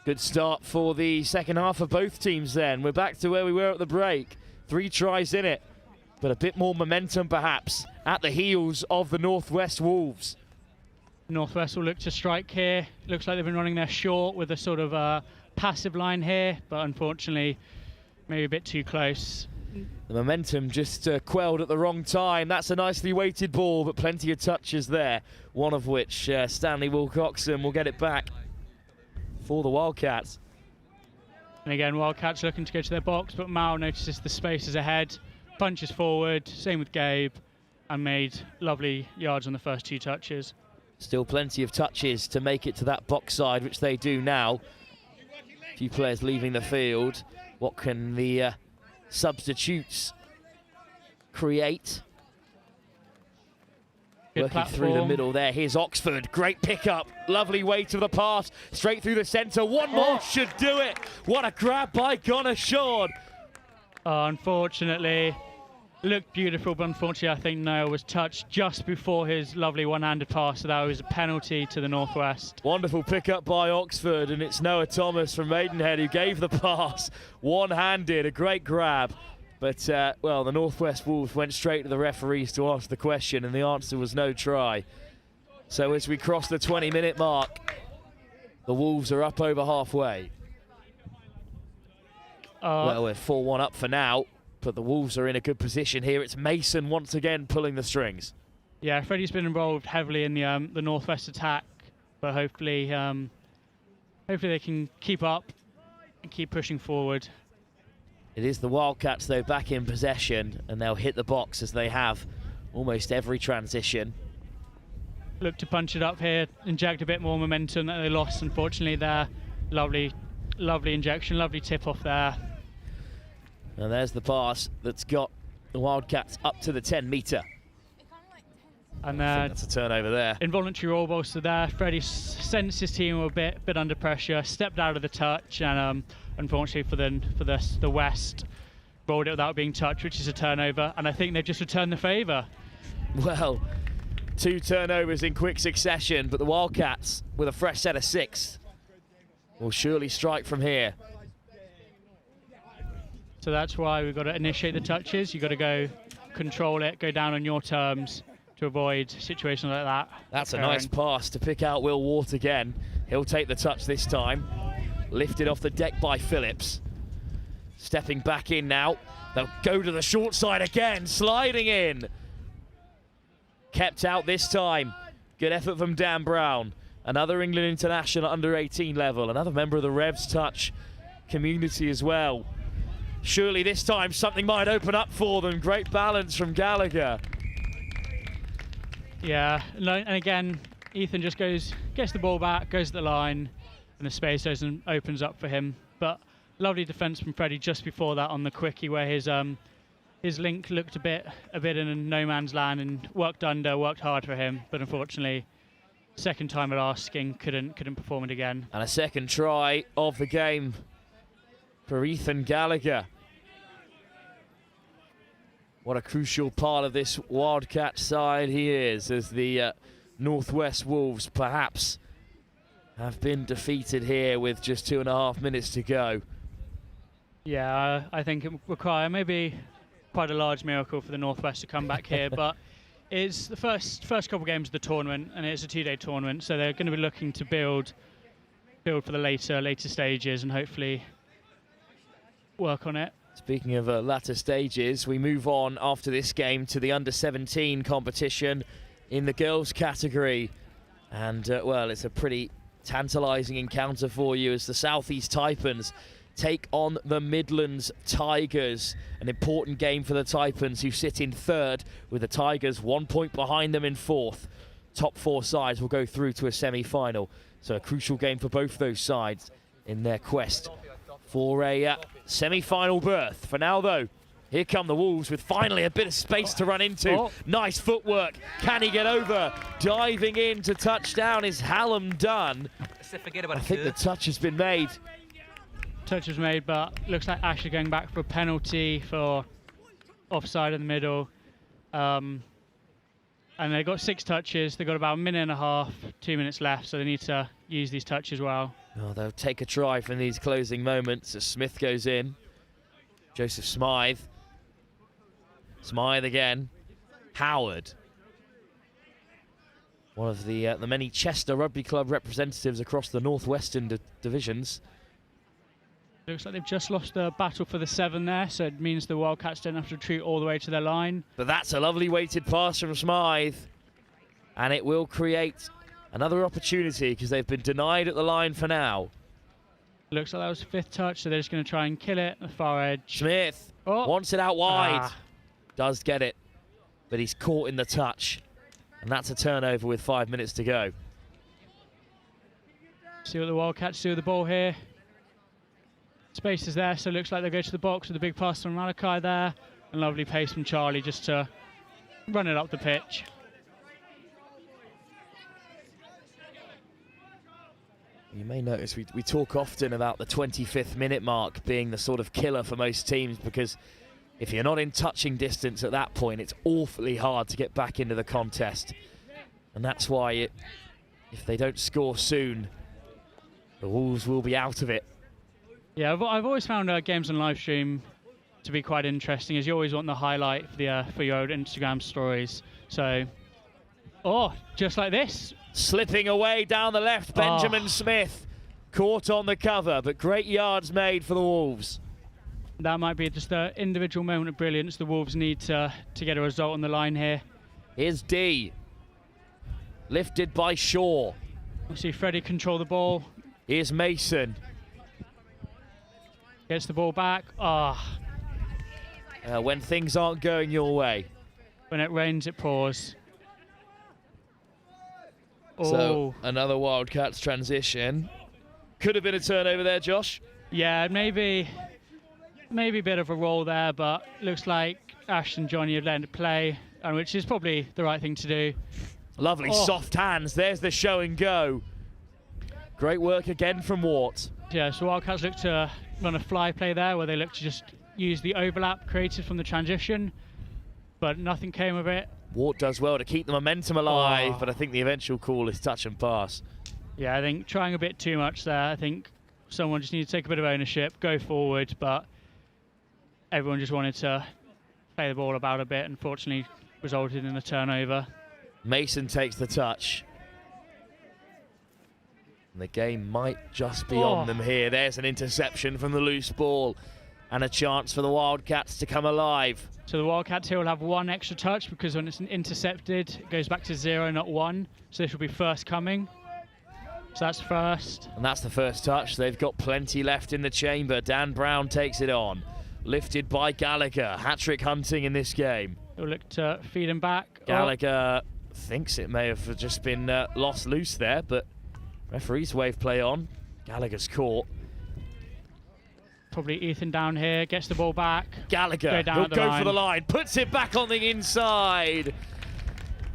Good start for the second half of both teams then. We're back to where we were at the break. 3 tries in it, but a bit more momentum perhaps at the heels of the Northwest Wolves. Northwest will look to strike here. Looks like they've been running their short with a sort of passive line here, but unfortunately maybe a bit too close. The momentum just quelled at the wrong time. That's a nicely weighted ball, but plenty of touches there, one of which Stanley Wilcoxon will get it back for the Wildcats. And again, Wildcats looking to go to their box, but Mao notices the spaces ahead, punches forward, same with Gabe, and made lovely yards on the first 2 touches. Still plenty of touches to make it to that box side, which they do now. A few players leaving the field. What can the substitutes create? Good Working platform through the middle there. Here's Oxford. Great pickup. Lovely weight of the pass. Straight through the centre. One more should do it. What a grab by Connor Shawn. Unfortunately, looked beautiful, but unfortunately I think Noah was touched just before his lovely one-handed pass, so that was a penalty to the Northwest. Wonderful pickup by Oxford, and it's Noah Thomas from Maidenhead who gave the pass one-handed. A great grab. But, well, the Northwest Wolves went straight to the referees to ask the question, and the answer was no try. So as we cross the 20-minute mark, the Wolves are up over halfway. Well, we're 4-1 up for now. But the Wolves are in a good position here. It's Mason once again pulling the strings. Yeah, Freddie's been involved heavily in the northwest attack, but hopefully they can keep up and keep pushing forward. It is the Wildcats, though, back in possession, and they'll hit the box as they have almost every transition. Look to punch it up here, inject a bit more momentum that they lost, unfortunately, there. Lovely injection, lovely tip off there. And there's the pass that's got the Wildcats up to the 10-metre. And I think that's a turnover there. Involuntary roll bolster there. Freddie sensed his team were a bit under pressure, stepped out of the touch, and unfortunately for the West, rolled it without being touched, which is a turnover. And I think they've just returned the favour. Well, 2 turnovers in quick succession, but the Wildcats, with a fresh set of 6, will surely strike from here. So that's why we've got to initiate the touches. You've got to go control it, go down on your terms to avoid situations like that. That's a nice pass to pick out Will Wart again. He'll take the touch this time. Lifted off the deck by Phillips. Stepping back in now. They'll go to the short side again, sliding in. Kept out this time. Good effort from Dan Brown. Another England international under 18 level. Another member of the Revs Touch community as well. Surely this time something might open up for them. Great balance from Gallagher. Yeah, and again, Ethan just gets the ball back, goes to the line, and the space opens up for him. But lovely defence from Freddie just before that on the quickie, where his link looked a bit in a no man's land and worked hard for him. But unfortunately, second time at asking, couldn't perform it again. And a second try of the game for Ethan Gallagher. What a crucial part of this Wildcat side he is, as the Northwest Wolves perhaps have been defeated here with just 2.5 minutes to go. Yeah, I think it would require maybe quite a large miracle for the Northwest to come back here, but it's the first couple of games of the tournament, and it's a 2-day tournament, so they're going to be looking to build for the later stages and hopefully work on it. Speaking of latter stages, we move on after this game to the under-17 competition in the girls category. And, well, it's a pretty tantalising encounter for you as the Southeast Taipans take on the Midlands Tigers. An important game for the Taipans, who sit in 3rd, with the Tigers 1 point behind them in 4th. Top 4 sides will go through to a semi-final. So a crucial game for both those sides in their quest for a semi-final berth. For now, though, here come the Wolves with finally a bit of space to run into. Oh. Nice footwork. Can he get over? Diving in to touchdown is Hallam Dunn. I think the touch has been made. Touch was made, but looks like Ashley going back for a penalty for offside in the middle. And they've got 6 touches. They've got about 1.5 minutes, 2 minutes left, so they need to use these touches well. Oh, they'll take a try from these closing moments as Smith goes in. Joseph Smythe. Smythe again. Howard. One of the many Chester Rugby Club representatives across the Northwestern divisions. Looks like they've just lost the battle for the 7 there, so it means the Wildcats don't have to retreat all the way to their line. But that's a lovely weighted pass from Smythe. And it will create another opportunity because they've been denied at the line for now. Looks like that was the 5th touch, so they're just going to try and kill it at the far edge. Smith wants it out wide. Does get it, but he's caught in the touch. And that's a turnover with 5 minutes to go. See what the Wildcats do with the ball here. Space is there, so it looks like they go to the box with a big pass from Malachi there. And lovely pace from Charlie just to run it up the pitch. You may notice we talk often about the 25th minute mark being the sort of killer for most teams, because if you're not in touching distance at that point, it's awfully hard to get back into the contest. And that's why if they don't score soon, the Wolves will be out of it. Yeah, I've always found games on live stream to be quite interesting, as you always want the highlight for your own Instagram stories. So, just like this. Slipping away down the left, Benjamin Smith caught on the cover, but great yards made for the Wolves. That might be just the individual moment of brilliance the Wolves need to get a result on the line here. Here's D. Lifted by Shaw. We'll see Freddie control the ball. Here's Mason. Gets the ball back. When things aren't going your way. When it rains, it pours. So another Wildcats transition. Could have been a turnover there, Josh. Yeah, maybe a bit of a roll there, but looks like Ash and Johnny have let it play, and which is probably the right thing to do. Lovely soft hands. There's the show and go. Great work again from Wart. Yeah, so Wildcats look to run a fly play there, where they look to just use the overlap created from the transition, but nothing came of it. Wart does well to keep the momentum alive, but I think the eventual call is touch and pass. Yeah, I think trying a bit too much there. I think someone just needed to take a bit of ownership, go forward, but everyone just wanted to play the ball about a bit, unfortunately resulted in a turnover. Mason takes the touch. And the game might just be on them here. There's an interception from the loose ball and a chance for the Wildcats to come alive. So the Wildcats here will have one extra touch, because when it's intercepted, it goes back to 0, not 1. So this will be first coming. So that's first. And that's the first touch. They've got plenty left in the chamber. Dan Brown takes it on. Lifted by Gallagher. Hat-trick hunting in this game. He'll look to feed him back. Gallagher thinks it may have just been lost loose there, but referee's wave play on. Gallagher's caught. Probably Ethan down here, gets the ball back. Gallagher, he'll go for the line, puts it back on the inside.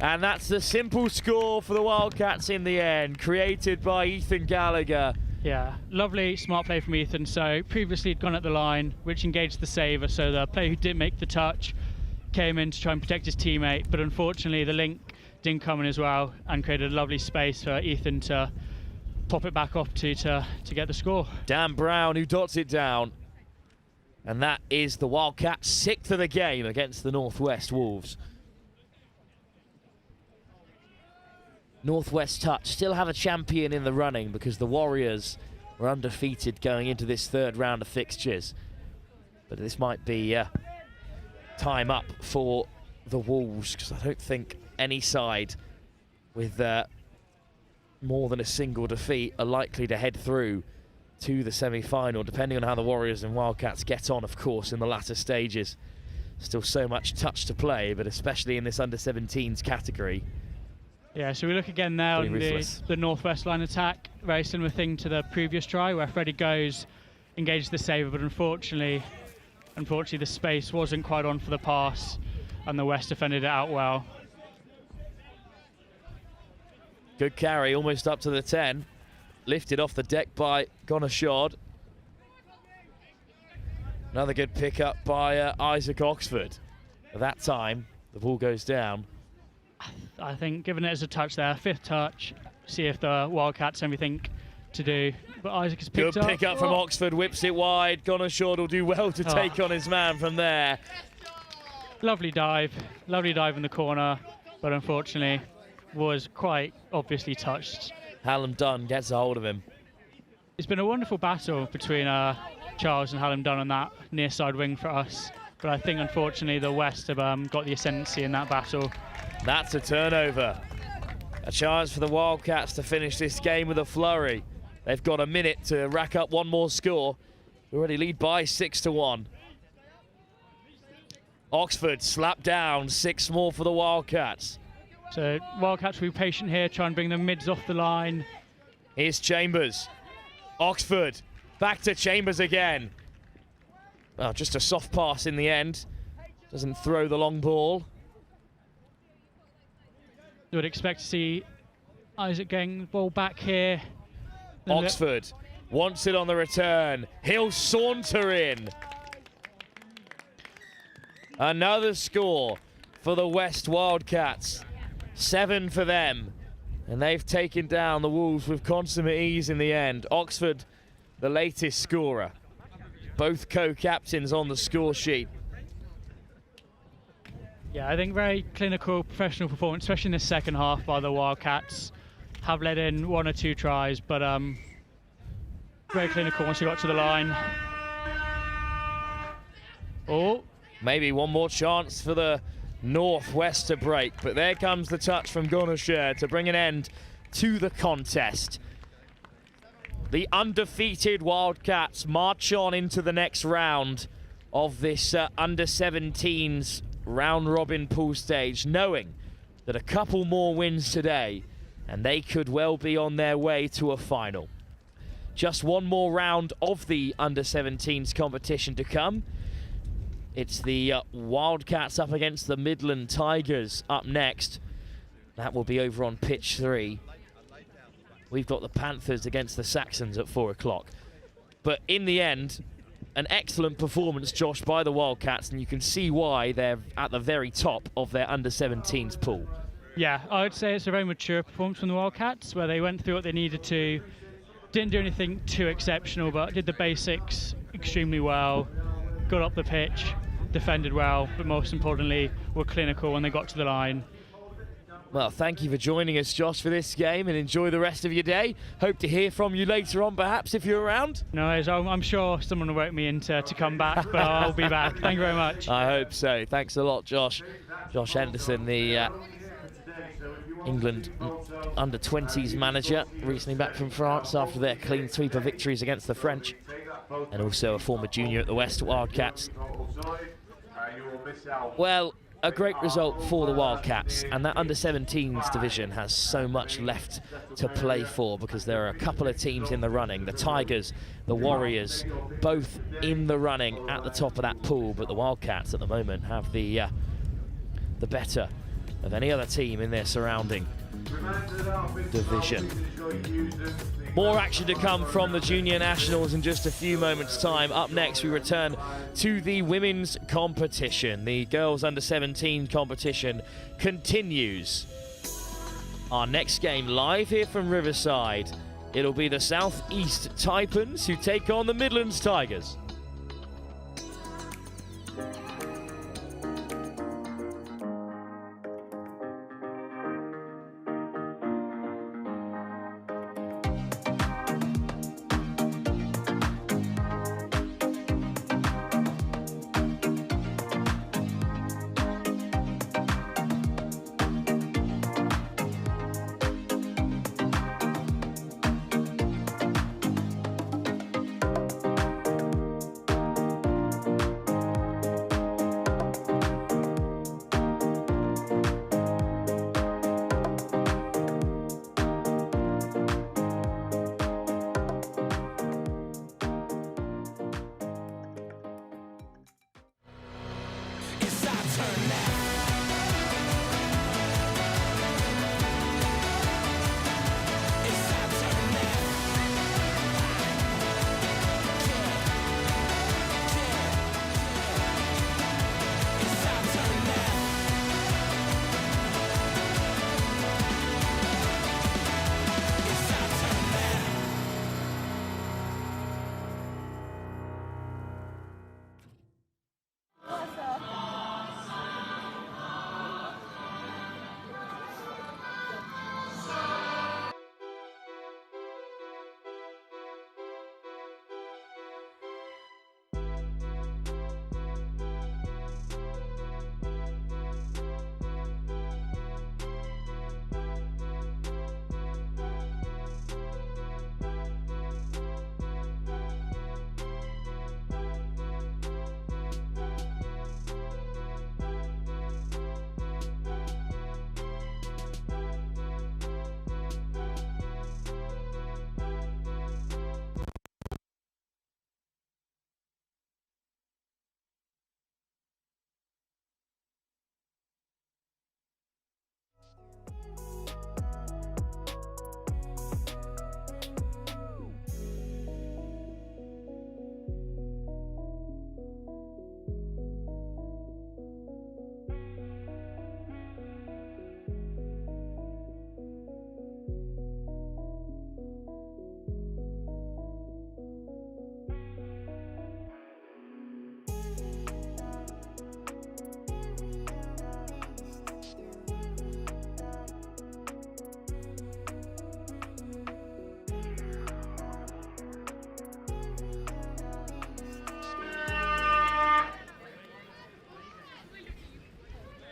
And that's the simple score for the Wildcats in the end, created by Ethan Gallagher. Yeah, lovely, smart play from Ethan. So previously he'd gone at the line, which engaged the saver, so the player who didn't make the touch came in to try and protect his teammate, but unfortunately the link didn't come in as well and created a lovely space for Ethan to pop it back off to get the score. Dan Brown who dots it down. And that is the Wildcats' 6th of the game against the Northwest Wolves. Northwest Touch still have a champion in the running, because the Warriors were undefeated going into this third round of fixtures. But this might be time up for the Wolves, because I don't think any side with more than a single defeat are likely to head through to the semi-final, depending on how the Warriors and Wildcats get on, of course, in the latter stages. Still so much touch to play, but especially in this under-17s category. Yeah, so we look again there on the Northwest line attack. Very similar thing to the previous try, where Freddie goes, engages the saver, but unfortunately the space wasn't quite on for the pass, and the West defended it out well. Good carry, almost up to the 10. Lifted off the deck by Gonashod. Another good pickup by Isaac Oxford. At that time, the ball goes down. I think given it as a touch there, 5th touch, see if the Wildcats have anything to do. But Isaac has picked up. Good pick up from Oxford, whips it wide. Gonashod will do well to take on his man from there. Lovely dive in the corner, but unfortunately was quite obviously touched. Hallam Dunn gets a hold of him. It's been a wonderful battle between Charles and Hallam Dunn on that near side wing for us, but I think unfortunately the West have got the ascendancy in that battle. That's a turnover. A chance for the Wildcats to finish this game with a flurry. They've got a minute to rack up one more score. We already lead by 6-1. Oxford slapped down, 6 more for the Wildcats. So Wildcats will be patient here, try and bring the mids off the line. Here's Chambers. Oxford, back to Chambers again. Well, just a soft pass in the end. Doesn't throw the long ball. You would expect to see Isaac getting the ball back here. Oxford wants it on the return. He'll saunter in. Another score for the West Wildcats. 7 for them. And they've taken down the Wolves with consummate ease in the end. Oxford, the latest scorer. Both co-captains on the score sheet. Yeah, I think very clinical, professional performance, especially in the second half by the Wildcats. Have let in 1 or 2 tries, but very clinical once you got to the line. Oh, maybe one more chance for the Northwest to break, but there comes the touch from Gonasher to bring an end to the contest. The undefeated Wildcats march on into the next round of this under-17s round-robin pool stage, knowing that a couple more wins today and they could well be on their way to a final. Just one more round of the under-17s competition to come. It's the Wildcats up against the Midland Tigers up next. That will be over on pitch 3. We've got the Panthers against the Saxons at 4 o'clock. But in the end, an excellent performance, Josh, by the Wildcats, and you can see why they're at the very top of their under-17s pool. Yeah, I would say it's a very mature performance from the Wildcats, where they went through what they needed to, didn't do anything too exceptional, but did the basics extremely well, got up the pitch, defended well, but most importantly, were clinical when they got to the line. Well, thank you for joining us, Josh, for this game, and enjoy the rest of your day. Hope to hear from you later on, perhaps, if you're around. No, I'm sure someone will work me in to come back, but I'll be back. Thank you very much. I hope so. Thanks a lot, Josh. Josh Henderson, the England under-20s manager, recently back from France after their clean sweep of victories against the French, and also a former junior at the West Wildcats. Well, a great result for the Wildcats, and that under-17s division has so much left to play for, because there are a couple of teams in the running. The Tigers, the Warriors, both in the running at the top of that pool, but the Wildcats at the moment have the better of any other team in their surrounding division. More action to come from the Junior Nationals in just a few moments' time. Up next, we return to the women's competition. The girls under-17 competition continues. Our next game live here from Riverside. It'll be the South East Taipans who take on the Midlands Tigers.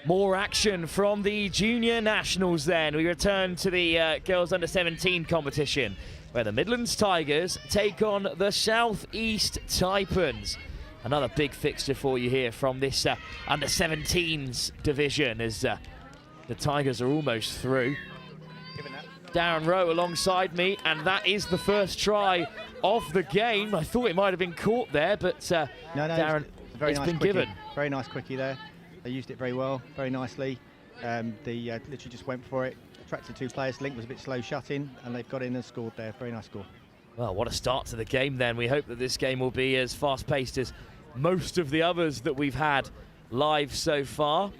More action from the junior nationals then. We return to the girls under 17 competition where the Midlands Tigers take on the South East Taipans. Another big fixture for you here from this under 17s division as the Tigers are almost through. Darren Rowe alongside me, and that is the first try of the game. I thought it might have been caught there, but Darren, it's been given. Very nice quickie there. They used it very well, very nicely. They literally just went for it, attracted two players. Link was a bit slow shutting, and they've got in and scored there. Very nice score. Well, what a start to the game then. We hope that this game will be as fast-paced as most of the others that we've had live so far.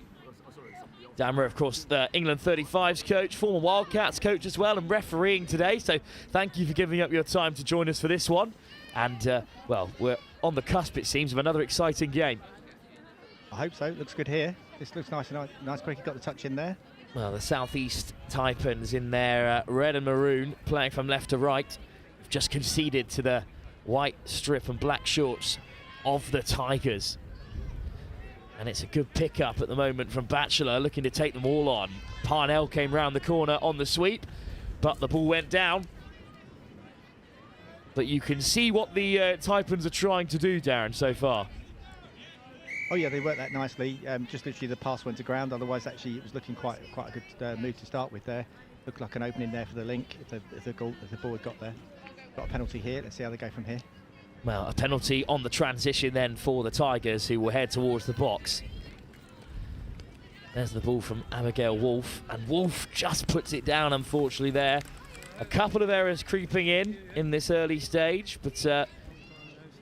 Dammer, of course, the England 35s coach, former Wildcats coach as well, and refereeing today. So thank you for giving up your time to join us for this one. And, well, we're on the cusp, it seems, of another exciting game. I hope so. Looks good here. This looks nice. Nice quick. Got the touch in there. Well, the Southeast Taipans in their red and maroon, playing from left to right, have just conceded to the white strip and black shorts of the Tigers. And it's a good pickup at the moment from Batchelor, looking to take them all on. Parnell came round the corner on the sweep, but the ball went down. But you can see what the Taipans are trying to do, Darren, so far. Oh yeah, they worked that nicely. Just literally the pass went to ground. Otherwise, actually, it was looking quite a good move to start with there. Looked like an opening there for the Link if the ball had got there. Got a penalty here. Let's see how they go from here. Well, a penalty on the transition then for the Tigers, who will head towards the box. There's the ball from Abigail Wolf, and Wolf just puts it down, unfortunately, there. A couple of errors creeping in this early stage, but,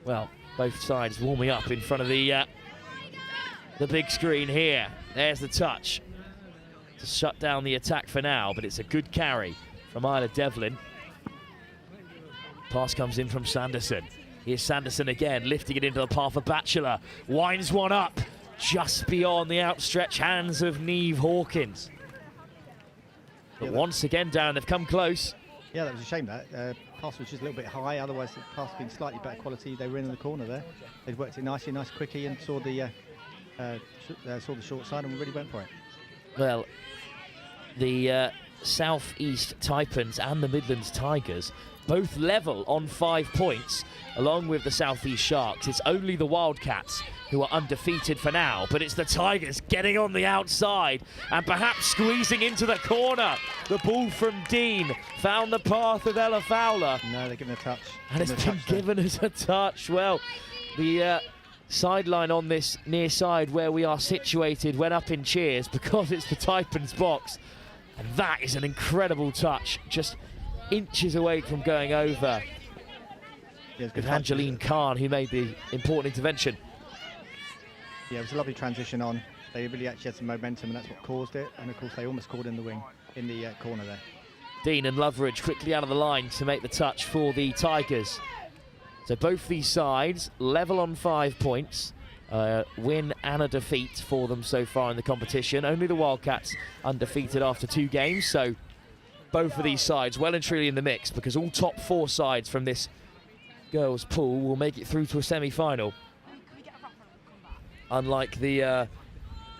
well, both sides warming up in front of the big screen here. There's the touch to shut down the attack for now, but it's a good carry from Isla Devlin. Pass comes in from Sanderson. Here's Sanderson again, lifting it into the path of Batchelor. Winds one up, just beyond the outstretched hands of Neve Hawkins. But once again, Darren, they've come close. Yeah, that was a shame that. Pass was just a little bit high, otherwise the pass had been slightly better quality. They were in the corner there. They'd worked it nicely, nice quickie, and saw the short side and really went for it. Well, the Southeast Taipans and the Midlands Tigers both level on 5 points, along with the Southeast Sharks. It's only the Wildcats who are undefeated for now, but it's the Tigers getting on the outside and perhaps squeezing into the corner. The ball from Dean found the path of Ella Fowler. No, they're giving a touch. And it's been given as a touch. Well, the sideline on this near side where we are situated went up in cheers because it's the Taipans box. And that is an incredible touch, just inches away from going over. Yeah, with Angeline Khan, who made the important intervention. Yeah, it was a lovely transition on. They really actually had some momentum, and that's what caused it. And of course, they almost caught in the wing, in the corner there. Dean and Loveridge quickly out of the line to make the touch for the Tigers. So both these sides level on 5 points. Win and a defeat for them so far in the competition. Only the Wildcats undefeated after 2 games. So both of these sides well and truly in the mix, because all top 4 sides from this girls' pool will make it through to a semi-final. Unlike the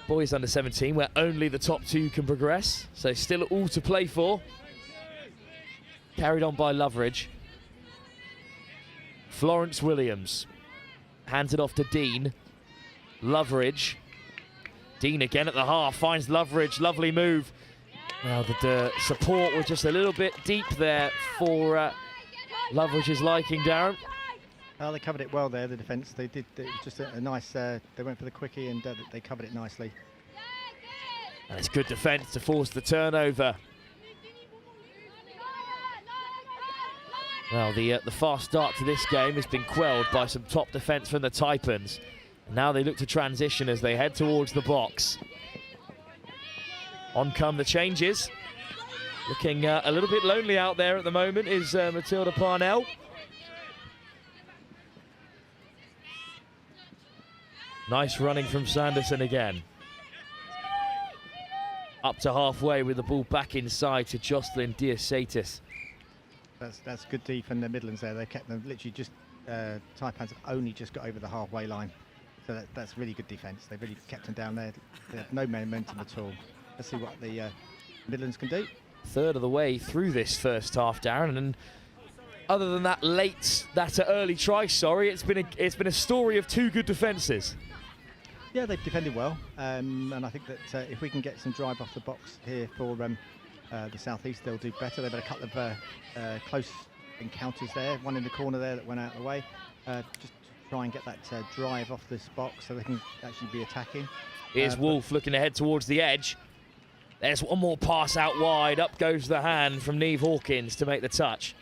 boys under 17, where only the top 2 can progress. So still all to play for. Carried on by Loveridge. Florence Williams hands it off to Dean. Loveridge. Dean again at the half, finds Loveridge, lovely move. Well, the support was just a little bit deep there for Loveridge's liking, Darren. They covered it well there, the defence. They did just a nice, they went for the quickie and they covered it nicely. And it's good defence to force the turnover. Well, the fast start to this game has been quelled by some top defence from the Taipans. Now they look to transition as they head towards the box. On come the changes. Looking a little bit lonely out there at the moment is Matilda Parnell. Nice running from Sanderson again. Up to halfway with the ball back inside to Jocelyn Diasatis. That's good deep in the Midlands there. They kept them literally just, Taipans have only just got over the halfway line. So that's really good defence. They've really kept them down there. They have no momentum at all. Let's see what the Midlands can do. Third of the way through this first half, Darren, and other than that early try, it's been a story of two good defences. Yeah, they've defended well, and I think that if we can get some drive off the box here for the South East, they'll do better. They've had a couple of close encounters there, one in the corner there that went out of the way. Just to try and get that drive off this box so they can actually be attacking. Here's Wolf looking ahead towards the edge. There's one more pass out wide. Up goes the hand from Neve Hawkins to make the touch.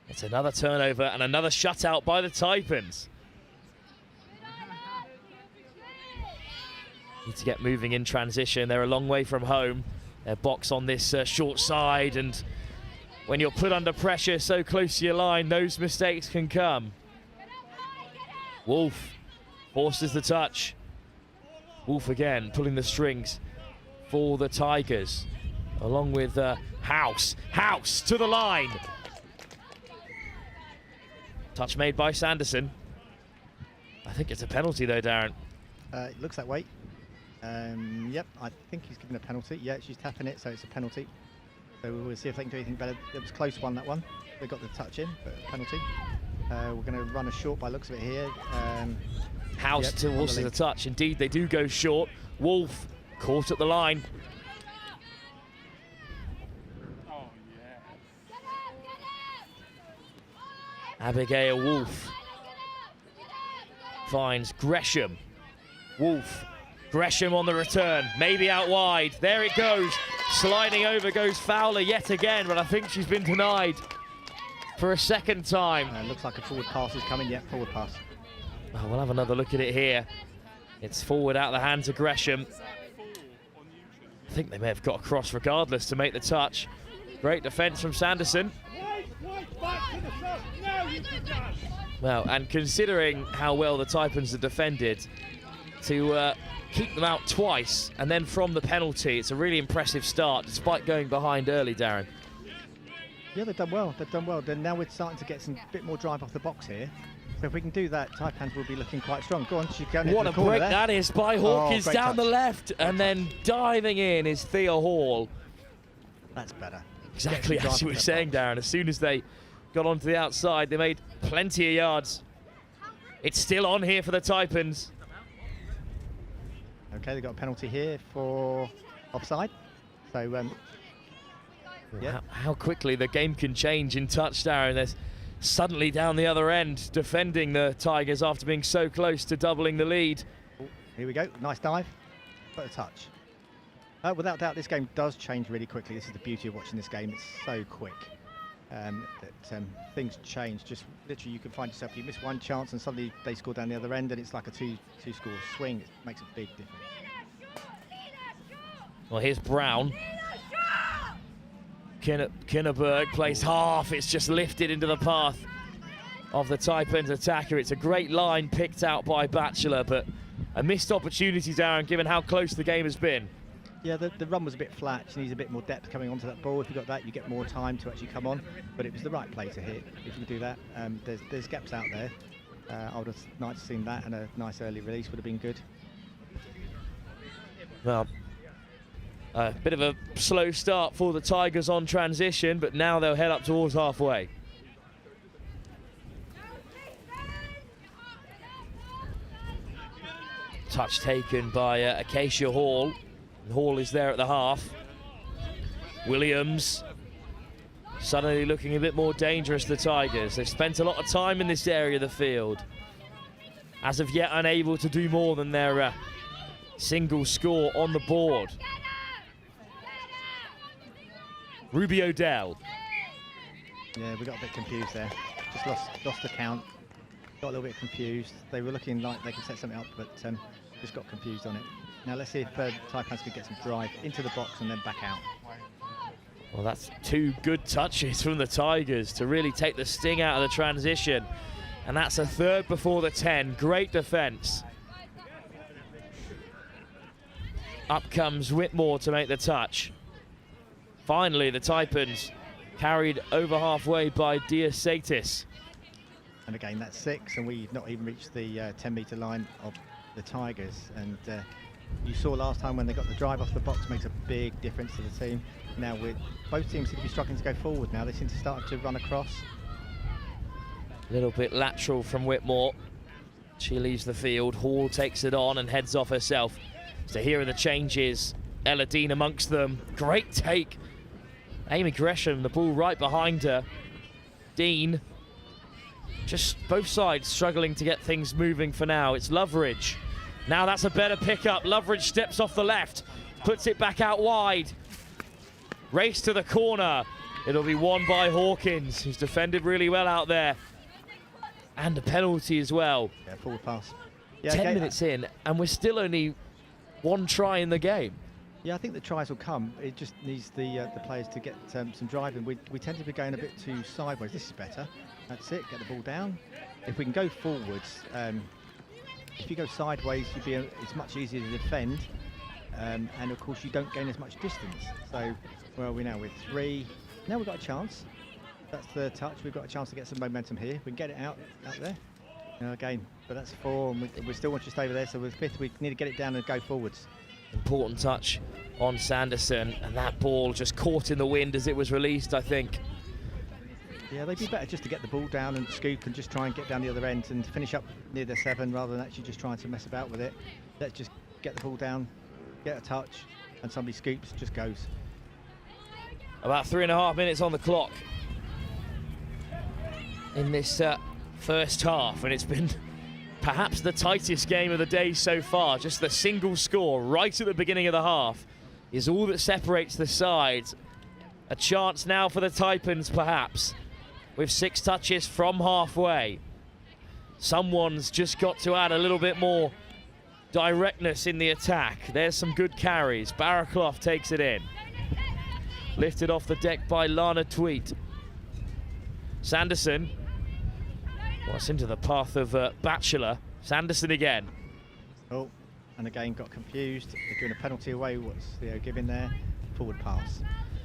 It's another turnover and another shutout by the Taipans. Need to get moving in transition. They're a long way from home. Their box on this short side, and when you're put under pressure so close to your line, those mistakes can come. Wolf forces the touch. Wolf again pulling the strings for the Tigers, along with House to the line. Touch made by Sanderson. I think it's a penalty though, Darren. It looks that way. Yep, I think he's given a penalty. Yeah, she's tapping it, so it's a penalty. So we'll see if they can do anything better. It was a close one, that one. They got the touch in, but a penalty. We're going to run a short by looks of it here. House towards the touch. Indeed, they do go short. Wolf caught at the line. Oh, yeah. Abigail Wolf finds Gresham. Wolf. Gresham on the return, maybe out wide. There it goes. Sliding over goes Fowler yet again, but I think she's been denied for a second time. Looks like a forward pass is coming. Yeah, forward pass. Oh, we'll have another look at it here. It's forward out of the hands of Gresham. I think they may have got across regardless to make the touch. Great defence from Sanderson. Well, and considering how well the Taipans have defended, to keep them out twice and then from the penalty, it's a really impressive start despite going behind early, Darren. Yeah, they've done well. They've done well. Then now we're starting to get some bit more drive off the box here. So if we can do that, Taipans will be looking quite strong. Go on, she's going what into a the corner break there. that is by Hawkins down touch. the left, and then diving in is Thea Hall. That's better. Exactly as you were saying, Darren. As soon as they got onto the outside, they made plenty of yards. It's still on here for the Taipans. Okay, they've got a penalty here for offside. So, yeah. How quickly the game can change in touch, Darren. There's suddenly down the other end, defending the Tigers after being so close to doubling the lead. Here we go, nice dive, but a touch. Without doubt, this game does change really quickly. This is the beauty of watching this game. It's so quick that things change. Just literally, you can find yourself, you miss one chance and suddenly they score down the other end, and it's like a two-score swing. It makes a big difference. Well, here's Brown. Kinneberg plays half. It's just lifted into the path of the Taipans attacker. It's a great line picked out by Batchelor, but a missed opportunity, Darren, given how close the game has been. Yeah, the run was a bit flat. She needs a bit more depth coming onto that ball. If you got that, you get more time to actually come on. But it was the right play to hit. If you do that, there's gaps out there. I would have liked to seen that, and a nice early release would have been good. Well, a bit of a slow start for the Tigers on transition, but now they'll head up towards halfway. Touch taken by Acacia Hall. Hall is there at the half. Williams suddenly looking a bit more dangerous, the Tigers. They've spent a lot of time in this area of the field. As of yet, unable to do more than their single score on the board. Ruby O'Dell. Yeah, we got a bit confused there. Just lost the count. Got a little bit confused. They were looking like they could set something up, but just got confused on it. Now let's see if Taipans can get some drive into the box and then back out. Well, that's two good touches from the Tigers to really take the sting out of the transition. And that's a third before the 10. Great defence. Up comes Whitmore to make the touch. Finally, the Taipans carried over halfway by Diasatis. And again, that's 6, and we've not even reached the 10-metre line of the Tigers. And you saw last time when they got the drive off the box, makes a big difference to the team. Now both teams seem to be struggling to go forward now. They seem to start to run across. A little bit lateral from Whitmore. She leaves the field. Hall takes it on and heads off herself. So here are the changes. Ella Dean amongst them. Great take. Amy Gresham, the ball right behind her. Dean. Just both sides struggling to get things moving for now. It's Loveridge. Now that's a better pickup. Loveridge steps off the left. Puts it back out wide. Race to the corner. It'll be won by Hawkins, who's defended really well out there. And a penalty as well. Yeah, forward pass. Yeah, 10 minutes in, and we're still only one try in the game. Yeah, I think the tries will come. It just needs the players to get some driving. We tend to be going a bit too sideways. This is better. That's it. Get the ball down. If we can go forwards, if you go sideways, it's much easier to defend. And of course, you don't gain as much distance. So, where are we now? We're 3. Now we've got a chance. That's the touch. We've got a chance to get some momentum here. We can get it out there. Again, but that's 4, and we still want you to stay over there. So with 5th, we need to get it down and go forwards. Important touch on Sanderson, and that ball just caught in the wind as it was released, I think. Yeah, they'd be better just to get the ball down and scoop and just try and get down the other end and finish up near the 7 rather than actually just trying to mess about with it. Let's just get the ball down, get a touch, and somebody scoops, just goes. About 3.5 minutes on the clock in this first half, and it's been perhaps the tightest game of the day so far. Just the single score right at the beginning of the half is all that separates the sides. A chance now for the Taipans, perhaps, with 6 touches from halfway. Someone's just got to add a little bit more directness in the attack. There's some good carries. Barraclough takes it in. Lifted off the deck by Lana Tweet. Sanderson. Well, it's into the path of Batchelor. Sanderson again. Oh, and again got confused. They're doing a penalty away. What's Theo giving there? Forward pass.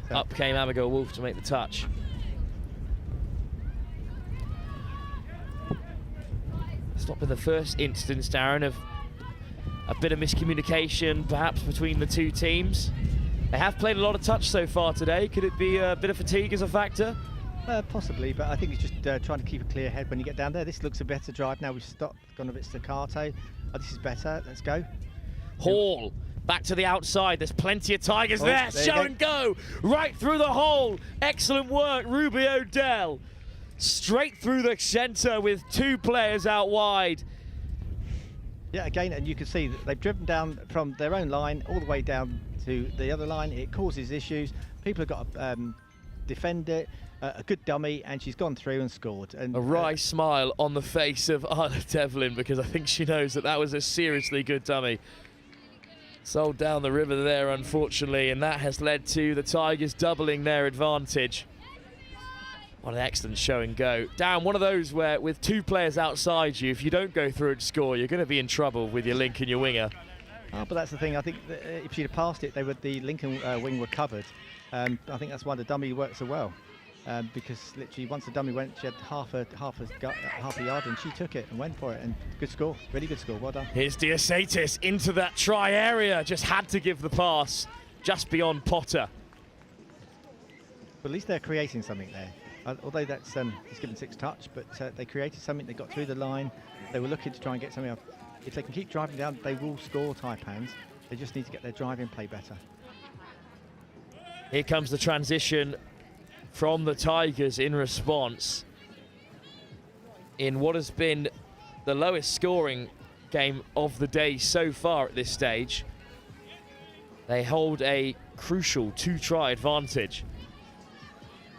So up came Abigail Wolf to make the touch. It's not been the first instance, Darren, of a bit of miscommunication perhaps between the two teams. They have played a lot of touch so far today. Could it be a bit of fatigue as a factor? Possibly, but I think it's just trying to keep a clear head when you get down there. This looks a better drive now. We've stopped, gone a bit staccato. Oh, this is better. Let's go. Hall back to the outside. There's plenty of Tigers there. Show and go right through the hole. Excellent work, Ruby O'Dell. Straight through the centre with 2 players out wide. Yeah, again, and you can see that they've driven down from their own line all the way down to the other line. It causes issues. People have got to defend it. A good dummy, and she's gone through and scored. And a wry smile on the face of Arla Devlin, because I think she knows that that was a seriously good dummy. Sold down the river there, unfortunately, and that has led to the Tigers doubling their advantage. What an excellent show and go. Down one of those where with 2 players outside you, if you don't go through and score, you're going to be in trouble with your link and your winger. Oh, but that's the thing. I think that if she'd have passed it, the Lincoln wing were covered. I think that's why the dummy worked so well. Because literally once the dummy went, she had half a yard, and she took it and went for it. And good score, really good score. Well done. Here's Diasatis into that try area. Just had to give the pass just beyond Potter. But at least they're creating something there. Although that's he's given 6 touch, but they created something. They got through the line. They were looking to try and get something up. If they can keep driving down, they will score, Taipans. They just need to get their driving play better. Here comes the transition from the Tigers in response in what has been the lowest scoring game of the day so far at this stage. They hold a crucial 2-try advantage.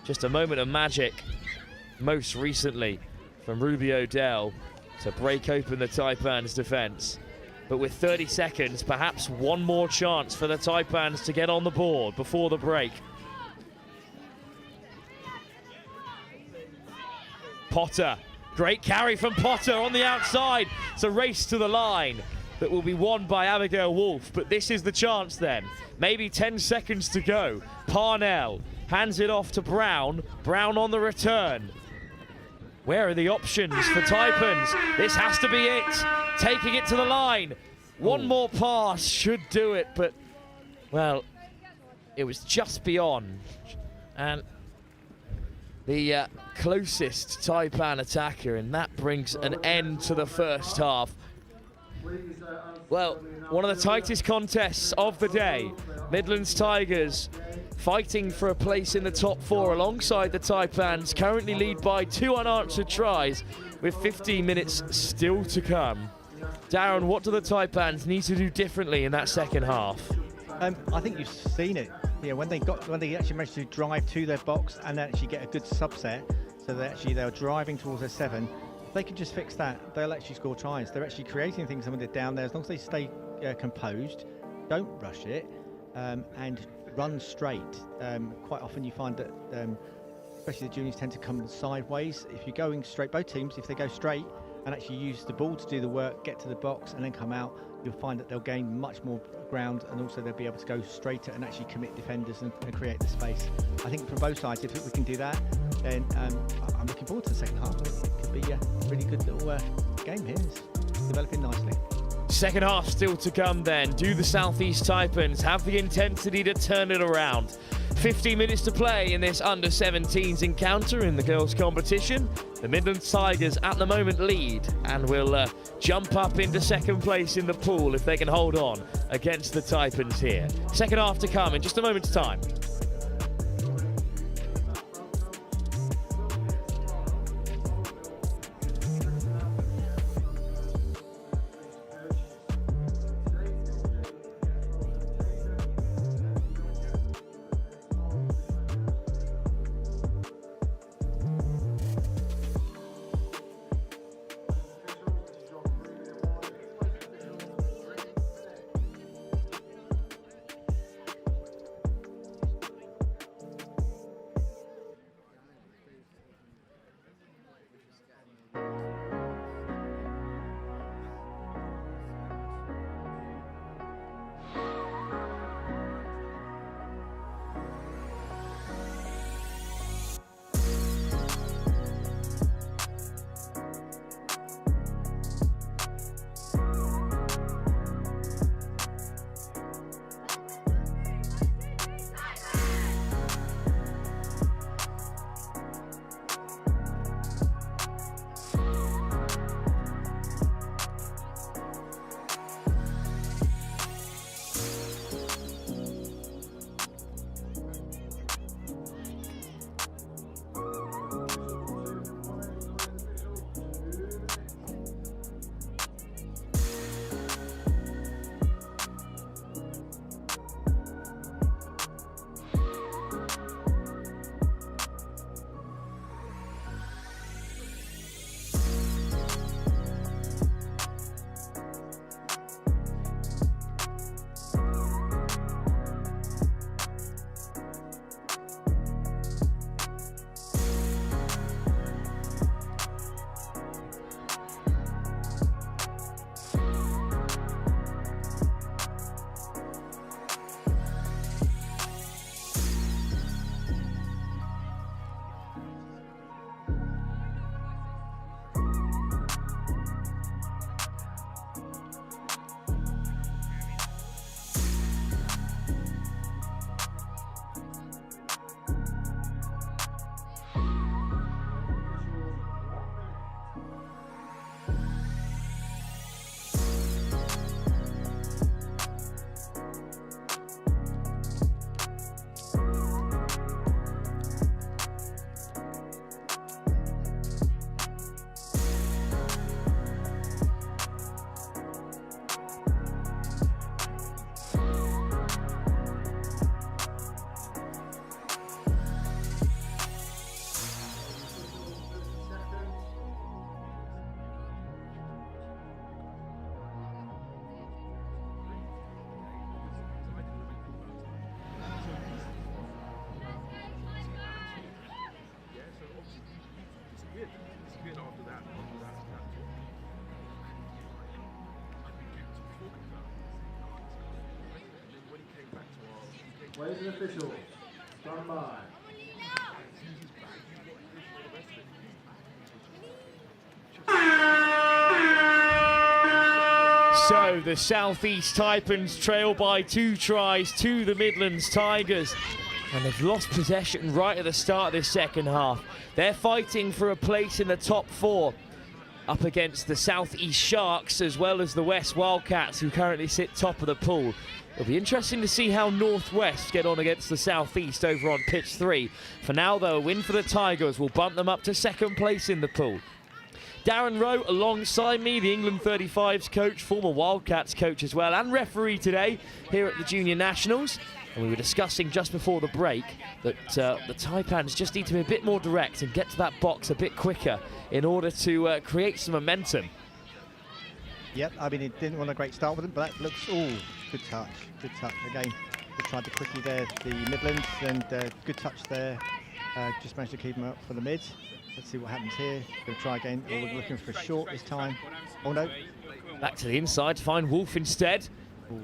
Just a moment of magic most recently from Ruby O'Dell to break open the Taipans defence. But with 30 seconds, perhaps one more chance for the Taipans to get on the board before the break. Potter, great carry from Potter on the outside. It's a race to the line that will be won by Abigail Wolf, but this is the chance then. Maybe 10 seconds to go. Parnell hands it off to Brown. Brown on the return. Where are the options for Taipans? This has to be it. Taking it to the line. One more pass should do it, but, well, it was just beyond. And the closest Taipan attacker, and that brings an end to the first half. Well, one of the tightest contests of the day. Midlands Tigers fighting for a place in the top 4 alongside the Taipans, currently lead by 2 unanswered tries with 15 minutes still to come. Darren, what do the Taipans need to do differently in that second half? I think you've seen it. Yeah, when they actually managed to drive to their box and actually get a good subset, so that actually they're driving towards their 7. If they can just fix that, they'll actually score tries. They're actually creating things when they're down there. As long as they stay composed, don't rush it, and run straight. Quite often you find that, especially the juniors tend to come sideways. If you're going straight, both teams, if they go straight and actually use the ball to do the work, get to the box and then come out, you'll find that they'll gain much more ground, and also they'll be able to go straighter and actually commit defenders and create the space. I think from both sides, if we can do that, then I'm looking forward to the second half. It could be a really good little game here. It's developing nicely. Second half still to come then. Do the Southeast Taipans have the intensity to turn it around? 15 minutes to play in this under-17s encounter in the girls' competition. The Midlands Tigers at the moment lead and will jump up into second place in the pool if they can hold on against the Taipans here. Second half to come in just a moment's time. Players and officials, stand by. So the Southeast Taipans trail by 2 tries to the Midlands Tigers. And they've lost possession right at the start of this second half. They're fighting for a place in the top 4 up against the Southeast Sharks as well as the West Wildcats, who currently sit top of the pool. It'll be interesting to see how Northwest get on against the Southeast over on pitch 3. For now, though, a win for the Tigers will bump them up to 2nd place in the pool. Darren Rowe alongside me, the England 35s coach, former Wildcats coach as well, and referee today here at the Junior Nationals. And we were discussing just before the break that the Taipans just need to be a bit more direct and get to that box a bit quicker in order to create some momentum. Yep, I mean, it didn't want a great start with them, but that looks all good touch. Good touch. Again, they tried the quickie there, the Midlands, and good touch there. Just managed to keep them up for the mid. Let's see what happens here. Going to try again. Oh, we're looking for a short this time. Oh, no. Back to the inside to find Wolf instead. Ooh.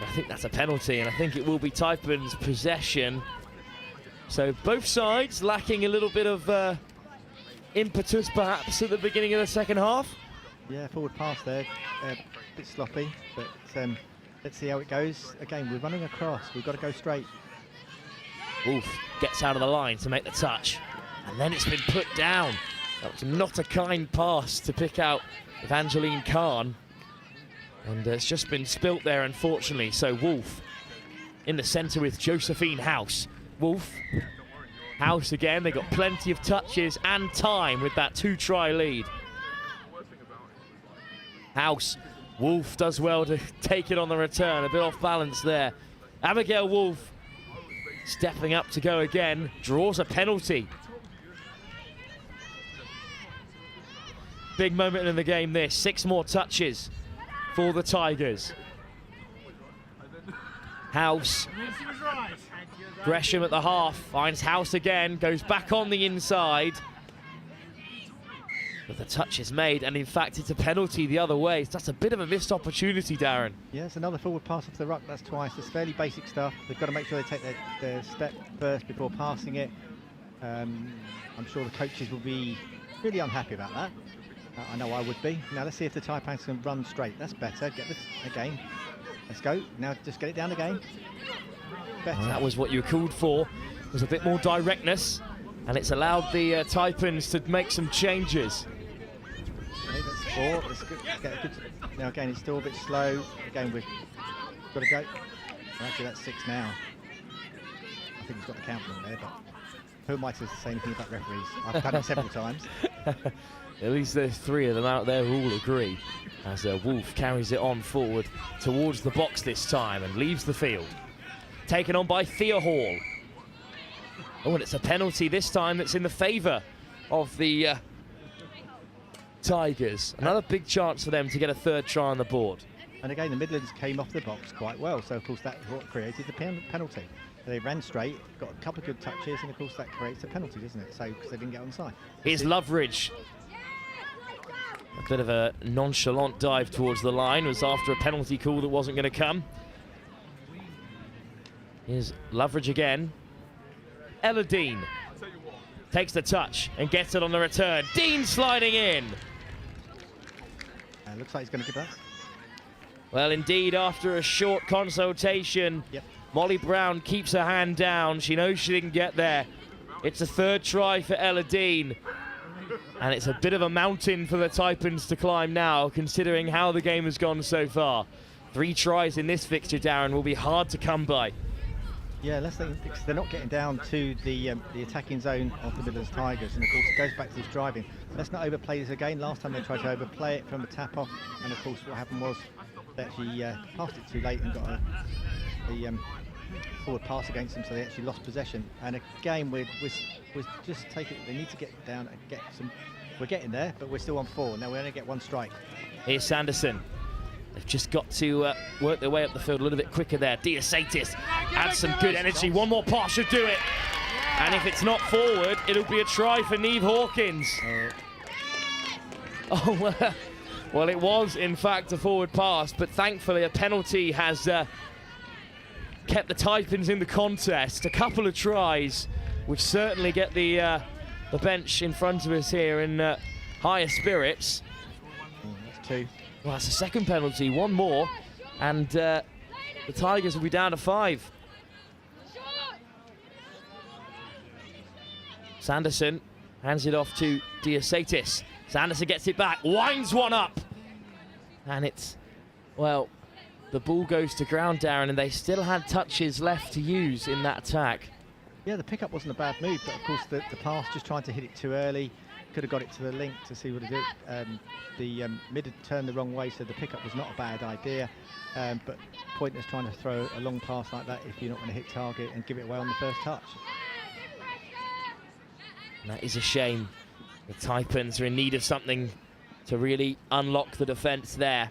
I think that's a penalty, and I think it will be Taipans' possession. So both sides lacking a little bit of impetus, perhaps, at the beginning of the second half. Yeah, forward pass there. A bit sloppy, but let's see how it goes. Again, we're running across. We've got to go straight. Wolf gets out of the line to make the touch. And then it's been put down. That was not a kind pass to pick out Evangeline Khan. And it's just been spilt there, unfortunately. So Wolf in the centre with Josephine House. Wolf, House again. They got plenty of touches and time with that 2-try lead. House, Wolf does well to take it on the return. A bit off balance there. Abigail Wolf stepping up to go again. Draws a penalty. Big moment in the game this. 6 more touches for the Tigers. House. Gresham at the half. Finds House again. Goes back on the inside. But the touch is made, and in fact it's a penalty the other way. That's a bit of a missed opportunity, Darren. Yeah, it's another forward pass off the ruck. That's twice. It's fairly basic stuff. They've got to make sure they take their step first before passing it. I'm sure the coaches will be really unhappy about that. I know I would be. Now let's see if the Taipans can run straight. That's better. Get this again. Let's go. Now just get it down again. Better. That was what you were called for. There's a bit more directness, and it's allowed the Taipans to make some changes. Okay, that's 4. Let's get a good. Now again, it's still a bit slow. Again, we've got to go. Well, actually, that's 6 now. I think we've got the count on there, but who am I to say anything about referees? I've had it several times. At least there's 3 of them out there who all agree, as Wolf carries it on forward towards the box this time and leaves the field. Taken on by Thea Hall. Oh, and it's a penalty this time that's in the favour of the Tigers. Another big chance for them to get a 3rd try on the board. And again, the Midlands came off the box quite well, so of course that's what created the penalty. They ran straight, got a couple of good touches, and of course that creates a penalty, doesn't it? So, because they didn't get on side. Here's Loveridge. A bit of a nonchalant dive towards the line. Was after a penalty call that wasn't going to come. Here's Loveridge again. Ella Dean takes the touch and gets it on the return. Dean sliding in. Looks like he's going to give up. Well, indeed, after a short consultation, Molly Brown keeps her hand down. She knows she didn't get there. It's a 3rd try for Ella Dean. And it's a bit of a mountain for the Taipans to climb now, considering how the game has gone so far. 3 tries in this fixture, Darren, will be hard to come by. Yeah, because they're not getting down to the attacking zone of the Midlands Tigers, and of course it goes back to this driving. Let's not overplay this again. Last time they tried to overplay it from a tap off, and of course what happened was they actually passed it too late and got a forward pass against them, so they actually lost possession. And again, we're just taking. They need to get down and get some. We're getting there, but we're still on 4. Now we only get 1 strike. Here's Sanderson. They've just got to work their way up the field a little bit quicker there. Diasatis adds some good energy. 1 more pass should do it. And if it's not forward, it'll be a try for Neve Hawkins. Oh, well, it was, in fact, a forward pass, but thankfully a penalty has kept the Taipans in the contest. A couple of tries, which certainly get the bench in front of us here in higher spirits. That's 2. Well, that's a second penalty, one more, and the Tigers will be down to 5. Sanderson hands it off to Diasatis. Sanderson gets it back, winds one up, and it's, well, the ball goes to ground, Darren, and they still had touches left to use in that attack. Yeah, the pickup wasn't a bad move, but of course the pass, just trying to hit it too early. Could have got it to the link to see what it did. The mid had turned the wrong way, so the pickup was not a bad idea. But pointless trying to throw a long pass like that if you're not going to hit target and give it away on the first touch. And that is a shame. The Taipans are in need of something to really unlock the defence there.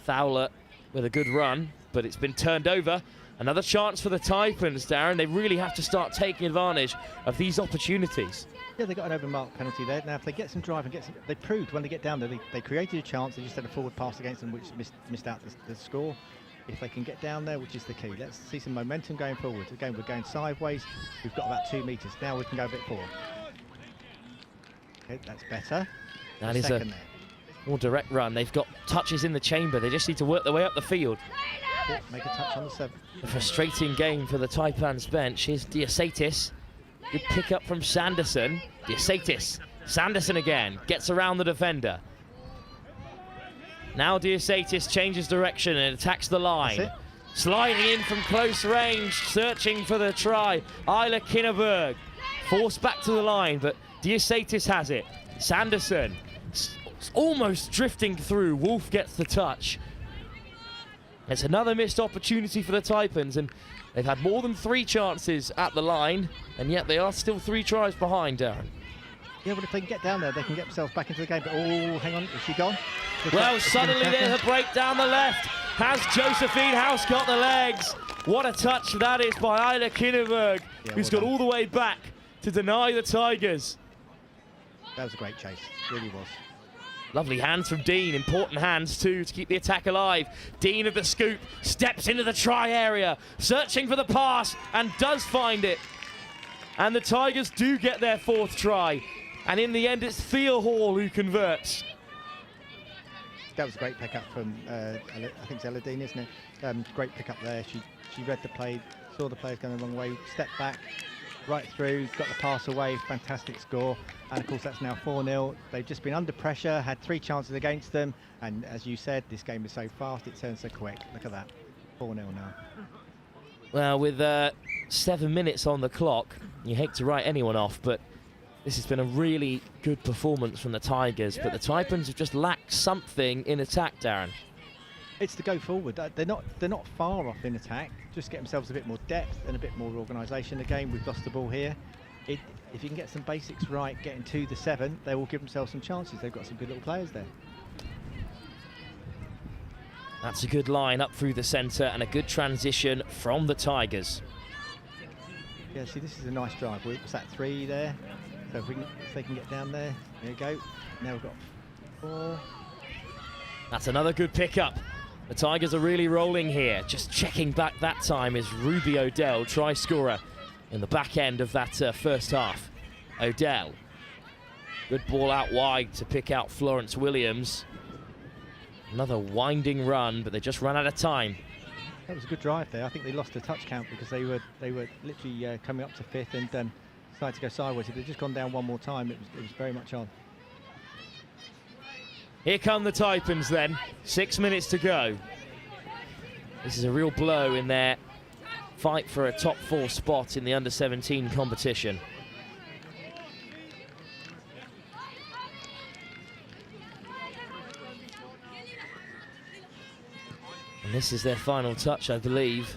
Fowler with a good run, but it's been turned over. Another chance for the Taipans, Darren. They really have to start taking advantage of these opportunities. Yeah, they got an overmarked penalty there. Now, if they get some drive and get some, they proved when they get down there, they created a chance. They just had a forward pass against them, which missed out the score. If they can get down there, which is the key. Let's see some momentum going forward. Again, we're going sideways. We've got about 2 metres. Now we can go a bit forward. Okay, that's better. That is a more direct run. They've got touches in the chamber. They just need to work their way up the field. Yeah, make a touch on the 7. A frustrating game for the Taipans bench. Here's Diasatis. Good pick up from Sanderson. Diasatis. Sanderson again. Gets around the defender. Now Diasatis changes direction and attacks the line. Sliding in from close range, searching for the try. Isla Kinneberg forced back to the line, but Diasatis has it. Sanderson almost drifting through. Wolf gets the touch. It's another missed opportunity for the Taipans, and they've had more than 3 chances at the line, and yet they are still 3 tries behind, Darren. Yeah, but if they can get down there, they can get themselves back into the game. But oh, hang on, is she gone? Well, suddenly there's a break down the left. Has Josephine House got the legs? What a touch that is by Isla Kinneberg, who's got all the way back to deny the Tigers. That was a great chase, it really was. Lovely hands from Dean, important hands too to keep the attack alive. Dean of the scoop steps into the try area, searching for the pass, and does find it. And the Tigers do get their 4th try. And in the end, it's Thea Hall who converts. That was a great pickup from, I think it's Ella Dean, isn't it? Great pickup there. She read the play, saw the players going the wrong way, stepped back, right through, got the pass away, fantastic score. And of course that's now 4-0. They've just been under pressure, had 3 chances against them, and as you said, this game is so fast, it turns so quick. Look at that, 4-0 now. Well, with 7 minutes on the clock, you hate to write anyone off, but this has been a really good performance from the Tigers, but the Taipans have just lacked something in attack, Darren. It's to go forward. They're not far off in attack. Just get themselves a bit more depth and a bit more organisation. Again, we've lost the ball here. If you can get some basics right, getting to the 7, they will give themselves some chances. They've got some good little players there. That's a good line up through the centre and a good transition from the Tigers. Yeah, see, this is a nice drive. Was that 3 there? So if they can get down there, there you go. Now we've got 4. That's another good pickup. The Tigers are really rolling here. Just checking back that time is Ruby Odell, try scorer in the back end of that first half. Odell. Good ball out wide to pick out Florence Williams. Another winding run, but they just ran out of time. That was a good drive there. I think they lost the touch count because they were literally coming up to 5th and decided to go sideways. If they'd just gone down one more time, it was very much on. Here come the Taipans then. 6 minutes to go. This is a real blow in their fight for a top 4 spot in the under-17 competition. And this is their final touch, I believe.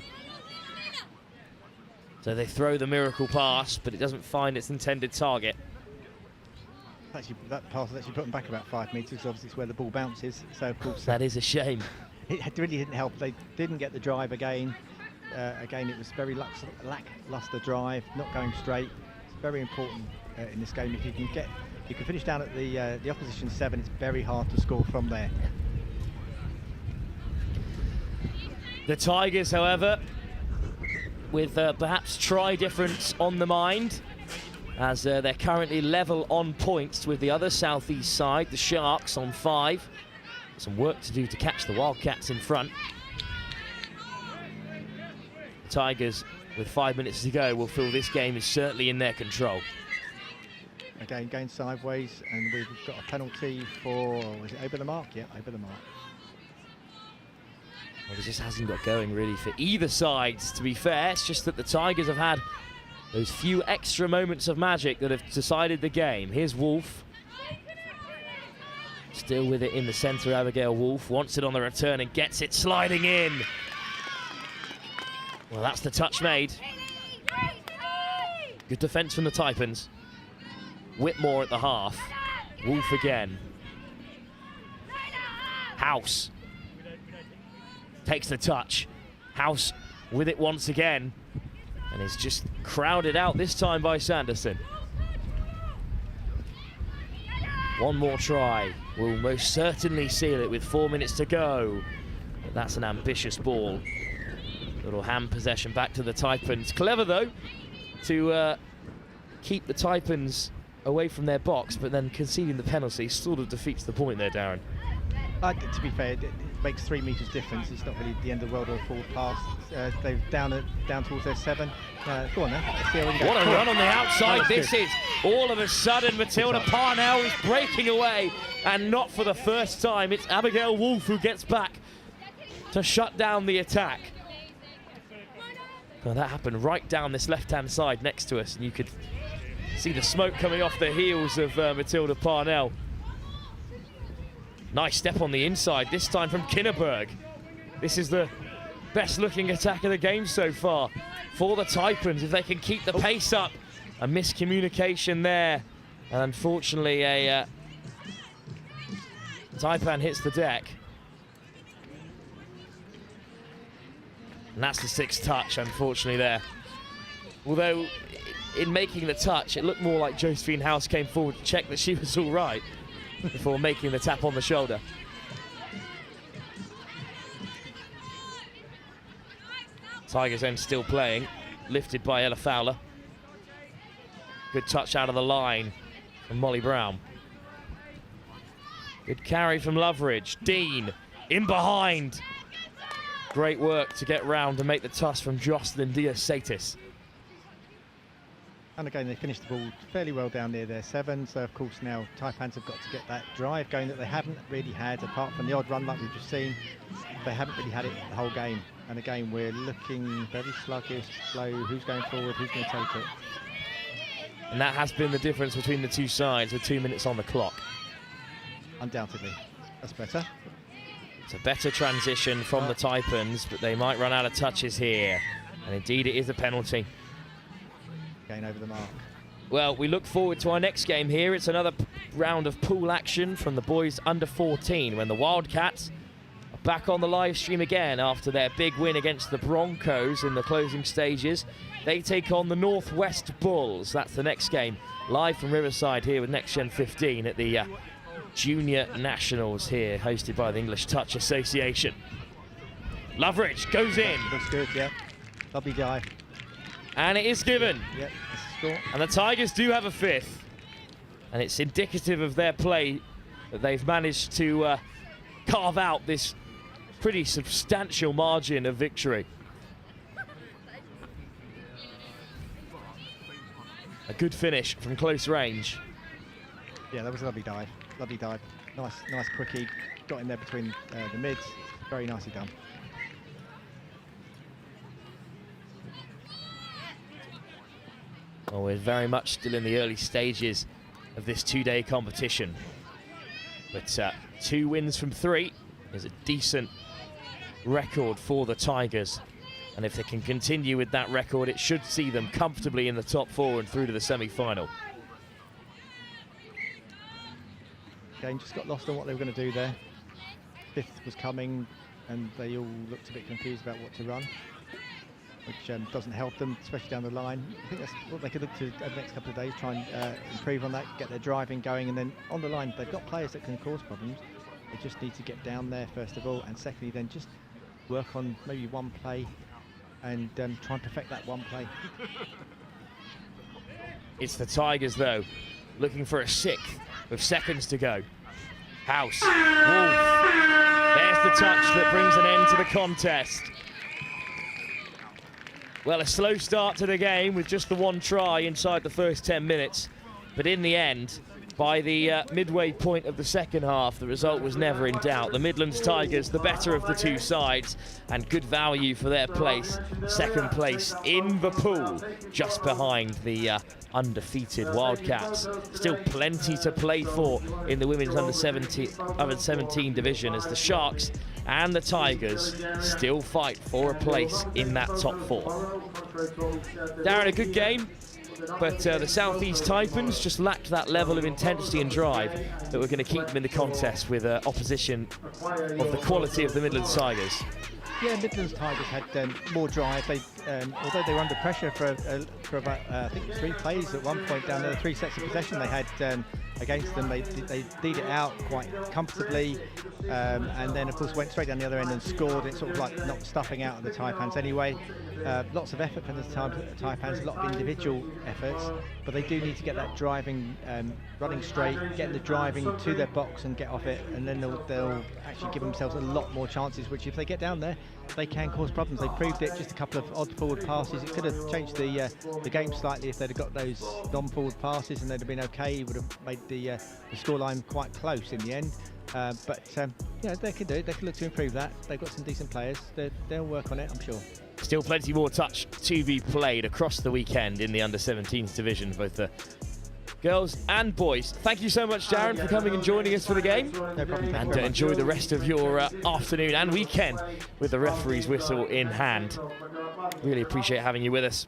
So they throw the miracle pass, but it doesn't find its intended target. Actually, that pass is actually put them back about 5 metres. Obviously, it's where the ball bounces. So of course, that is a shame. It really didn't help. They didn't get the drive again. Again, it was very lackluster drive, not going straight. It's very important in this game. If you can finish down at the opposition 7, it's very hard to score from there. The Tigers, however, with perhaps try difference on the mind, as they're currently level on points with the other southeast side, the Sharks, on 5. some work to do to catch the Wildcats in front. The Tigers, with 5 minutes to go, will feel this game is certainly in their control. Again, going sideways, and we've got a penalty for, was it over the mark? Yeah, over the mark. Well, it just hasn't got going really for either side, to be fair. It's just that the Tigers have had those few extra moments of magic that have decided the game. Here's Wolf. Still with it in the centre, Abigail Wolf wants it on the return and gets it sliding in. Well, that's the touch made. Good defence from the Taipans. Whitmore at the half. Wolf again. House takes the touch. House with it once again. And is just crowded out this time by Sanderson. One more try will most certainly seal it with 4 minutes to go. But that's an ambitious ball. Little hand possession back to the Taipans. Clever though to keep the Taipans away from their box, but then conceding the penalty sort of defeats the point there, Darren. To be fair, it makes 3 metres difference. It's not really the end of the world or a forward pass. They've down towards their 7. Go on then. Let's see how we can go. What a run on the outside this is. All of a sudden, Matilda Parnell is breaking away, and not for the first time. It's Abigail Wolf who gets back to shut down the attack. Well, that happened right down this left-hand side next to us, and you could see the smoke coming off the heels of Matilda Parnell. Nice step on the inside, this time from Kinneberg. This is the best-looking attack of the game so far for the Taipans, if they can keep the pace up. A miscommunication there, and unfortunately a Taipan hits the deck. And that's the 6th touch, unfortunately, there. Although, in making the touch, it looked more like Josephine House came forward to check that she was all right before making the tap on the shoulder. Tigers then still playing, lifted by Ella Fowler. Good touch out of the line from Molly Brown. Good carry from Loveridge. Dean in behind. Great work to get round and make the toss from Jocelyn Diaz-Satis. And again, they finished the ball fairly well down near their 7. So, of course, now Taipans have got to get that drive going that they haven't really had, apart from the odd run like we've just seen. They haven't really had it the whole game. And again, we're looking very sluggish, slow. Who's going forward? Who's going to take it? And that has been the difference between the two sides with 2 minutes on the clock. Undoubtedly. That's better. It's a better transition from the Taipans, but they might run out of touches here. And indeed, it is a penalty. Going over the mark. Well, we look forward to our next game here. It's another round of pool action from the boys under 14 when the Wildcats are back on the live stream again after their big win against the Broncos in the closing stages. They take on the Northwest Bulls. That's the next game, live from Riverside here with Next Gen 15 at the Junior Nationals here, hosted by the English Touch Association. Loveridge goes in. Looks good, yeah. Lovely dive. And it is given. Yep, that's the score. And the Tigers do have a 5th. And it's indicative of their play that they've managed to carve out this pretty substantial margin of victory. A good finish from close range. Yeah, that was a lovely dive. Lovely dive. Nice quickie. Got in there between the mids. Very nicely done. Well, we're very much still in the early stages of this 2-day competition. But 2 wins from 3 is a decent record for the Tigers. And if they can continue with that record, it should see them comfortably in the top 4 and through to the semi-final. Again, just got lost on what they were going to do there. 5th was coming, and they all looked a bit confused about what to run, which doesn't help them, especially down the line. I think that's what they could look to over the next couple of days, try and improve on that, get their driving going, and then on the line, they've got players that can cause problems. They just need to get down there, first of all, and secondly, then just work on maybe one play and try and perfect that one play. It's the Tigers, though, looking for a 6th with seconds to go. House, Wolf, There's the touch that brings an end to the contest. Well, a slow start to the game with just the one try inside the first 10 minutes. But in the end, by the midway point of the second half, the result was never in doubt. The Midlands Tigers, the better of the two sides, and good value for their place. Second place in the pool, just behind the undefeated Wildcats. Still plenty to play for in the women's under-17 division, as the Sharks and the Tigers still fight for a place in that top four. Darren, a good game, but the South East Taipans just lacked that level of intensity and drive that were going to keep them in the contest with opposition of the quality of the Midlands Tigers. Yeah, Midlands Tigers had more drive. They, although they were under pressure for about I think 3 plays at one point down there, 3 sets of possession they had against them. They did it out quite comfortably, and then of course went straight down the other end and scored. It's sort of like not stuffing out of the Taipans anyway. Lots of effort from the Taipans, a lot of individual efforts, but they do need to get that driving, running straight, get the driving to their box and get off it, and then they'll actually give themselves a lot more chances, which if they get down there, they can cause problems. They proved it, just a couple of odd forward passes. It could have changed the game slightly if they'd have got those non-forward passes, and they'd have been okay. It would have made the scoreline quite close in the end. But yeah, they can do it. They can look to improve that. They've got some decent players. They'll work on it, I'm sure. Still plenty more touch to be played across the weekend in the under-17s division, both the girls and boys. Thank you so much, Darren, for coming and joining us for the game. No problem. And enjoy the rest of your afternoon and weekend with the referee's whistle in hand. Really appreciate having you with us.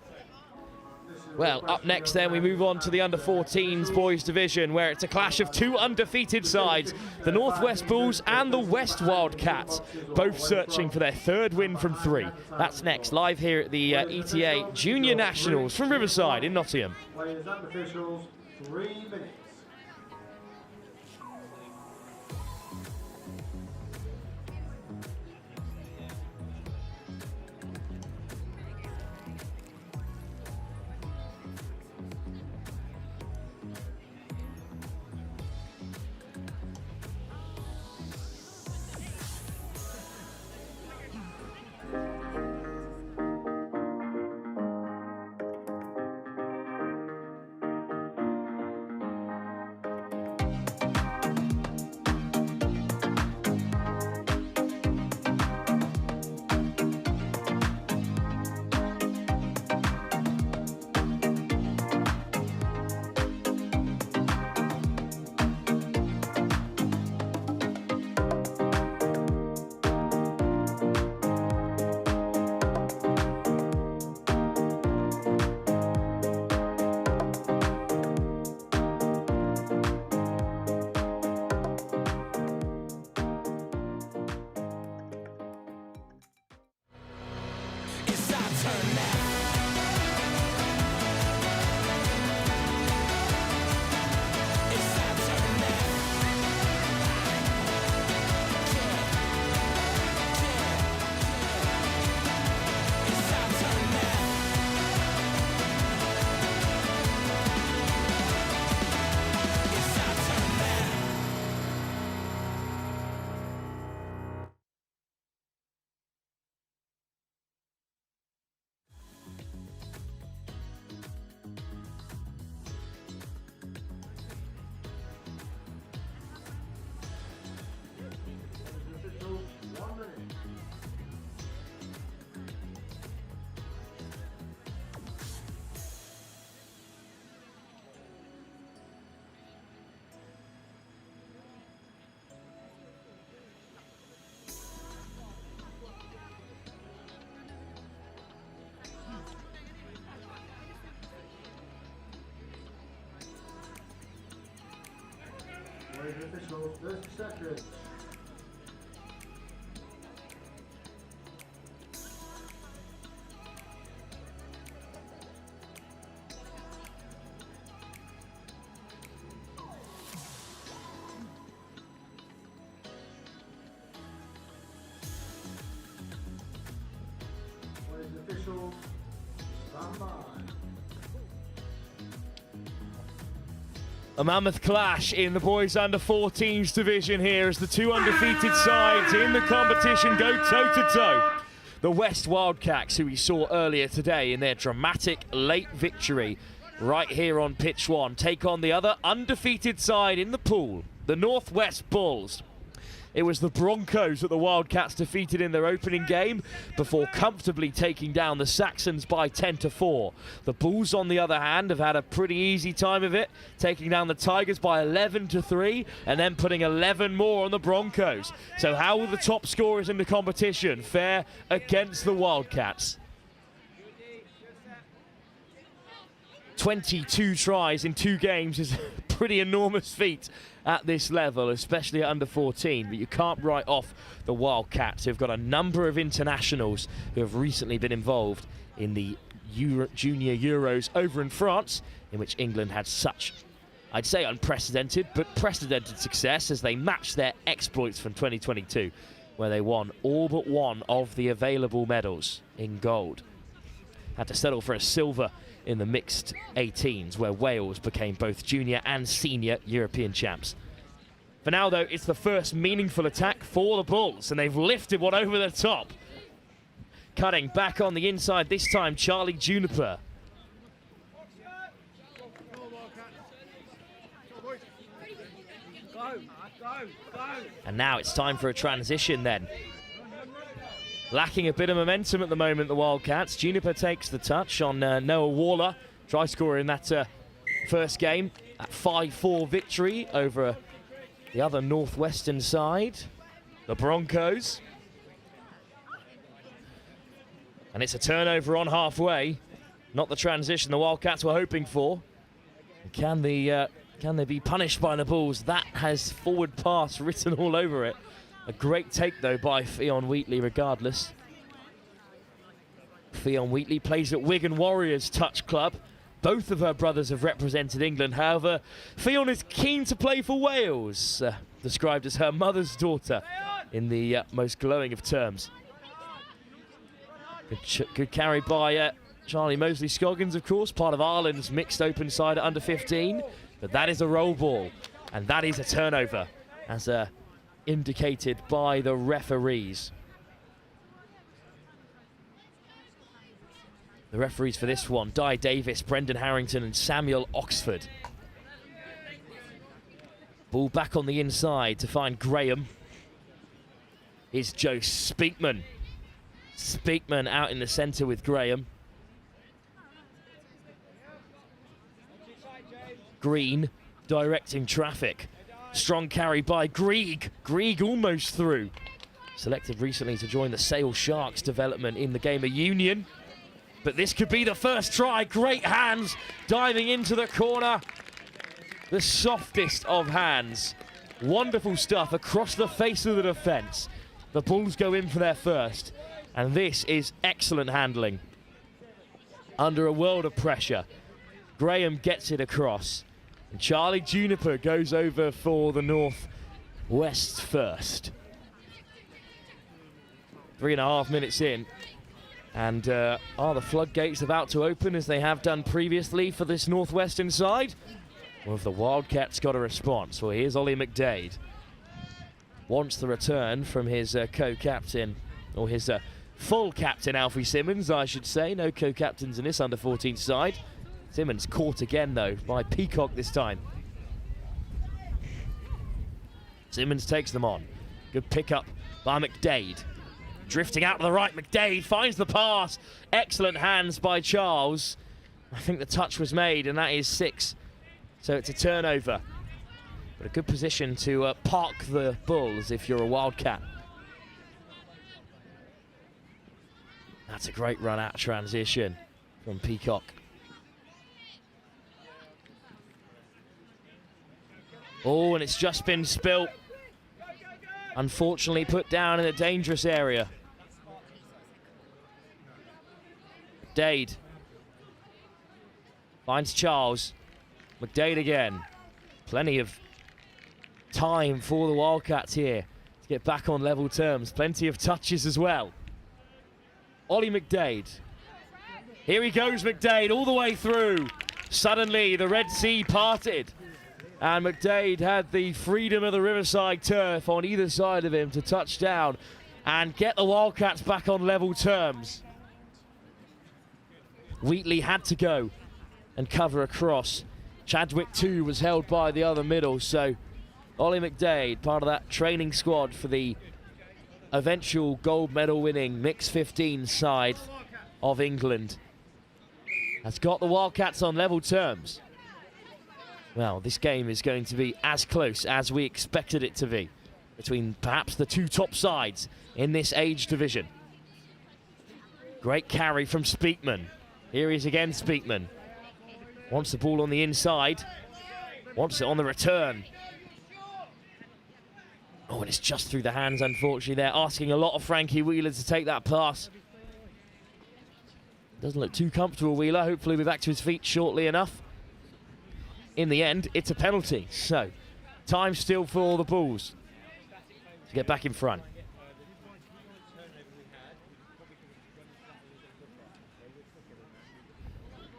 Well, up next then, we move on to the under-14s boys division, where it's a clash of 2 undefeated sides, the Northwest Bulls and the West Wildcats, both searching for their 3rd win from 3. That's next, live here at the ETA Junior Nationals from Riverside in Nottingham. Players and officials, 3 minutes. Officials, 30 seconds. Officials, stand by. A mammoth clash in the boys under-14s division here as the two undefeated sides in the competition go toe-to-toe. The West Wildcats, who we saw earlier today in their dramatic late victory right here on pitch 1, take on the other undefeated side in the pool, the Northwest Bulls. It was the Broncos that the Wildcats defeated in their opening game before comfortably taking down the Saxons by 10-4. The Bulls, on the other hand, have had a pretty easy time of it, taking down the Tigers by 11-3 and then putting 11 more on the Broncos. So how will the top scorers in the competition fare against the Wildcats? 22 tries in 2 games is a pretty enormous feat at this level, especially at under 14, but you can't write off the Wildcats, who've got a number of internationals who have recently been involved in the Junior Euros over in France, in which England had such, I'd say unprecedented, but precedented success as they matched their exploits from 2022, where they won all but one of the available medals in gold. Had to settle for a silver in the mixed 18s, where Wales became both junior and senior European champs. For now, though, it's the first meaningful attack for the Bulls, and they've lifted one over the top. Cutting back on the inside, this time Charlie Juniper. And now it's time for a transition then. Lacking a bit of momentum at the moment, the Wildcats. Juniper takes the touch on Noah Waller, try scorer in that first game. That 5-4 victory over the other Northwestern side, the Broncos. And it's a turnover on halfway. Not the transition the Wildcats were hoping for. Can they be punished by the Bulls? That has forward pass written all over it. A great take, though, by Fionn Wheatley, regardless. Fionn Wheatley plays at Wigan Warriors Touch Club. Both of her brothers have represented England. However, Fionn is keen to play for Wales, described as her mother's in the most glowing of terms. Good carry by Charlie Mosley-Scoggins, of course, part of Ireland's mixed open side at under 15. But that is a roll ball, and that is a turnover, as indicated by the referees. The referees for this one, Di Davis, Brendan Harrington and Samuel Oxford. Ball back on the inside to find Graham. Is Joe Speakman. Speakman out in the centre with Graham. Green directing traffic. Strong carry by Grieg. Grieg almost through. Selected recently to join the Sale Sharks development in the game of Union. But this could be the first try. Great hands diving into the corner. The softest of hands. Wonderful stuff across the face of the defence. The Bulls go in for their first. And this is excellent handling. Under a world of pressure. Graham gets it across. And Charlie Juniper goes over for the Northwest first. 3.5 minutes in. And are the floodgates about to open as they have done previously for this Northwestern side? Or have the Wildcats got a response? Well, here's Ollie McDade. Wants the return from his co-captain, or his full captain, Alfie Simmons, I should say. No co-captains in this under-14 side. Simmons caught again, though, by Peacock this time. Simmons takes them on. Good pickup by McDade. Drifting out to the right, McDade finds the pass. Excellent hands by Charles. I think the touch was made, and that is 6. So it's a turnover. But a good position to park the Bulls if you're a Wildcat. That's a great run out transition from Peacock. Oh, and it's just been spilt. Unfortunately put down in a dangerous area. McDade finds Charles. McDade again. Plenty of time for the Wildcats here to get back on level terms. Plenty of touches as well. Ollie McDade. Here he goes, McDade, all the way through. Suddenly, the Red Sea parted. And McDade had the freedom of the Riverside turf on either side of him to touch down and get the Wildcats back on level terms. Wheatley had to go and cover across. Chadwick too was held by the other middle, so Ollie McDade, part of that training squad for the eventual gold medal winning mixed 15 side of England, has got the Wildcats on level terms. Well, this game is going to be as close as we expected it to be between perhaps the two top sides in this age division. Great carry from Speakman. Here he is again, Speakman. Wants the ball on the inside. Wants it on the return. Oh, and it's just through the hands, unfortunately. They're asking a lot of Frankie Wheeler to take that pass. Doesn't look too comfortable, Wheeler. Hopefully he'll be back to his feet shortly enough. In the end, it's a penalty. So, time still for the Bulls to get back in front.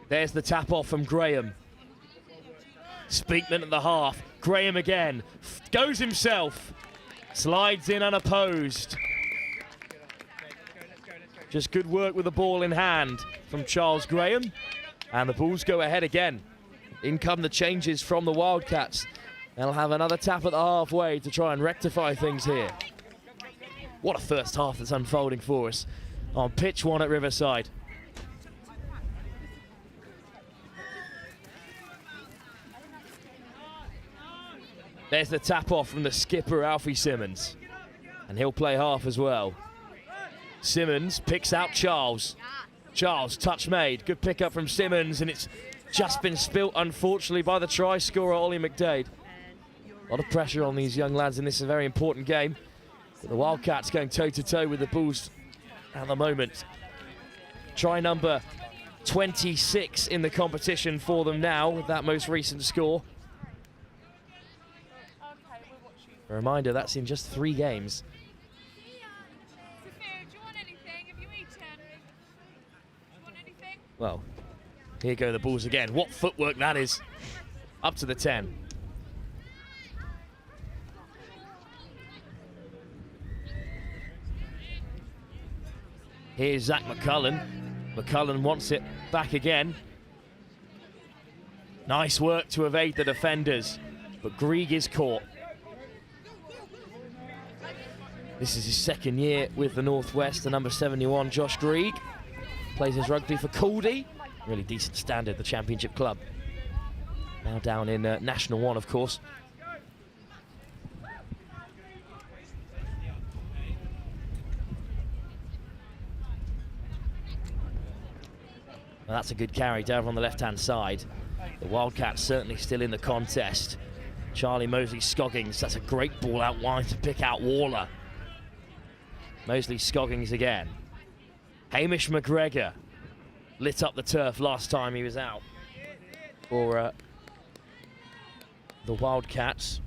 There's the tap off from Graham. Speakman at the half. Graham again. Goes himself. Slides in unopposed. Just good work with the ball in hand from Charles Graham. And the Bulls go ahead again. In come the changes from the Wildcats. They'll have another tap at the halfway to try and rectify things here. What a first half that's unfolding for us on pitch one at Riverside. There's the tap off from the skipper, Alfie Simmons. And he'll play half as well. Simmons picks out Charles. Charles, touch made. Good pick up from Simmons, and it's just been spilt, unfortunately, by the try scorer, Ollie McDade. A lot of pressure on these young lads in this very important game. But the Wildcats going toe-to-toe with the Bulls at the moment. Try number 26 in the competition for them now with that most recent score. A reminder, that's in just 3 games. Well, here go the Bulls again. What footwork that is. Up to the 10. Here's Zach McCullen. McCullen wants it back again. Nice work to evade the defenders, but Grieg is caught. This is his second year with the Northwest, the number 71, Josh Grieg. Plays his rugby for Caldy. Really decent standard, the championship club. Now down in National 1, of course. Well, that's a good carry down on the left-hand side. The Wildcats certainly still in the contest. Charlie Mosley-Scoggins, that's a great ball out wide to pick out Waller. Mosley-Scoggins again. Hamish McGregor lit up the turf last time he was out for the Wildcats.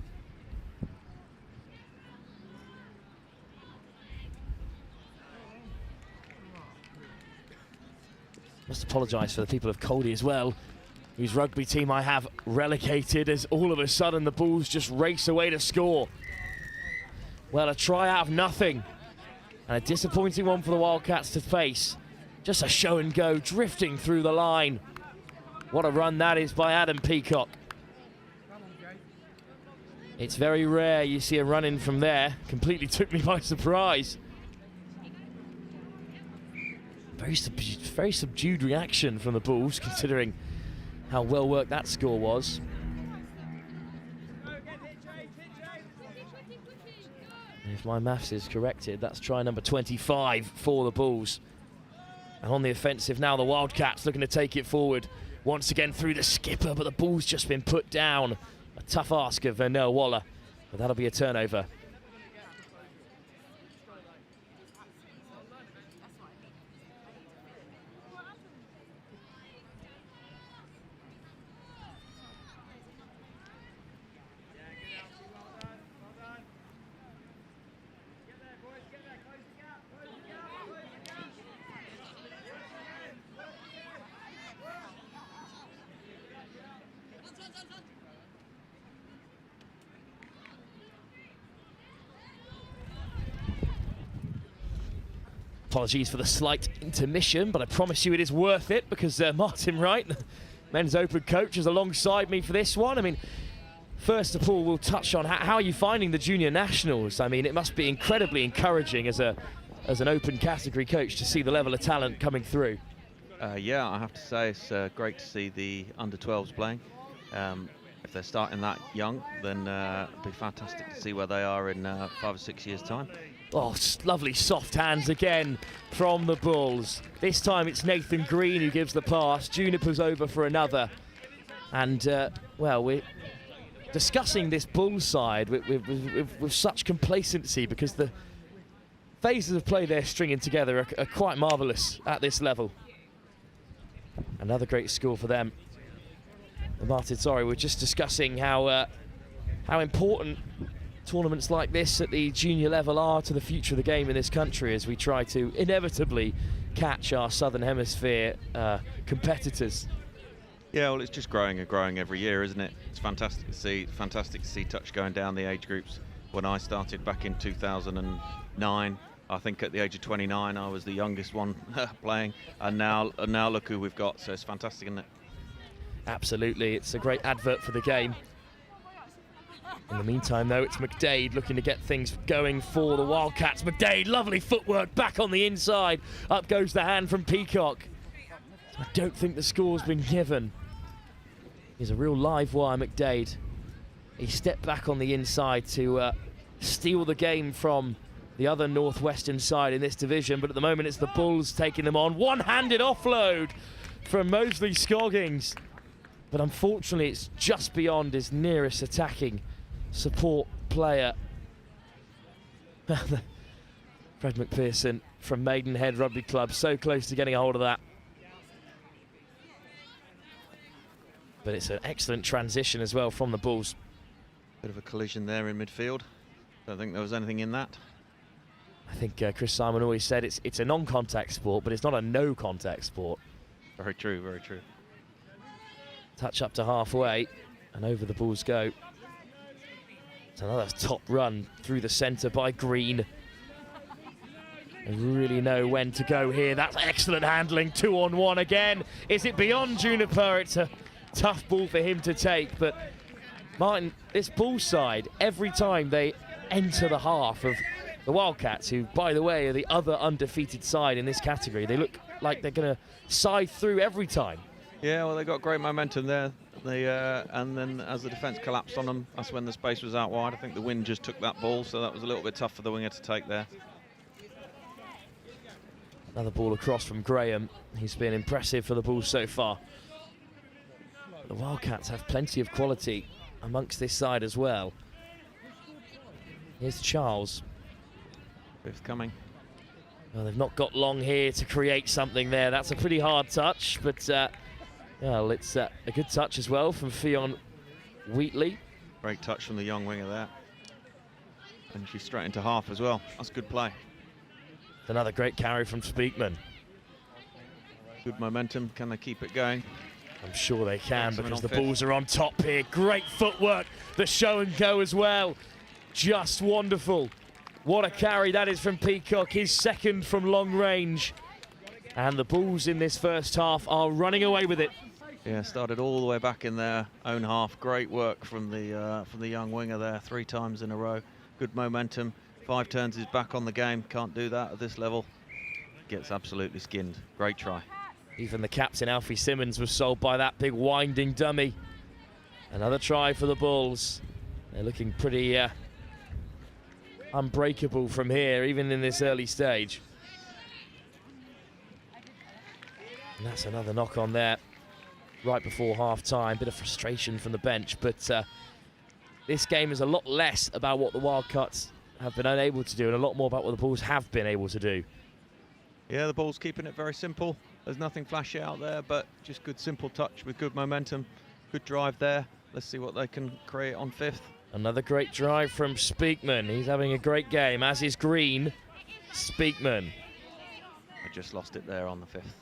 Must apologise for the people of Caldy as well, whose rugby team I have relegated, as all of a sudden the Bulls just race away to score. Well, a try out of nothing. And a disappointing one for the Wildcats to face. Just a show and go, drifting through the line. What a run that is by Adam Peacock. It's very rare you see a run in from there. Completely took me by surprise. Very subdued reaction from the Bulls, considering how well worked that score was. If my maths is corrected, that's try number 25 for the Bulls. And on the offensive now, the Wildcats looking to take it forward. Once again through the skipper, but the ball's just been put down. A tough ask of Vernell Waller, but that'll be a turnover. Apologies for the slight intermission, but I promise you it is worth it because Martin Wright, men's open coach, is alongside me for this one. I mean, first of all, we'll touch on how are you finding the junior nationals? I mean, it must be incredibly encouraging as an open category coach to see the level of talent coming through. Yeah, I have to say it's great to see the under-12s playing. If they're starting that young, then it'd be fantastic to see where they are in 5 or 6 years' time. Oh, lovely soft hands again from the Bulls. This time it's Nathan Green who gives the pass. Juniper's over for another. And, well, we're discussing this Bulls side with such complacency because the phases of play they're stringing together are quite marvellous at this level. Another great score for them. Martin, sorry, we're just discussing how important tournaments like this at the junior level are to the future of the game in this country as we try to inevitably catch our Southern Hemisphere competitors. Yeah, well, it's just growing and growing every year, isn't it? It's fantastic to see. Fantastic to see touch going down the age groups. When I started back in 2009, I think at the age of 29, I was the youngest one playing, and now look who we've got. So it's fantastic, isn't it? Absolutely, it's a great advert for the game. In the meantime, though, it's McDade looking to get things going for the Wildcats. McDade, lovely footwork back on the inside. Up goes the hand from Peacock. I don't think the score's been given. He's a real live wire, McDade. He stepped back on the inside to steal the game from the other northwestern side in this division, but at the moment it's the Bulls taking them on. One-handed offload from Mosley Scoggins. But unfortunately, it's just beyond his nearest attacking support player. Fred McPherson from Maidenhead Rugby Club, so close to getting a hold of that. But it's an excellent transition as well from the Bulls. Bit of a collision there in midfield. Don't think there was anything in that. I think Chris Simon always said it's a non-contact sport, but it's not a no-contact sport. Very true, very true. Touch up to halfway, and over the Bulls go. It's another top run through the centre by Green. They really know when to go here. That's excellent handling, 2-on-1 again. Is it beyond Juniper? It's a tough ball for him to take, but Martin, this Bulls side, every time they enter the half of the Wildcats, who, by the way, are the other undefeated side in this category, they look like they're going to side through every time. Yeah, well, they got great momentum there. And then as the defence collapsed on them, that's when the space was out wide. I think the wind just took that ball, so that was a little bit tough for the winger to take there. Another ball across from Graham. He's been impressive for the Bulls so far. The Wildcats have plenty of quality amongst this side as well. Here's Charles. Fifth coming. Well, they've not got long here to create something there. That's a pretty hard touch, but well, it's a good touch as well from Fionn Wheatley. Great touch from the young winger there. And she's straight into half as well. That's good play. Another great carry from Speakman. Good momentum. Can they keep it going? I'm sure they can because the Bulls are on top here. Great footwork. The show and go as well. Just wonderful. What a carry that is from Peacock. His second from long range. And the Bulls in this first half are running away with it. Yeah, started all the way back in their own half. Great work from the young winger there, 3 times in a row. Good momentum. 5 turns is back on the game. Can't do that at this level. Gets absolutely skinned. Great try. Even the captain, Alfie Simmons, was sold by that big winding dummy. Another try for the Bulls. They're looking pretty unbreakable from here, even in this early stage. And that's another knock on there right before half-time. Bit of frustration from the bench, but this game is a lot less about what the Wildcats have been unable to do and a lot more about what the Bulls have been able to do. Yeah, the Bulls keeping it very simple. There's nothing flashy out there, but just good simple touch with good momentum. Good drive there. Let's see what they can create on 5th. Another great drive from Speakman. He's having a great game, as is Green. Speakman. I just lost it there on the 5th.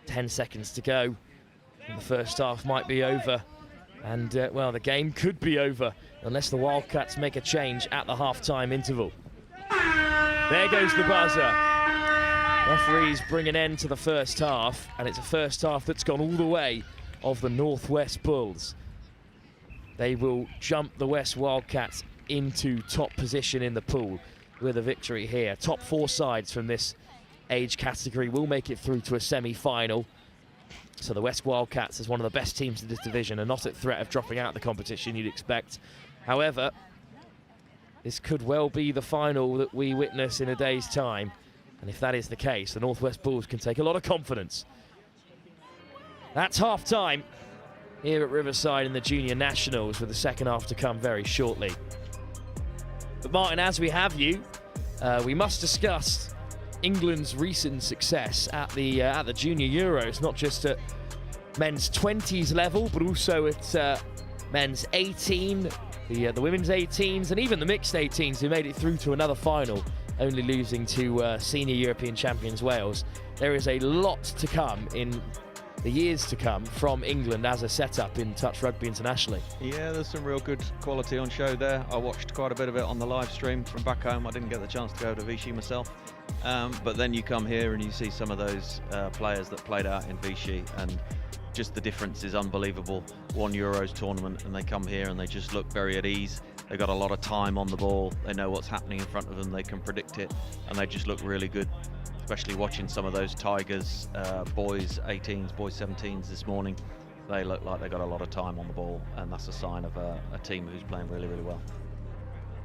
10 seconds to go. And the first half might be over. And, well, the game could be over unless the Wildcats make a change at the half-time interval. There goes the buzzer. Referees bring an end to the first half, and it's a first half that's gone all the way of the Northwest Bulls. They will jump the West Wildcats into top position in the pool with a victory here. Top 4 sides from this age category will make it through to a semi-final. So the West Wildcats, as one of the best teams in this division, are not at threat of dropping out of the competition, you'd expect. However, this could well be the final that we witness in a day's time. And if that is the case, the Northwest Bulls can take a lot of confidence. That's half-time here at Riverside in the Junior Nationals, with the second half to come very shortly. But Martin, as we have you, we must discuss England's recent success at the Junior Euros, not just at men's 20s level, but also at men's 18, the women's 18s, and even the mixed 18s, who made it through to another final, only losing to senior European champions Wales. There is a lot to come in the years to come from England as a setup in touch rugby internationally. Yeah, there's some real good quality on show there. I watched quite a bit of it on the live stream from back home. I didn't get the chance to go to Vichy myself. But then you come here and you see some of those players that played out in Vichy, and just the difference is unbelievable. One Euros tournament, and they come here and they just look very at ease. They've got a lot of time on the ball. They know what's happening in front of them. They can predict it, and they just look really good. Especially watching some of those Tigers, boys 18s, boys 17s this morning. They look like they've got a lot of time on the ball, and that's a sign of a team who's playing really, really well.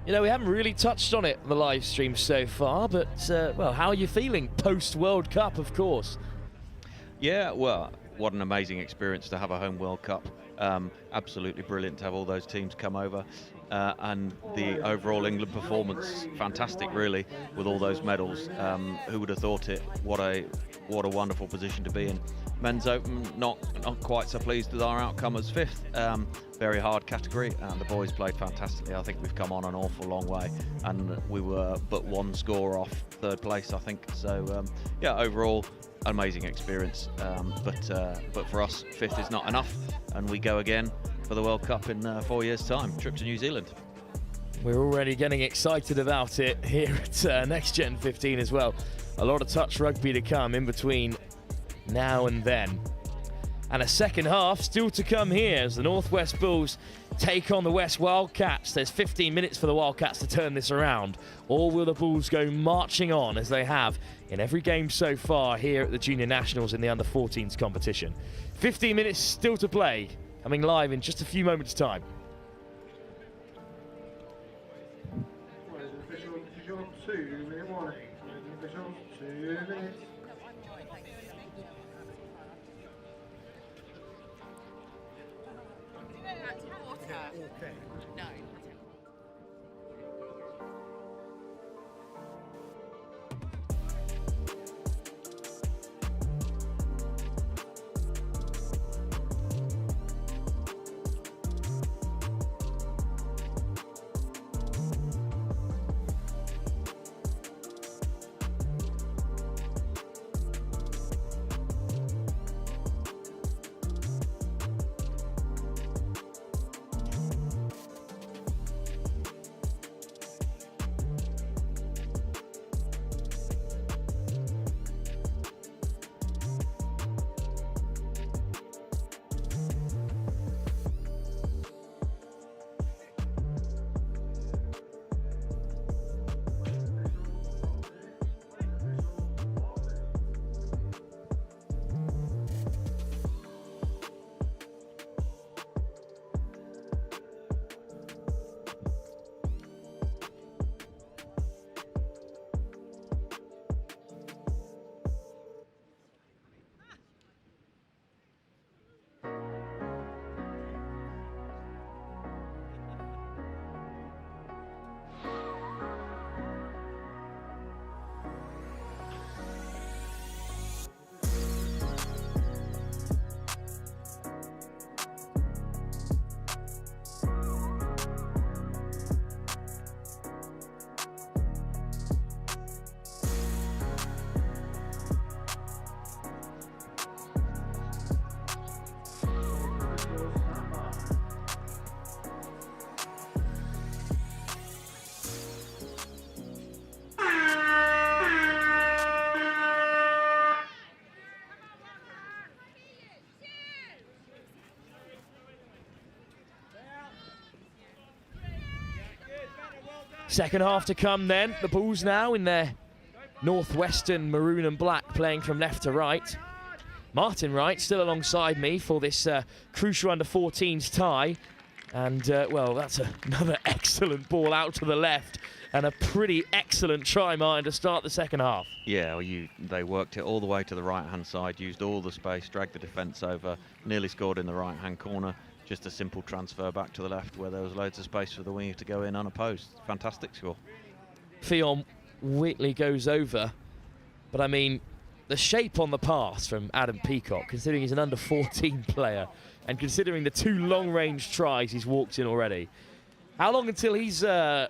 You know, we haven't really touched on it on the live stream so far, but, well, how are you feeling post-World Cup, of course? Yeah, well, what an amazing experience to have a home World Cup. Absolutely brilliant to have all those teams come over. And the overall England performance, fantastic really, with all those medals. Who would have thought it? What a wonderful position to be in. Men's Open, not quite so pleased with our outcome as 5th. Very hard category, and the boys played fantastically. I think we've come on an awful long way, and we were but 1 score off 3rd place, I think. So yeah, overall amazing experience. But for us, 5th is not enough, and we go again for the World Cup in 4 years' time, trip to New Zealand. We're already getting excited about it here at Next Gen 15 as well. A lot of touch rugby to come in between now and then. And a second half still to come here as the Northwest Bulls take on the West Wildcats. There's 15 minutes for the Wildcats to turn this around. Or will the Bulls go marching on as they have in every game so far here at the Junior Nationals in the Under-14s competition? 15 minutes still to play, coming live in just a few moments' time. Official 2-minute warning. Official 2 minutes. Okay. No. Second half to come then. The Bulls now in their northwestern maroon and black, playing from left to right. Martin Wright still alongside me for this crucial under-14s tie. And, well, that's another excellent ball out to the left. And a pretty excellent try, Martin, to start the second half. Yeah, well, they worked it all the way to the right-hand side, used all the space, dragged the defence over, nearly scored in the right-hand corner. Just a simple transfer back to the left where there was loads of space for the winger to go in unopposed. Fantastic score. Fionn Whitley goes over, but I mean, the shape on the pass from Adam Peacock, considering he's an under-14 player, and considering the 2 long-range tries he's walked in already. How long until he's on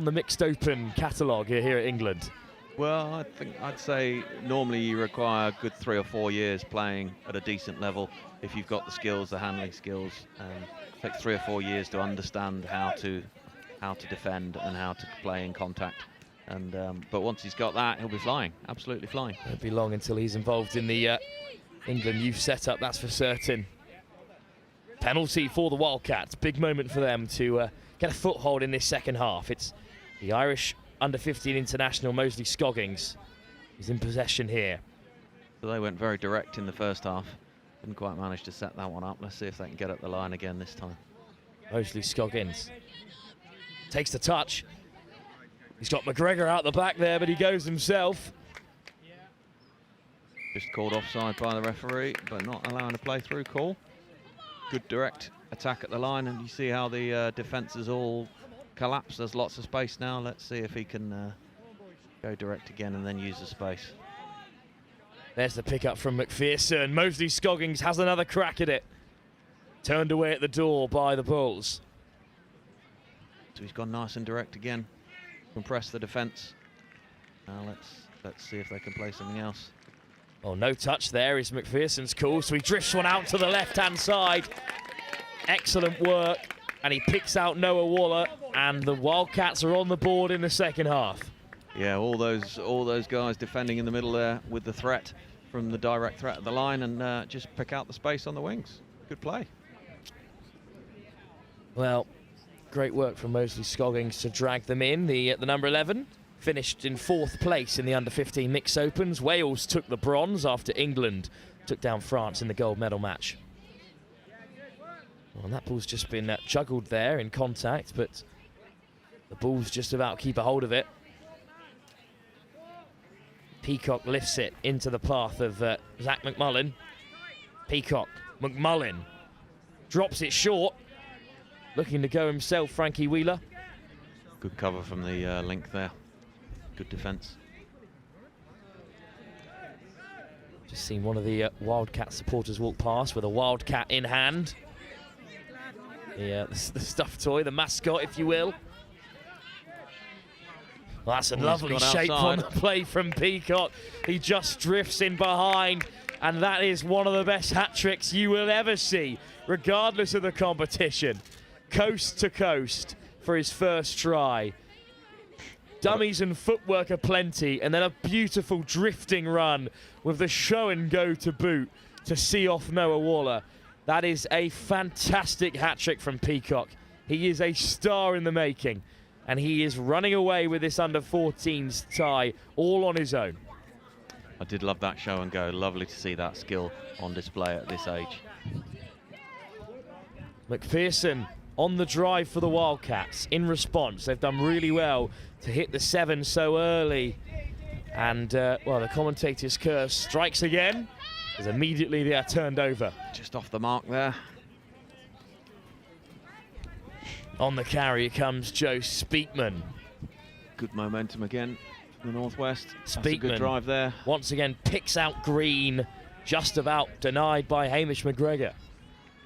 the mixed open catalogue here at England? Well, I'd say normally you require a good 3 or 4 years playing at a decent level if you've got the skills, the handling skills. It takes 3 or 4 years to understand how to defend and how to play in contact. And but once he's got that, he'll be flying, absolutely flying. Won't be long until he's involved in the England youth setup, that's for certain. Penalty for the Wildcats, big moment for them to get a foothold in this second half. It's the Irish under-15 international Moseley Scoggins is in possession here. So they went very direct in the first half. Didn't quite manage to set that one up. Let's see if they can get up the line again this time. Moseley Scoggins takes the touch. He's got McGregor out the back there, but he goes himself. Just called offside by the referee, but not allowing a play-through call. Good direct attack at the line, and you see how the defences all collapse. There's lots of space now. Let's see if he can go direct again and then use the space. There's the pick up from McPherson. Moseley Scoggins has another crack at it. Turned away at the door by the Bulls. So he's gone nice and direct again. Compress the defence. Now let's see if they can play something else. Oh, no touch there is McPherson's call, so he drifts one out to the left-hand side. Excellent work, and he picks out Noah Waller, and the Wildcats are on the board in the second half. Yeah, all those guys defending in the middle there with the threat from the direct threat at the line, and just pick out the space on the wings. Good play. Well, great work from Moseley Scoggins to drag them in. The number 11 finished in 4th place in the under-15 mixed opens. Wales took the bronze after England took down France in the gold medal match. Well, that ball's just been juggled there in contact, but the Bulls just about keep a hold of it. Peacock lifts it into the path of Zach McMullen. Peacock, McMullen drops it short. Looking to go himself, Frankie Wheeler. Good cover from the link there. Good defence. Just seen one of the Wildcat supporters walk past with a Wildcat in hand. The stuffed toy, the mascot, if you will. Well, that's a lovely shape on the play from Peacock. He just drifts in behind, and that is one of the best hat-tricks you will ever see, regardless of the competition. Coast to coast for his first try. Dummies and footwork aplenty, and then a beautiful drifting run with the show and go to boot to see off Noah Waller. That is a fantastic hat-trick from Peacock. He is a star in the making, and he is running away with this under-14s tie all on his own. I did love that show and go. Lovely to see that skill on display at this age. McPherson on the drive for the Wildcats. In response, they've done really well to hit the 7 so early. And, well, the commentator's curse strikes again, as immediately they are turned over. Just off the mark there. On the carry comes Joe Speakman. Good momentum again from the northwest. Speakman, that's a good drive there. Once again picks out Green, just about denied by Hamish McGregor.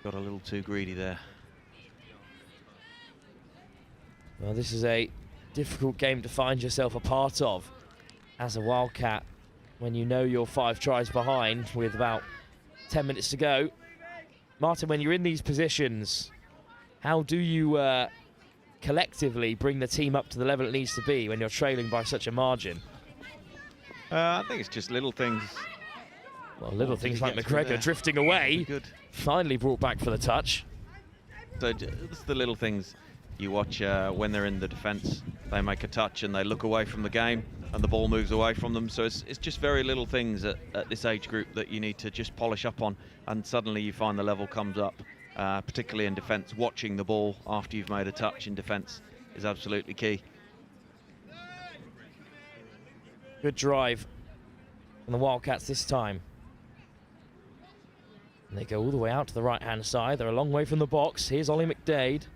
Got a little too greedy there. Well, this is a difficult game to find yourself a part of as a Wildcat when you know you're 5 tries behind with about 10 minutes to go. Martin, when you're in these positions, how do you collectively bring the team up to the level it needs to be when you're trailing by such a margin? I think it's just little things. Well, little things like McGregor drifting away. Good. Finally brought back for the touch. So it's the little things. You watch when they're in the defence, they make a touch and they look away from the game and the ball moves away from them. So it's just very little things at this age group that you need to just polish up on, and suddenly you find the level comes up, particularly in defence. Watching the ball after you've made a touch in defence is absolutely key. Good drive from the Wildcats this time. And they go all the way out to the right-hand side. They're a long way from the box. Here's Ollie McDade.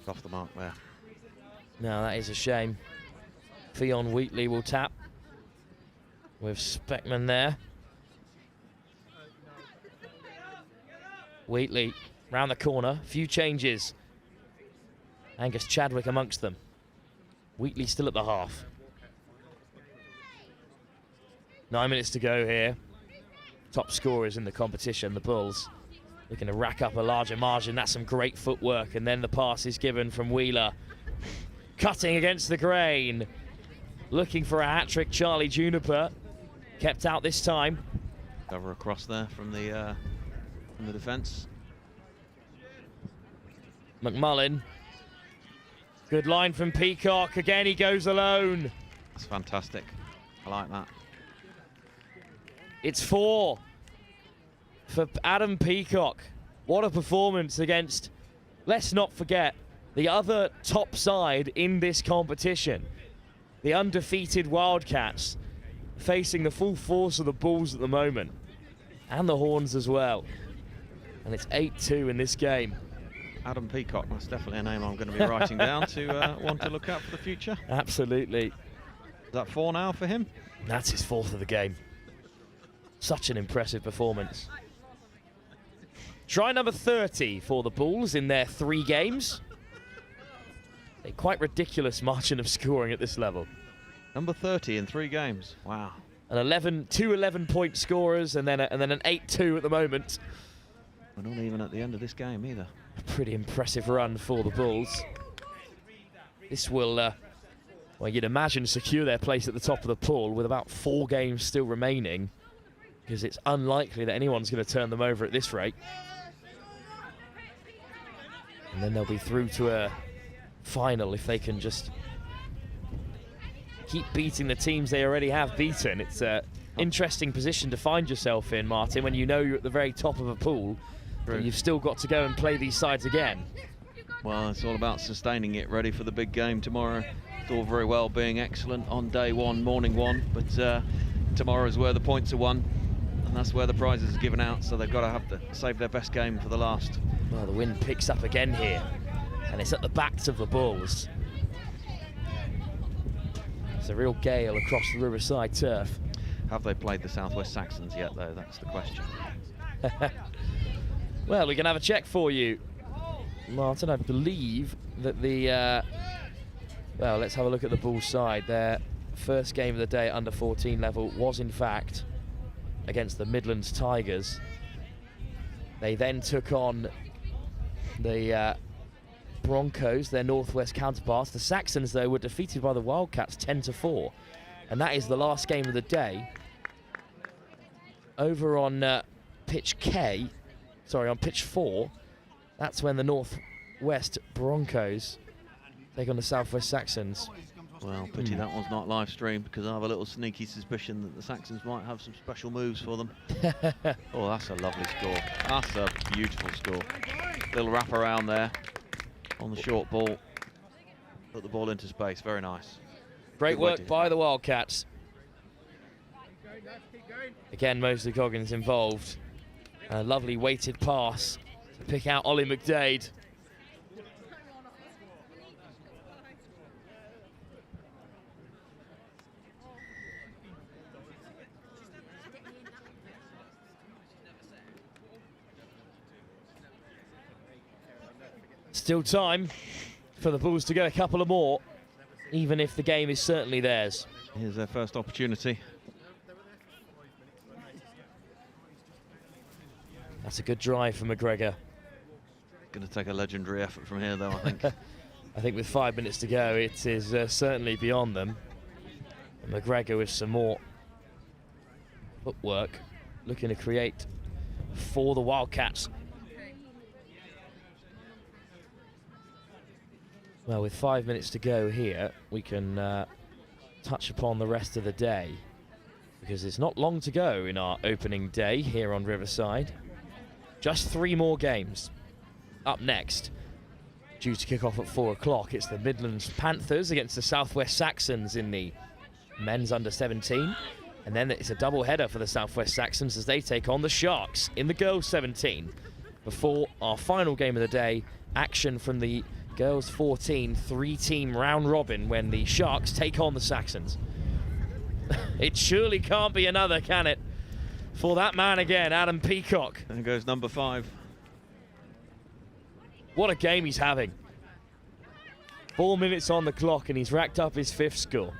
Off the mark there. No, that is a shame. Fionn Wheatley will tap with Speckman there. Wheatley round the corner, few changes. Angus Chadwick amongst them. Wheatley still at the half. 9 minutes to go here. Top scorers in the competition, the Bulls. Looking to rack up a larger margin. That's some great footwork. And then the pass is given from Wheeler. Cutting against the grain. Looking for a hat-trick, Charlie Juniper. Kept out this time. Cover across there from the defence. McMullen. Good line from Peacock. Again, he goes alone. That's fantastic. I like that. It's 4 for Adam Peacock. What a performance against, let's not forget, the other top side in this competition. The undefeated Wildcats, facing the full force of the Bulls at the moment. And the Horns as well. And it's 8-2 in this game. Adam Peacock, that's definitely a name I'm going to be writing down to want to look at for the future. Absolutely. Is that 4 now for him? That's his 4th of the game. Such an impressive performance. Try number 30 for the Bulls in their 3 games. A quite ridiculous margin of scoring at this level. Number 30 in 3 games. Wow. Two 11-point scorers, and then an 8-2 at the moment. We're not even at the end of this game either. A pretty impressive run for the Bulls. This will, well, you'd imagine, secure their place at the top of the pool with about 4 games still remaining, because it's unlikely that anyone's going to turn them over at this rate. And then they'll be through to a final if they can just keep beating the teams they already have beaten. It's an interesting position to find yourself in, Martin, when you know you're at the very top of a pool, but you've still got to go and play these sides again. Well, it's all about sustaining it, ready for the big game tomorrow. It's all very well being excellent on day 1, morning 1, but tomorrow is where the points are won, and that's where the prizes are given out, so they've got to have to save their best game for the last. Well, the wind picks up again here, and it's at the backs of the Bulls. It's a real gale across the Riverside turf. Have they played the SW Saxons yet, though? That's the question. Well, we can have a check for you, Martin. I believe that the... well, let's have a look at the Bulls side. Their first game of the day at under 14 level was, in fact, against the Midlands Tigers. They then took on the Broncos, their northwest counterparts. The Saxons, though, were defeated by the Wildcats 10-4, and that is the last game of the day. Over on pitch on pitch 4, that's when the northwest Broncos take on the southwest Saxons. Well, pity that one's not live streamed, because I have a little sneaky suspicion that the Saxons might have some special moves for them. Oh, that's a lovely score. That's a beautiful score. Little wrap around there on the short ball. Put the ball into space. Very nice. Great work by the Wildcats. Again, Mosley Coggins involved. A lovely weighted pass to pick out Ollie McDade. Still time for the Bulls to get a couple of more, even if the game is certainly theirs. Here's their first opportunity. That's a good drive for McGregor. Going to take a legendary effort from here, though, I think. I think with 5 minutes to go, it is certainly beyond them. And McGregor with some more footwork, looking to create for the Wildcats. Well, with 5 minutes to go here, we can touch upon the rest of the day, because it's not long to go in our opening day here on Riverside. Just 3 more games. Up next, due to kick off at 4 o'clock, it's the Midlands Panthers against the SW Saxons in the men's under-17. And then it's a double header for the SW Saxons as they take on the Sharks in the girls 17. Before our final game of the day, action from the girls 14 3-team round robin when the Sharks take on the Saxons. It surely can't be another, can it? For that man again, Adam Peacock. There goes number 5. What a game he's having. 4 minutes on the clock and he's racked up his 5th score.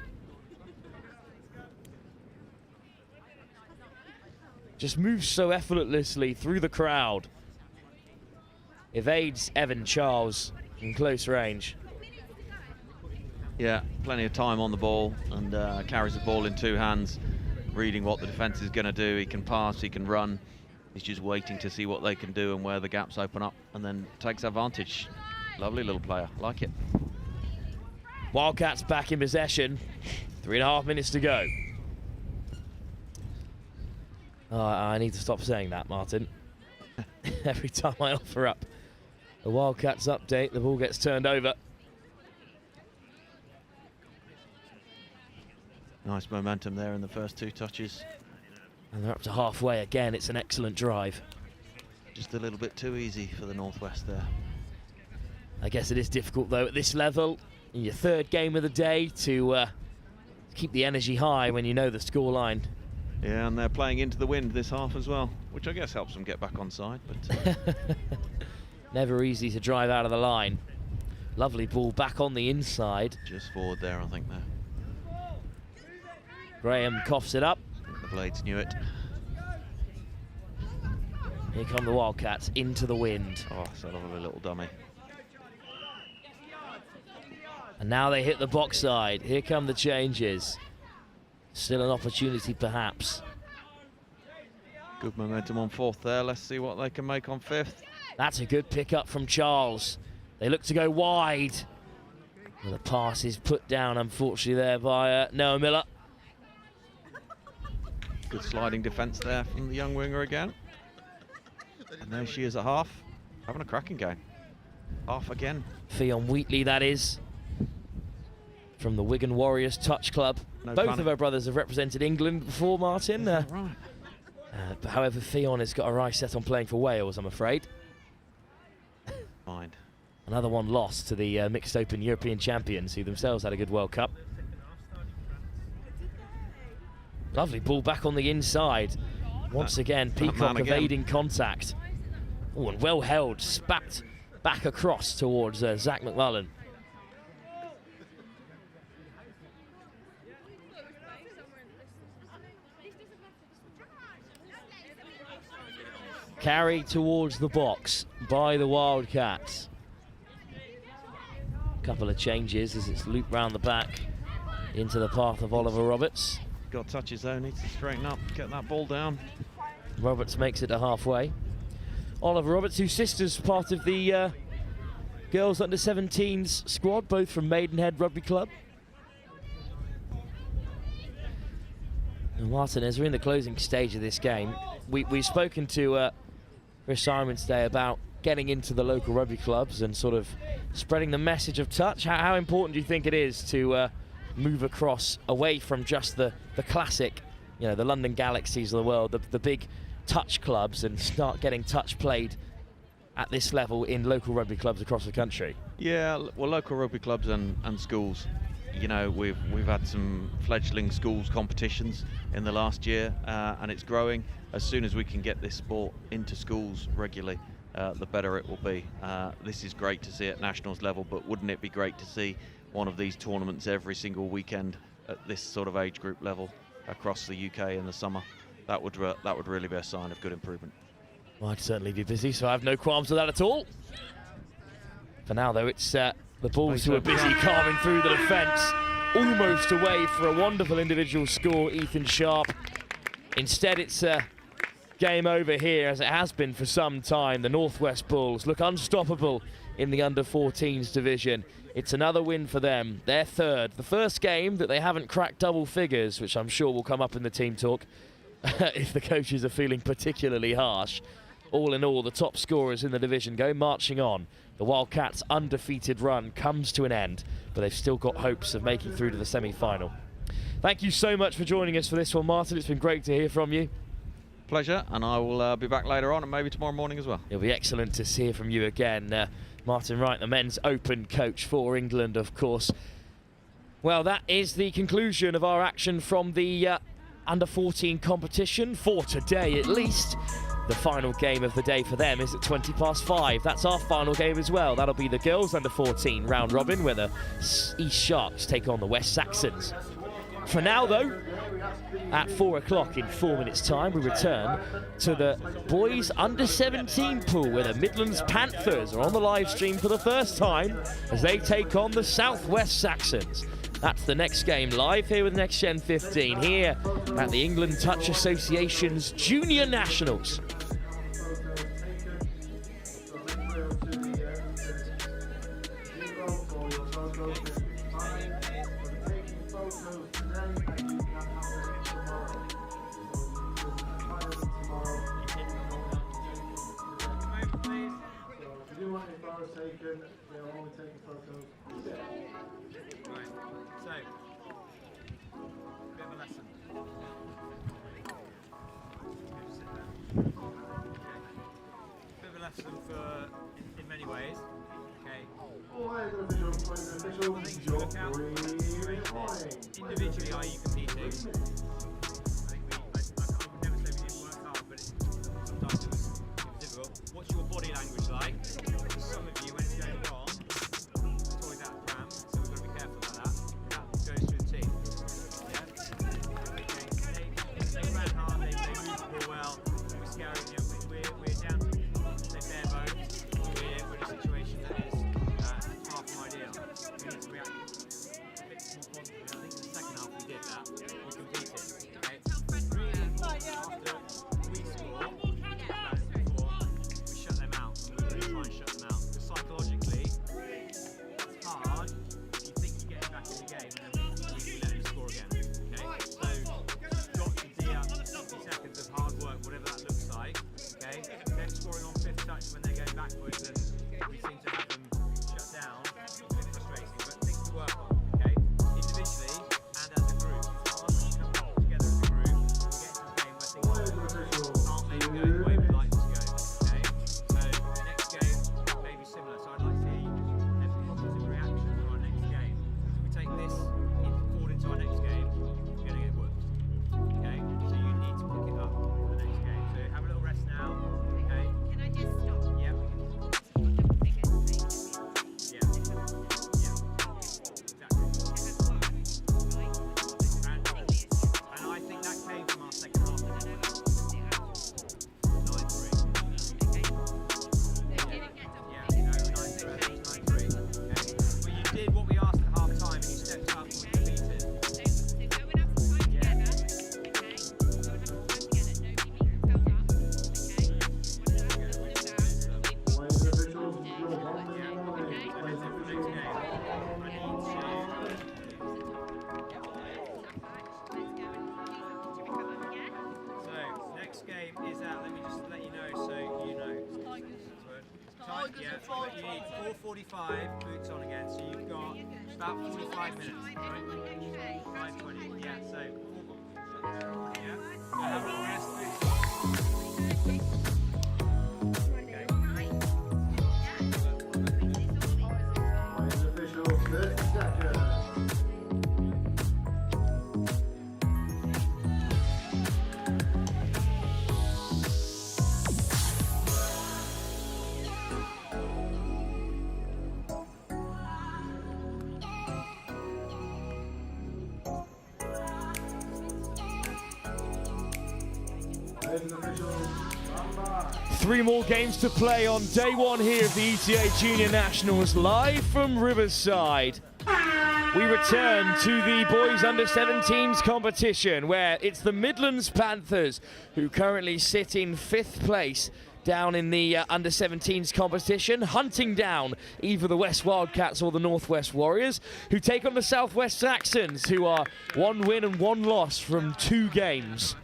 Just moves so effortlessly through the crowd. Evades Evan Charles in close range. Yeah, plenty of time on the ball, and carries the ball in 2 hands, reading what the defence is going to do. He can pass, he can run. He's just waiting to see what they can do and where the gaps open up, and then takes advantage. Lovely little player, like it. Wildcats back in possession. 3.5 minutes to go. Oh, I need to stop saying that, Martin. Every time I offer up the Wildcats update, the ball gets turned over. Nice momentum there in the first 2 touches. And they're up to halfway again. It's an excellent drive. Just a little bit too easy for the Northwest there. I guess it is difficult, though, at this level, in your 3rd game of the day, to keep the energy high when you know the scoreline. Yeah, and they're playing into the wind this half as well, which I guess helps them get back on side. But never easy to drive out of the line. Lovely ball back on the inside. Just forward there, I think, there. Graham coughs it up. The Blades knew it. Here come the Wildcats into the wind. Oh, son of a little dummy. And now they hit the box side. Here come the changes. Still an opportunity, perhaps. Good momentum on 4th there. Let's see what they can make on 5th. That's a good pick-up from Charles. They look to go wide. Well, the pass is put down, unfortunately, there by Noah Miller. Good sliding defence there from the young winger again. And there she is at half. Having a cracking game. Half again. Fionn Wheatley, that is. From the Wigan Warriors Touch Club. No Both panic. of her brothers have represented England before, Martin. Right. But however, Fionn has got her eye set on playing for Wales, I'm afraid. Mind. Another one lost to the Mixed Open European champions, who themselves had a good World Cup. Lovely ball back on the inside. Once again, Peacock evading contact. Oh, and well held, spat back across towards Zach McMullen. Carry towards the box by the Wildcats. Couple of changes as it's looped round the back into the path of Oliver Roberts. Got touches though, needs to straighten up, get that ball down. Roberts makes it to halfway. Oliver Roberts, whose sister's part of the girls under-17s squad, both from Maidenhead Rugby Club. And Martin, as we're in the closing stage of this game, we've spoken to Chris Simon today about getting into the local rugby clubs and sort of spreading the message of touch. How important do you think it is to move across away from just the classic, you know, the London Galaxies of the world, the big touch clubs, and start getting touch played at this level in local rugby clubs across the country? Yeah, well, local rugby clubs and schools. You know, we've had some fledgling schools competitions in the last year, and it's growing. As soon as we can get this sport into schools regularly, the better it will be. This is great to see at nationals level, but wouldn't it be great to see one of these tournaments every single weekend at this sort of age group level across the UK in the summer? That would really be a sign of good improvement. Well, I'd certainly be busy, so I have no qualms with that at all. For now, though, it's the Bulls who are busy carving through the defence. Almost away for a wonderful individual score, Ethan Sharp. Instead, it's game over here, as it has been for some time. The Northwest Bulls look unstoppable in the under-14s division. It's another win for them. They're third. The first game that they haven't cracked double figures, which I'm sure will come up in the team talk if the coaches are feeling particularly harsh. All in all, the top scorers in the division go marching on. The Wildcats' undefeated run comes to an end, but they've still got hopes of making through to the semi-final. Thank you so much for joining us for this one, Martin. It's been great to hear from you. Pleasure, and I will be back later on and maybe tomorrow morning as well. It'll be excellent to hear from you again. Martin Wright, the men's open coach for England, of course. Well, that is the conclusion of our action from the under-14 competition, for today at least. The final game of the day for them is at 5:20. That's our final game as well. That'll be the girls under-14 round robin, where the East Sharks take on the West Saxons. For now, though, at 4 o'clock in 4 minutes' time, we return to the boys under-17 pool, where the Midlands Panthers are on the live stream for the first time as they take on the Southwest Saxons. That's the next game, live here with Next Gen 15, here at the England Touch Association's Junior Nationals. In many ways. Okay. Individually, are you competing? I would never say we didn't work hard, but sometimes it was difficult. What's your body language like? Some of you, when it's going wrong, toys out of pram, so we've got to be careful about that. That goes through the team. Yeah? Okay. They ran hard, they moved the ball well, we're scary, we're down to bare bones. We're in a situation that is far from ideal. We need to react a bit more positively. I think in the second half we did that. We completed. Okay? Really, after we score, we shut them out. We really try and shut them out. Because psychologically, it's hard if you think you're getting back in the game and then we let them score again. Okay? So you've got to deal out 60 seconds of hard work, whatever that looks like. Okay? Them scoring on fifth touch when they're going backwards and we seem to have them shut down. It's a bit frustrating, but things to work on. Okay? Individually and as a group. Once you come all together as a group, we get into a game where things aren't maybe going the way we'd like them to go. Okay? So next game may be similar. So I'd like to see a positive reaction to our next game. If we take this forward into our next game, we're going to get worked. Okay? So you need to pick it up for the next game. So have a little rest now. Okay? Can I just stop? Yep. And I think that came from our second half. 9-3. Yeah, 9-3. Okay. But you did what we asked at half time and you stepped up and we competed. So go and have some time together, okay? Go and have some time together. Nobody beat themselves up, okay? So, next game is out, let me just let you know so you know. Yeah, you need 4:45 boots on again, so you've got about 45 minutes, right? 5:20, yeah, so, yeah. So have a little rest, boots on. Three more games to play on day one here of the ETA Junior Nationals, live from Riverside. We return to the boys under-17s competition, where it's the Midlands Panthers who currently sit in 5th place down in the under-17s competition, hunting down either the West Wildcats or the Northwest Warriors, who take on the Southwest Saxons, who are 1 win and 1 loss from 2 games.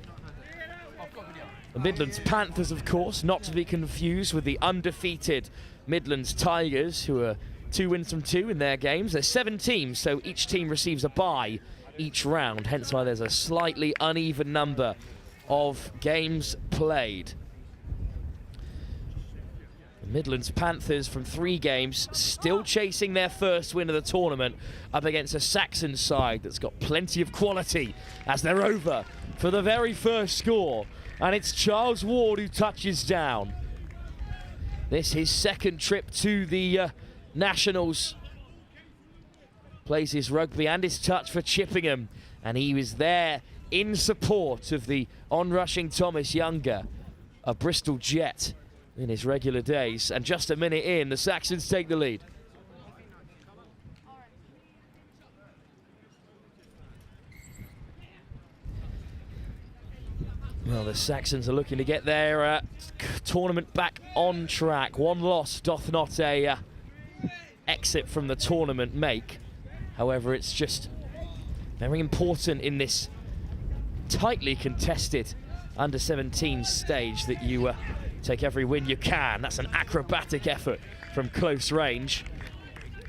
The Midlands Panthers, of course, not to be confused with the undefeated Midlands Tigers, who are 2 wins from 2 in their games. There's 7 teams, so each team receives a bye each round, hence why there's a slightly uneven number of games played. The Midlands Panthers from 3 games, still chasing their first win of the tournament up against a Saxon side that's got plenty of quality as they're over for the very first score. And it's Charles Ward who touches down. This his 2nd trip to the Nationals. Plays his rugby and his touch for Chippingham, and he was there in support of the onrushing Thomas Younger, a Bristol Jet in his regular days. And just a minute in, the Saxons take the lead. Well, the Saxons are looking to get their tournament back on track. 1 loss doth not a exit from the tournament make. However, it's just very important in this tightly contested under-17 stage that you take every win you can. That's an acrobatic effort from close range.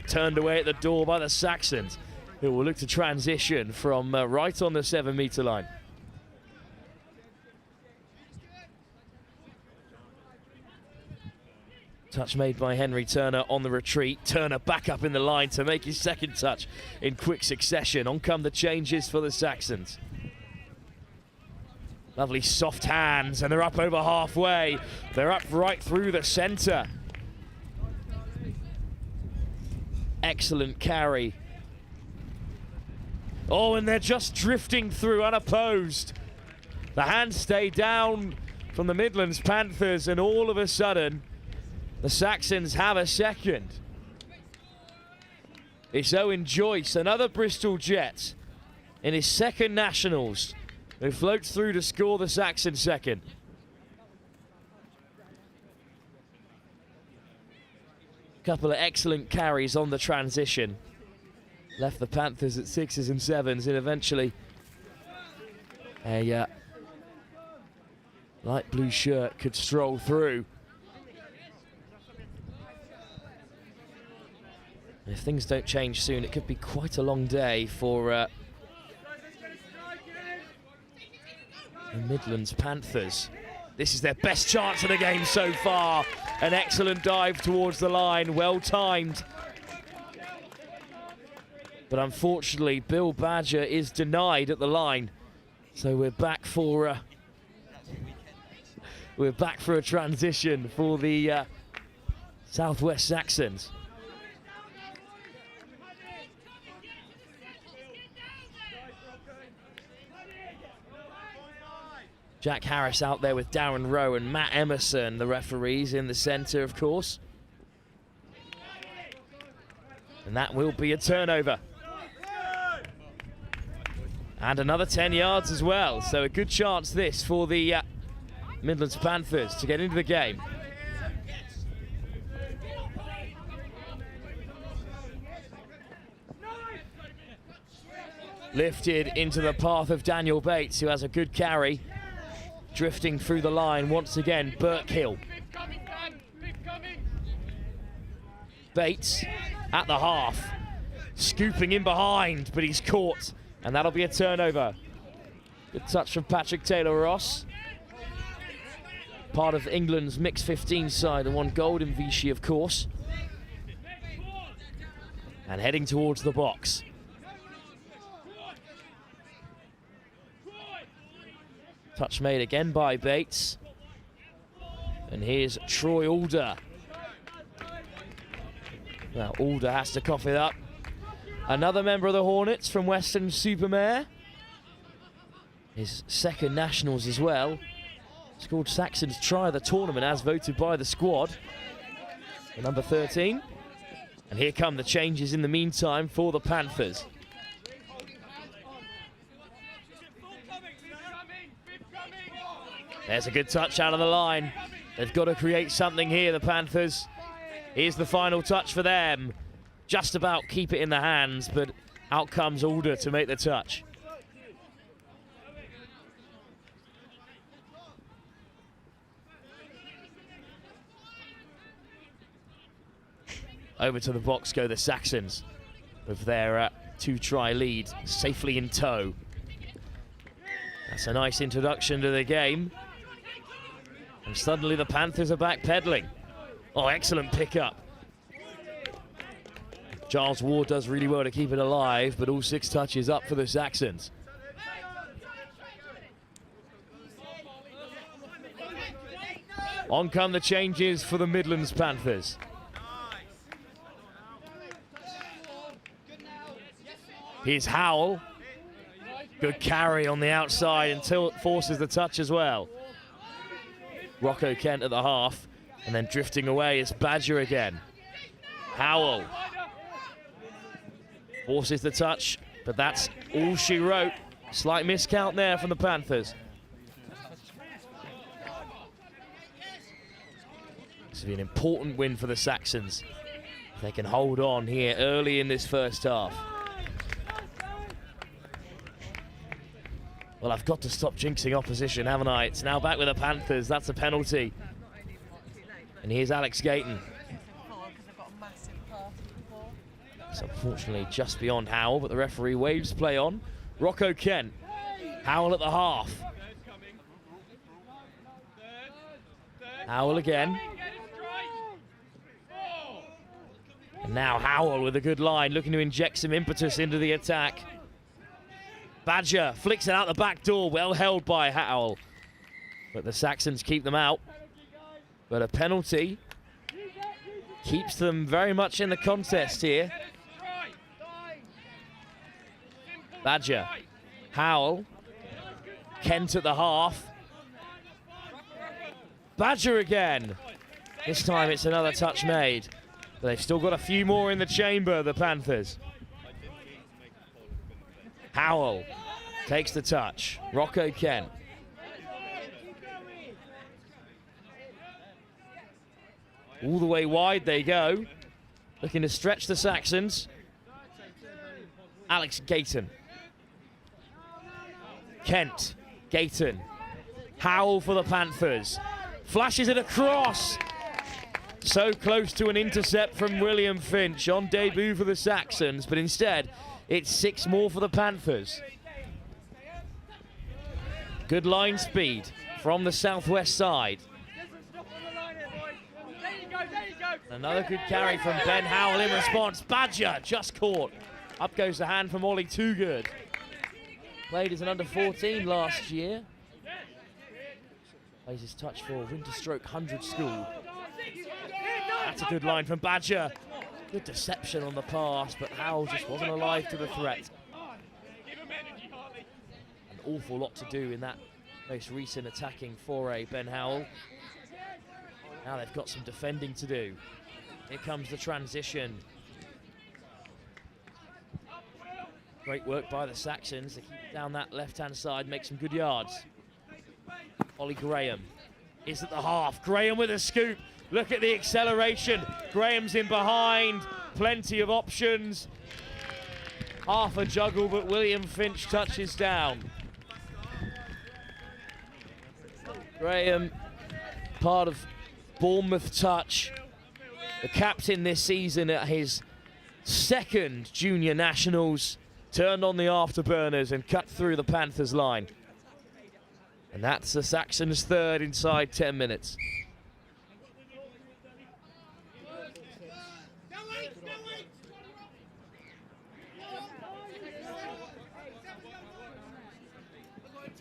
Turned away at the door by the Saxons, who will look to transition from right on the 7-metre line. Touch made by Henry Turner on the retreat. Turner back up in the line to make his 2nd touch in quick succession. On come the changes for the Saxons. Lovely soft hands, and they're up over halfway. They're up right through the centre. Excellent carry. Oh, and they're just drifting through unopposed. The hands stay down from the Midlands Panthers, and all of a sudden, the Saxons have a 2nd. It's Owen Joyce, another Bristol Jet, in his 2nd Nationals, who floats through to score the Saxon 2nd. Couple of excellent carries on the transition. Left the Panthers at 6s and 7s, and eventually a light blue shirt could stroll through. If things don't change soon, it could be quite a long day for the Midlands Panthers. This is their best chance of the game so far. An excellent dive towards the line, well timed. But unfortunately, Bill Badger is denied at the line. So we're back for a transition for the Southwest Saxons. Jack Harris out there with Darren Rowe and Matt Emerson, the referees in the centre, of course. And that will be a turnover. And another 10 yards as well. So a good chance this for the Midlands Panthers to get into the game. Lifted into the path of Daniel Bates, who has a good carry. Drifting through the line once again, Burkhill. Bates at the half, scooping in behind, but he's caught, and that'll be a turnover. Good touch from Patrick Taylor-Ross. Part of England's mixed 15 side and won gold in Vichy, of course. And heading towards the box. Touch made again by Bates. And here's Troy Alder. Now Alder has to cough it up. Another member of the Hornets from Weston-super-Mare. His 2nd Nationals as well. Scored Saxon's try of the tournament as voted by the squad. The number 13. And here come the changes in the meantime for the Panthers. There's a good touch out of the line. They've got to create something here, the Panthers. Here's the final touch for them. Just about keep it in the hands, but out comes Alder to make the touch. Over to the box go the Saxons with their 2-try lead safely in tow. That's a nice introduction to the game. And suddenly the Panthers are back pedaling. Oh, excellent pickup. Giles Ward does really well to keep it alive, but all 6 touches up for the Saxons. On come the changes for the Midlands Panthers. Here's Howell. Good carry on the outside until it forces the touch as well. Rocco Kent at the half, and then drifting away is Badger again. Howell forces the touch, but that's all she wrote. Slight miscount there from the Panthers. This will be an important win for the Saxons. If they can hold on here early in this first half. Well, I've got to stop jinxing opposition, haven't I? It's now back with the Panthers. That's a penalty. And here's Alex Gayton. It's unfortunately just beyond Howell, but the referee waves play on. Rocco Kent. Howell at the half. Howell again. And now Howell with a good line, looking to inject some impetus into the attack. Badger flicks it out the back door, well held by Howell. But the Saxons keep them out. But a penalty keeps them very much in the contest here. Badger, Howell, Kent at the half. Badger again. This time it's another touch made. But they've still got a few more in the chamber, the Panthers. Howell takes the touch. Rocco Kent. All the way wide they go. Looking to stretch the Saxons. Alex Gayton. Kent. Gayton. Howell for the Panthers. Flashes it across. So close to an intercept from William Finch on debut for the Saxons, but instead it's 6 more for the Panthers. Good line speed from the southwest side. Another good carry from Ben Howell in response. Badger just caught. Up goes the hand from Ollie Toogood. Played as an under-14 last year. Plays his touch for Winterstroke 100 School. That's a good line from Badger. Good deception on the pass, but Howell just wasn't alive to the threat. An awful lot to do in that most recent attacking foray, Ben Howell. Now they've got some defending to do. Here comes the transition. Great work by the Saxons to keep down that left-hand side, make some good yards. Ollie Graham is at the half. Graham with a scoop. Look at the acceleration. Graham's in behind. Plenty of options. Half a juggle, but William Finch touches down. Graham, part of Bournemouth touch. The captain this season at his 2nd junior nationals. Turned on the afterburners and cut through the Panthers line. And that's the Saxons' 3rd inside 10 minutes.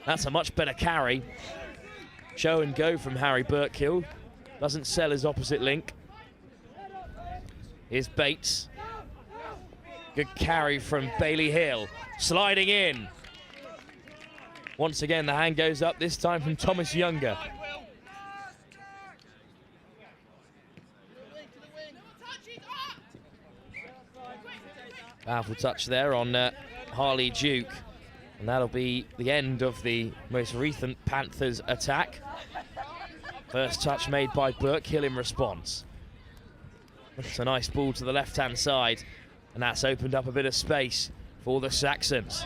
That's a much better carry. Show and go from Harry Burkill. Doesn't sell his opposite link. Here's Bates. Good carry from Bailey Hill. Sliding in. Once again, the hand goes up, this time from Thomas Younger. Powerful touch there on Harley Duke. And that'll be the end of the most recent Panthers attack. First touch made by Burkill in response. It's a nice ball to the left-hand side, and that's opened up a bit of space for the Saxons.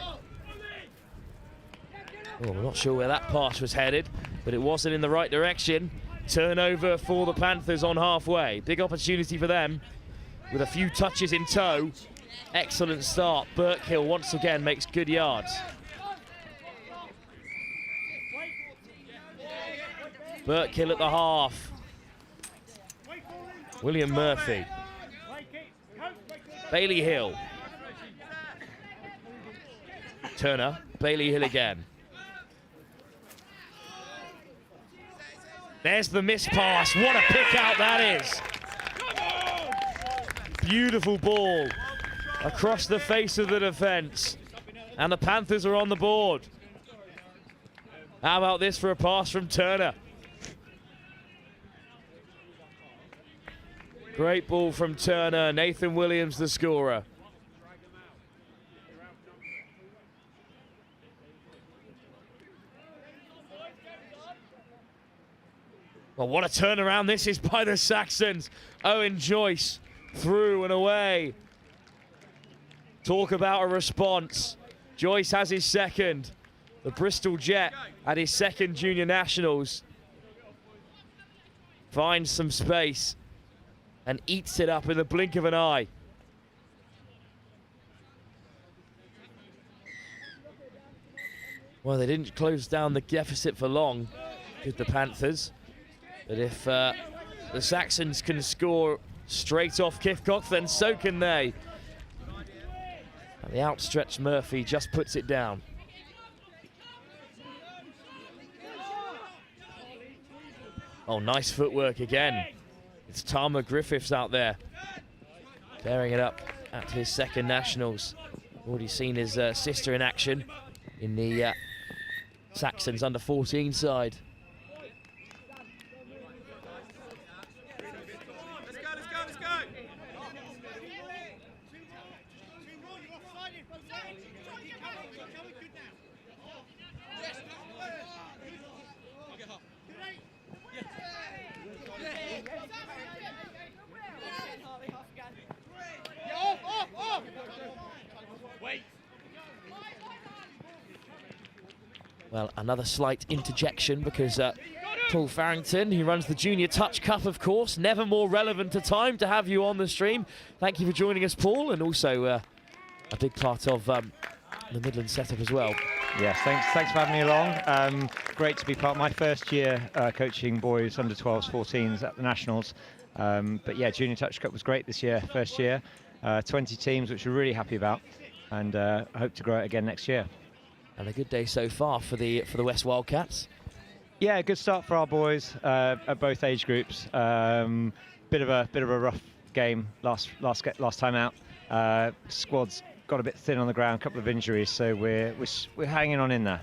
Oh, I'm not sure where that pass was headed, but it wasn't in the right direction. Turnover for the Panthers on halfway. Big opportunity for them with a few touches in tow. Excellent start. Burkill once again makes good yards. Burkill at the half. William Murphy. Bailey Hill. Turner. Bailey Hill again. There's the missed pass. What a pick out that is. Beautiful ball across the face of the defence. And the Panthers are on the board. How about this for a pass from Turner? Great ball from Turner. Nathan Williams, the scorer. Well, what a turnaround this is by the Saxons. Owen Joyce through and away. Talk about a response. Joyce has his second. The Bristol Jet had his second junior nationals. Finds some space and eats it up in the blink of an eye. Well, they didn't close down the deficit for long, did the Panthers. But if the Saxons can score straight off kickoff, then so can they. And the outstretched Murphy just puts it down. Oh, nice footwork again. It's Tama Griffiths out there, bearing it up at his second nationals. Already seen his sister in action in the Saxons under-14 side. Well, another slight interjection because Paul Farrington, who runs the Junior Touch Cup, of course, never more relevant a time to have you on the stream. Thank you for joining us, Paul, and also a big part of the Midlands setup as well. Yes, thanks for having me along. Great to be part of my first year coaching boys under 12s, 14s at the Nationals. But yeah, Junior Touch Cup was great this year, first year. 20 teams, which we're really happy about, and I hope to grow it again next year. And a good day so far for the West Wildcats. Yeah, good start for our boys at both age groups. Bit of a rough game last time out. Squad's got a bit thin on the ground, a couple of injuries, so we're hanging on in there.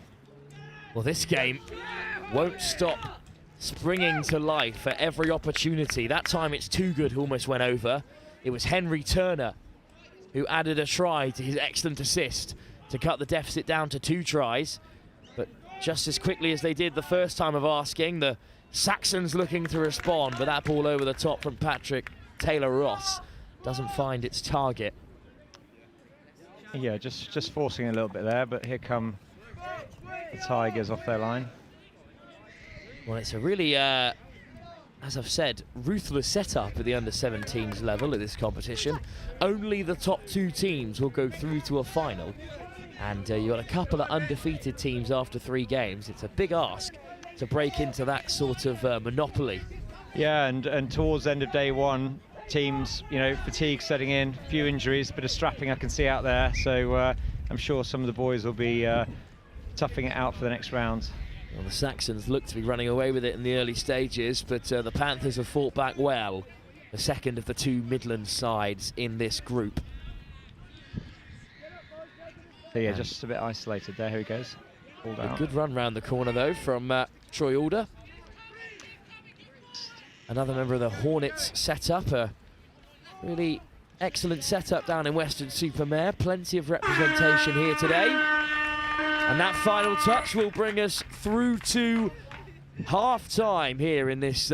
Well, this game won't stop springing to life at every opportunity. That time it's Too Good who almost went over. It was Henry Turner who added a try to his excellent assist to cut the deficit down to 2 tries. But just as quickly as they did the first time of asking, the Saxons looking to respond, but that ball over the top from Patrick Taylor-Ross doesn't find its target. Yeah, just forcing a little bit there, but here come the Tigers off their line. Well, it's a really, as I've said, ruthless setup at the under-17s level of this competition. Only the top 2 teams will go through to a final. And you've got a couple of undefeated teams after 3 games. It's a big ask to break into that sort of monopoly. Yeah, and towards the end of day 1, teams, fatigue setting in, a few injuries, a bit of strapping I can see out there. So I'm sure some of the boys will be toughing it out for the next round. Well, the Saxons look to be running away with it in the early stages, but the Panthers have fought back well. The second of the 2 Midlands sides in this group. So yeah, just a bit isolated there. Here he goes. A good run round the corner though from Troy Alder. Another member of the Hornets setup. Really Excellent setup down in Weston-super-Mare. Plenty of representation here today. And that final touch will bring us through to half-time here in this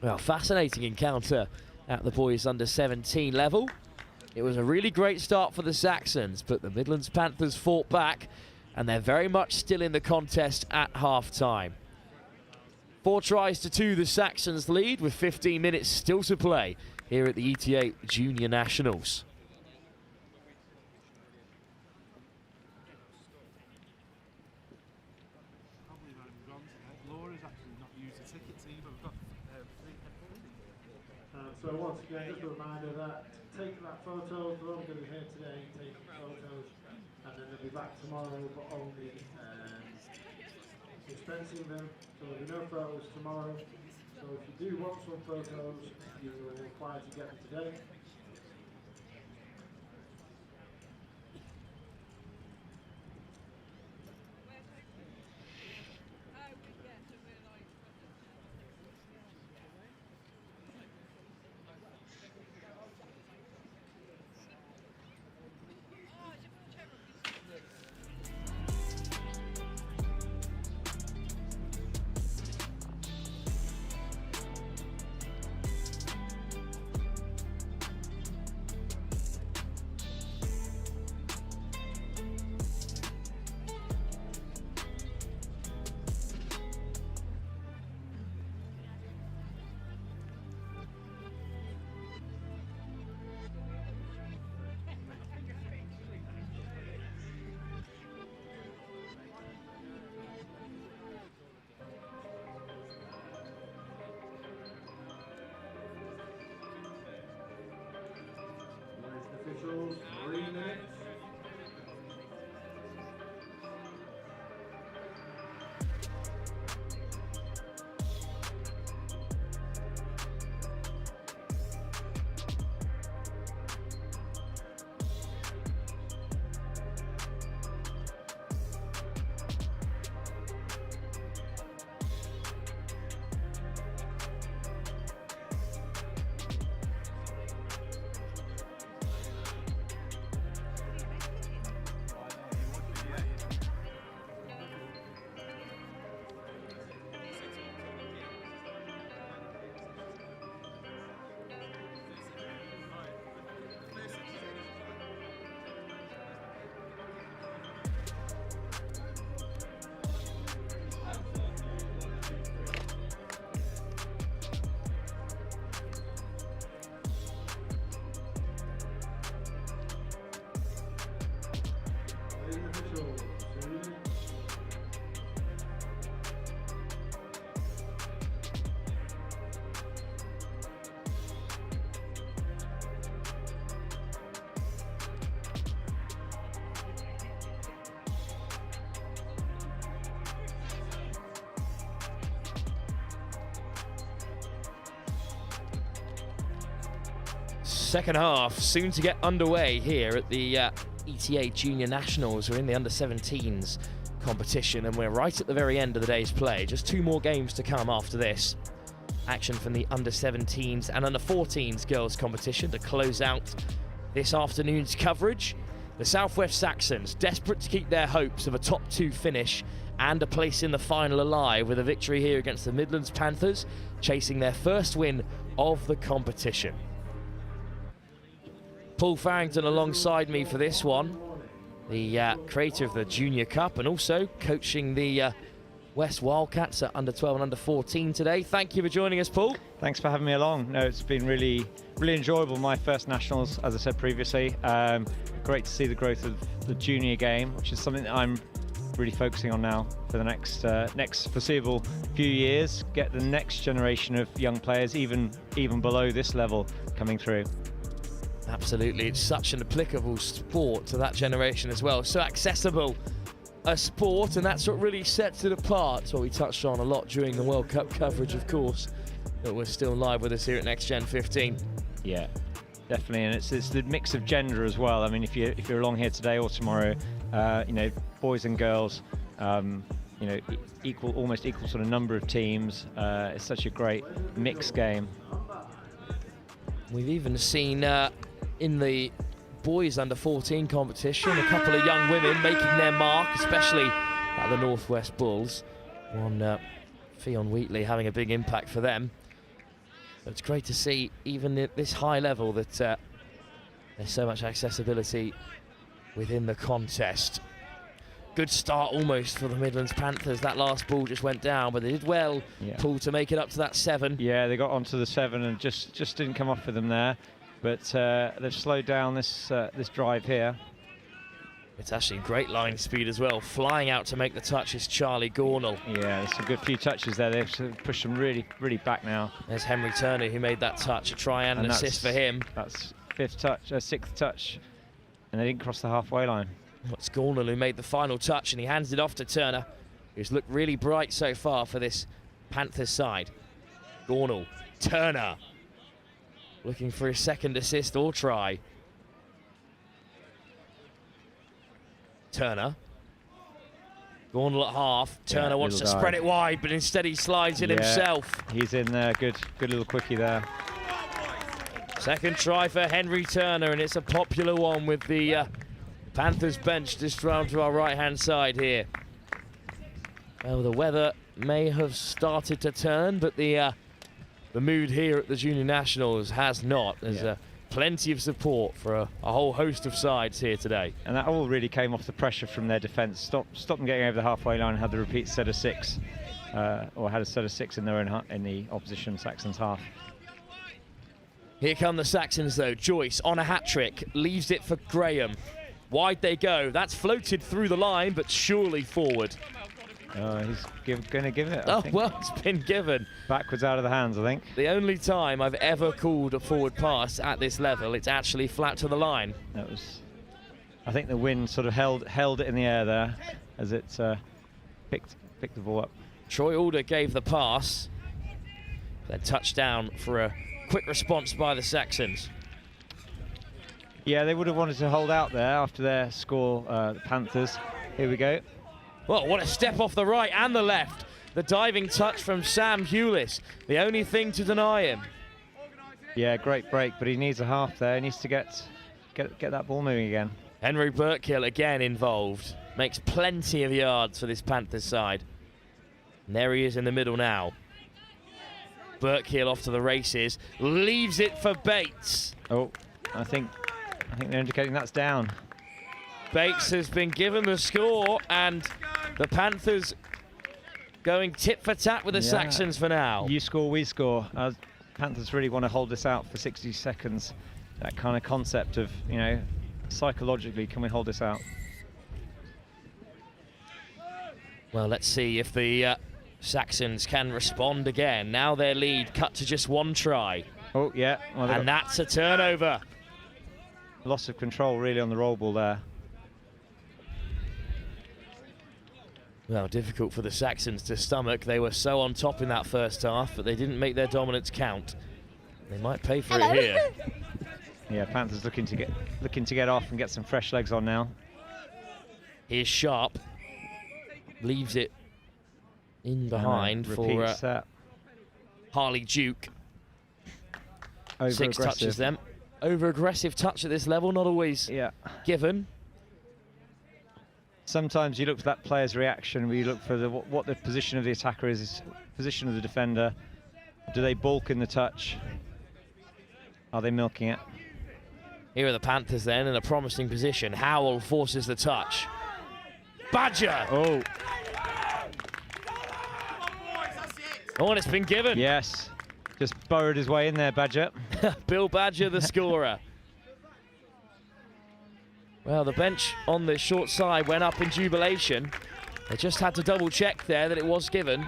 well, fascinating encounter at the boys under 17 level. It was a really great start for the Saxons, but the Midlands Panthers fought back, and they're very much still in the contest at half-time. 4 tries to 2, the Saxons lead with 15 minutes still to play here at the ETA Junior Nationals. So once again, just a reminder that taking that photo, they're only going to be here today taking photos, and then they'll be back tomorrow, but only dispensing them. So there'll be no photos tomorrow. So if you do want some photos, you will require to get them today. Officials, 3 minutes. Second half soon to get underway here at the ETA Junior Nationals. We're in the under-17s competition, and we're right at the very end of the day's play. Just 2 more games to come after this. Action from the under-17s and under-14s girls competition to close out this afternoon's coverage. The Southwest Saxons desperate to keep their hopes of a top 2 finish and a place in the final alive with a victory here against the Midlands Panthers, chasing their first win of the competition. Paul Farrington alongside me for this one, the creator of the Junior Cup and also coaching the West Wildcats at under-12 and under-14 today. Thank you for joining us, Paul. Thanks for having me along. No, it's been really enjoyable. My first nationals, as I said previously. Great to see the growth of the junior game, which is something that I'm really focusing on now for the next foreseeable few years. Get the next generation of young players, even below this level, coming through. Absolutely, it's such an applicable sport to that generation as well. So accessible a sport, and that's what really sets it apart. It's what we touched on a lot during the World Cup coverage, of course, that we're still live with us here at Next Gen 15. Yeah, definitely, and it's the mix of gender as well. I mean, if you're along here today or tomorrow, you know, boys and girls, you know, almost equal sort of number of teams. It's such a great mixed game. We've even seen in the boys under 14 competition a couple of young women making their mark, especially at the Northwest Bulls. One Fionn Wheatley having a big impact for them. So it's great to see even at this high level that there's so much accessibility within the contest. Good start almost for the Midlands Panthers. That last ball just went down, but they did well, Paul, to make it up to that 7. Yeah, they got onto the 7 and just didn't come off for them there. But they've slowed down this this drive here. It's actually great line speed as well. Flying out to make the touch is Charlie Gornall. Yeah, there's some good few touches there. They've pushed them really back now. There's Henry Turner who made that touch, a try and an assist for him. That's 6th touch, and they didn't cross the halfway line. It's Gornall who made the final touch, and he hands it off to Turner, who's looked really bright so far for this Panthers side. Gornall, Turner, looking for his 2nd assist or try. Turner. Gornall at half. Turner wants to spread it wide, but instead he slides in himself. He's in there. Good little quickie there. 2nd try for Henry Turner, and it's a popular one with the Panthers bench just round to our right-hand side here. Well, the weather may have started to turn, but the mood here at the Junior Nationals has not. There's plenty of support for a whole host of sides here today. And that all really came off the pressure from their defence. Stop them getting over the halfway line and had the repeat set of 6, or had a set of 6 in their own in the opposition Saxons half. Here come the Saxons though. Joyce on a hat-trick, leaves it for Graham. Wide they go. That's floated through the line, but surely forward. He's going to give it. Oh, well, it's been given. Backwards out of the hands, I think. The only time I've ever called a forward pass at this level, it's actually flat to the line. That was, I think the wind sort of held it in the air there as it picked the ball up. Troy Alder gave the pass. Then touchdown for a quick response by the Saxons. Yeah, they would have wanted to hold out there after their score, the Panthers. Here we go. Well, what a step off the right and the left. The diving touch from Sam Hewlis. The only thing to deny him. Yeah, great break, but he needs a half there. He needs to get that ball moving again. Henry Burkill again involved. Makes plenty of yards for this Panthers side. And there he is in the middle now. Burkill off to the races. Leaves it for Bates. Oh, I think they're indicating that's down. Bates has been given the score, and the Panthers going tit for tat with the Saxons for now. You score, we score. Panthers really want to hold this out for 60 seconds. That kind of concept of, you know, psychologically, can we hold this out? Well, let's see if the Saxons can respond again. Now their lead cut to just 1 try. Oh, yeah. Well, and that's a turnover. Loss of control really on the roll ball there. Well, difficult for the Saxons to stomach. They were so on top in that first half, but they didn't make their dominance count. They might pay for it here. Yeah, Panthers looking to get off and get some fresh legs on now. Here's Sharp. Leaves it in behind for Harley Duke. 6 touches them. Over-aggressive touch at this level, not always given. Sometimes you look for that player's reaction, where you look for what the position of the attacker is, position of the defender. Do they balk in the touch? Are they milking it? Here are the Panthers then in a promising position. Howell forces the touch. Badger! Oh, and it's been given. Yes, just burrowed his way in there, Badger. Bill Badger, the scorer. Well, the bench on the short side went up in jubilation. They just had to double check there that it was given.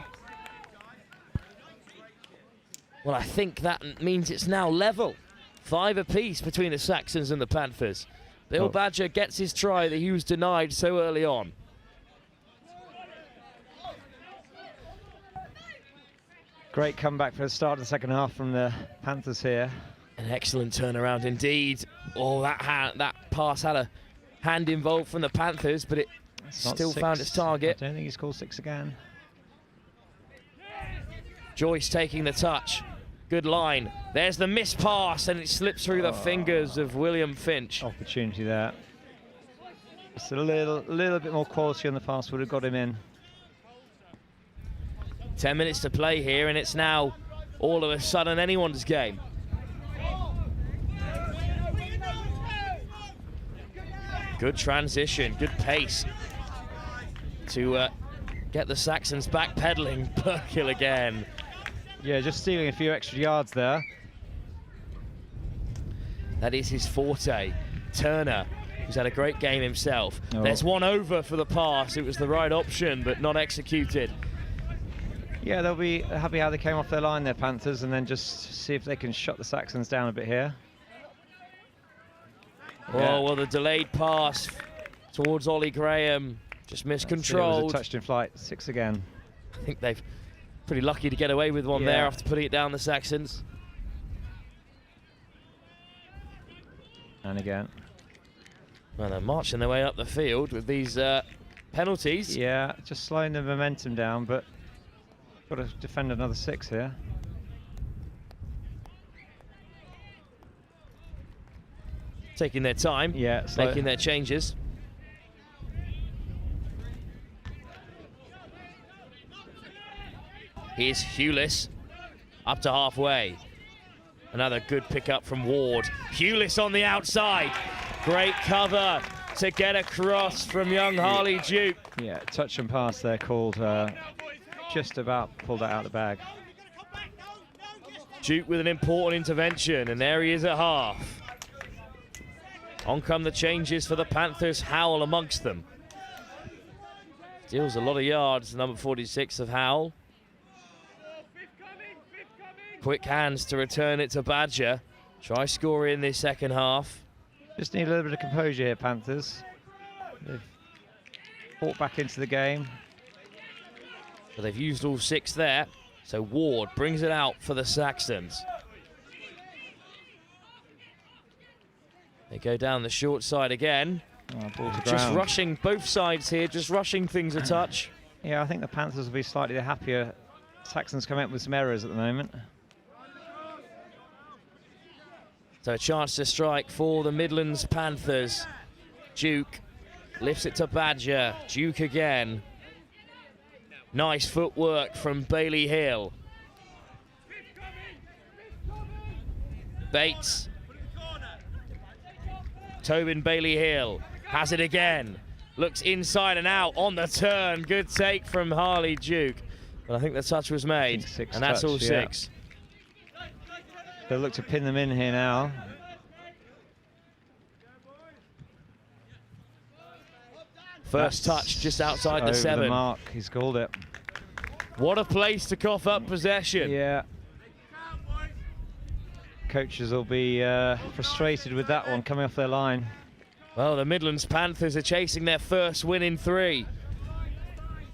Well, I think that means it's now level. 5 apiece between the Saxons and the Panthers. Bill Badger gets his try that he was denied so early on. Great comeback for the start of the second half from the Panthers here. An excellent turnaround indeed. Oh, that pass had a hand involved from the Panthers, but it still found its target. I don't think he's called 6 again. Joyce taking the touch. Good line. There's the missed pass, and it slips through the fingers of William Finch. Opportunity there. Just a little bit more quality on the pass would have got him in. 10 minutes to play here, and it's now all of a sudden anyone's game. Good transition, good pace to get the Saxons backpedaling. Burkill again. Yeah, just stealing a few extra yards there. That is his forte. Turner, who's had a great game himself. Oh. There's one over for the pass. It was the right option, but not executed. Yeah, they'll be happy how they came off their line there, Panthers, and then just see if they can shut the Saxons down a bit here. Oh, well, the delayed pass towards Ollie Graham. Just miscontrolled. It was a touched in flight, 6 again. I think they've pretty lucky to get away with one there after putting it down the Saxons. And again. Well, they're marching their way up the field with these penalties. Yeah, just slowing the momentum down, but got to defend another 6 here. Taking their time, making their changes. Here's Hewless, up to halfway. Another good pickup from Ward. Hewless on the outside. Great cover to get across from young Harley Duke. Yeah, touch and pass there called. Just about pulled that out of the bag. Duke with an important intervention, and there he is at half. On come the changes for the Panthers, Howell amongst them. Steals a lot of yards, number 46 of Howell. Quick hands to return it to Badger. Try score in this second half. Just need a little bit of composure here, Panthers. They've fought back into the game. But they've used all 6 there. So Ward brings it out for the Saxons. They go down the short side again. Ball to Just ground. rushing both sides here, just rushing things a touch. Yeah, I think the Panthers will be slightly happier. Saxons come out with some errors at the moment. So a chance to strike for the Midlands Panthers. Duke lifts it to Badger. Duke again. Nice footwork from Bailey Hill. Bates. Tobin Bailey Hill has it again. Looks inside and out on the turn. Good take from Harley Duke. But I think the touch was made, and that's all 6. They'll look to pin them in here now. First touch just outside the over 7. The mark, he's called it. What a place to cough up possession. Yeah. Coaches will be frustrated with that one coming off their line. Well, the Midlands Panthers are chasing their first win in 3.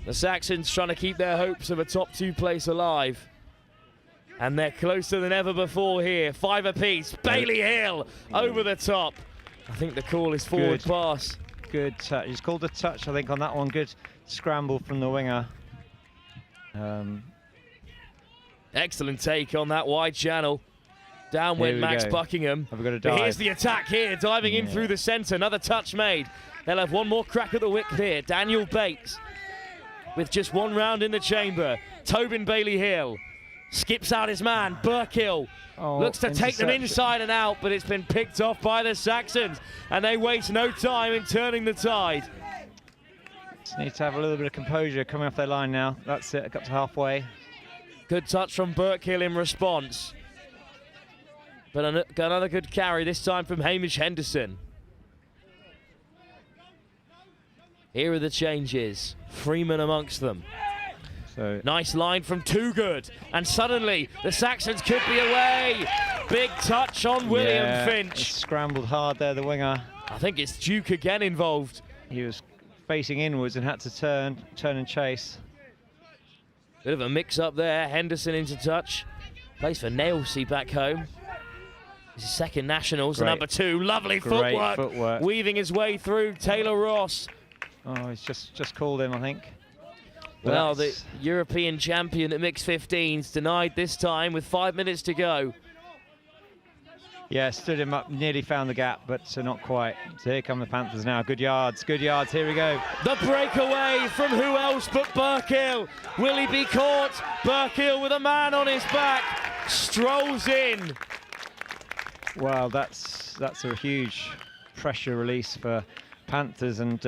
The Saxons trying to keep their hopes of a top 2 place alive. And they're closer than ever before here. 5 apiece. Bailey Hill over the top. I think the call is forward pass. Good touch. He's called a touch, I think, on that one. Good scramble from the winger. Excellent take on that wide channel. Down went Max Buckingham. Have we got a But dive? here's the attack here, diving in through the centre. Another touch made. They'll have one more crack at the whip here. Daniel Bates with just one round in the chamber. Tobin Bailey Hill skips out his man. Burkill looks to take them inside and out, but it's been picked off by the Saxons, and they waste no time in turning the tide. Just need to have a little bit of composure coming off their line now. That's it, got to halfway. Good touch from Burkill in response. But another good carry, this time from Hamish Henderson. Here are the changes. Freeman amongst them. So nice line from Too Good, and suddenly the Saxons could be away. Big touch on William Finch. Scrambled hard there, the winger. I think it's Duke again involved. He was facing inwards and had to turn and chase. Bit of a mix-up there. Henderson into touch. Plays for Nailsea back home. His second nationals, number 2. Lovely footwork. Weaving his way through Taylor Ross. Oh, he's just called him, I think. Well, the European champion at mixed 15s denied this time with 5 minutes to go. Yeah, stood him up, nearly found the gap, but not quite. So here come the Panthers now. Good yards, here we go. The breakaway from who else but Burkill. Will he be caught? Burkill with a man on his back, strolls in. Well, that's a huge pressure release for Panthers and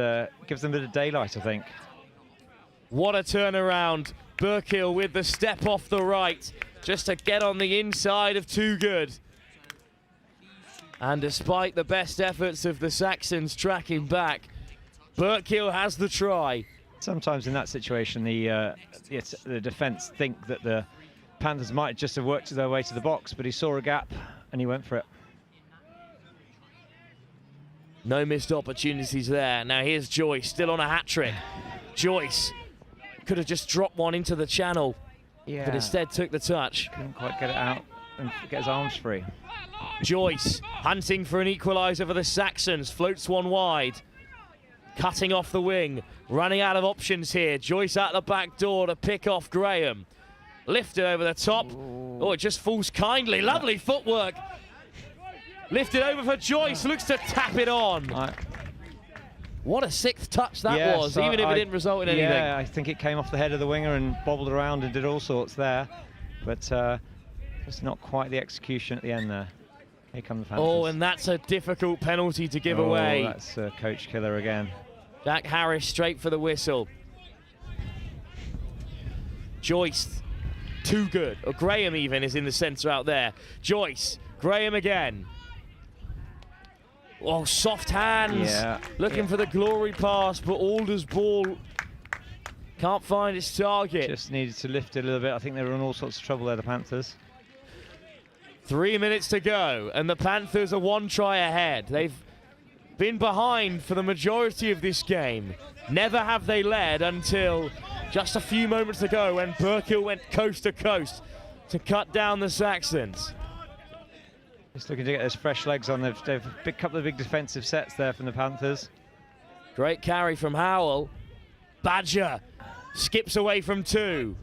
gives them a bit of daylight, I think. What a turnaround. Burkill with the step off the right, just to get on the inside of Too Good. And despite the best efforts of the Saxons tracking back, Burkill has the try. Sometimes in that situation, the defence think that the Panthers might just have worked their way to the box, but he saw a gap and he went for it. No missed opportunities there. Now here's Joyce, still on a hat-trick. Joyce could have just dropped one into the channel, but instead took the touch. Couldn't quite get it out and get his arms free. Joyce hunting for an equaliser for the Saxons, floats one wide. Cutting off the wing, running out of options here. Joyce out the back door to pick off Graham. Lifted over the top. Oh, it just falls kindly. Lovely footwork. Lifted over for Joyce, looks to tap it on. What a sixth touch that was, even if it didn't result in anything. Yeah, I think it came off the head of the winger and bobbled around and did all sorts there. But just not quite the execution at the end there. Here come the Panthers. Oh, and that's a difficult penalty to give away. That's a coach killer again. Jack Harris straight for the whistle. Joyce, Too Good. Or Graham even is in the centre out there. Joyce, Graham again. Oh, soft hands. Looking for the glory pass, but Alder's ball can't find its target. Just needed to lift it a little bit. I think they were in all sorts of trouble there, the Panthers. 3 minutes to go, and the Panthers are one try ahead. They've been behind for the majority of this game. Never have they led until just a few moments ago when Burkill went coast to coast to cut down the Saxons. Just looking to get those fresh legs on. They've a couple of big defensive sets there from the Panthers. Great carry from Howell. Badger skips away from two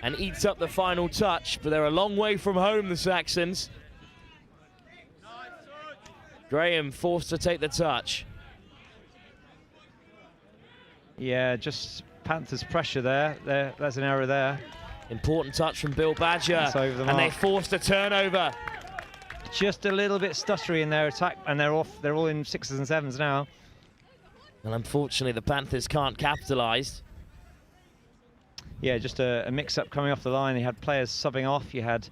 and eats up the final touch, but they're a long way from home, the Saxons. Graham forced to take the touch. Yeah, just Panthers pressure there. There's an error there. Important touch from Bill Badger, and they forced a turnover. Just a little bit stuttery in their attack, and they're off. They're all in 6s and 7s now. And unfortunately, the Panthers can't capitalise. Yeah, just a mix-up coming off the line. You had players subbing off. You had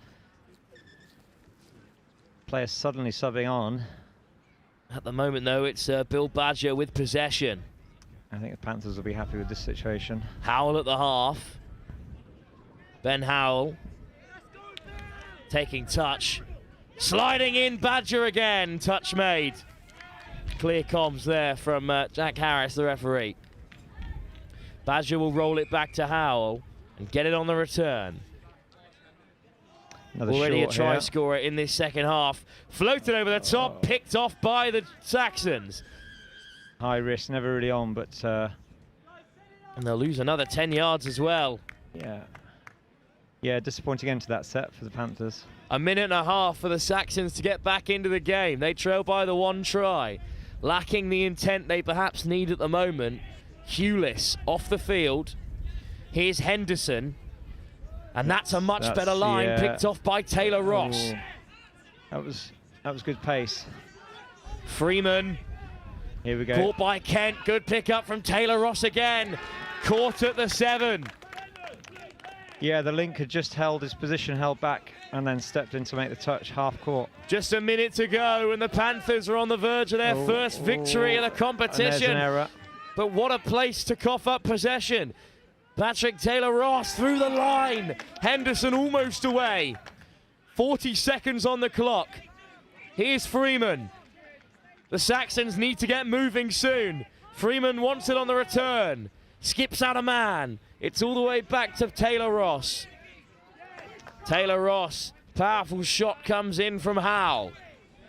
players suddenly subbing on. At the moment, though, it's Bill Badger with possession. I think the Panthers will be happy with this situation. Howell at the half. Ben Howell taking touch. Sliding in, Badger again. Touch made. Clear comms there from Jack Harris, the referee. Badger will roll it back to Howell and get it on the return. Already a try scorer in this second half. Floated over the top, picked off by the Saxons. High risk, never really on, but... and they'll lose another 10 yards as well. Yeah, disappointing end to that set for the Panthers. A minute and a half for the Saxons to get back into the game. They trail by the one try, lacking the intent they perhaps need at the moment. Hewless off the field. Here's Henderson. And that's a much better line, picked off by Taylor Ross. That was good pace. Freeman. Here we go. Caught by Kent. Good pick up from Taylor Ross again. Caught at the 7. Yeah, the link had just held his position, held back, and then stepped in to make the touch, half court. Just a minute to go, and the Panthers are on the verge of their first victory of the competition. And there's an error. But what a place to cough up possession. Patrick Taylor Ross through the line. Henderson almost away. 40 seconds on the clock. Here's Freeman. The Saxons need to get moving soon. Freeman wants it on the return. Skips out a man. It's all the way back to Taylor Ross. Taylor Ross, powerful shot comes in from Howell.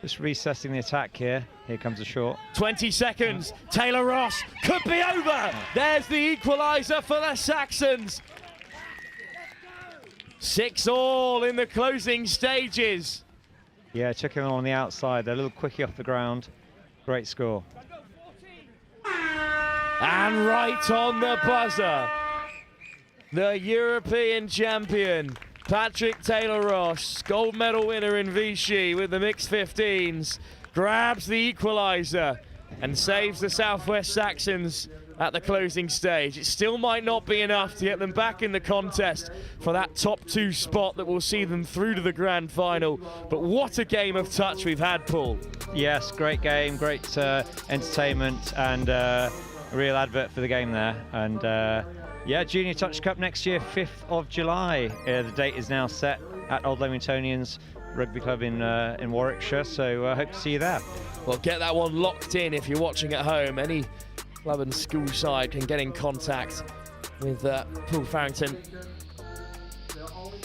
Just recessing the attack here. Here comes a short. 20 seconds. Taylor Ross could be over. There's the equaliser for the Saxons. 6-all in the closing stages. Yeah, took him on the outside. They're a little quickie off the ground. Great score. And right on the buzzer, the European champion, Patrick Taylor Ross, gold medal winner in Vichy with the mixed 15s, grabs the equaliser and saves the Southwest Saxons at the closing stage. It still might not be enough to get them back in the contest for that top 2 spot that will see them through to the grand final. But what a game of touch we've had, Paul. Yes, great game, great entertainment, and a real advert for the game there. And yeah, Junior Touch Cup next year, 5th of July. The date is now set at Old Leamingtonians Rugby Club in Warwickshire, so I hope to see you there. Well, get that one locked in if you're watching at home. Any club and school side can get in contact with Paul Farrington.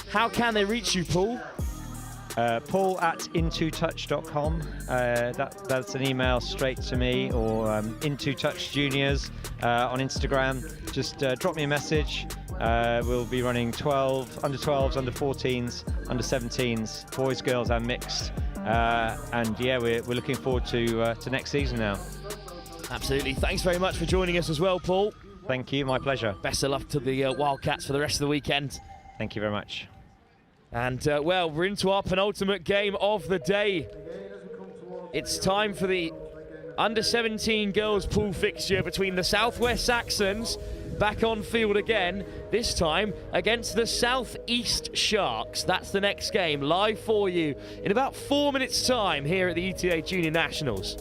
How can they reach you, Paul? Paul at intotouch.com. That's an email straight to me, or Into Touch Juniors on Instagram. Just drop me a message. We'll be running under 12s, under 14s, under 17s, boys, girls, and mixed. And yeah, we're looking forward to next season now. Absolutely. Thanks very much for joining us as well, Paul. Thank you. My pleasure. Best of luck to the Wildcats for the rest of the weekend. Thank you very much. And well, we're into our penultimate game of the day. It's time for the under-17 girls pool fixture between the Southwest Saxons back on field again, this time against the Southeast Sharks. That's the next game, live for you in about 4 minutes' time here at the ETA Junior Nationals.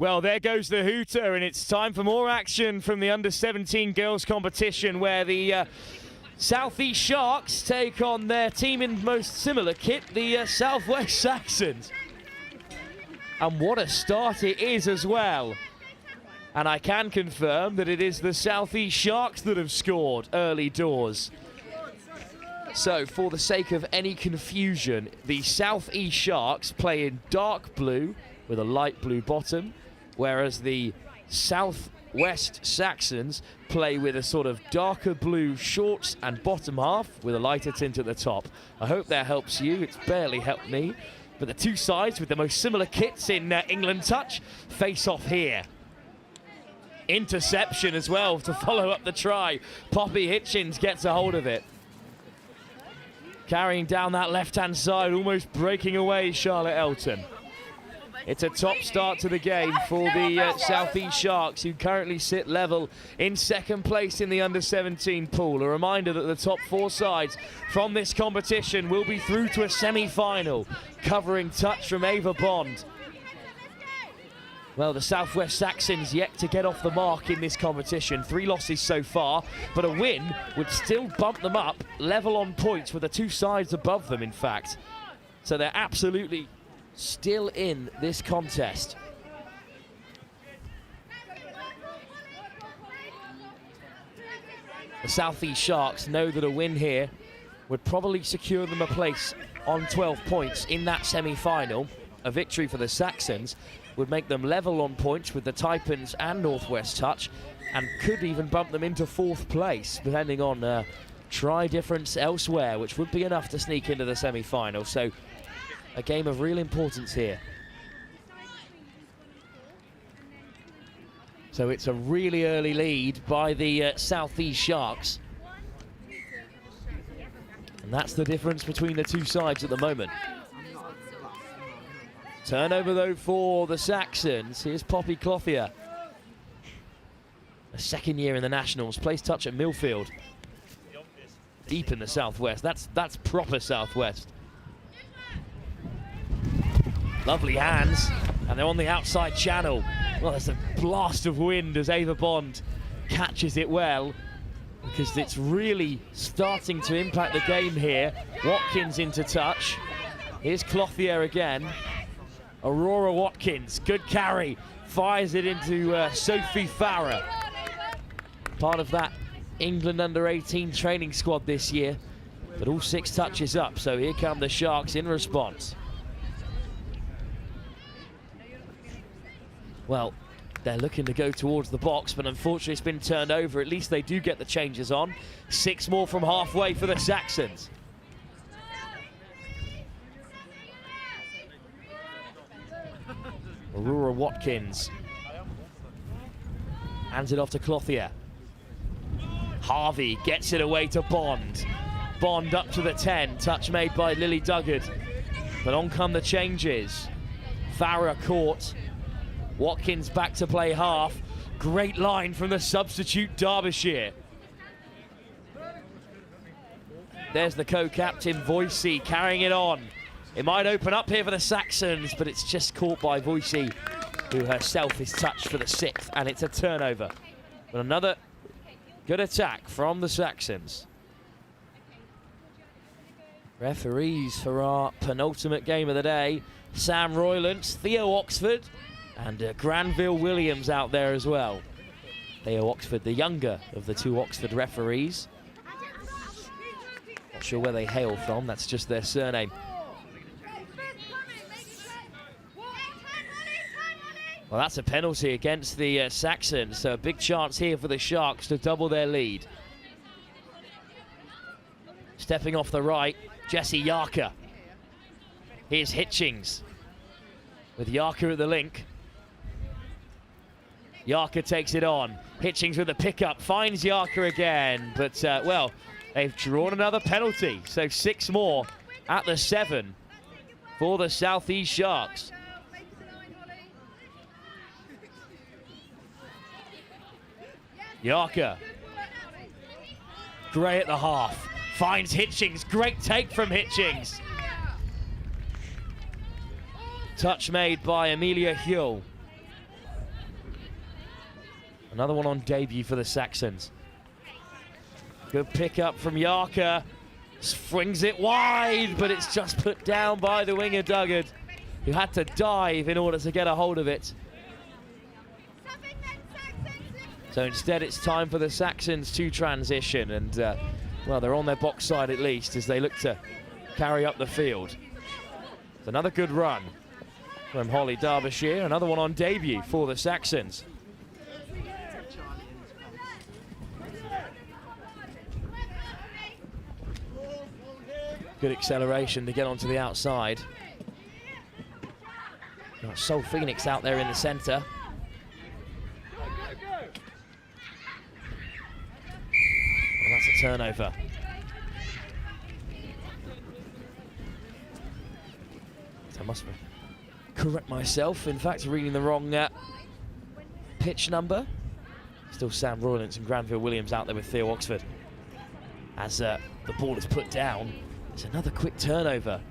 Well, there goes the hooter, and it's time for more action from the under-17 girls competition, where the South East Sharks take on their team in most similar kit, the SW Saxons. And what a start it is as well. And I can confirm that it is the South East Sharks that have scored early doors. So, for the sake of any confusion, the South East Sharks play in dark blue with a light blue bottom, whereas the Southwest Saxons play with a sort of darker blue shorts and bottom half with a lighter tint at the top. I hope that helps you. It's barely helped me. But the two sides with the most similar kits in England touch face off here. Interception as well to follow up the try. Poppy Hitchens gets a hold of it. Carrying down that left-hand side, almost breaking away Charlotte Elton. It's a top start to the game for the South East Sharks, who currently sit level in second place in the under-17 pool. A reminder that the top four sides from this competition will be through to a semi-final, covering touch from Ava Bond. Well, the Southwest Saxons yet to get off the mark in this competition. 3 losses so far, but a win would still bump them up, level on points with the two sides above them, in fact. So they're absolutely still in this contest. The South East Sharks know that a win here would probably secure them a place on 12 points in that semi-final. A victory for the Saxons would make them level on points with the Taipans and Northwest Touch, and could even bump them into 4th place, depending on try difference elsewhere, which would be enough to sneak into the semi-final. So a game of real importance here. So it's a really early lead by the South East Sharks. And that's the difference between the two sides at the moment. Turnover though for the Saxons. Here's Poppy Clothier. A second year in the Nationals, plays touch at Millfield. Deep in the Southwest, that's proper Southwest. Lovely hands, and they're on the outside channel. Well, there's a blast of wind as Ava Bond catches it well, because it's really starting to impact the game here. Watkins into touch. Here's Clothier again. Aurora Watkins, good carry. Fires it into Sophie Farah. Part of that England under-18 training squad this year. But all 6 touches up, so here come the Sharks in response. Well, they're looking to go towards the box, but unfortunately it's been turned over. At least they do get the changes on. 6 more from halfway for the Saxons. Aurora Watkins hands it off to Clothier. Harvey gets it away to Bond. Bond up to the 10, touch made by Lily Duggard. But on come the changes. Farah caught. Watkins back to play half. Great line from the substitute Derbyshire. There's the co-captain Voicey carrying it on. It might open up here for the Saxons, but it's just caught by Voicey, who herself is touched for the 6th, and it's a turnover. But another good attack from the Saxons. Referees for our penultimate game of the day: Sam Roylance, Theo Oxford, and Granville Williams out there as well. Theo Oxford, the younger of the 2 Oxford referees. Not sure where they hail from, that's just their surname. Well, that's a penalty against the Saxons, so a big chance here for the Sharks to double their lead. Stepping off the right, Jessie Yarker. Here's Hitchings with Yarker at the link. Yarker takes it on. Hitchings with the pickup, finds Yarker again, but well, they've drawn another penalty, so 6 more at the 7 for the South East Sharks. Yarker. Gray at the half. Finds Hitchings. Great take from Hitchings. Touch made by Amelia Huell. Another one on debut for the Saxons. Good pickup from Yarka. Swings it wide, but it's just put down by the winger Duggard, who had to dive in order to get a hold of it. So instead it's time for the Saxons to transition, and well, they're on their box side at least as they look to carry up the field. It's another good run from Holly Derbyshire, another one on debut for the Saxons. Good acceleration to get onto the outside. Got Sol Phoenix out there in the centre. Well, that's a turnover. So I must correct myself. In fact, reading the wrong pitch number. Still Sam Roylance and Granville Williams out there with Theo Oxford. As the ball is put down, it's another quick turnover.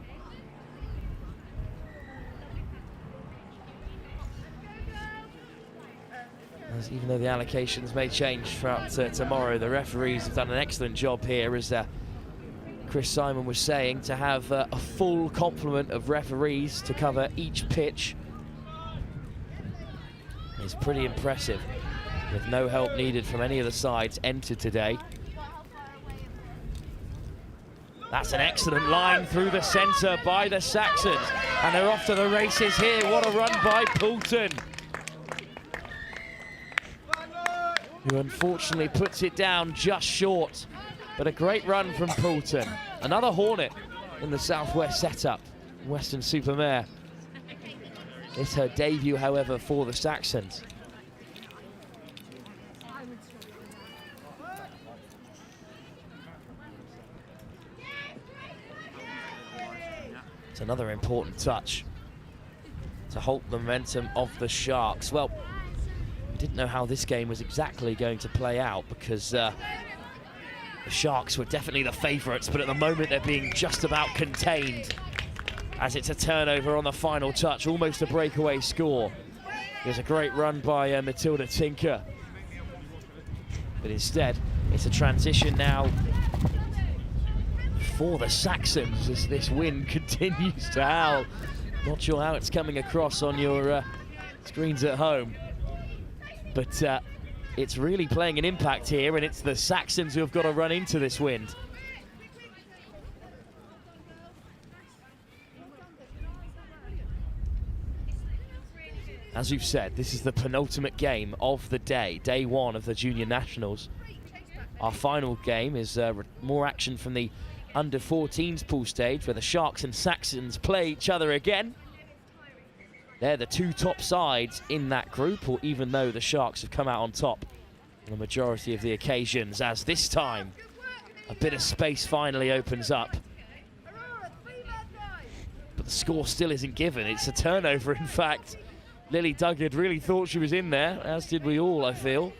As even though the allocations may change throughout tomorrow, the referees have done an excellent job here, as Chris Simon was saying, to have a full complement of referees to cover each pitch. It's pretty impressive, with no help needed from any of the sides entered today. That's an excellent line through the centre by the Saxons, and they're off to the races here. What a run by Poulton, who unfortunately puts it down just short, but a great run from Poulton. Another Hornet in the Southwest setup, Western-super-Mare. It's her debut, however, for the Saxons. It's another important touch to halt the momentum of the Sharks. Well, I didn't know how this game was exactly going to play out, because the Sharks were definitely the favourites, but at the moment they're being just about contained, as it's a turnover on the final touch, almost a breakaway score. There's a great run by Matilda Tinker, but instead it's a transition now for the Saxons as this wind continues to howl. Not sure how it's coming across on your screens at home, but it's really playing an impact here, and it's the Saxons who have got to run into this wind. As we've said, this is the penultimate game of the day, day one of the Junior Nationals. Our final game is more action from the under-14s pool stage, where the Sharks and Saxons play each other again. They're the two top sides in that group, or even though the Sharks have come out on top on the majority of the occasions, as this time a bit of space finally opens up. But the score still isn't given. It's a turnover, in fact. Lily Duggard really thought she was in there, as did we all, I feel.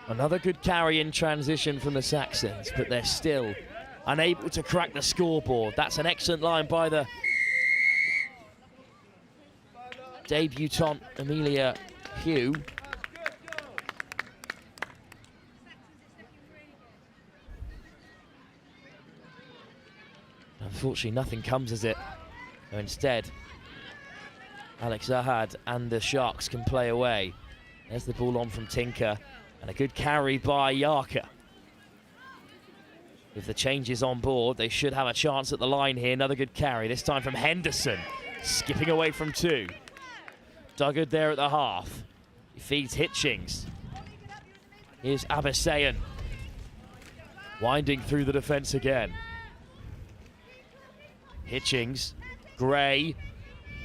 Another good carry in transition from the Saxons, but they're still unable to crack the scoreboard. That's an excellent line by the debutante Amelia Hugh. Unfortunately, nothing comes as it. Instead, Alex Zahad and the Sharks can play away. There's the ball on from Tinker, and a good carry by Yarka. With the changes on board, they should have a chance at the line here. Another good carry, this time from Henderson, skipping away from two. Duggard there at the half. He feeds Hitchings. Here's Abassayan, winding through the defence again. Hitchings, Gray,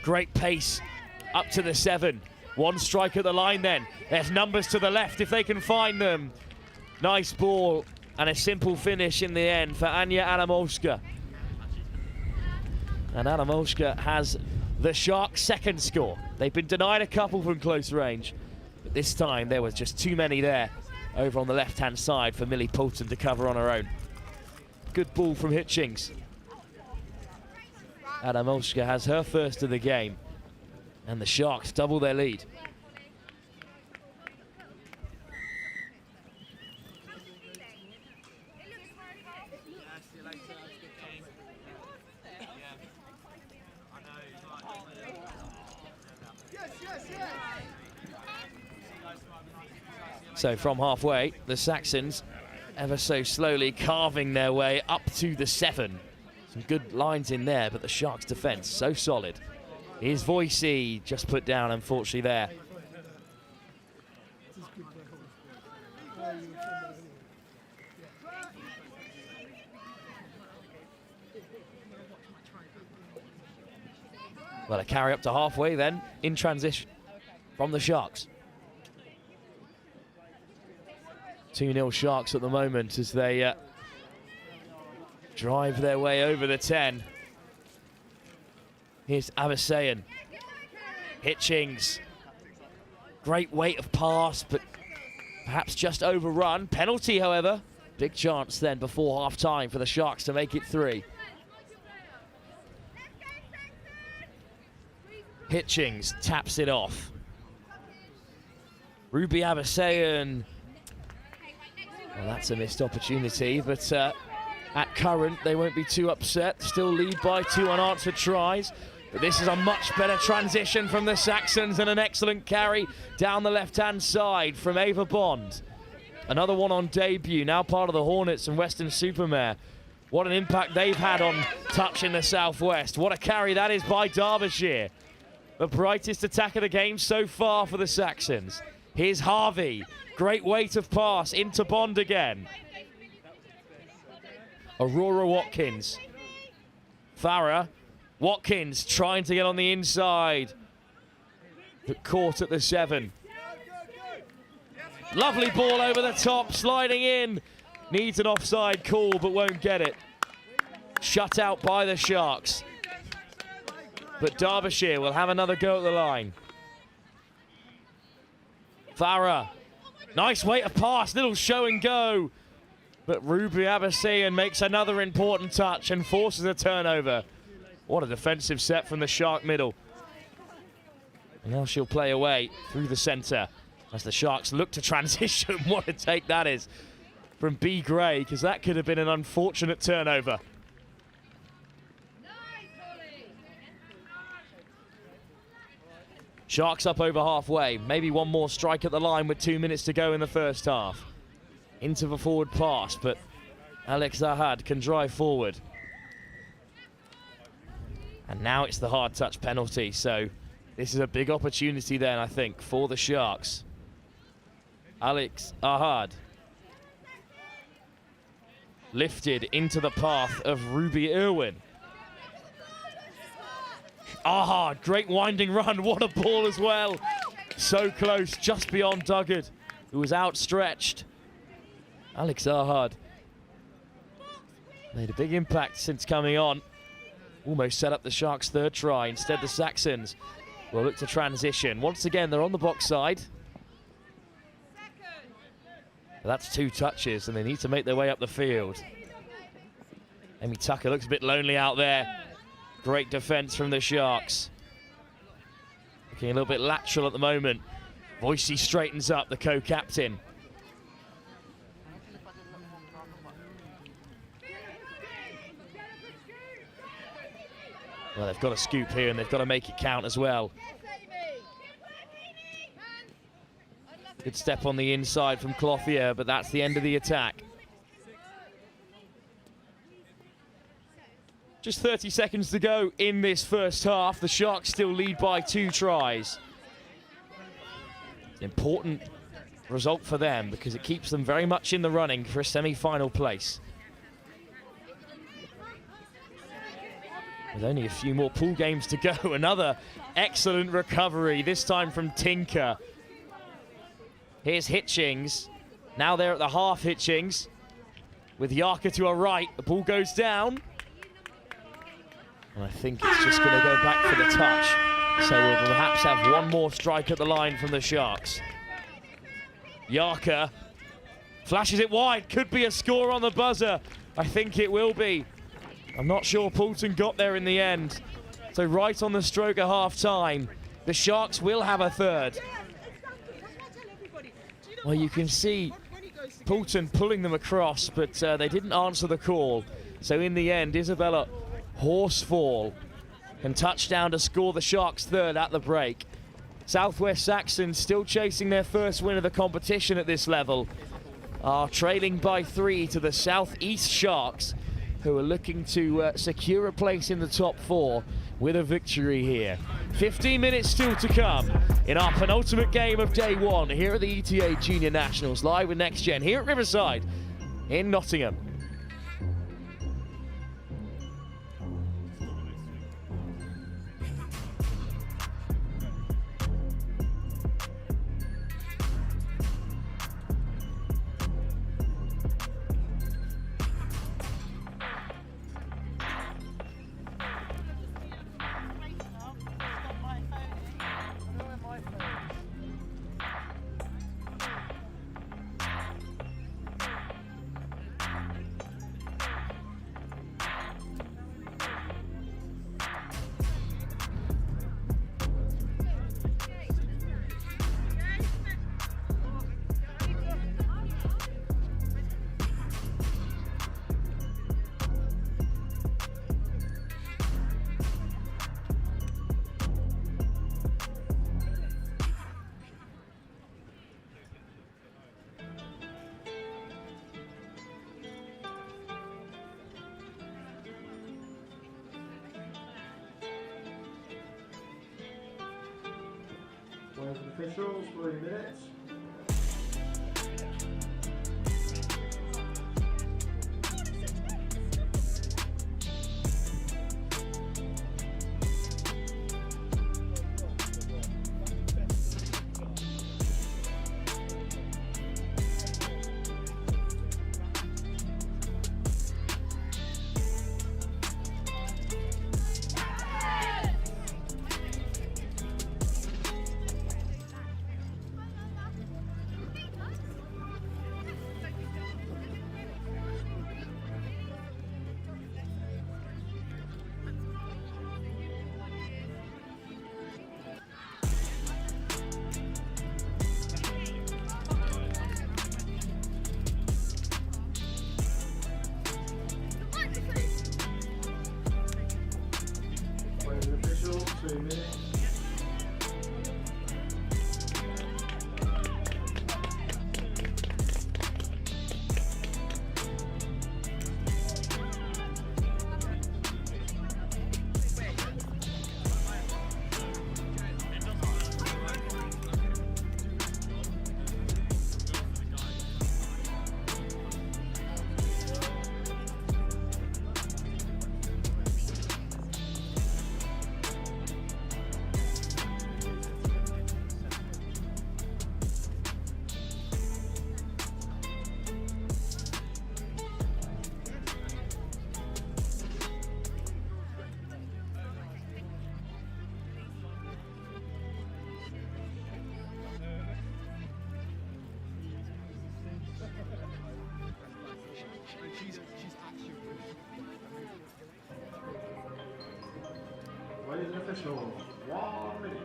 great pace up to the 7. One strike at the line then. There's numbers to the left if they can find them. Nice ball and a simple finish in the end for Anya Adamowska. And Adamowska has the Sharks' second score. They've been denied a couple from close range, But this time there was just too many there over on the left-hand side for Millie Poulton to cover on her own. Good ball from Hitchings. Adamowska has her first of the game, and the Sharks double their lead. So from halfway, the Saxons ever so slowly carving their way up to the 7. Some good lines in there, but the Sharks' defence so solid. Here's Voicey, just put down, unfortunately, there. Well, a carry up to halfway then, in transition from the Sharks. 2-0 Sharks at the moment as they drive their way over the 10. Here's Abasayan. Hitchings. Great weight of pass, but perhaps just overrun. Penalty, however. Big chance then before half-time for the Sharks to make it 3. Hitchings taps it off. Ruby Abasayan. Well, that's a missed opportunity, but at current, they won't be too upset. Still lead by 2 unanswered tries. But this is a much better transition from the Saxons and an excellent carry down the left-hand side from Ava Bond. Another one on debut, now part of the Hornets and Western Supermare. What an impact they've had on touch in the Southwest. What a carry that is by Derbyshire. The brightest attack of the game so far for the Saxons. Here's Harvey. Great weight of pass into Bond again. Aurora Watkins. Farah. Watkins trying to get on the inside. But caught at the 7. Lovely ball over the top, sliding in. Needs an offside call, but won't get it. Shut out by the Sharks. But Derbyshire will have another go at the line. Farah. Nice weight of pass, little show and go. But Ruby Abasayan makes another important touch and forces a turnover. What a defensive set from the Shark middle. And now she'll play away through the centre as the Sharks look to transition. What a take that is from B. Gray, because that could have been an unfortunate turnover. Sharks up over halfway. Maybe one more strike at the line with 2 minutes to go in the first half. Into the forward pass, but Alex Zahad can drive forward. And now it's the hard touch penalty, so this is a big opportunity then, I think, for the Sharks. Alex Ahad. Lifted into the path of Ruby Irwin. Ahad, great winding run, what a ball as well. So close, just beyond Duggard, who was outstretched. Alex Ahad made a big impact since coming on. Almost set up the Sharks' third try. Instead, the Saxons will look to transition. Once again, they're on the box side. But that's 2 touches, and they need to make their way up the field. Amy Tucker looks a bit lonely out there. Great defense from the Sharks. Looking a little bit lateral at the moment. Voicey straightens up, the co-captain. Well, they've got a scoop here and they've got to make it count as well. Good step on the inside from Clothier, but that's the end of the attack. Just 30 seconds to go in this first half. The Sharks still lead by 2 tries. It's an important result for them because it keeps them very much in the running for a semi-final place. With only a few more pool games to go. Another excellent recovery, this time from Tinker. Here's Hitchings. Now they're at the half, Hitchings. With Yarka to her right, the ball goes down. And I think it's just going to go back for the touch. So we'll perhaps have one more strike at the line from the Sharks. Yarker flashes it wide, could be a score on the buzzer. I think it will be. I'm not sure Poulton got there in the end. So right on the stroke at half time, the Sharks will have a third. Well, you can see Poulton pulling them across, but they didn't answer the call. So in the end, Isabella Horsfall can touch down to score the Sharks third at the break. Southwest Saxons still chasing their first win of the competition at this level, are trailing by 3 to the Southeast Sharks, who are looking to secure a place in the top 4 with a victory here. 15 minutes still to come in our penultimate game of day 1 here at the ETA Junior Nationals, live with Next Gen here at Riverside in Nottingham. Where's the officials? 3 minutes. Where's the officials? 2 minutes. Ladies and officials, 1 minute.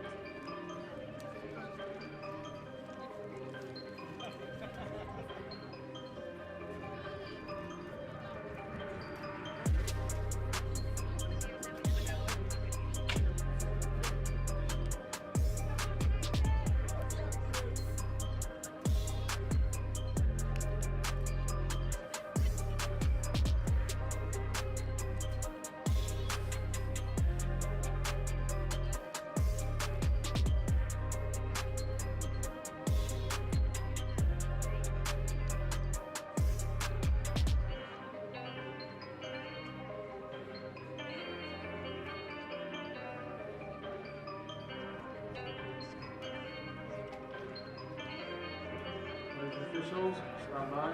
Officials, stand by.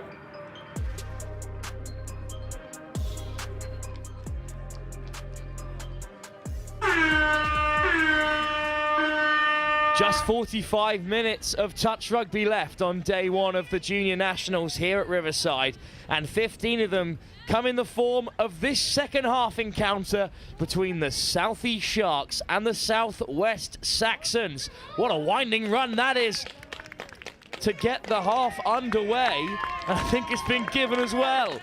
Just 45 minutes of touch rugby left on day one of the Junior Nationals here at Riverside, and 15 of them come in the form of this second half encounter between the South East Sharks and the Southwest Saxons. What a winding run that is to get the half underway, and I think it's been given as well.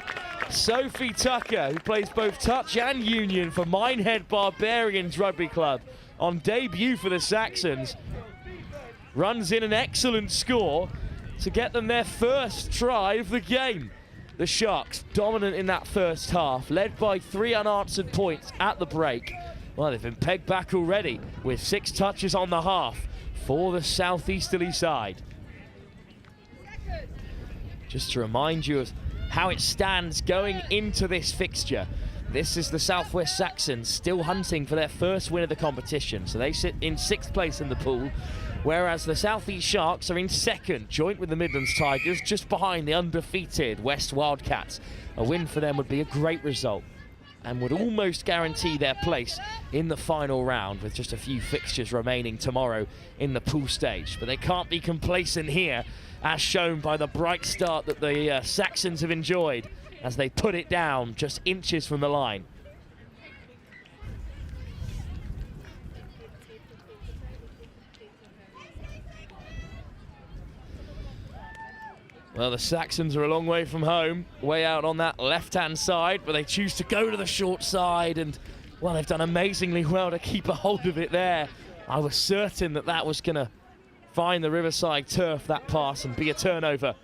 Sophie Tucker, who plays both touch and union for Minehead Barbarians Rugby Club, on debut for the Saxons, runs in an excellent score to get them their first try of the game. The Sharks dominant in that first half, led by 3 unanswered points at the break. Well, they've been pegged back already with 6 touches on the half for the southeasterly side. Just to remind you of how it stands going into this fixture. This is the Southwest Saxons still hunting for their first win of the competition. So they sit in 6th place in the pool, whereas the South East Sharks are in 2nd, joint with the Midlands Tigers, just behind the undefeated West Wildcats. A win for them would be a great result and would almost guarantee their place in the final round, with just a few fixtures remaining tomorrow in the pool stage. But they can't be complacent here, as shown by the bright start that the Saxons have enjoyed as they put it down just inches from the line. Well, the Saxons are a long way from home, way out on that left-hand side, but they choose to go to the short side, and, well, they've done amazingly well to keep a hold of it there. I was certain that that was going to find the Riverside turf, that pass, and be a turnover.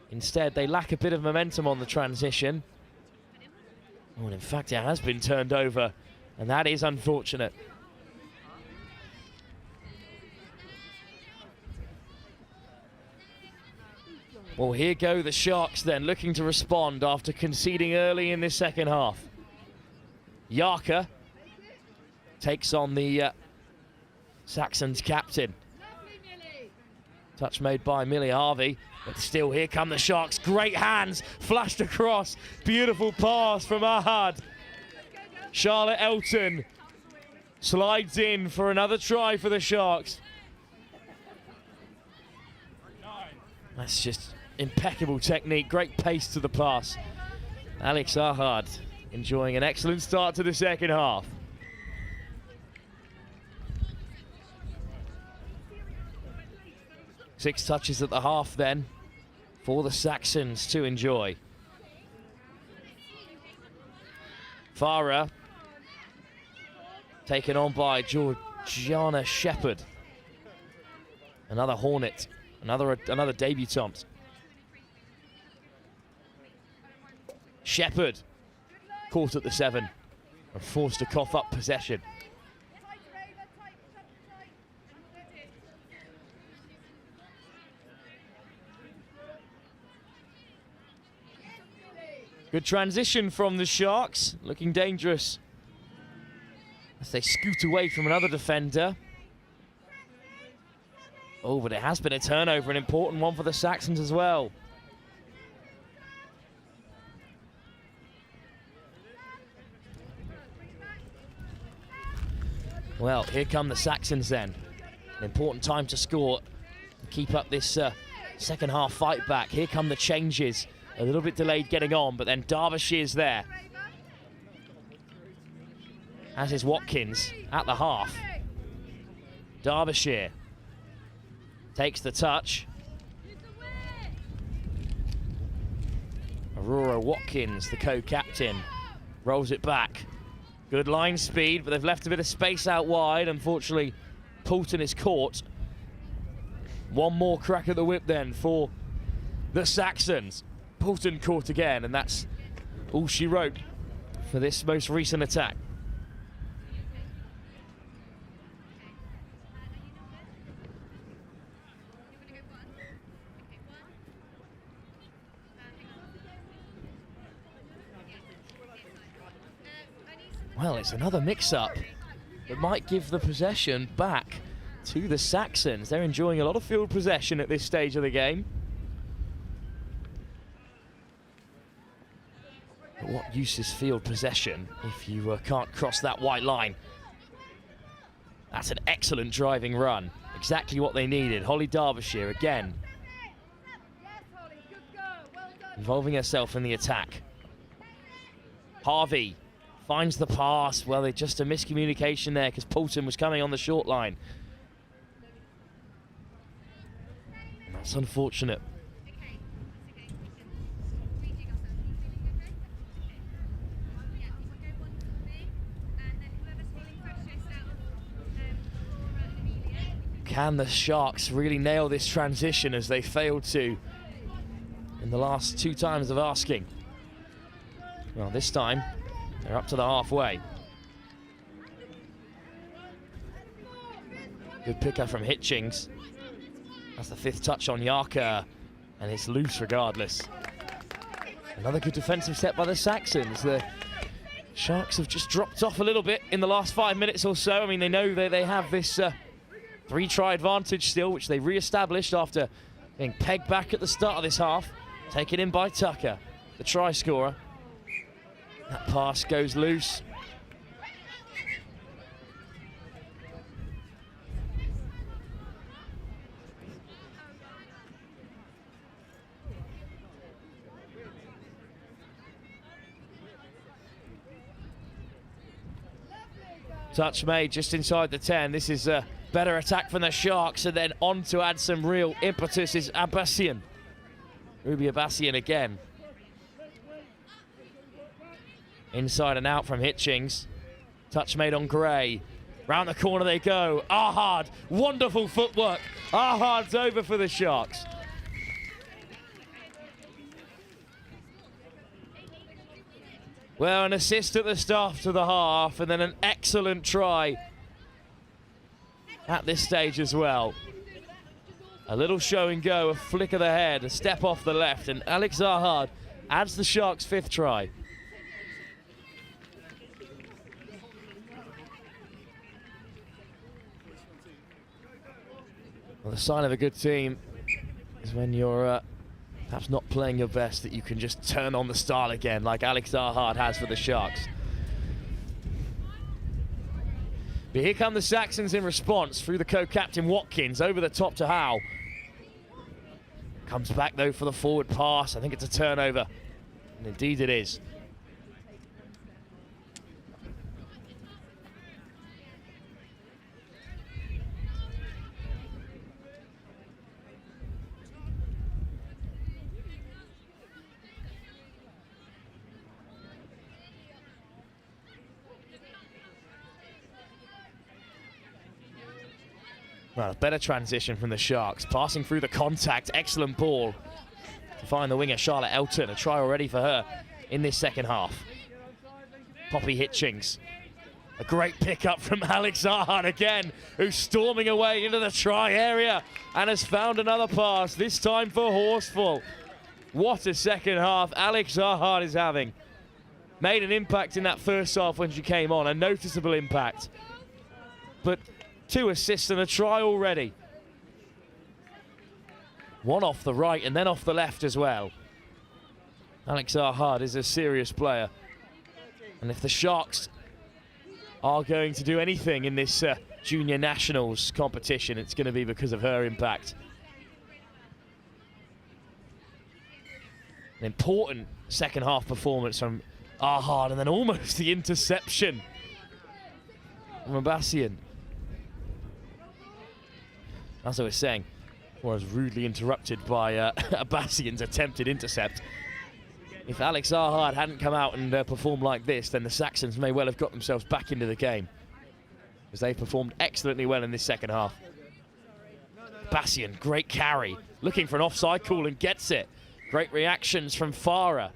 Instead, they lack a bit of momentum on the transition. Oh, and in fact, it has been turned over, and that is unfortunate. Well, here go the Sharks then, looking to respond after conceding early in this second half. Yarker takes on the Saxons captain. Touch made by Millie Harvey, but still here come the Sharks. Great hands, flashed across. Beautiful pass from Ahad. Charlotte Elton slides in for another try for the Sharks. That's just impeccable technique, great pace to the pass. Alex Ahad enjoying an excellent start to the second half. Six touches at the half then for the Saxons to enjoy. Farah taken on by Georgiana Shepherd. Another Hornet, another debutante. Shepherd caught at the 7 and forced to cough up possession. Good transition from the Sharks, looking dangerous as they scoot away from another defender. Oh, but it has been a turnover, an important one for the Saxons as well. Well, here come the Saxons then. An important time to score, keep up this second half fight back. Here come the changes. A little bit delayed getting on, but then Derbyshire's there. As is Watkins at the half. Derbyshire takes the touch. Aurora Watkins, the co-captain, rolls it back. Good line speed, but they've left a bit of space out wide. Unfortunately, Poulton is caught. One more crack at the whip then for the Saxons. Poulton caught again, and that's all she wrote for this most recent attack. Well, it's another mix-up that might give the possession back to the Saxons. They're enjoying a lot of field possession at this stage of the game. But what use is field possession if you can't cross that white line? That's an excellent driving run. Exactly what they needed. Holly Derbyshire again. Involving herself in the attack. Harvey finds the pass. Well, it's just a miscommunication there because Poulton was coming on the short line. And that's unfortunate. Can the Sharks really nail this transition as they failed to in the last 2 times of asking? Well, this time they're up to the halfway. Good pickup from Hitchings. That's the 5th touch on Yarker, and it's loose regardless. Another good defensive step by the Saxons. The Sharks have just dropped off a little bit in the last 5 minutes or so. I mean, they know that they have this 3-try advantage still, which they re-established after being pegged back at the start of this half. Taken in by Tucker, the try scorer. That pass goes loose. Touch made just inside the 10. This is a better attack from the Sharks, and then on to add some real impetus is Abbasian. Ruby Abbasian again. Inside and out from Hitchings. Touch made on Gray. Round the corner they go. Ahad, wonderful footwork. Ahad's over for the Sharks. Well, an assist at the start of the half, and then an excellent try at this stage as well. A little show and go, a flick of the head, a step off the left, and Alex Ahad adds the Sharks' 5th try. Well, the sign of a good team is when you're perhaps not playing your best, that you can just turn on the style again, like Alex Ahad has for the Sharks. But here come the Saxons in response through the co-captain Watkins, over the top to Howe. Comes back though for the forward pass. I think it's a turnover, and indeed it is. Well, a better transition from the Sharks. Passing through the contact, excellent ball to find the winger Charlotte Elton. A try already for her in this second half. Poppy Hitchings. A great pickup from Alex Ahad again, who's storming away into the try area and has found another pass, this time for Horsfall. What a second half Alex Ahad is having. Made an impact in that first half when she came on, a noticeable impact. But 2 assists and a try already. 1 off the right and then off the left as well. Alex Ahad is a serious player. And if the Sharks are going to do anything in this Junior Nationals competition, it's going to be because of her impact. An important second half performance from Ahad, and then almost the interception from Abbasian. As I was saying, or I was rudely interrupted by Abbasian's attempted intercept. If Alex Ahad hadn't come out and performed like this, then the Saxons may well have got themselves back into the game, as they performed excellently well in this second half. Abbasian, great carry, looking for an offside call and gets it. Great reactions from Farah.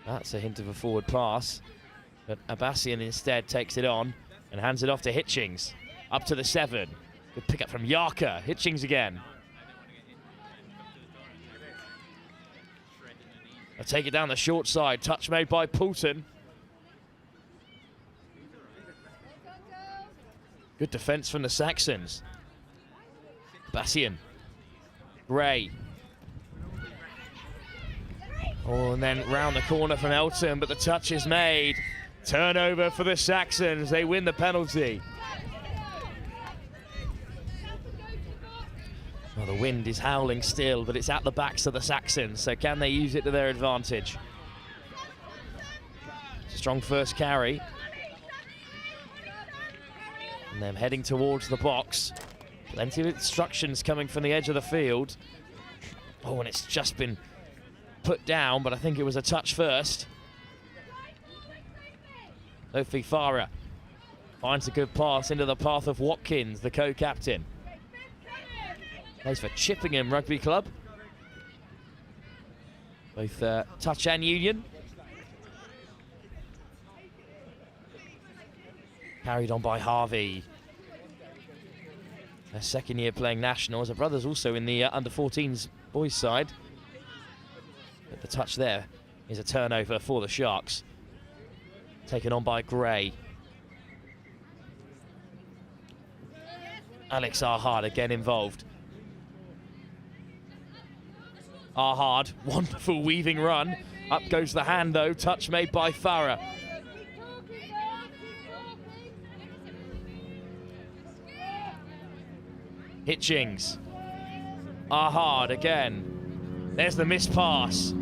That's a hint of a forward pass. But Abbasian instead takes it on and hands it off to Hitchings. Up to the 7. Good pick up from Yarker. Hitchings again. They'll take it down the short side. Touch made by Poulton. Good defence from the Saxons. Abbasian. Gray. Oh, and then round the corner from Elton, but the touch is made. Turnover for the Saxons. They win the penalty. Well, the wind is howling still, but it's at the backs of the Saxons, so can they use it to their advantage? Strong first carry. And then heading towards the box. Plenty of instructions coming from the edge of the field. Oh, and it's just been put down, but I think it was a touch first. Sophie Farah finds a good pass into the path of Watkins, the co-captain. Plays for Chippenham Rugby Club. Both touch and union. Carried on by Harvey. Her second year playing nationals. Her brother's also in the under-14s boys side. But the touch there is a turnover for the Sharks. Taken on by Gray. Alex Arhard again involved. Arhard, wonderful weaving run. Up goes the hand though, touch made by Farah. Hitchings. Arhard again. There's the missed pass.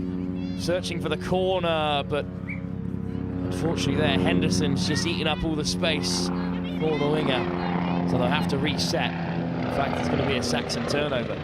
Searching for the corner, but unfortunately there, Henderson's just eating up all the space for the winger. So they'll have to reset. In fact, it's going to be a Saxon turnover.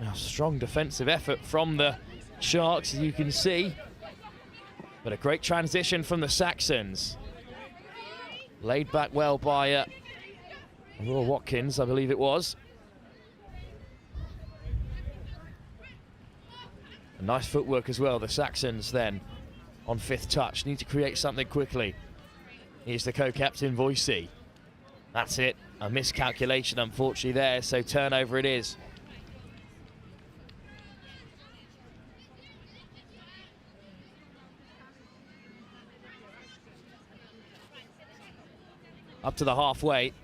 Now, strong defensive effort from the Sharks, as you can see. But a great transition from the Saxons. Laid back well by Aurora Watkins, I believe it was. A nice footwork as well, the Saxons then on fifth touch. Need to create something quickly. Here's the co-captain, Voicey. That's it, a miscalculation unfortunately there, so turnover it is. Up to the halfway.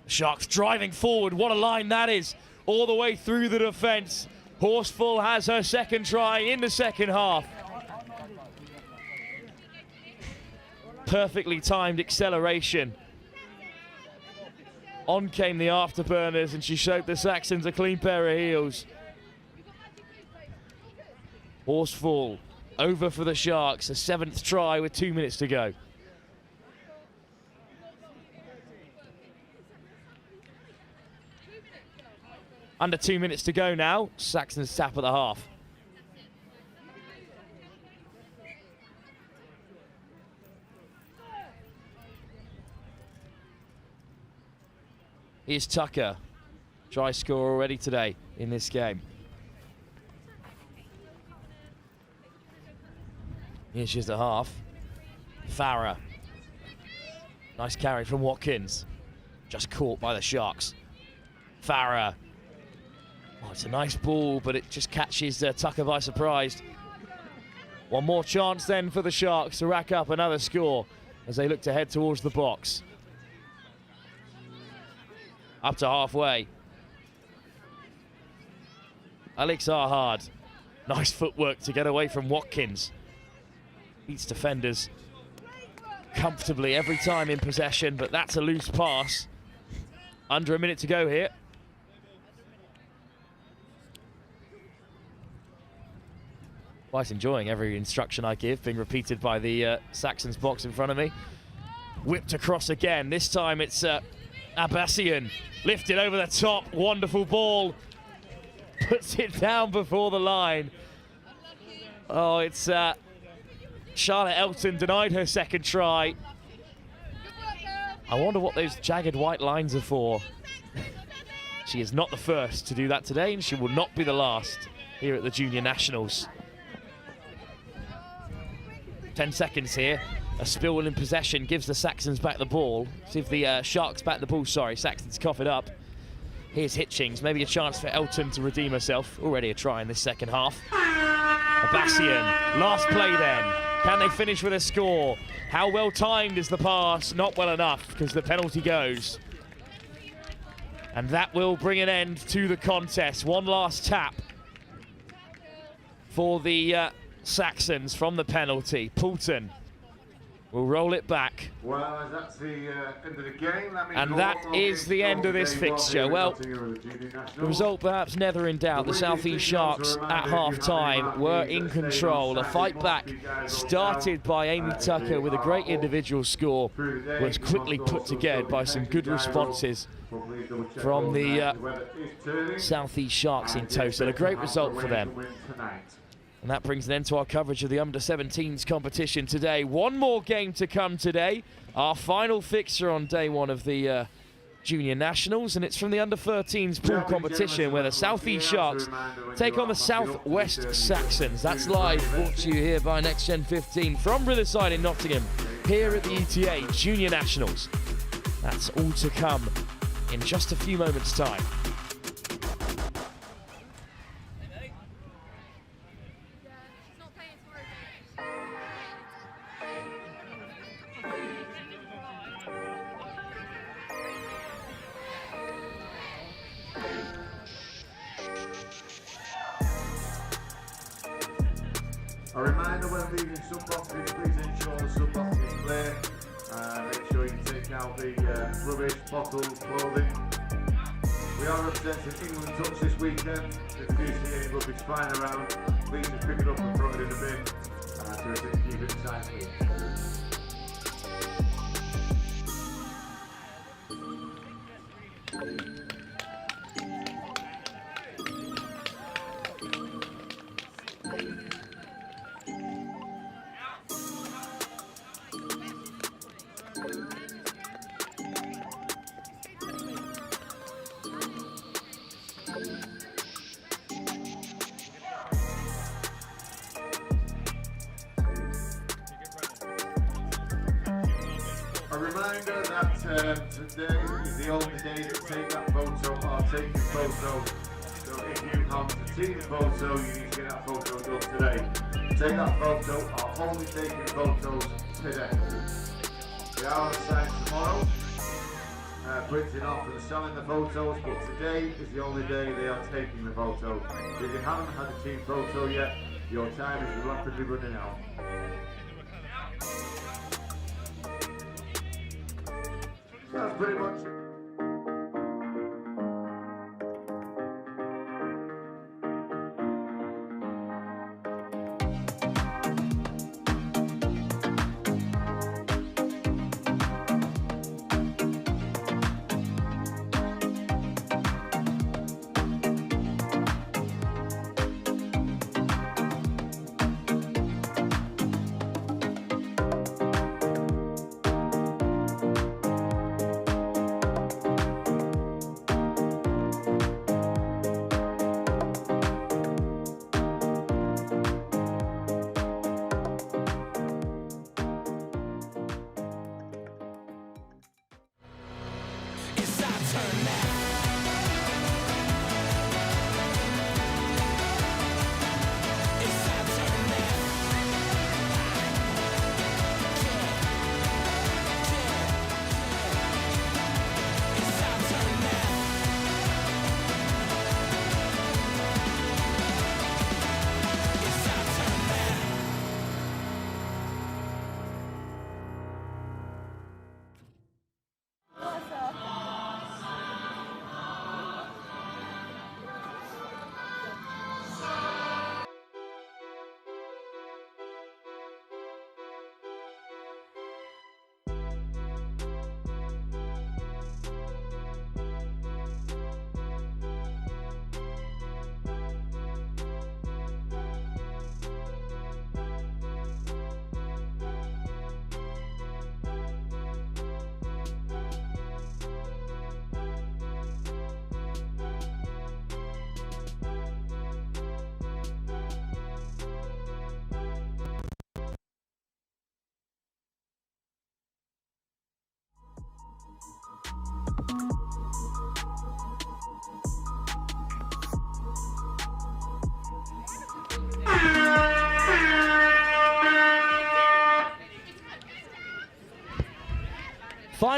Sharks driving forward. What a line that is. All the way through the defence. Horsfall has her second try in the second half. Perfectly timed acceleration. On came the afterburners and she showed the Saxons a clean pair of heels. Horsfall over for the Sharks. A seventh try with 2 minutes to go. Under 2 minutes to go now. Saxons tap at the half. Here's Tucker. Try score already today in this game. Here's just a half. Farah. Nice carry from Watkins. Just caught by the Sharks. Farah. Oh, it's a nice ball, but it just catches Tucker by surprise. One more chance then for the Sharks to rack up another score as they look to head towards the box. Up to halfway. Alex Arhard. Nice footwork to get away from Watkins. Beats defenders comfortably every time in possession, but that's a loose pass. Under a minute to go here. Quite enjoying every instruction I give, being repeated by the Saxons box in front of me. Whipped across again. This time it's Abbasian. Lifted over the top. Wonderful ball. Puts it down before the line. Oh, it's Charlotte Elton denied her second try. I wonder what those jagged white lines are for. She is not the first to do that today, and she will not be the last here at the Junior Nationals. 10 seconds here. A spill in possession gives the Saxons back the ball. See if the Sharks back the ball, sorry. Saxons cough it up. Here's Hitchings, maybe a chance for Elton to redeem herself. Already a try in this second half. Abassian, last play then. Can they finish with a score? How well timed is the pass? Not well enough, because the penalty goes. And that will bring an end to the contest. One last tap for the Saxons from the penalty. Poulton will roll it back. Well, that's the end of the game. And that is the end of this fixture. Well, the result perhaps never in doubt. The South East Sharks at half-time were in control. A fight back started by Amy Tucker with a great individual score, was quickly put together by some good responses from the South East Sharks in total. A great result for them. And that brings an end to our coverage of the under-17s competition today. One more game to come today. Our final fixture on day one of the Junior Nationals, and it's from the under-13s pool competition where the South East Sharks take on the Southwest Saxons. That's live, brought to you here by Next Gen 15 from Riverside in Nottingham, here at the ETA Junior Nationals. That's all to come in just a few moments' time. A reminder when leaving sub boxes, please ensure the sub box is clear. Make sure you take out the rubbish, bottles, clothing. We are representing England Touch this weekend. If you see any rubbish flying around, please just pick it up and throw it in the bin to keep it inside clean. A reminder that today is the only day that Take That Photo are taking photos. So if you have the team photo, you need to get that photo done today. Take That Photo are only taking photos today. They are on site tomorrow, printing off and selling the photos, but today is the only day they are taking the photo. If you haven't had a team photo yet, your time is rapidly running out. That's pretty much it.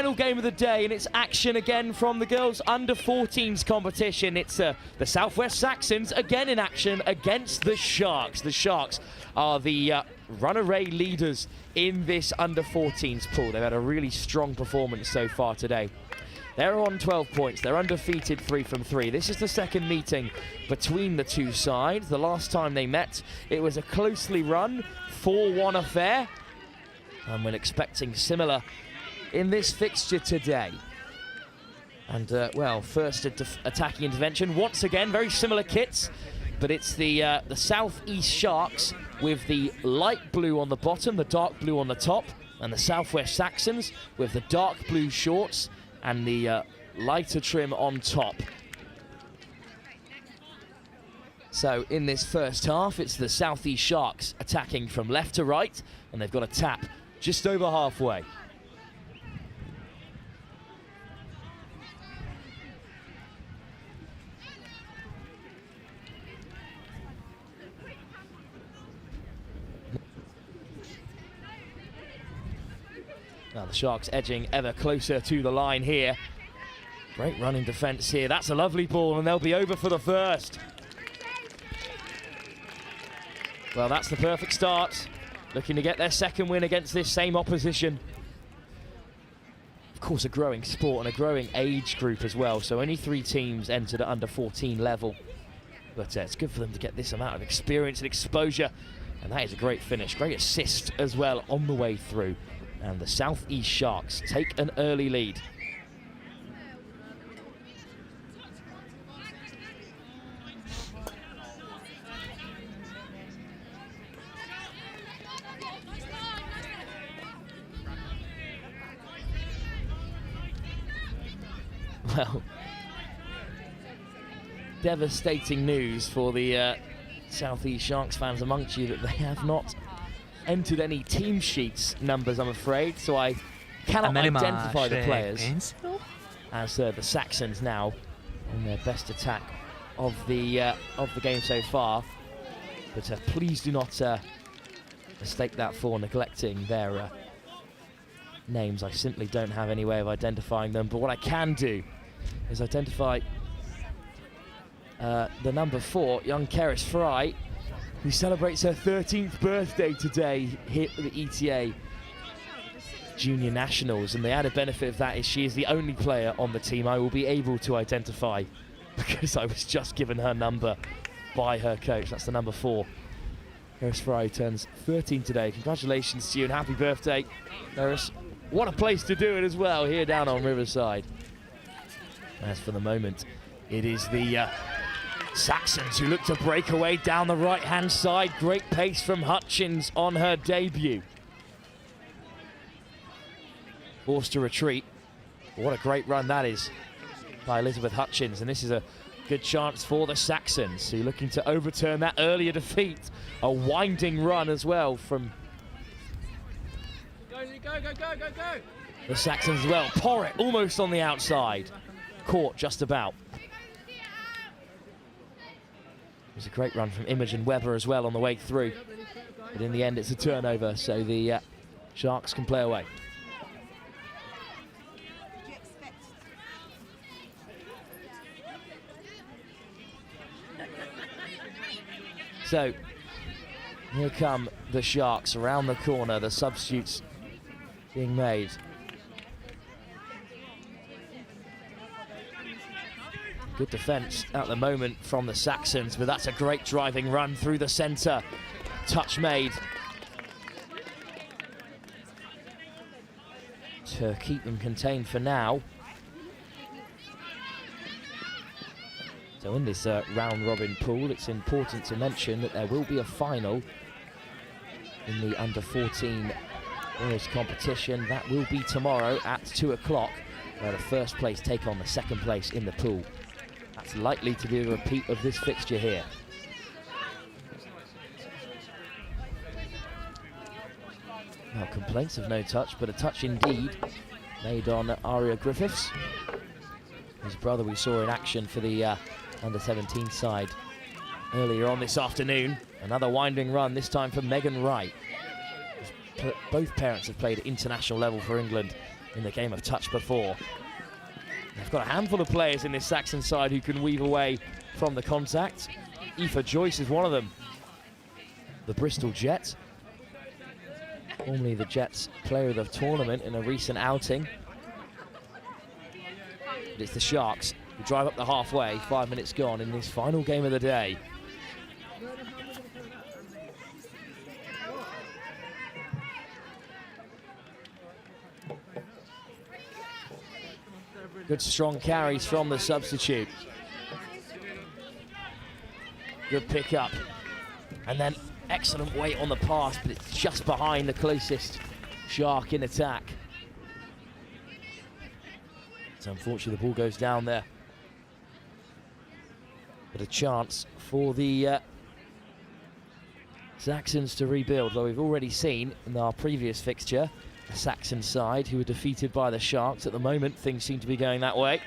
final game of the day, and it's action again from the girls under-14s competition. It's the SW Saxons again in action against the Sharks. The Sharks are the runaway leaders in this under-14s pool. They've had a really strong performance so far today. They're on 12 points. They're undefeated 3 from 3. This is the second meeting between the two sides. The last time they met, it was a closely run 4-1 affair. And we're expecting similar in this fixture today. And, well, first attacking intervention. Once again, very similar kits, but it's the Southeast Sharks with the light blue on the bottom, the dark blue on the top, and the SW Saxons with the dark blue shorts and the lighter trim on top. So in this first half, it's the Southeast Sharks attacking from left to right, and they've got a tap just over halfway. Now the Sharks edging ever closer to the line here. Great running defence here. That's a lovely ball, and they'll be over for the first. Well, that's the perfect start. Looking to get their second win against this same opposition. Of course, a growing sport and a growing age group as well. So only 3 teams entered at under 14 level. But it's good for them to get this amount of experience and exposure. And that is a great finish. Great assist as well on the way through. And the Southeast Sharks take an early lead. Well, devastating news for the Southeast Sharks fans amongst you that they have not entered any team sheets numbers, I'm afraid, so I cannot identify the players. As the Saxons now on their best attack of the game so far. But please do not mistake that for neglecting their names. I simply don't have any way of identifying them. But what I can do is identify the number 4, young Keris Fry, who celebrates her 13th birthday today here at the ETA Junior Nationals. And the added benefit of that is she is the only player on the team I will be able to identify because I was just given her number by her coach. That's the number 4. Keris Fry turns 13 today. Congratulations to you and happy birthday, Keris. What a place to do it as well, here down on Riverside. As for the moment, it is the Saxons who look to break away down the right-hand side. Great pace from Hutchins on her debut. Forced to retreat. What a great run that is by Elizabeth Hutchins. And this is a good chance for the Saxons, who are looking to overturn that earlier defeat. A winding run as well from the Saxons as well. Porritt almost on the outside. Caught just about. It was a great run from Imogen Webber as well on the way through. But in the end, it's a turnover, so the Sharks can play away. So, here come the Sharks around the corner, the substitutes being made. Good defence at the moment from the Saxons, but that's a great driving run through the centre. Touch made to keep them contained for now. So in this round-robin pool, it's important to mention that there will be a final in the under-14 girls competition. That will be tomorrow at 2 o'clock, where the first place take on the second place in the pool. That's likely to be a repeat of this fixture here. Now, complaints of no touch, but a touch indeed made on Aria Griffiths. His brother we saw in action for the under-17 side earlier on this afternoon. Another winding run, this time for Megan Wright. Both parents have played at international level for England in the game of touch before. They've got a handful of players in this Saxon side who can weave away from the contact. Aoife Joyce is one of them. The Bristol Jets. Formerly the Jets player of the tournament in a recent outing. But it's the Sharks who drive up the halfway, 5 minutes gone in this final game of the day. Good strong carries from the substitute. Good pick up. And then excellent weight on the pass, but it's just behind the closest Shark in attack. So unfortunately the ball goes down there. But a chance for the Saxons to rebuild, though we've already seen in our previous fixture the Saxon side who were defeated by the Sharks. At the moment things seem to be going that way.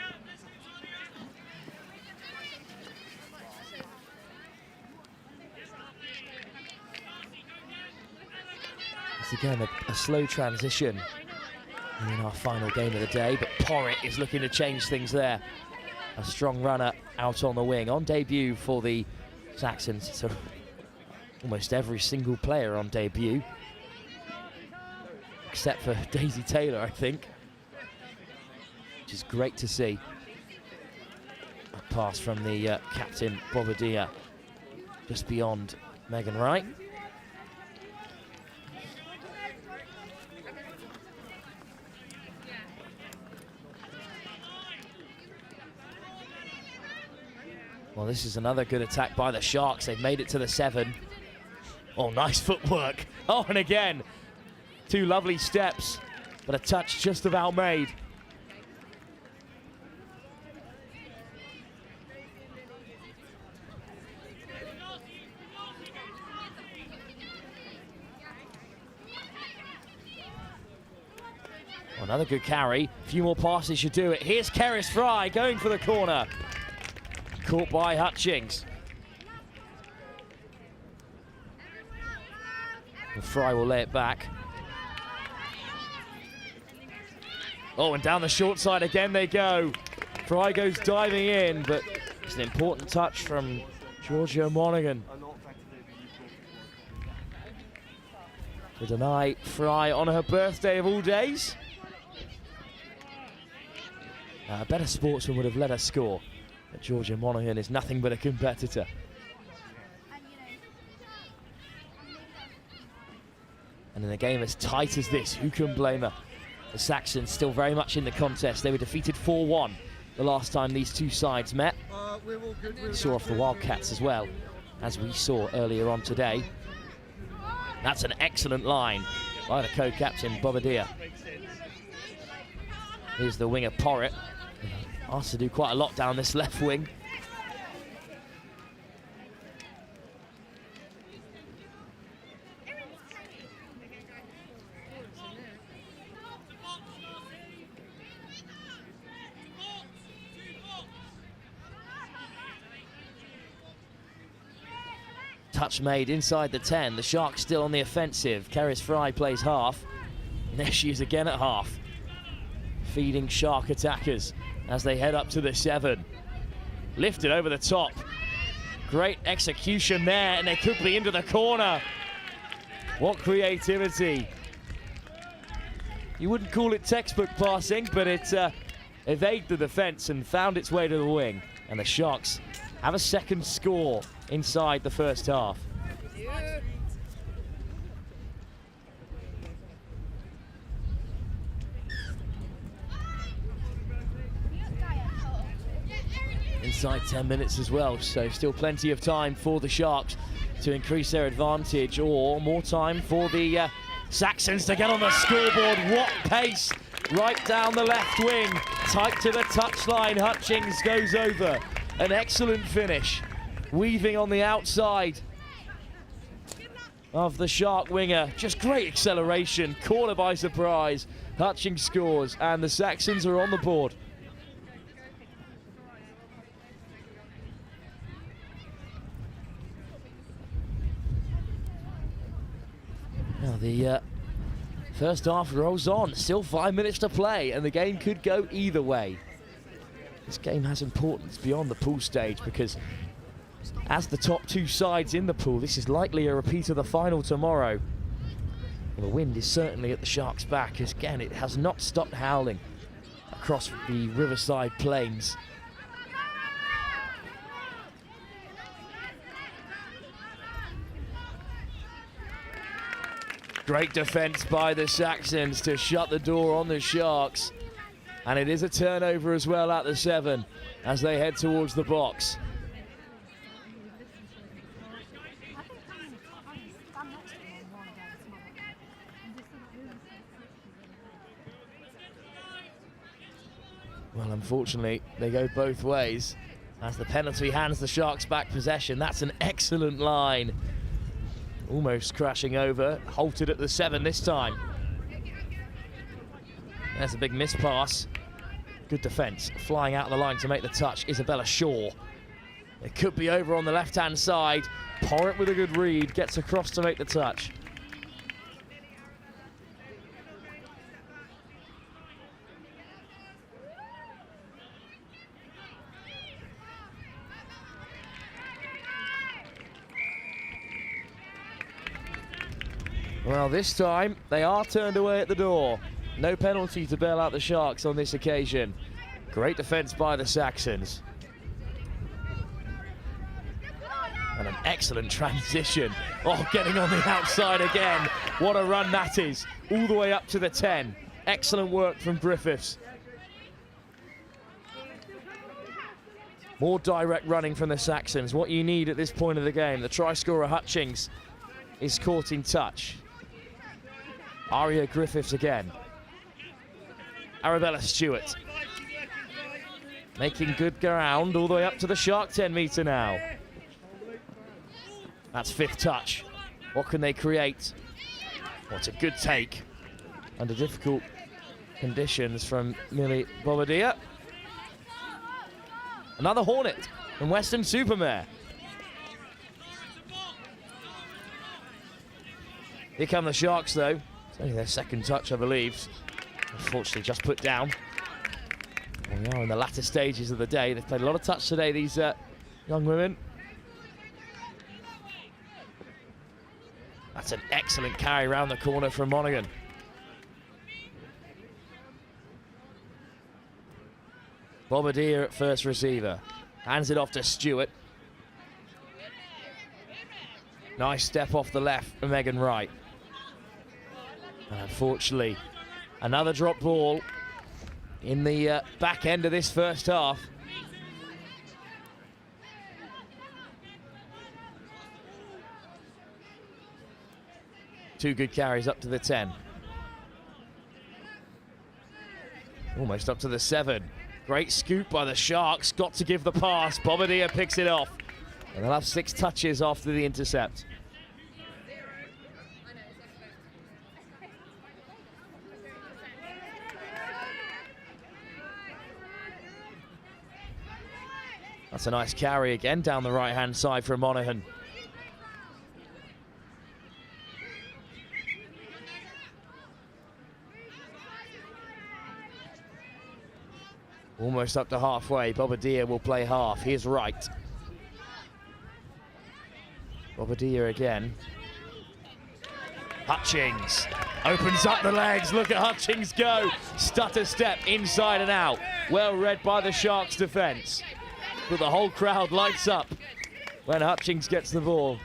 It's again a slow transition in our final game of the day, but Porritt is looking to change things there. A strong runner out on the wing on debut for the Saxons. So almost every single player on debut, except for Daisy Taylor, I think, which is great to see. A pass from the captain Bobadilla, just beyond Megan Wright. Well, this is another good attack by the Sharks. They've made it to the 7. Oh, nice footwork. Oh, and again, 2 lovely steps, but a touch just about made. Oh, another good carry. A few more passes should do it. Here's Keris Fry going for the corner. Caught by Hutchings. And Fry will lay it back. Oh, and down the short side again they go. Fry goes diving in, but it's an important touch from Georgia Monaghan to deny Fry on her birthday of all days. A better sportsman would have let her score. But Georgia Monaghan is nothing but a competitor. And in a game as tight as this, who can blame her? The Saxons still very much in the contest. They were defeated 4-1 the last time these two sides met. We saw off the Wildcats as well, as we saw earlier on today. That's an excellent line by the co-captain Bobadilla. Here's the winger Porritt. Asked to do quite a lot down this left wing. Touch made inside the 10. The Sharks still on the offensive. Keris Fry plays half. And there she is again at half. Feeding Shark attackers as they head up to the 7. Lifted over the top. Great execution there, and they could be into the corner. What creativity. You wouldn't call it textbook passing, but it evaded the defence and found its way to the wing. And the Sharks have a second score inside the first half. Inside 10 minutes as well, so still plenty of time for the Sharks to increase their advantage, or more time for the Saxons to get on the scoreboard. What pace right down the left wing, tight to the touchline. Hutchings goes over. An excellent finish, weaving on the outside of the Shark winger. Just great acceleration, caught her by surprise. Hutchings scores, and the Saxons are on the board. Now the First half rolls on, still 5 minutes to play, and the game could go either way. This game has importance beyond the pool stage because as the top two sides in the pool, this is likely a repeat of the final tomorrow. Well, the wind is certainly at the Sharks' back, as again it has not stopped howling across the Riverside plains. Great defence by the Saxons to shut the door on the Sharks. And it is a turnover as well at the 7 as they head towards the box. Well, unfortunately, they go both ways as the penalty hands the Sharks back possession. That's an excellent line. Almost crashing over, halted at the 7 this time. There's a big miss pass. Good defence, flying out of the line to make the touch, Isabella Shaw. It could be over on the left-hand side. Porritt with a good read, gets across to make the touch. Well, this time they are turned away at the door. No penalty to bail out the Sharks on this occasion. Great defence by the Saxons. And an excellent transition. Oh, getting on the outside again. What a run that is. All the way up to the 10. Excellent work from Griffiths. More direct running from the Saxons. What you need at this point of the game. The try scorer Hutchings is caught in touch. Aria Griffiths again. Arabella Stewart making good ground all the way up to the Shark 10 metre now. That's 5th touch. What can they create? What's a good take under difficult conditions from Millie Bobadilla. Another Hornet from Western Supermare. Here come the Sharks though. It's only their 2nd touch, I believe. Unfortunately, just put down. We are in the latter stages of the day. They've played a lot of touch today, these young women. That's an excellent carry round the corner from Monaghan. Bobadilla at first receiver. Hands it off to Stewart. Nice step off the left from Megan Wright. And unfortunately, another drop ball in the back end of this first half. Two good carries up to the 10. Almost up to the 7. Great scoop by the Sharks. Got to give the pass. Bobadilla picks it off. And they'll have 6 touches after the intercept. That's a nice carry again down the right-hand side from Monaghan. Almost up to halfway. Bobadilla will play half. Here's Wright. Bobadilla again. Hutchings opens up the legs. Look at Hutchings go. Stutter step inside and out. Well read by the Sharks defence. But the whole crowd lights up when Hutchings gets the ball.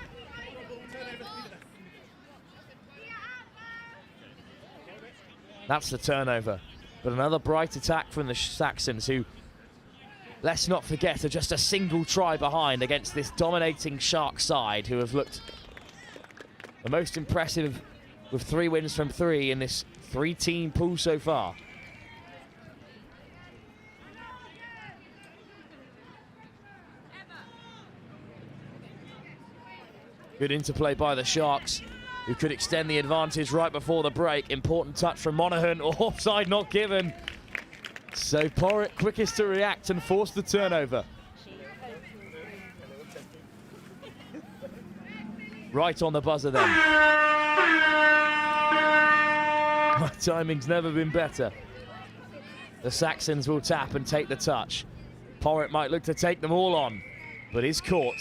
That's the turnover. But another bright attack from the Saxons, who, let's not forget, are just a single try behind against this dominating Shark side, who have looked the most impressive with 3 wins from 3 in this 3-team pool so far. Good interplay by the Sharks, who could extend the advantage right before the break. Important touch from Monaghan. Offside not given. So Porritt quickest to react and force the turnover. Right on the buzzer then. My timing's never been better. The Saxons will tap and take the touch. Porritt might look to take them all on, but is caught.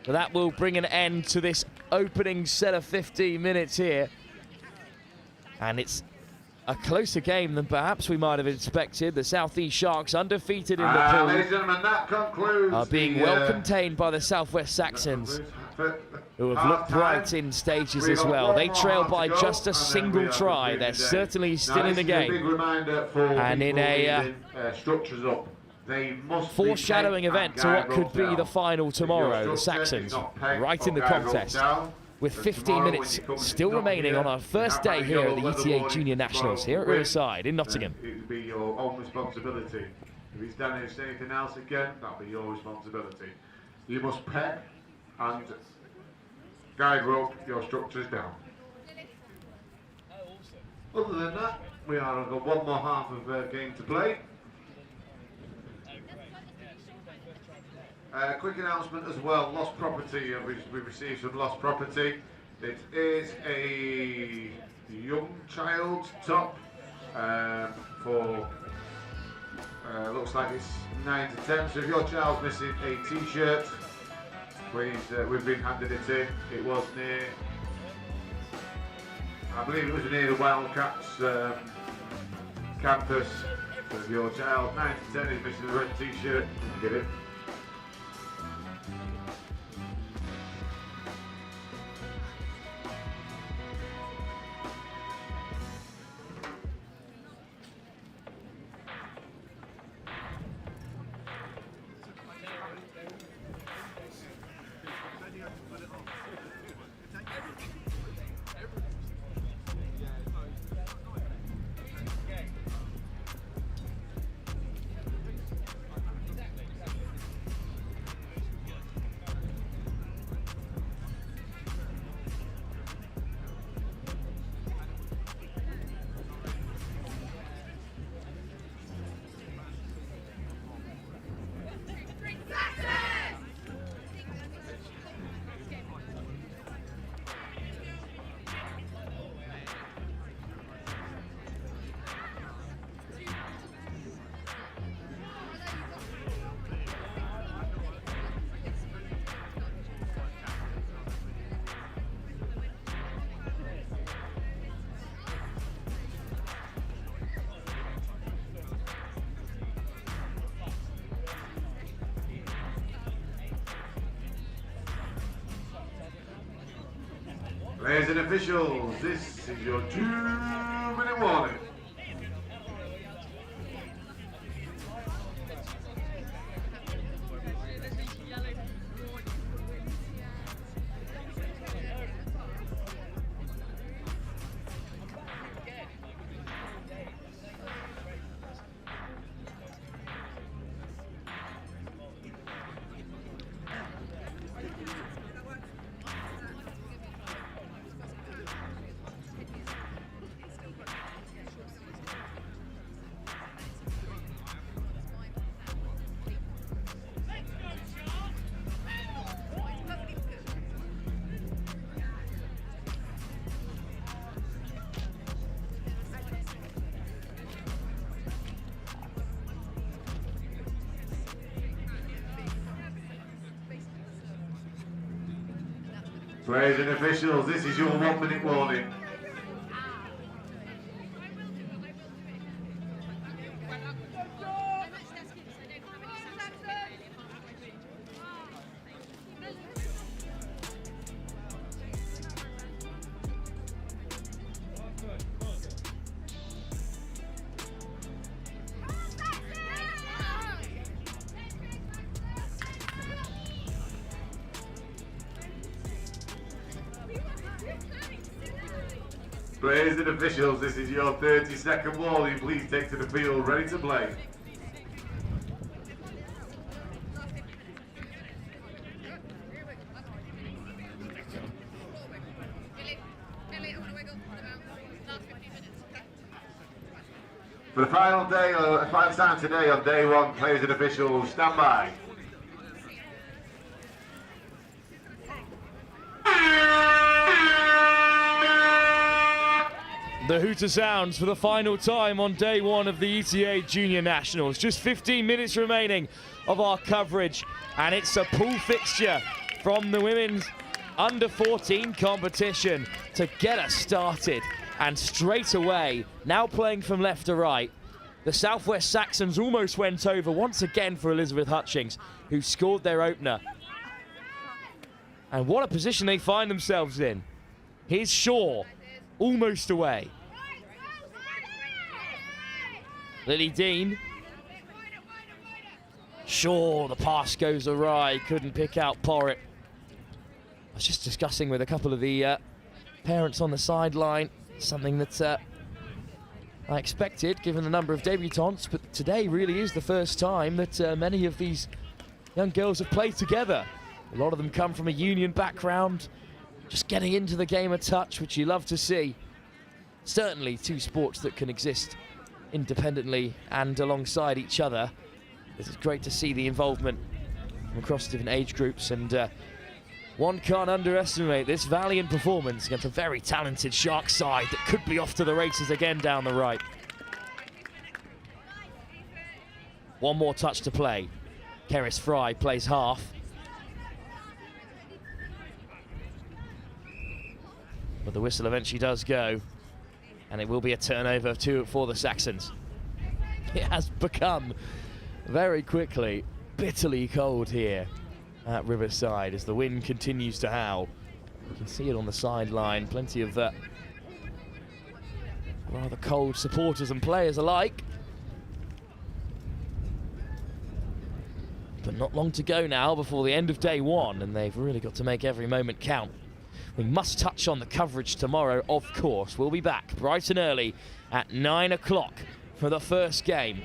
But that will bring an end to this opening set of 15 minutes here. And it's a closer game than perhaps we might have expected. The South East Sharks, undefeated in the pool, ladies and gentlemen, that concludes are being well contained by the South West Saxons, who have looked bright in stages as well. They trail by just a single try. They're certainly still in the game. And in a foreshadowing event to what could be the final tomorrow, the Saxons right in the contest, with 15 minutes still remaining on our first day here at the ETA Junior Nationals here at Riverside in Nottingham. It would be your own responsibility. If he's damaged anything else again, that'll be your responsibility. You must peg and guide rope your structures down. Other than that, we are got one more half of the game to play. Quick announcement as well, lost property, we've received some lost property. It is a young child's top for, looks like it's 9 to 10, so if your child's missing a t-shirt, please, we've been handed it in. It was near, I believe it was near the Wildcats campus. So if your child 9 to 10 is missing a red t-shirt, get it. Players and officials, this is your 2-minute warning. Players and officials, this is your 1-minute warning. Players and officials, this is your 30-second warning. Please take to the field, ready to play. For the final day, final time today on day one, players and officials, stand by. The hooter sounds for the final time on day one of the ETA Junior Nationals. Just 15 minutes remaining of our coverage, and it's a pool fixture from the women's under 14 competition to get us started. And straight away, now playing from left to right, the SW Saxons almost went over once again for Elizabeth Hutchings, who scored their opener. And what a position they find themselves in. Here's Shaw, almost away. Lily Dean. Shaw, the pass goes awry, couldn't pick out Porritt. I was just discussing with a couple of the parents on the sideline, something that I expected given the number of debutantes, but today really is the first time that many of these young girls have played together. A lot of them come from a union background, just getting into the game a touch, which you love to see. Certainly two sports that can exist independently and alongside each other. It's great to see the involvement from across different age groups, and one can't underestimate this valiant performance against a very talented Sharks side that could be off to the races again down the right. One more touch to play. Keris Fry plays half. But the whistle eventually does go, and it will be a turnover for the Saxons. It has become very quickly bitterly cold here at Riverside as the wind continues to howl. You can see it on the sideline, plenty of rather cold supporters and players alike. But not long to go now before the end of day one, and they've really got to make every moment count. We must touch on the coverage tomorrow, of course. We'll be back bright and early at 9 o'clock for the first game.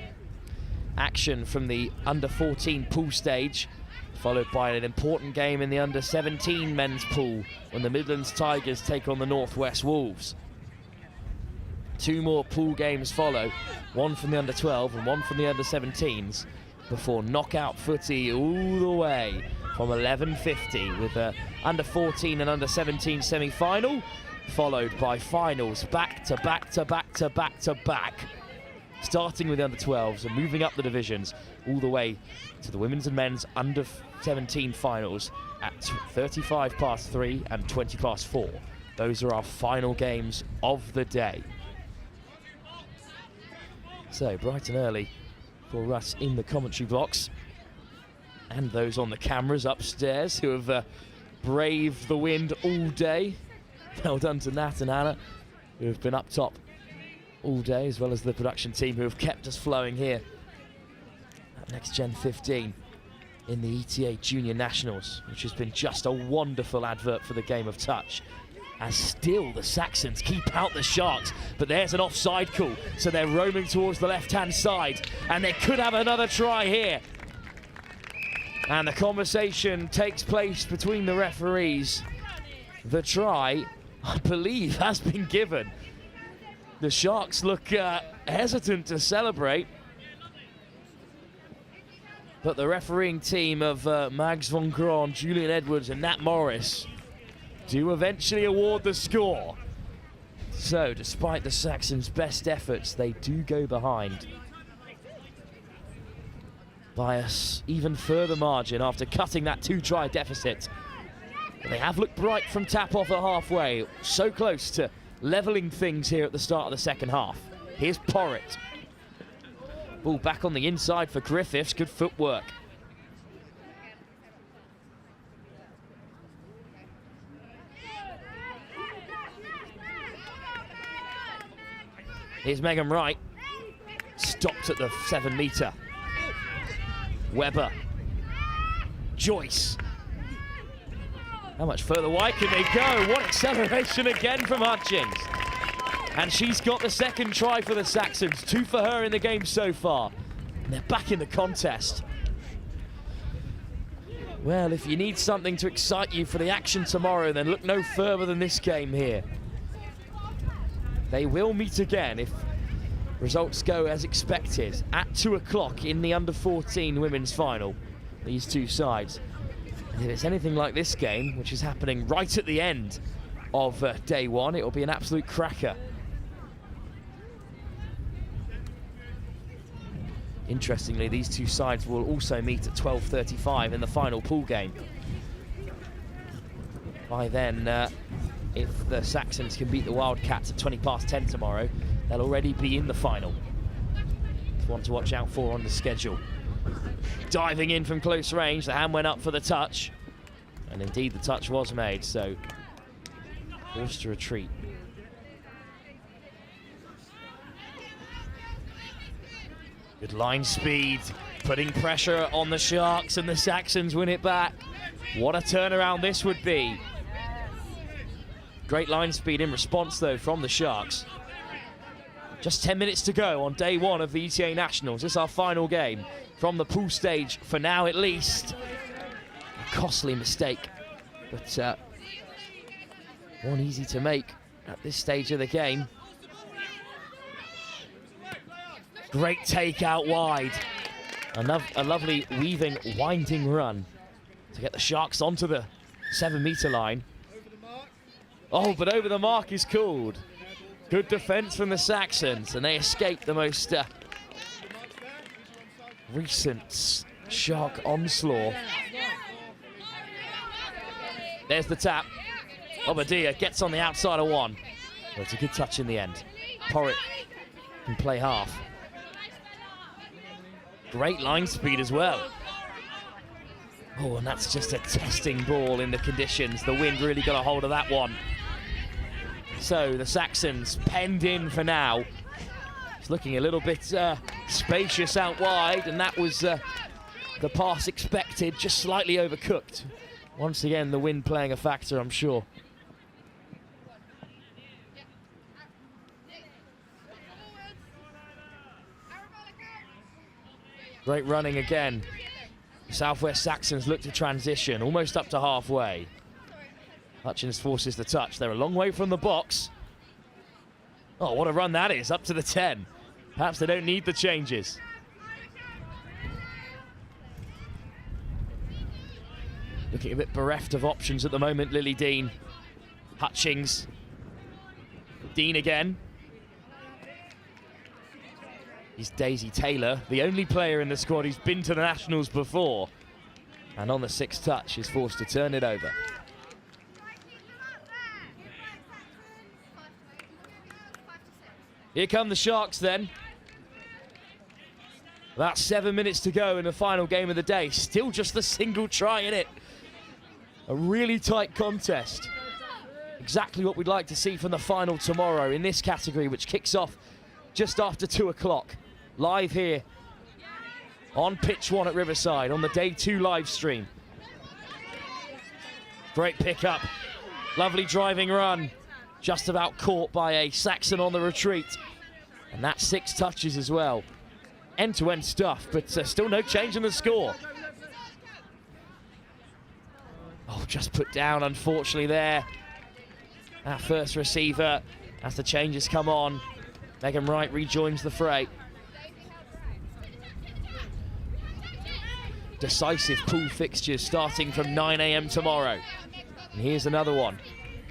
Action from the under-14 pool stage, followed by an important game in the under-17 men's pool when the Midlands Tigers take on the Northwest Wolves. Two more pool games follow, one from the under-12 and one from the under-17s, before knockout footy all the way from 11:50 with the under-14 and under-17 semi-final, followed by finals back to back to back to back to back, starting with the under-12s and moving up the divisions all the way to the women's and men's under-17 finals at 3 and 4. Those are our final games of the day. So bright and early for us in the commentary box, and those on the cameras upstairs who have braved the wind all day. Well done to Nat and Anna, who have been up top all day, as well as the production team who have kept us flowing here at Next Gen 15 in the ETA Junior Nationals, which has been just a wonderful advert for the game of touch. As still the Saxons keep out the Sharks, but there's an offside call, so they're roaming towards the left-hand side, and they could have another try here. And the conversation takes place between the referees. The try, I believe, has been given. The Sharks look hesitant to celebrate, but the refereeing team of Mags von Kron, Julian Edwards and Nat Morris do eventually award the score. So despite the Saxons' best efforts, they do go behind by an even further margin after cutting that 2-try deficit. But they have looked bright from tap-off at halfway, so close to levelling things here at the start of the second half. Here's Porritt. Ball back on the inside for Griffiths, good footwork. Here's Megan Wright, stopped at the 7-metre. Weber, Joyce. How much further wide can they go? What acceleration again from Hutchings. And she's got the second try for the Saxons, 2 for her in the game so far. And they're back in the contest. Well, if you need something to excite you for the action tomorrow, then look no further than this game here. They will meet again if results go as expected at 2 o'clock in the under-14 women's final. These two sides. And if it's anything like this game, which is happening right at the end of day one, it will be an absolute cracker. Interestingly, these two sides will also meet at 12:35 in the final pool game. By then, if the Saxons can beat the Wildcats at 10:20 tomorrow, they'll already be in the final. It's one to watch out for on the schedule. Diving in from close range, the hand went up for the touch. And indeed, the touch was made, so forced to retreat. Good line speed, putting pressure on the Sharks, and the Saxons win it back. What a turnaround this would be. Great line speed in response, though, from the Sharks. Just 10 minutes to go on day one of the ETA Nationals. This is our final game from the pool stage, for now at least. A costly mistake, but one easy to make at this stage of the game. Great take out wide. A lovely weaving, winding run to get the Sharks onto the 7-meter line. Oh, but over the mark is called. Good defense from the Saxons, and they escape the most recent Shark onslaught. There's the tap. Obadiah gets on the outside of one. Well, it's a good touch in the end. Porritt can play half. Great line speed as well. Oh, and that's just a testing ball in the conditions. The wind really got a hold of that one. So the Saxons penned in for now. It's looking a little bit spacious out wide, and that was the pass expected, just slightly overcooked. Once again, the wind playing a factor, I'm sure. Great running again. Southwest Saxons look to transition, almost up to halfway. Hutchins forces the touch. They're a long way from the box. Oh, what a run that is, up to the 10. Perhaps they don't need the changes. Looking a bit bereft of options at the moment, Lily Dean. Hutchings. Dean again. He's Daisy Taylor, the only player in the squad who's been to the Nationals before. And on the 6th touch is forced to turn it over. Here come the Sharks then. About 7 minutes to go in the final game of the day. Still just the single try in it. A really tight contest. Exactly what we'd like to see from the final tomorrow in this category, which kicks off just after 2 o'clock. Live here on pitch 1 at Riverside on the day 2 live stream. Great pickup. Lovely driving run. Just about caught by a Saxon on the retreat. And that's 6 touches as well. End-to-end stuff, but still no change in the score. Oh, just put down, unfortunately, there. Our first receiver, as the changes come on. Megan Wright rejoins the fray. Decisive pool fixtures starting from 9 AM tomorrow. And here's another one.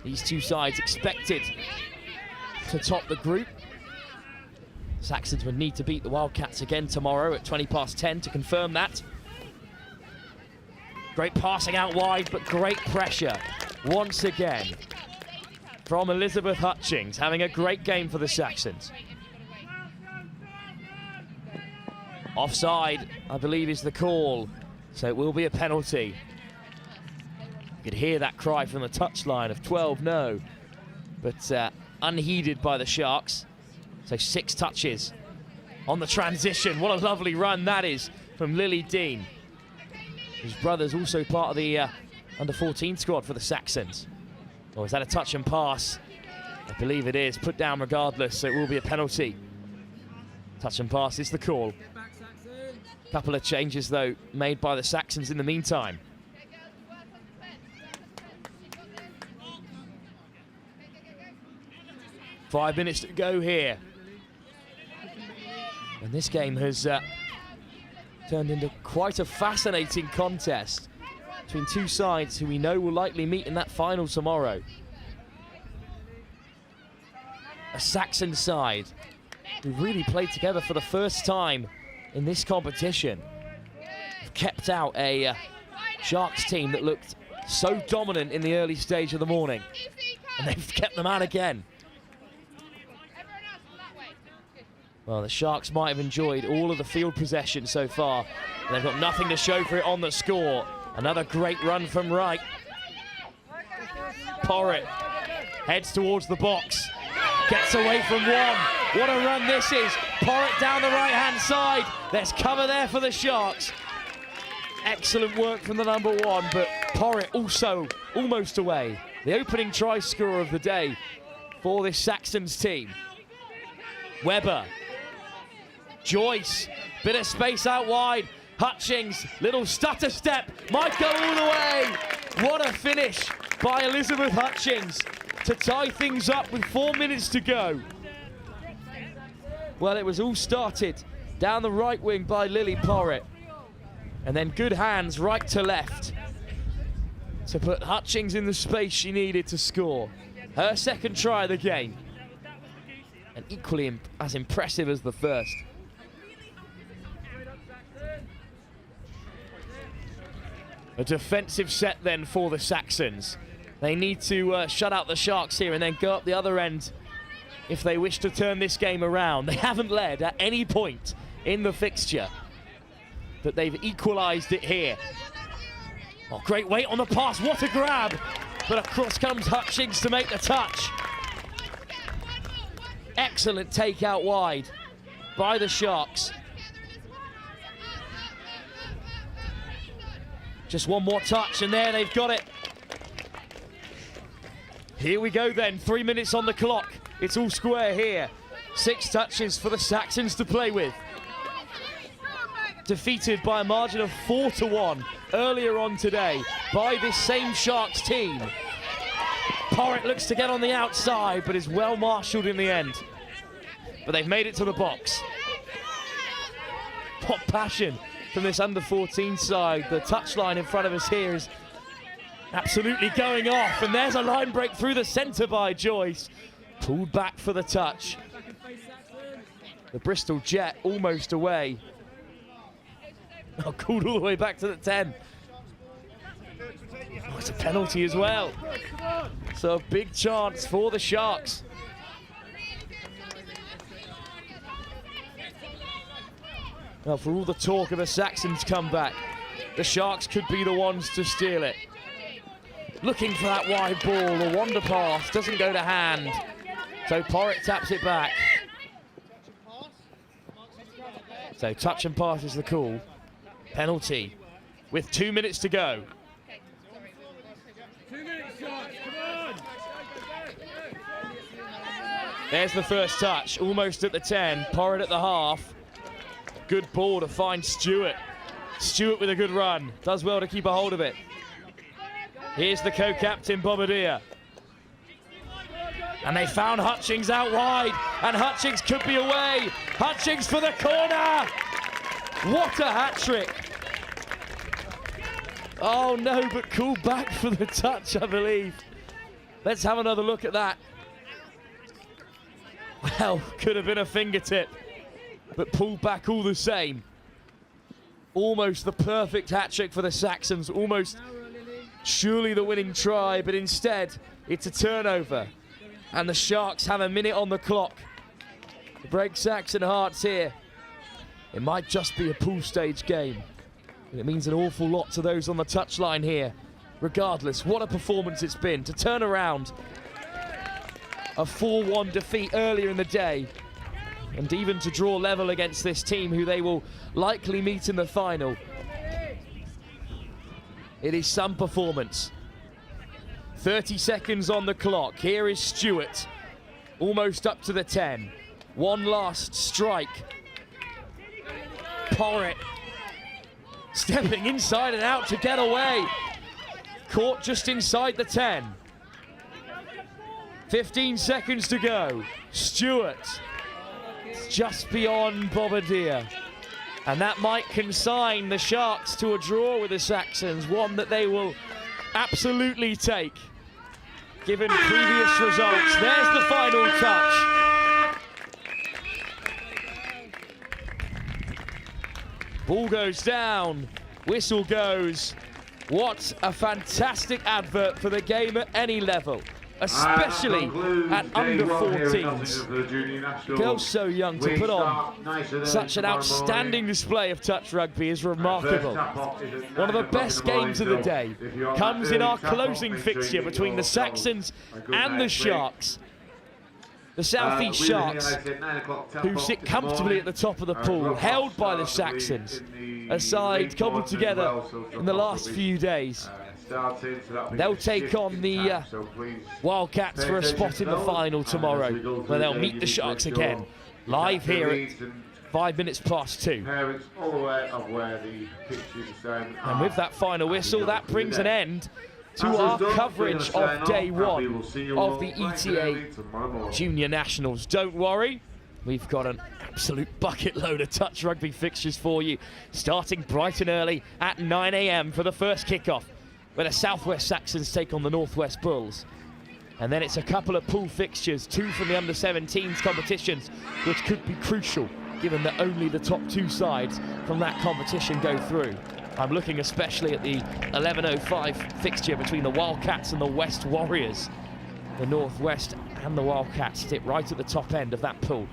These two sides expected to top the group. Saxons would need to beat the Wildcats again tomorrow at 10:20 to confirm that. Great passing out wide, but great pressure once again from Elizabeth Hutchings, having a great game for the Saxons. Offside, I believe, is the call, so it will be a penalty. You could hear that cry from the touchline of 12 no, but unheeded by the Sharks. So 6 touches on the transition. What a lovely run that is from Lily Dean. His brother's also part of the under-14 squad for the Saxons. Or is that a touch and pass? I believe it is. Put down regardless, so it will be a penalty. Touch and pass is the call. Couple of changes, though, made by the Saxons in the meantime. Five minutes to go here. And this game has turned into quite a fascinating contest between two sides who we know will likely meet in that final tomorrow. A Saxon side who really played together for the first time in this competition have kept out a Sharks team that looked so dominant in the early stage of the morning. And they've kept them out again. Well, the Sharks might have enjoyed all of the field possession so far. And they've got nothing to show for it on the score. Another great run from right. Porritt heads towards the box. Gets away from one. What a run this is. Porritt down the right-hand side. There's cover there for the Sharks. Excellent work from the number one, but Porritt also almost away. The opening try scorer of the day for this Saxons team. Weber. Joyce. Bit of space out wide. Hutchings. Little stutter step. Might go all the way. What a finish by Elizabeth Hutchings to tie things up with 4 minutes to go. Well, it was all started down the right wing by Lily Porritt. And then good hands right to left to put Hutchings in the space she needed to score. Her second try of the game. And equally as impressive as the first. A defensive set then for the Saxons. They need to shut out the Sharks here and then go up the other end if they wish to turn this game around. They haven't led at any point in the fixture, but they've equalised it here. Oh, great weight on the pass, what a grab! But across comes Hutchings to make the touch. Excellent take out wide by the Sharks. Just one more touch and there they've got it. Here we go then, 3 minutes on the clock. It's all square here. 6 touches for the Saxons to play with. Defeated by a margin of 4-1 earlier on today by this same Sharks team. Porritt looks to get on the outside, but is well marshalled in the end. But they've made it to the box. What passion from this under-14 side. The touchline in front of us here is absolutely going off, and there's a line break through the centre by Joyce. Pulled back for the touch. The Bristol Jet almost away. Oh, called all the way back to the 10. Oh, it's a penalty as well. So a big chance for the Sharks. Well, for all the talk of the Saxons comeback, the Sharks could be the ones to steal it. Looking for that wide ball, the wonder pass doesn't go to hand. So Porritt taps it back. So touch and pass is the call. Penalty with 2 minutes to go. 2 minutes, Sharks, come on! There's the first touch, almost at the 10. Porritt at the half. Good ball to find Stewart. Stewart with a good run. Does well to keep a hold of it. Here's the co-captain, Bobadilla. And they found Hutchings out wide. And Hutchings could be away. Hutchings for the corner. What a hat-trick. Oh no, but called back for the touch, I believe. Let's have another look at that. Well, could have been a fingertip, but pulled back all the same. Almost the perfect hat-trick for the Saxons. Almost surely the winning try, but instead it's a turnover. And the Sharks have a minute on the clock to break Saxon hearts here. It might just be a pool stage game. And it means an awful lot to those on the touchline here. Regardless, what a performance it's been to turn around a 4-1 defeat earlier in the day. And even to draw level against this team who they will likely meet in the final. It is some performance. 30 seconds on the clock. Here is Stewart, almost up to the 10. One last strike. Porritt stepping inside and out to get away. Caught just inside the 10. 15 seconds to go. Stewart just beyond Bobadilla. And that might consign the Sharks to a draw with the Saxons, one that they will absolutely take, given previous results. There's the final touch. Ball goes down, whistle goes. What a fantastic advert for the game at any level, especially at under 14s. Girls so young to put on such an outstanding display of touch rugby is remarkable. One of the best games of the day comes in our closing fixture between the Saxons and the Sharks. The South East Sharks, who sit comfortably at the top of the pool, held by the Saxons, a side cobbled together in the last few days. They'll take on the Wildcats for a spot in the final tomorrow, where they'll meet the Sharks again, live here at 5 minutes past 2. And with that final whistle, that brings an end to our coverage of day 1 of the ETA Junior Nationals. Don't worry, we've got an absolute bucket load of touch rugby fixtures for you, starting bright and early at 9 AM for the first kickoff, where the Southwest Saxons take on the Northwest Bulls. And then it's a couple of pool fixtures, 2 from the under-17s competitions, which could be crucial, given that only the top 2 sides from that competition go through. I'm looking especially at the 11:05 fixture between the Wildcats and the West Warriors. The Northwest and the Wildcats sit right at the top end of that pool.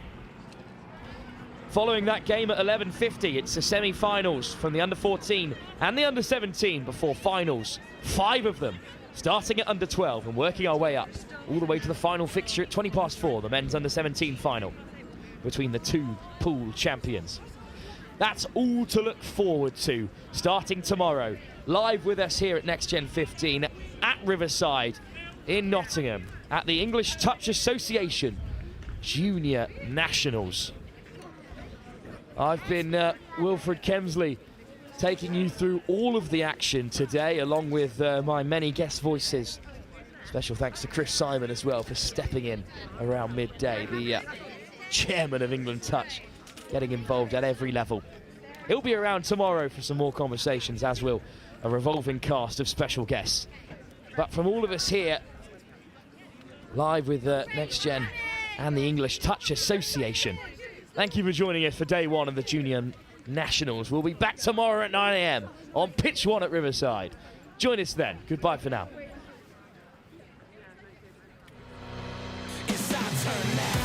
Following that game at 11:50, it's the semi-finals from the under-14 and the under-17 before finals, 5 of them, starting at under-12 and working our way up all the way to the final fixture at 20 past 4, the men's under-17 final between the 2 pool champions. That's all to look forward to, starting tomorrow. Live with us here at Next Gen 15 at Riverside in Nottingham at the English Touch Association Junior Nationals. I've been Wilfred Kemsley, taking you through all of the action today, along with my many guest voices. Special thanks to Chris Simon as well for stepping in around midday, the chairman of England Touch, getting involved at every level. He'll be around tomorrow for some more conversations, as will a revolving cast of special guests. But from all of us here, live with Next Gen and the English Touch Association, thank you for joining us for day 1 of the Junior Nationals. We'll be back tomorrow at 9 AM on Pitch 1 at Riverside. Join us then. Goodbye for now. It's our turn now.